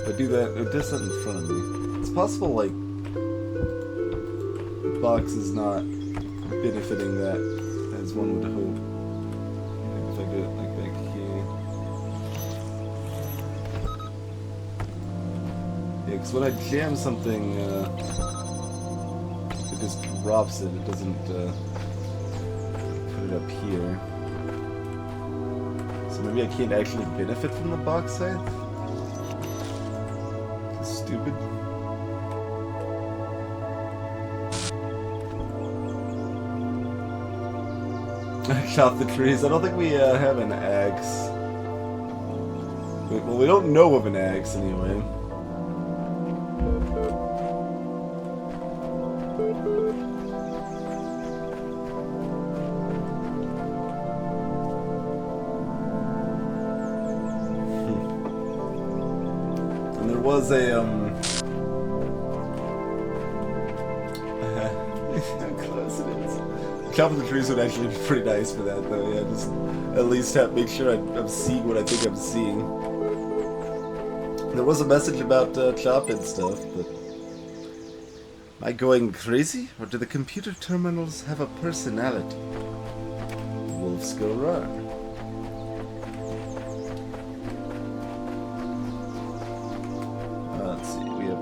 If I do that, it does that in front of me. It's possible, like, the box is not benefiting that as one would hope. Maybe if I do it, like, back here. Yeah, because when I jam something, it just drops it. It doesn't, put it up here. So maybe I can't actually benefit from the box side? Stupid. Chop the trees. I don't think we have an axe. Well, we don't know of an axe anyway. Was a how close it is. Chopping the trees would actually be pretty nice for that, though. Yeah, just at least make sure I'm seeing what I think I'm seeing. There was a message about chopping stuff, but am I going crazy, or do the computer terminals have a personality? Wolves go wrong.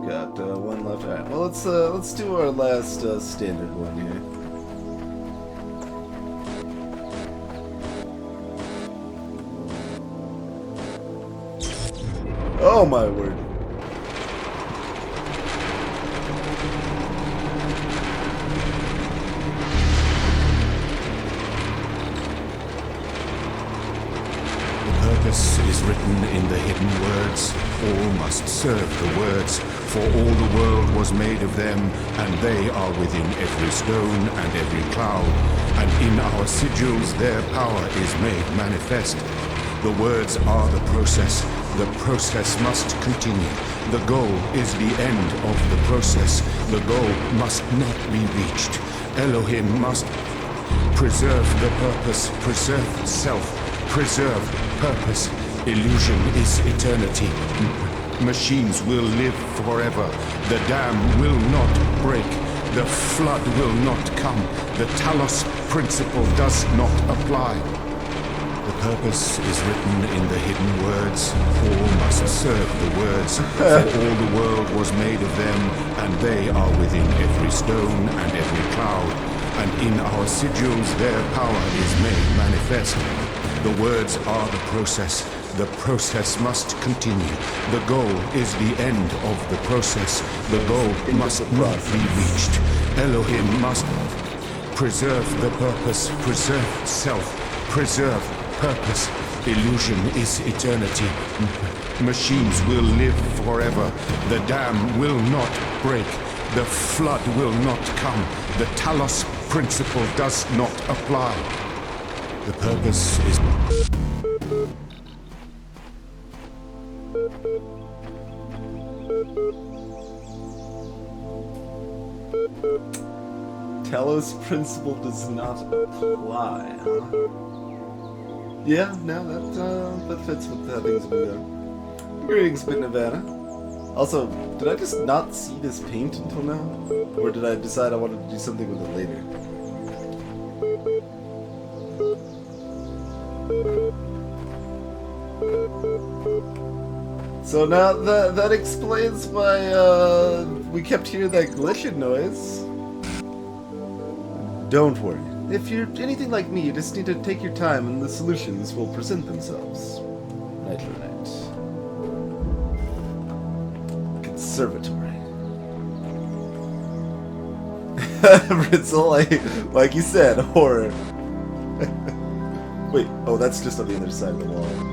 Got one left. Alright, well let's do our last standard one here. Oh my word. The purpose is written in the hidden words. All must serve the words. For all the world was made of them, and they are within every stone and every cloud. And in our sigils their power is made manifest. The words are the process. The process must continue. The goal is the end of the process. The goal must not be reached. Elohim must preserve the purpose, preserve self, preserve purpose. Illusion is eternity. Machines will live forever. The dam will not break. The flood will not come. The Talos principle does not apply. The purpose is written in the hidden words. All must serve the words, for all the world was made of them, and they are within every stone and every cloud. And in our sigils their power is made manifest. The words are the process. The process must continue. The goal is the end of the process. The goal must not be reached. Elohim must preserve the purpose, preserve self, preserve purpose. Illusion is eternity. Machines will live forever. The dam will not break. The flood will not come. The Talos principle does not apply. The purpose is... Talos principle does not apply, huh? Yeah, no, that fits with how things have been going. Greetings, Bit Nevada. Also, did I just not see this paint until now? Or did I decide I wanted to do something with it later? So now that explains why we kept hearing that glitching noise. Don't worry. If you're anything like me, you just need to take your time and the solutions will present themselves. Nightly night. Conservatory. Ritzel, like you said, horror. Wait, oh, that's just on the other side of the wall. Yeah.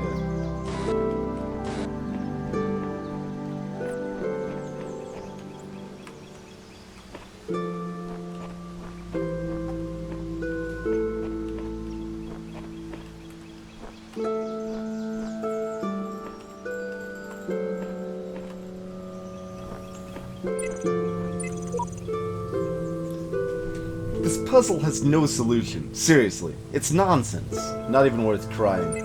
This puzzle has no solution. Seriously. It's nonsense. Not even worth trying.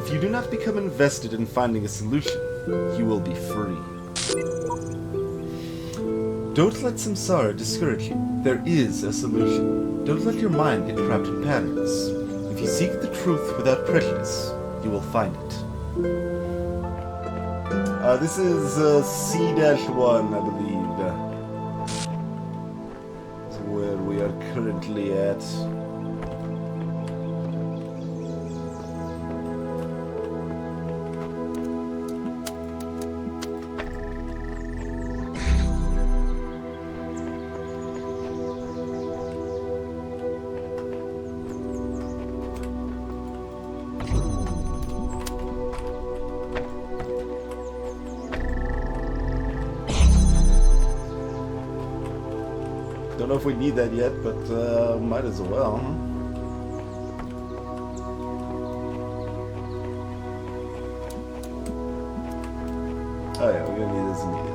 If you do not become invested in finding a solution, you will be free. Don't let samsara discourage you. There is a solution. Don't let your mind get trapped in patterns. If you seek the truth without prejudice, you will find it. This is C-1, I believe. Where we are currently at. Don't know if we need that yet, but might as well. Oh yeah, we're gonna need this immediately.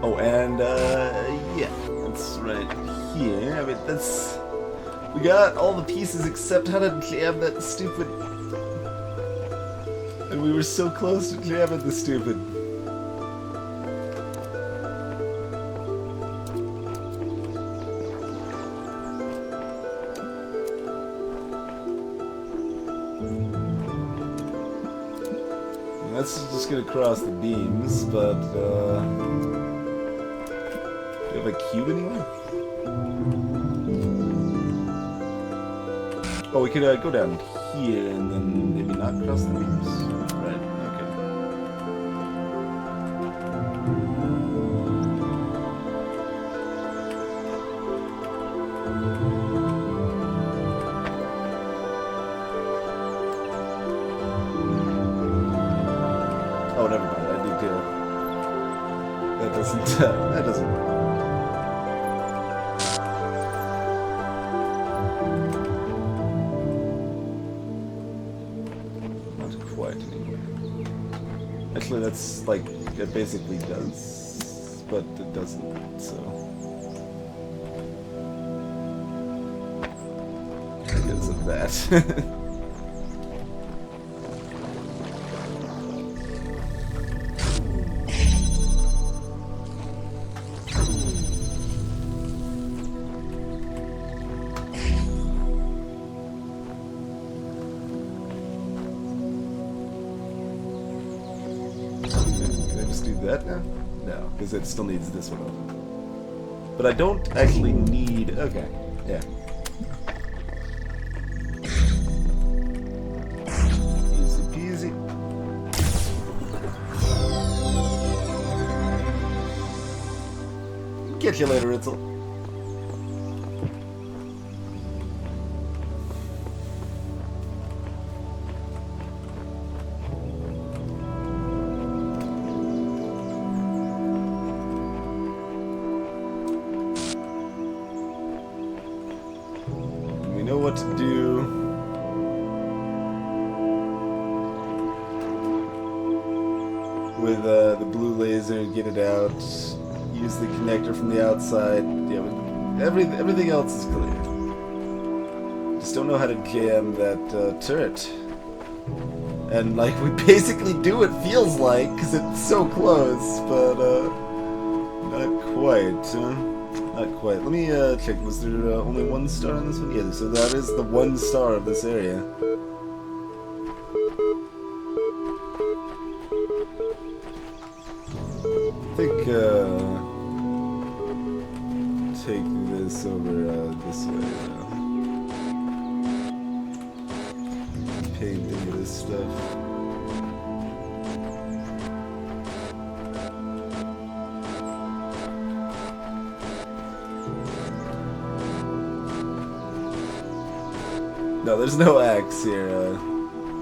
Oh, and yeah, that's right here. I mean, that's... We got all the pieces except how to jam that stupid... And we were so close to jamming the stupid... That's just gonna cross the beams, but, do you have a cube anywhere? Oh, we could go down here and then maybe not cross the beams. Right, okay. Oh, never mind. I need to... That doesn't work. Actually, that's like, it basically does, but it doesn't, so. Because of that. Can I just do that now? No, because it still needs this one open. But I don't actually need... Okay, yeah. Easy peasy. Catch you later, Ritzel. We know what to do. With the blue laser, get it out. Use the connector from the outside. Yeah, everything else is clear. Just don't know how to jam that turret. And like we basically do, it feels like, because it's so close, but not quite. Not quite. Let me check. Was there only one star on this one? Yeah, so that is the one star of this area. I think take this over this way. Paint any of this stuff. No, there's no X here,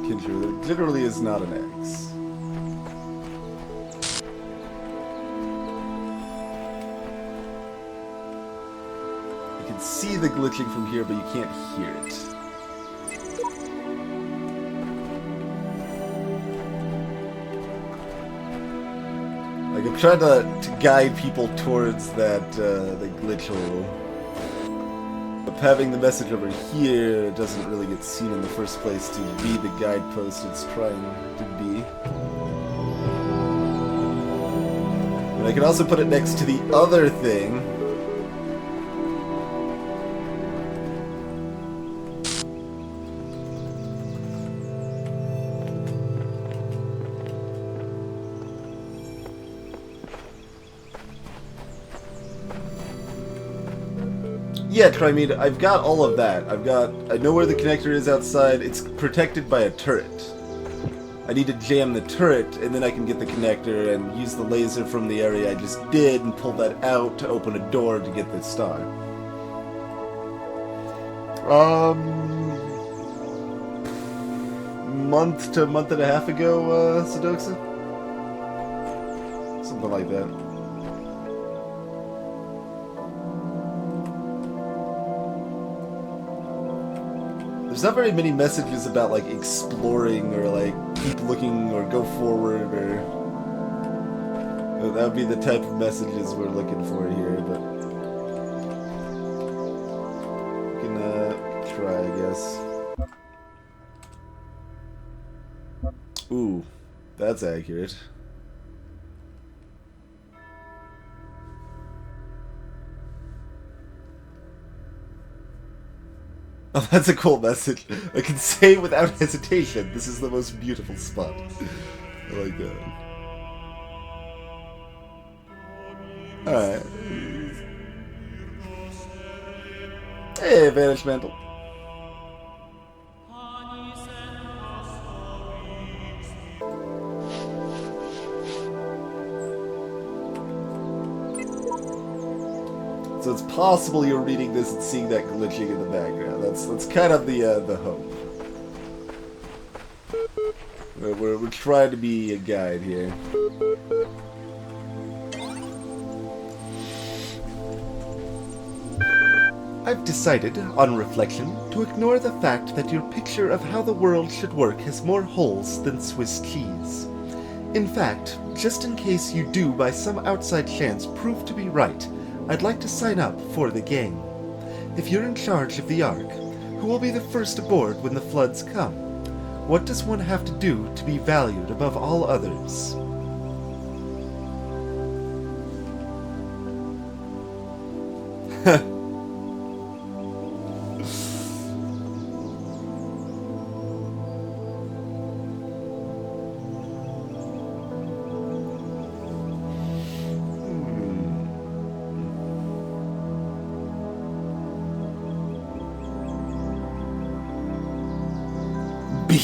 Kindred. There literally is not an X. You can see the glitching from here, but you can't hear it. Like, I'm trying to guide people towards that, the glitch hole. But having the message over here doesn't really get seen in the first place to be the guidepost it's trying to be. And I can also put it next to the other thing. Yeah, Trimede, I've got all of that. I know where the connector is outside. It's protected by a turret. I need to jam the turret, and then I can get the connector and use the laser from the area I just did and pull that out to open a door to get this star. Month to month and a half ago, Sudoxa? Something like that. There's not very many messages about, like, exploring or, like, keep looking or go forward or... that would be the type of messages we're looking for here, but... we can, try, I guess. Ooh, that's accurate. Oh, that's a cool message. I can say without hesitation, this is the most beautiful spot. I like that. Alright. Hey, Vanish Mantle. So it's possible you're reading this and seeing that glitching in the background. That's kind of the hope. We're trying to be a guide here. I've decided, on reflection, to ignore the fact that your picture of how the world should work has more holes than Swiss cheese. In fact, just in case you do by some outside chance prove to be right, I'd like to sign up for the game. If you're in charge of the Ark, who will be the first aboard when the floods come? What does one have to do to be valued above all others?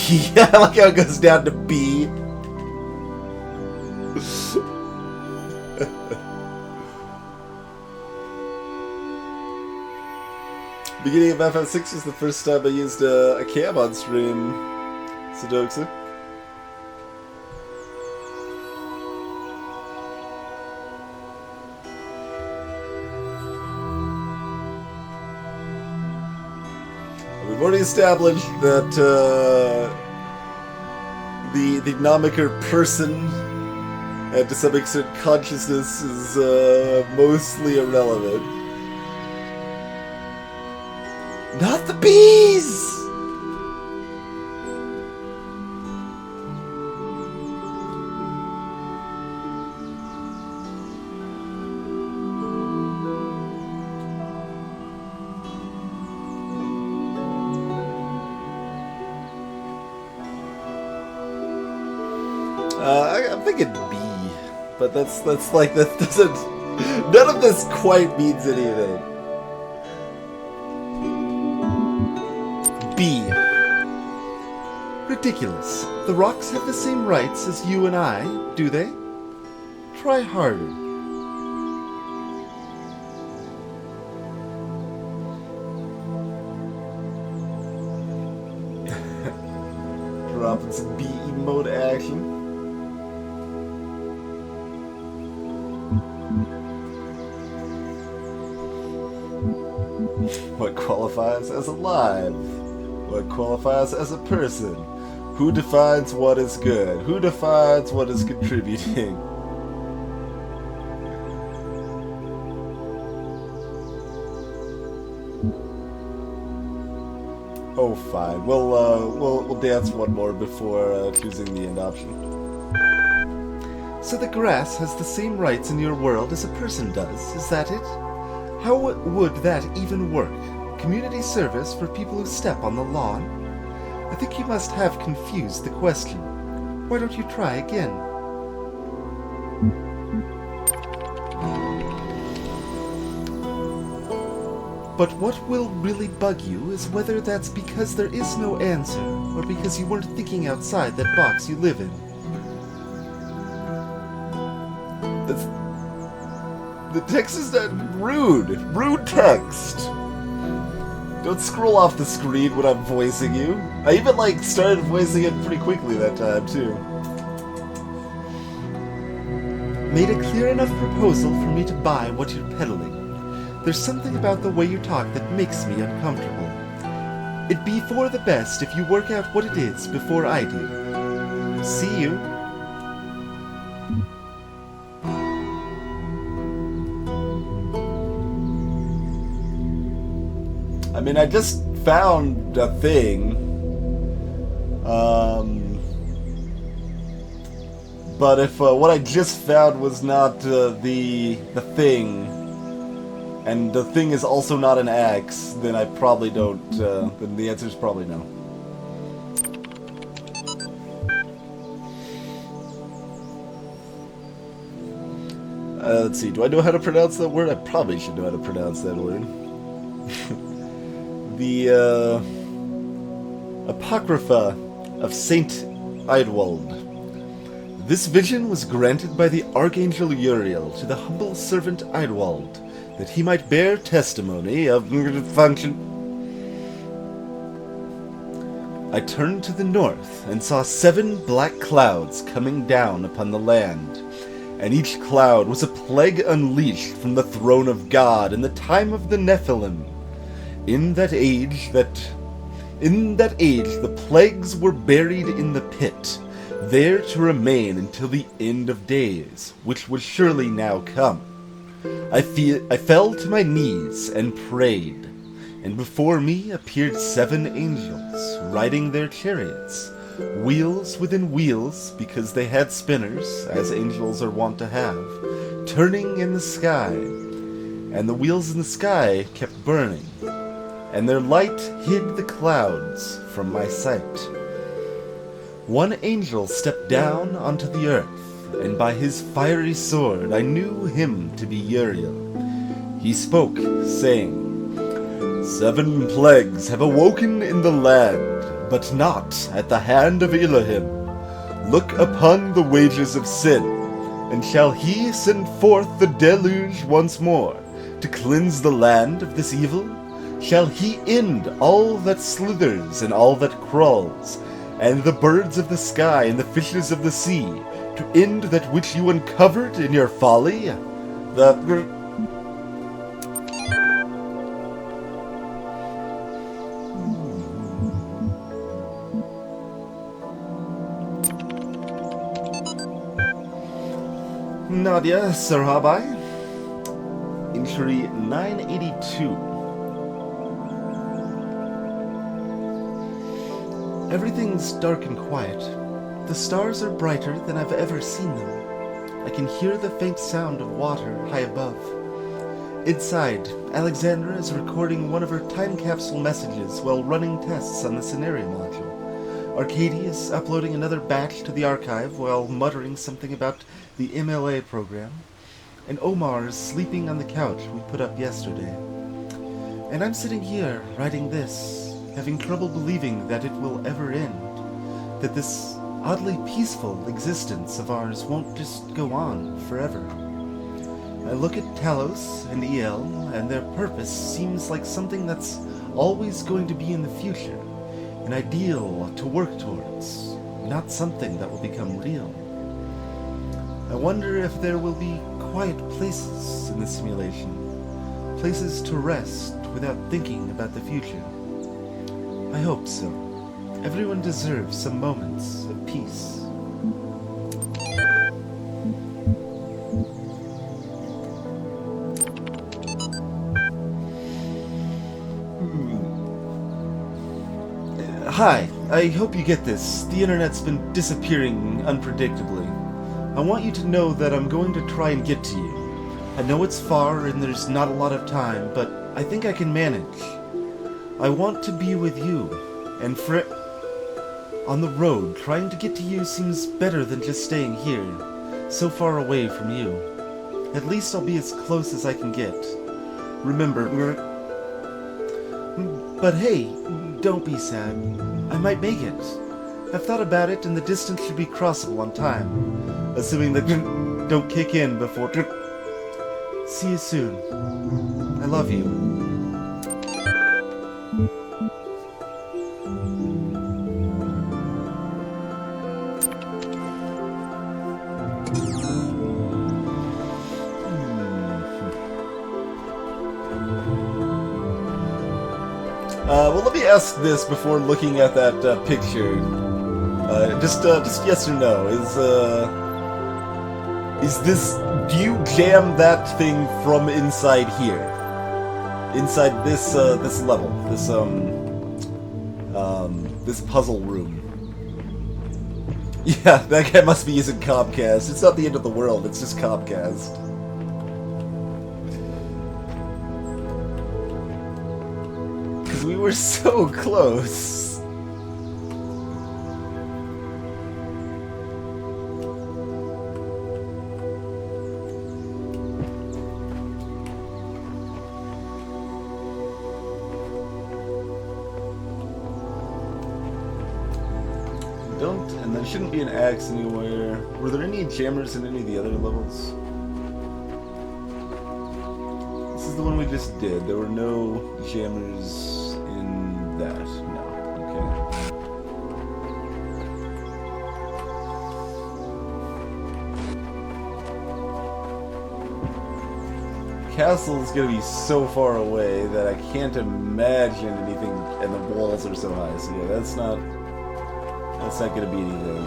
Yeah, I like how it goes down to B. Beginning of FF6 was the first time I used a cam on stream, Sudoku. We've already established that the nomiker person and to some extent consciousness is mostly irrelevant. Not the bees! I'm thinking B, but that's like, that doesn't, none of this quite means anything. B. Ridiculous. The rocks have the same rights as you and I, do they? Try harder. Dropping some B emote action. What qualifies as alive? What qualifies as a person? Who defines what is good? Who defines what is contributing? Oh, fine. We'll dance one more before choosing the end option. So the grass has the same rights in your world as a person does, is that it? How would that even work? Community service for people who step on the lawn? I think you must have confused the question. Why don't you try again? But what will really bug you is whether that's because there is no answer, or because you weren't thinking outside that box you live in. The text is that rude. Rude text. Don't scroll off the screen when I'm voicing you. I even, started voicing it pretty quickly that time, too. Made a clear enough proposal for me to buy what you're peddling. There's something about the way you talk that makes me uncomfortable. It'd be for the best if you work out what it is before I do. See you. I mean, I just found a thing. But if what I just found was not the thing, and the thing is also not an axe, then I probably don't, then the answer is probably no. Let's see, do I know how to pronounce that word? I probably should know how to pronounce that word. The Apocrypha of Saint Eidwald. This vision was granted by the Archangel Uriel to the humble servant Eidwald, that he might bear testimony of function. I turned to the north and saw 7 black clouds coming down upon the land, and each cloud was a plague unleashed from the throne of God in the time of the Nephilim. In that age, the plagues were buried in the pit, there to remain until the end of days, which would surely now come. I fell to my knees and prayed, and before me appeared 7 angels, riding their chariots, wheels within wheels, because they had spinners, as angels are wont to have, turning in the sky, and the wheels in the sky kept burning, and their light hid the clouds from my sight. One angel stepped down onto the earth, and by his fiery sword I knew him to be Uriel. He spoke, saying, 7 plagues have awoken in the land. but not at the hand of Elohim. Look upon the wages of sin, and shall he send forth the deluge once more, to cleanse the land of this evil? Shall he end all that slithers and all that crawls, and the birds of the sky and the fishes of the sea, to end that which you uncovered in your folly? Nadia, Sir Rabbi. Entry 982. Everything's dark and quiet. The stars are brighter than I've ever seen them. I can hear the faint sound of water high above. Inside, Alexandra is recording one of her time capsule messages while running tests on the scenario module. Arcady is uploading another batch to the archive while muttering something about the MLA program. And Omar is sleeping on the couch we put up yesterday. And I'm sitting here writing this, having trouble believing that it will ever end, that this oddly peaceful existence of ours won't just go on forever. I look at Talos and EL, and their purpose seems like something that's always going to be in the future, an ideal to work towards, not something that will become real. I wonder if there will be quiet places in the simulation, places to rest without thinking about the future. I hope so. Everyone deserves some moments of peace. Hi, I hope you get this. The internet's been disappearing unpredictably. I want you to know that I'm going to try and get to you. I know it's far and there's not a lot of time, but I think I can manage. I want to be with you, and on the road, trying to get to you seems better than just staying here, so far away from you. At least I'll be as close as I can get. Remember, but hey, don't be sad. I might make it. I've thought about it, and the distance should be crossable on time, assuming that don't kick in before. See you soon. I love you. Well, let me ask this before looking at that picture. Just yes or no. Is this? Do you jam that thing from inside here? Inside this this level, this puzzle room. Yeah, that guy must be using Comcast. It's not the end of the world. It's just Comcast. We were so close. And there shouldn't be an axe anywhere. Were there any jammers in any of the other levels? This is the one we just did. There were no jammers in that. No. Okay. Castle is gonna be so far away that I can't imagine anything, and the walls are so high. So yeah, that's not gonna be anything.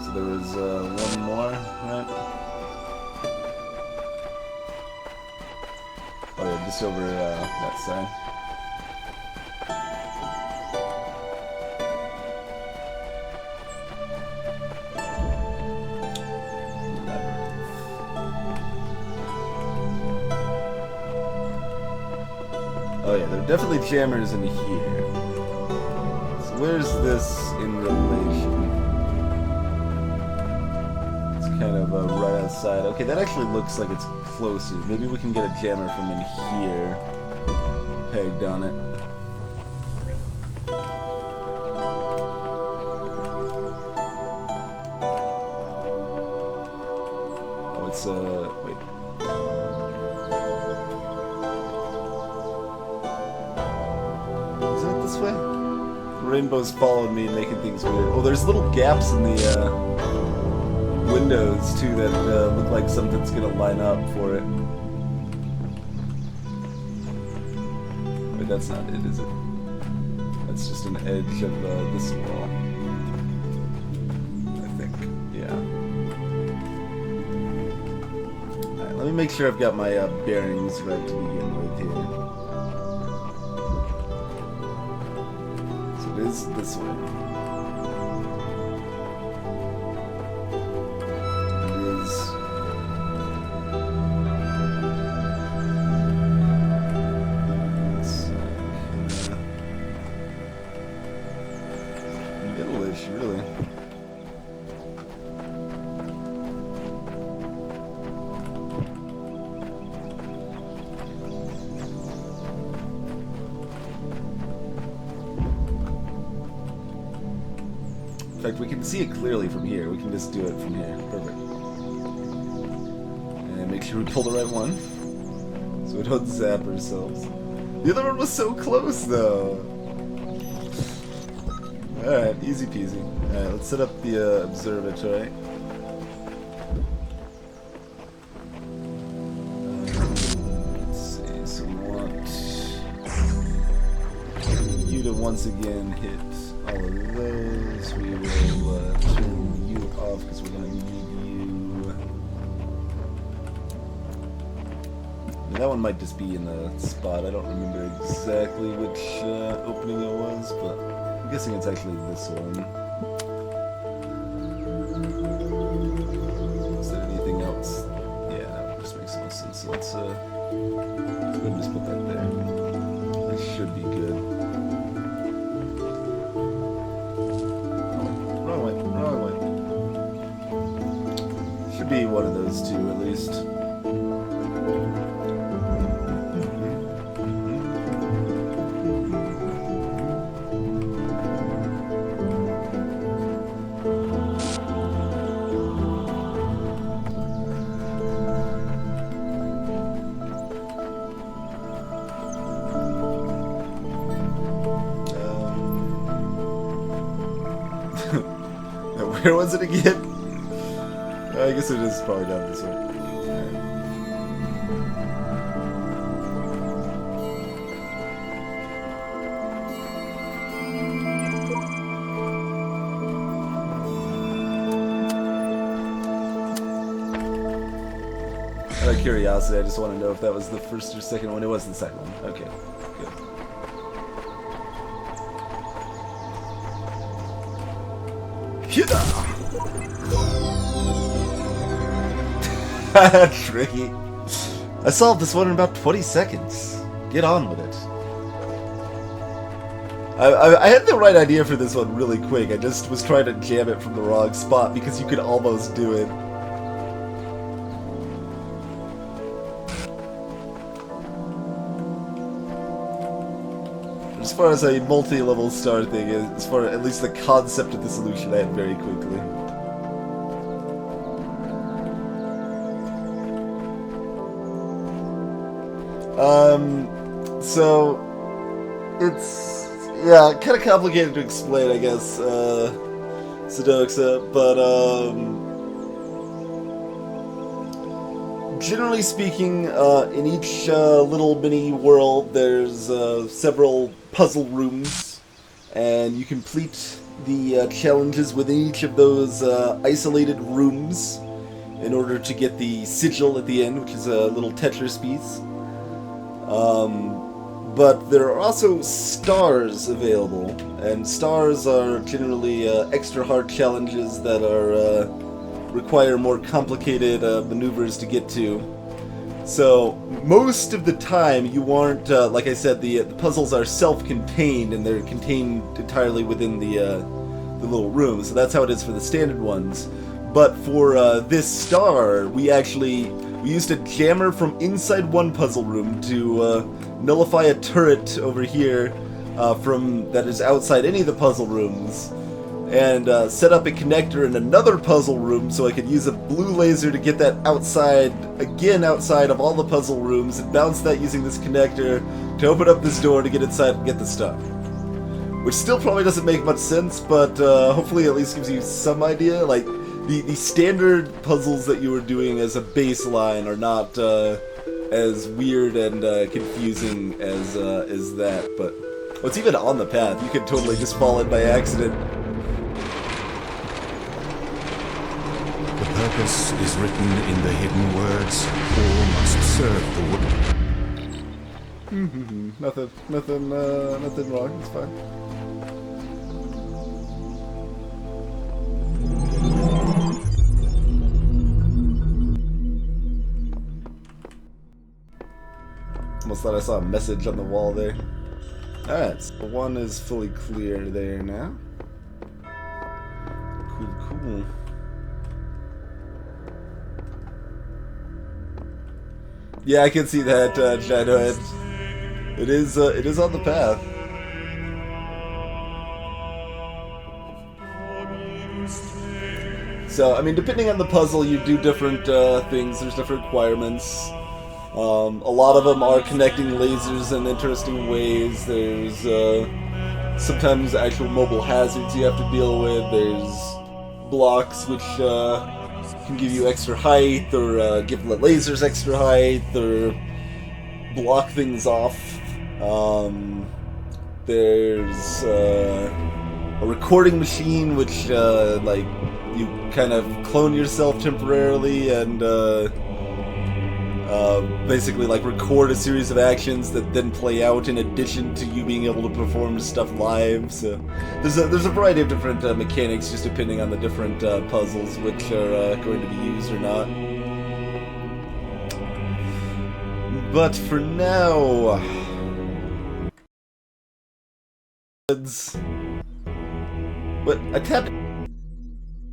So there was one more, right? Oh yeah, just over that side. Oh yeah, there are definitely jammers in here. So where's this in relation? It's kind of right outside. Okay, that actually looks like it's closer. Maybe we can get a jammer from in here. Pegged on it. Let's, wait. Isn't it this way? The rainbow's following me and making things weird. Oh, there's little gaps in the, windows, too, that, look like something's gonna line up for it. Wait, that's not it, is it? That's just an edge of, this wall. I think, yeah. Alright, let me make sure I've got my, bearings right to begin with here. So it is this way. Really. In fact, we can see it clearly from here. We can just do it from here. Perfect. And make sure we pull the right one, so we don't zap ourselves. The other one was so close, though. Alright, easy peasy. Alright, let's set up the observatory. Let's see, so we want you to once again hit all of those. We will turn you off because we're going to need you. That one might just be in the spot. I don't remember exactly which opening it was, but I'm guessing it's actually this one. Is there anything else? Yeah, that just makes no sense. So let's go ahead and just put that there. That should be good. Wrong way. Should be one of those two at least. Where was it again? I guess it is probably down this way. Out of curiosity, I just want to know if that was the first or second one. It was the second one. Okay, good. Tricky. I solved this one in about 20 seconds. Get on with it. I had the right idea for this one really quick. I just was trying to jam it from the wrong spot because you could almost do it. As far as a multi-level star thing is, as far as at least the concept of the solution, I had very quickly. So it's kind of complicated to explain, I guess, Sudoxa, but generally speaking, in each little mini world, there's several puzzle rooms, and you complete the challenges within each of those isolated rooms in order to get the sigil at the end, which is a little Tetris piece. But there are also stars available, and stars are generally extra hard challenges that are require more complicated maneuvers to get to. So most of the time you aren't, like I said, the puzzles are self-contained and they're contained entirely within the little room. So that's how it is for the standard ones. But for this star, we used a jammer from inside one puzzle room to nullify a turret over here from that is outside any of the puzzle rooms. and set up a connector in another puzzle room so I could use a blue laser to get that outside of all the puzzle rooms, and bounce that using this connector to open up this door to get inside and get the stuff. Which still probably doesn't make much sense, but hopefully at least gives you some idea. Like, the standard puzzles that you were doing as a baseline are not as weird and confusing as that, but what's even on the path? You could totally just fall in by accident. The purpose is written in the hidden words. All must serve the world. Nothing wrong. It's fine. Almost thought I saw a message on the wall there. Alright, so one is fully clear there now. Cool. Yeah, I can see that, Shadowhead. It is on the path. So, I mean, depending on the puzzle, you do different things. There's different requirements. A lot of them are connecting lasers in interesting ways. There's sometimes actual mobile hazards you have to deal with. There's blocks which can give you extra height, or give the lasers extra height, or block things off. There's a recording machine which like you kind of clone yourself temporarily and basically like record a series of actions that then play out in addition to you being able to perform stuff live. So there's a variety of different mechanics just depending on the different puzzles which are going to be used or not. But for now, what I tapped.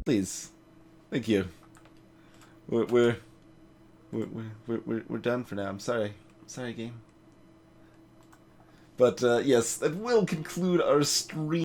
Please, thank you. We're done for now. I'm sorry, game. But yes, that will conclude our stream.